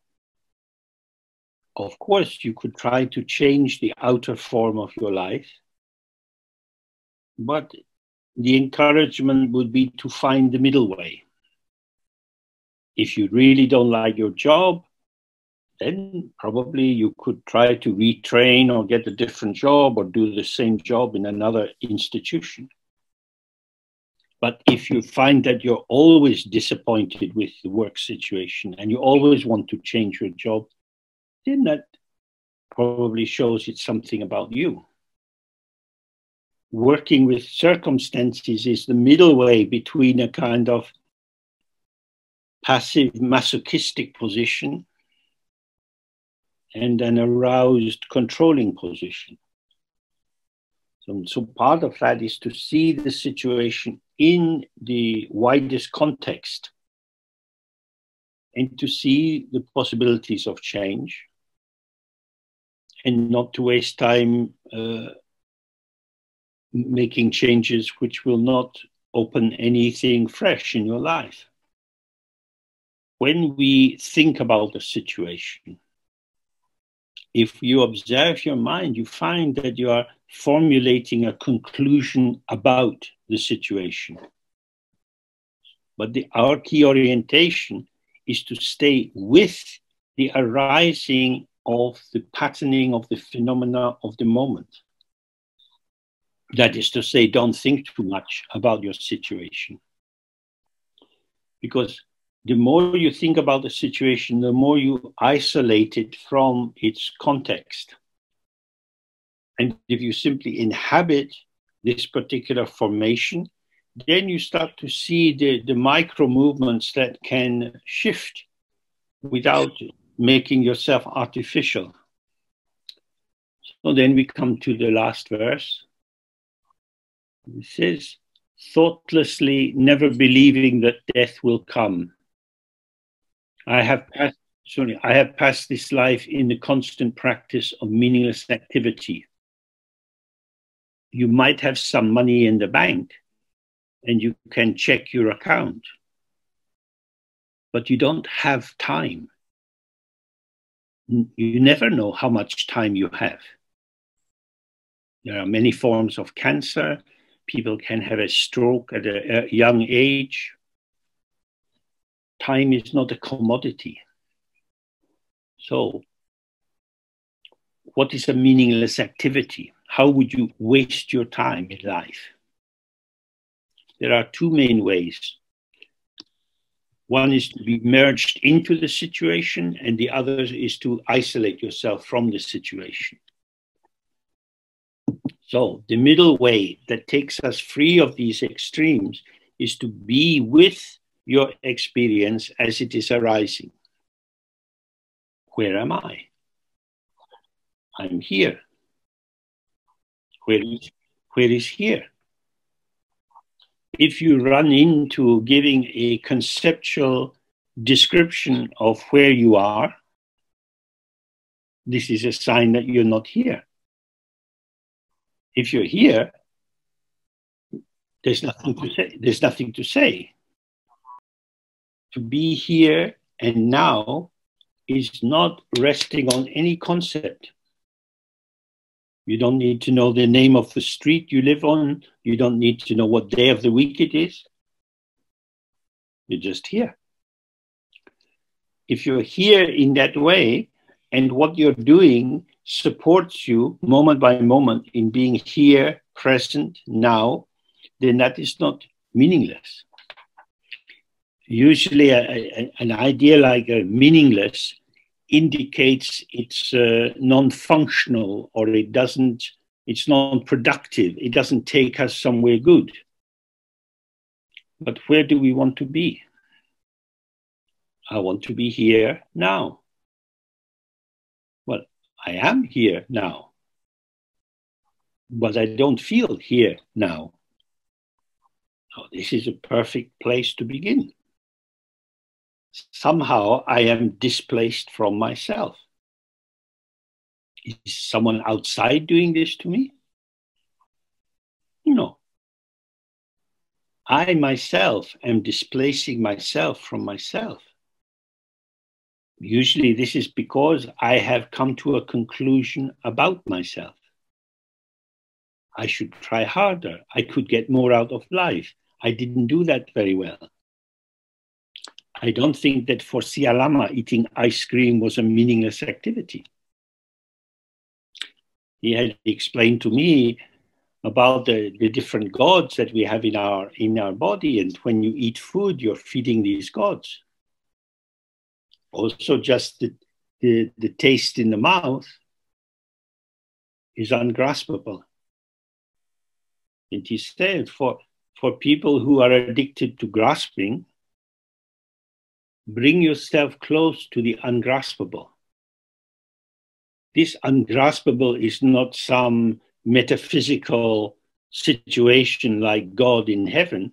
Of course, you could try to change the outer form of your life, but the encouragement would be to find the middle way. If you really don't like your job, then probably you could try to retrain or get a different job or do the same job in another institution. But if you find that you're always disappointed with the work situation and you always want to change your job, then that probably shows it's something about you. Working with circumstances is the middle way between a kind of passive masochistic position and an aroused controlling position. So part of that is to see the situation in the widest context and to see the possibilities of change and not to waste time making changes which will not open anything fresh in your life. When we think about a situation, if you observe your mind, you find that you are formulating a conclusion about the situation. But our key orientation is to stay with the arising of the patterning of the phenomena of the moment. That is to say, don't think too much about your situation. Because the more you think about the situation, the more you isolate it from its context. And if you simply inhabit this particular formation, then you start to see the micro movements that can shift without making yourself artificial. So then we come to the last verse. It says, thoughtlessly never believing that death will come. I have passed this life in the constant practice of meaningless activity. You might have some money in the bank and you can check your account, but you don't have time. You never know how much time you have. There are many forms of cancer. People can have a stroke at a young age. Time is not a commodity. So, what is a meaningless activity? How would you waste your time in life? There are two main ways. One is to be merged into the situation, and the other is to isolate yourself from the situation. So the middle way that takes us free of these extremes is to be with your experience as it is arising. Where am I? I'm here. Where is here? If you run into giving a conceptual description of where you are, this is a sign that you're not here. If you're here, there's nothing to say. There's nothing to say. To be here and now is not resting on any concept. You don't need to know the name of the street you live on. You don't need to know what day of the week it is. You're just here. If you're here in that way, and what you're doing supports you moment by moment in being here, present, now, then that is not meaningless. Usually an idea like meaningless indicates it's non-functional, or it's non-productive. It doesn't take us somewhere good. But where do we want to be? I want to be here now. Well, I am here now, but I don't feel here now. So this is a perfect place to begin. Somehow I am displaced from myself. Is someone outside doing this to me? No. I myself am displacing myself from myself. Usually this is because I have come to a conclusion about myself. I should try harder. I could get more out of life. I didn't do that very well. I don't think that for Siya Lama, eating ice cream was a meaningless activity. He had explained to me about the different gods that we have in our body, and when you eat food, you're feeding these gods. Also, just the taste in the mouth is ungraspable. And he said, for people who are addicted to grasping, bring yourself close to the ungraspable. This ungraspable is not some metaphysical situation like God in heaven.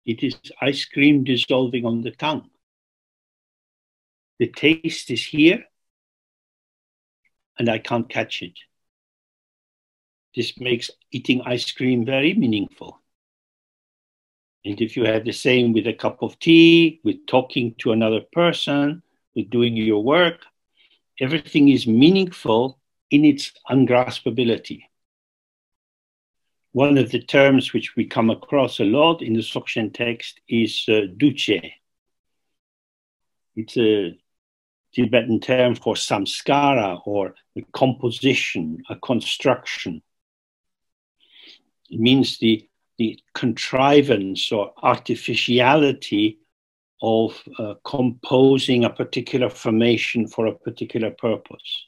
It is ice cream dissolving on the tongue. The taste is here, and I can't catch it. This makes eating ice cream very meaningful. And if you have the same with a cup of tea, with talking to another person, with doing your work, everything is meaningful in its ungraspability. One of the terms which we come across a lot in the Dzogchen text is duche. It's a Tibetan term for samskara, or a composition, a construction. It means the contrivance or artificiality of composing a particular formation for a particular purpose.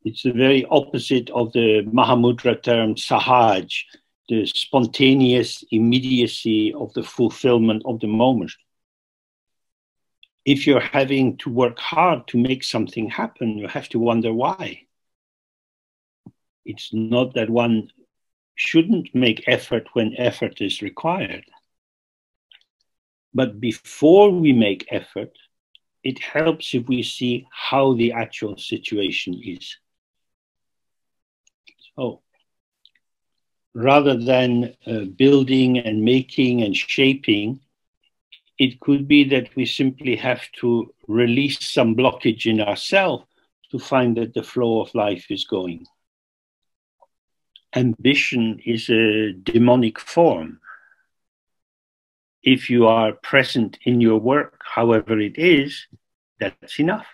It's the very opposite of the Mahamudra term sahaj, the spontaneous immediacy of the fulfillment of the moment. if you're having to work hard to make something happen, you have to wonder why. It's not that one shouldn't make effort when effort is required. But before we make effort, it helps if we see how the actual situation is. So, rather than building and making and shaping, it could be that we simply have to release some blockage in ourselves to find that the flow of life is going. Ambition is a demonic form. If you are present in your work, however it is, that's enough.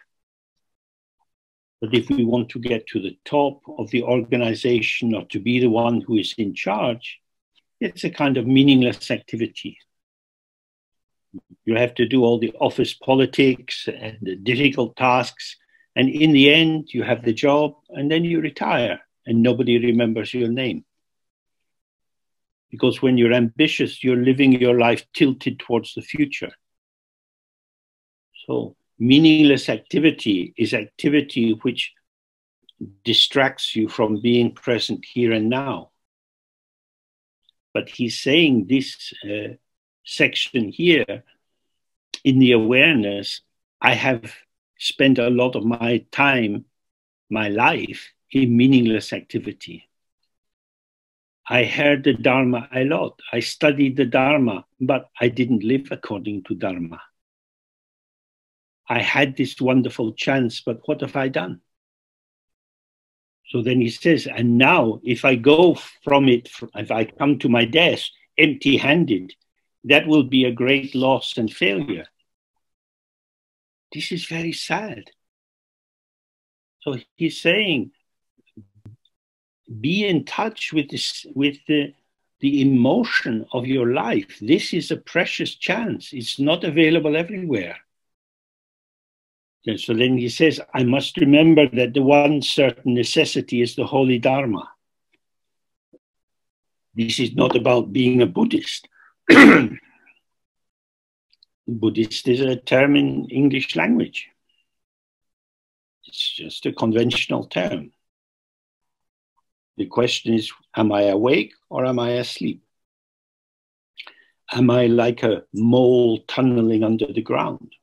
But if we want to get to the top of the organization or to be the one who is in charge, it's a kind of meaningless activity. You have to do all the office politics and the difficult tasks, and in the end, you have the job, and then you retire, and nobody remembers your name. Because when you're ambitious, you're living your life tilted towards the future. So meaningless activity is activity which distracts you from being present here and now. But he's saying this section here, in the awareness, I have spent a lot of my time, my life, in meaningless activity. I heard the Dharma a lot. I studied the Dharma, but I didn't live according to Dharma. I had this wonderful chance, but what have I done? So then he says, and now if I go from it, if I come to my death empty-handed, that will be a great loss and failure. This is very sad. So he's saying, be in touch with this, with the emotion of your life. This is a precious chance. It's not available everywhere. And so then he says, I must remember that the one certain necessity is the holy Dharma. This is not about being a Buddhist. Buddhist is a term in English language. It's just a conventional term. The question is, am I awake or am I asleep? Am I like a mole tunneling under the ground,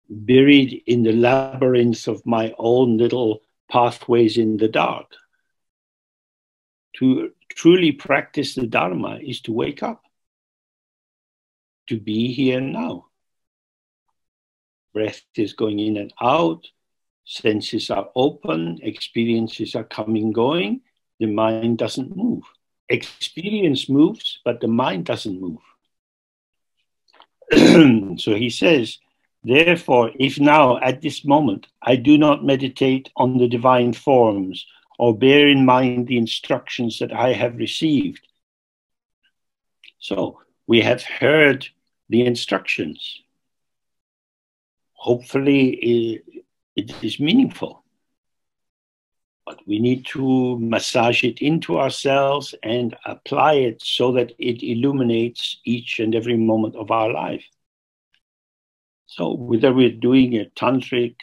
buried in the labyrinth of my own little pathways in the dark? To truly practice the Dharma is to wake up, to be here now. Breath is going in and out, senses are open, experiences are coming, going, the mind doesn't move. Experience moves, but the mind doesn't move. So he says, therefore, if now at this moment I do not meditate on the divine forms or bear in mind the instructions that I have received. So we have heard the instructions. Hopefully it is meaningful, but we need to massage it into ourselves and apply it so that it illuminates each and every moment of our life. So whether we're doing a tantric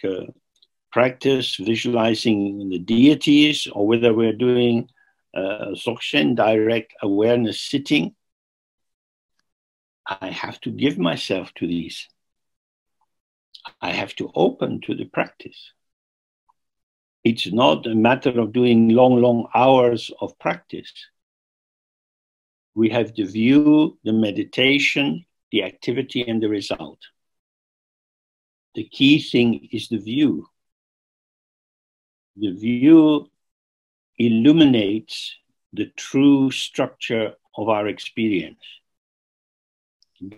practice, visualizing the deities, or whether we're doing Dzogchen, direct awareness sitting, I have to give myself to these. I have to open to the practice. It's not a matter of doing long, long hours of practice. We have the view, the meditation, the activity, and the result. The key thing is the view. The view illuminates the true structure of our experience.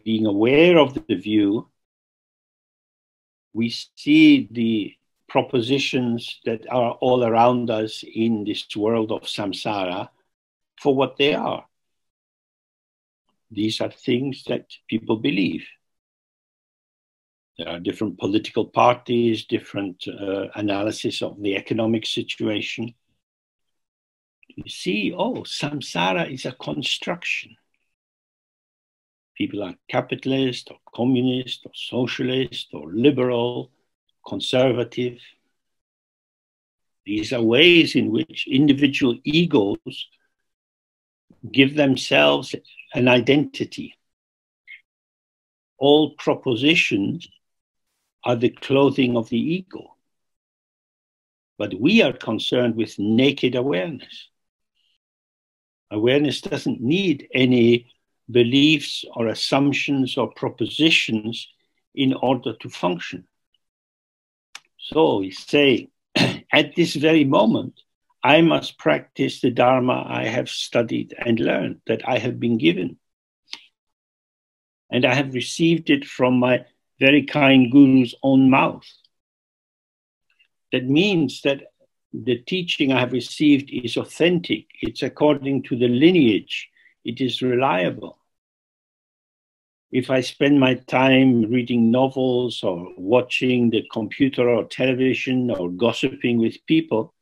Being aware of the view, we see the propositions that are all around us in this world of samsara for what they are. These are things that people believe. There are different political parties, different analysis of the economic situation. You see, oh, samsara is a construction. People are capitalist or communist or socialist or liberal, conservative. These are ways in which individual egos give themselves an identity. All propositions are the clothing of the ego. But we are concerned with naked awareness. Awareness doesn't need any beliefs or assumptions or propositions in order to function. So we say, at this very moment, I must practice the Dharma I have studied and learned, that I have been given. And I have received it from my very kind Guru's own mouth. That means that the teaching I have received is authentic. It's according to the lineage. It is reliable. If I spend my time reading novels or watching the computer or television or gossiping with people,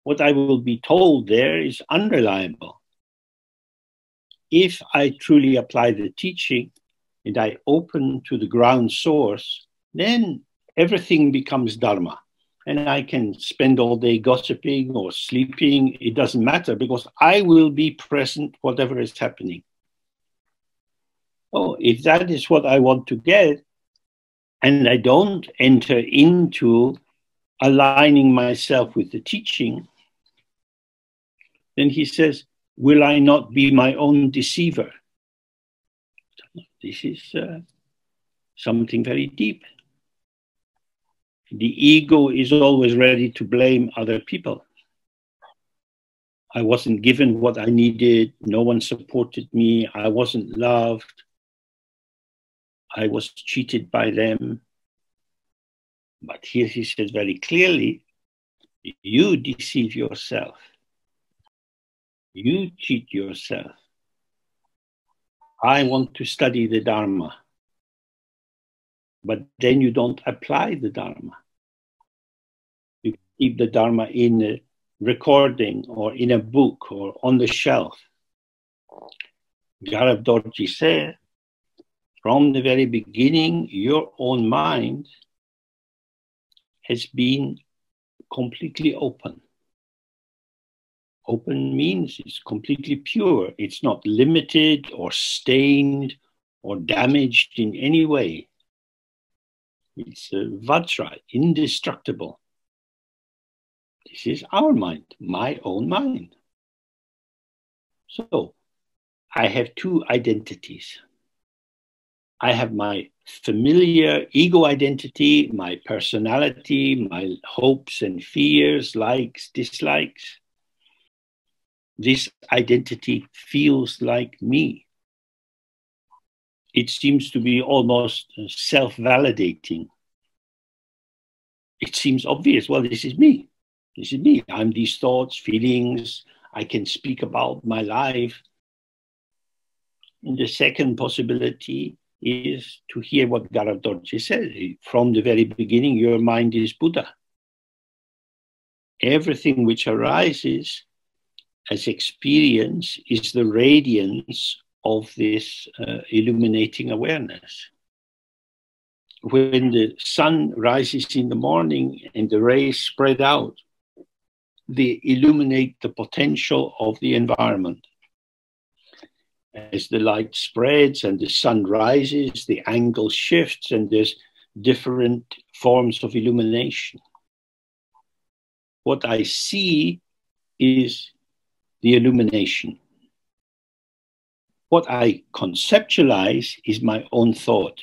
what I will be told there is unreliable. If I truly apply the teaching and I open to the ground source, then everything becomes Dharma. And I can spend all day gossiping or sleeping. It doesn't matter, because I will be present whatever is happening. Oh, if that is what I want to get, and I don't enter into aligning myself with the teaching, then he says, will I not be my own deceiver? This is something very deep. The ego is always ready to blame other people. I wasn't given what I needed. No one supported me. I wasn't loved. I was cheated by them. But here he says very clearly, you deceive yourself. You cheat yourself. I want to study the Dharma. But then you don't apply the Dharma. You keep the Dharma in a recording or in a book or on the shelf. Garab Dorji said, from the very beginning, your own mind has been completely open. Open means it's completely pure. It's not limited or stained or damaged in any way. It's Vajra, indestructible. This is our mind, my own mind. So I have two identities. I have my familiar ego identity, my personality, my hopes and fears, likes, dislikes. This identity feels like me. It seems to be almost self-validating. It seems obvious. Well, this is me. This is me. I'm these thoughts, feelings. I can speak about my life. And the second possibility is to hear what Garab Dorje said. From the very beginning, your mind is Buddha. Everything which arises as experience is the radiance of this illuminating awareness. When the sun rises in the morning and the rays spread out, they illuminate the potential of the environment. As the light spreads and the sun rises, the angle shifts and there's different forms of illumination. What I see is the illumination. What I conceptualize is my own thought.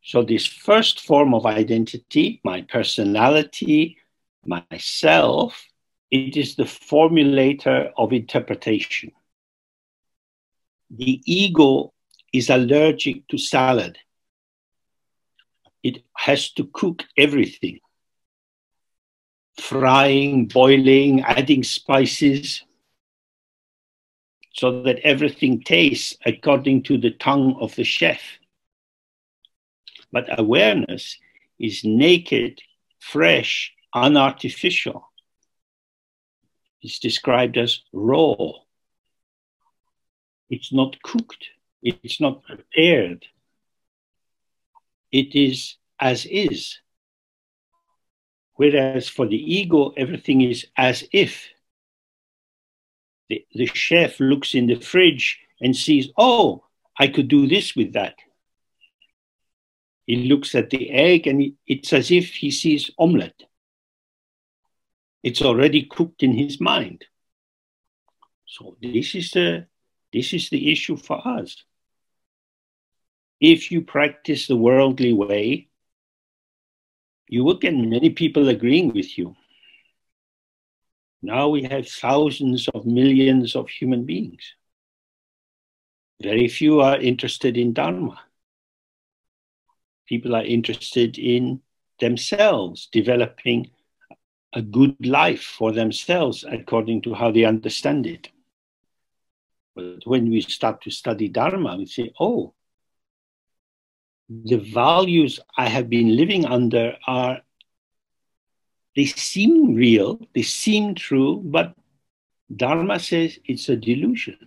So this first form of identity, my personality, myself, it is the formulator of interpretation. The ego is allergic to salad. It has to cook everything. Frying, boiling, adding spices, so that everything tastes according to the tongue of the chef. But awareness is naked, fresh, unartificial. It's described as raw. It's not cooked. It's not prepared. It is as is. Whereas for the ego, everything is as if. The chef looks in the fridge and sees, oh, I could do this with that. He looks at the egg and it's as if he sees omelette. It's already cooked in his mind. So this is the issue for us. If you practice the worldly way, you will get many people agreeing with you. Now we have thousands of millions of human beings. Very few are interested in Dharma. People are interested in themselves, developing a good life for themselves according to how they understand it. But when we start to study Dharma, we say, oh, the values I have been living under they seem real, they seem true, but Dharma says it's a delusion.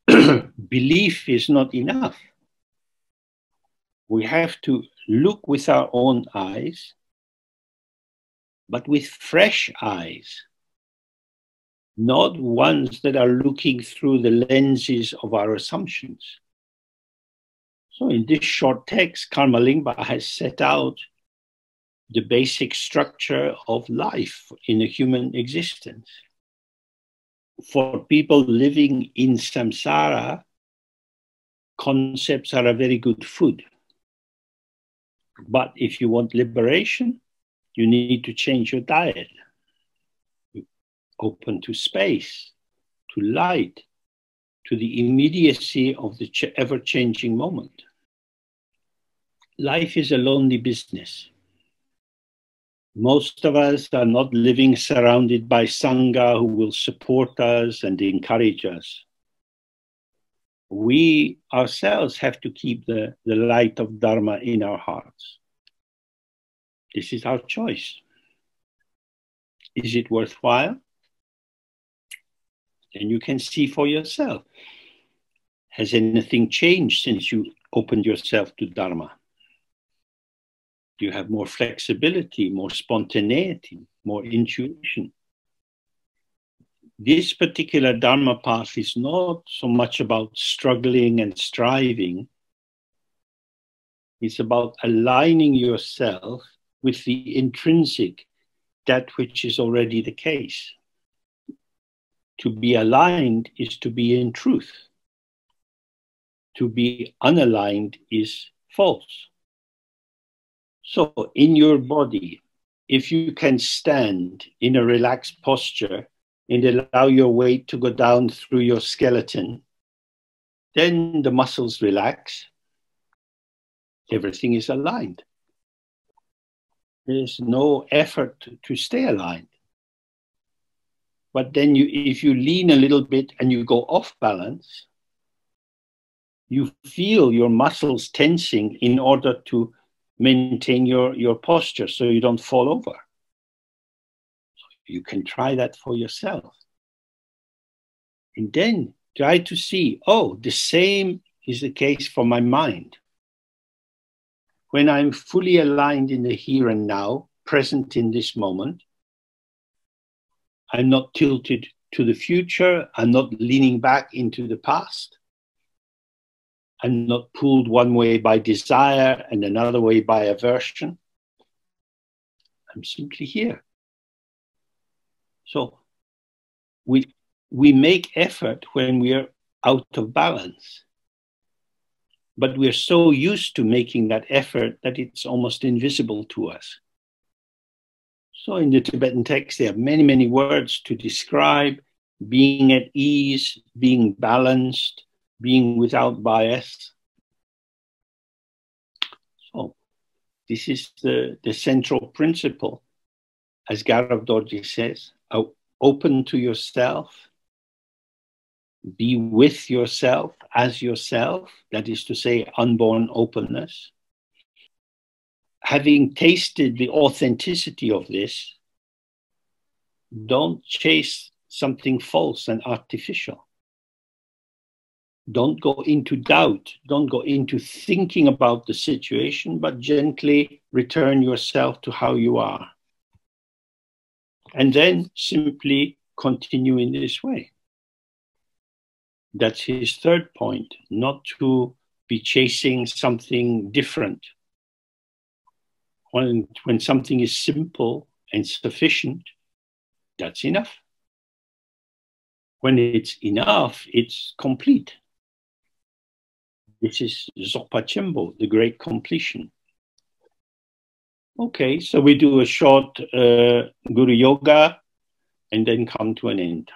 Belief is not enough. We have to look with our own eyes, but with fresh eyes, not ones that are looking through the lenses of our assumptions. So in this short text, Karma Lingpa has set out the basic structure of life in a human existence. For people living in samsara, concepts are a very good food. But if you want liberation, you need to change your diet. Open to space, to light, to the immediacy of the ever-changing moment. Life is a lonely business. Most of us are not living surrounded by Sangha who will support us and encourage us. We ourselves have to keep the light of Dharma in our hearts. This is our choice. Is it worthwhile? Then you can see for yourself. Has anything changed since you opened yourself to Dharma? Do you have more flexibility, more spontaneity, more intuition? This particular Dharma path is not so much about struggling and striving. It's about aligning yourself with the intrinsic, that which is already the case. To be aligned is to be in truth. To be unaligned is false. So in your body, if you can stand in a relaxed posture and allow your weight to go down through your skeleton, then the muscles relax. Everything is aligned. There's no effort to stay aligned. But then if you lean a little bit and you go off balance, you feel your muscles tensing in order to maintain your posture so you don't fall over. You can try that for yourself. And then try to see, oh, the same is the case for my mind. When I'm fully aligned in the here and now, present in this moment, I'm not tilted to the future, I'm not leaning back into the past. I'm not pulled one way by desire and another way by aversion. I'm simply here. So we make effort when we are out of balance. But we're so used to making that effort that it's almost invisible to us. So in the Tibetan text, there are many, many words to describe being at ease, being balanced, being without bias. So this is the central principle. As Garav Dorji says, open to yourself, be with yourself as yourself, that is to say, unborn openness. Having tasted the authenticity of this, don't chase something false and artificial. Don't go into doubt. Don't go into thinking about the situation, but gently return yourself to how you are. And then simply continue in this way. That's his third point, not to be chasing something different. When something is simple and sufficient, that's enough. When it's enough, it's complete. This is Dzogpa Chembo, the great completion. Okay, so we do a short Guru Yoga and then come to an end.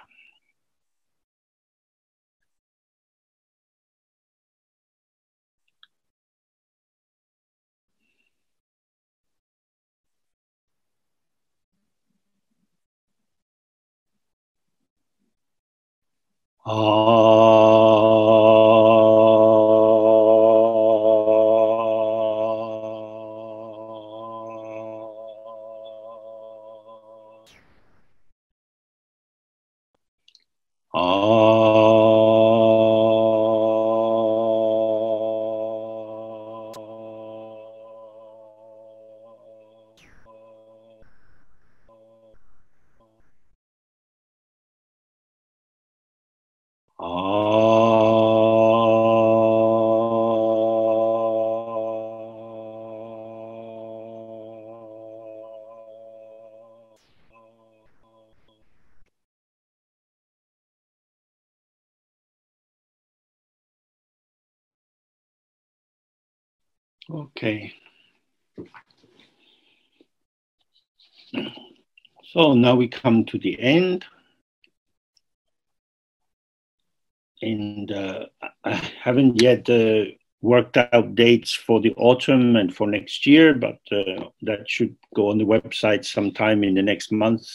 Okay. So now we come to the end. And I haven't yet worked out dates for the autumn and for next year, but that should go on the website sometime in the next month.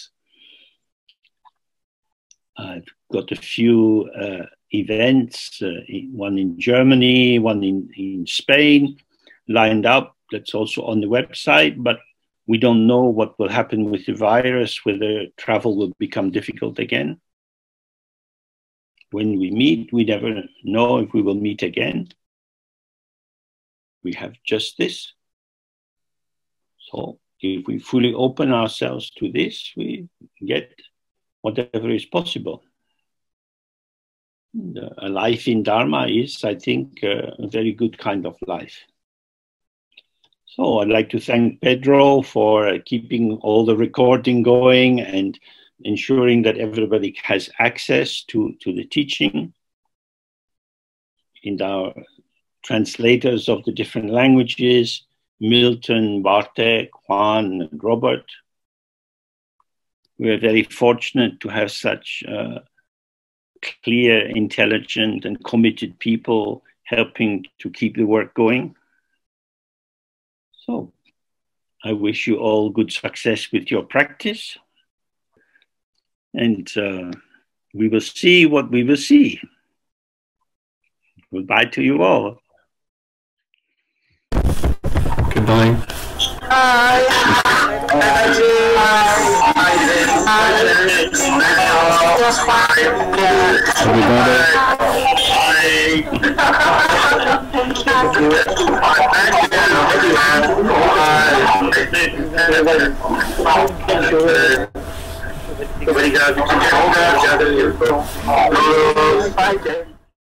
I've got a few events, one in Germany, one in Spain, lined up. That's also on the website, but we don't know what will happen with the virus, whether travel will become difficult again. When we meet, we never know if we will meet again. We have just this. So if we fully open ourselves to this, we get whatever is possible. A life in Dharma is, I think, a very good kind of life. So I'd like to thank Pedro for keeping all the recording going and ensuring that everybody has access to the teaching. In our translators of the different languages, Milton, Bartek, Juan, and Robert. We are very fortunate to have such clear, intelligent, and committed people helping to keep the work going. So I wish you all good success with your practice. And we will see what we will see. Goodbye to you all. Goodbye. Obrigado.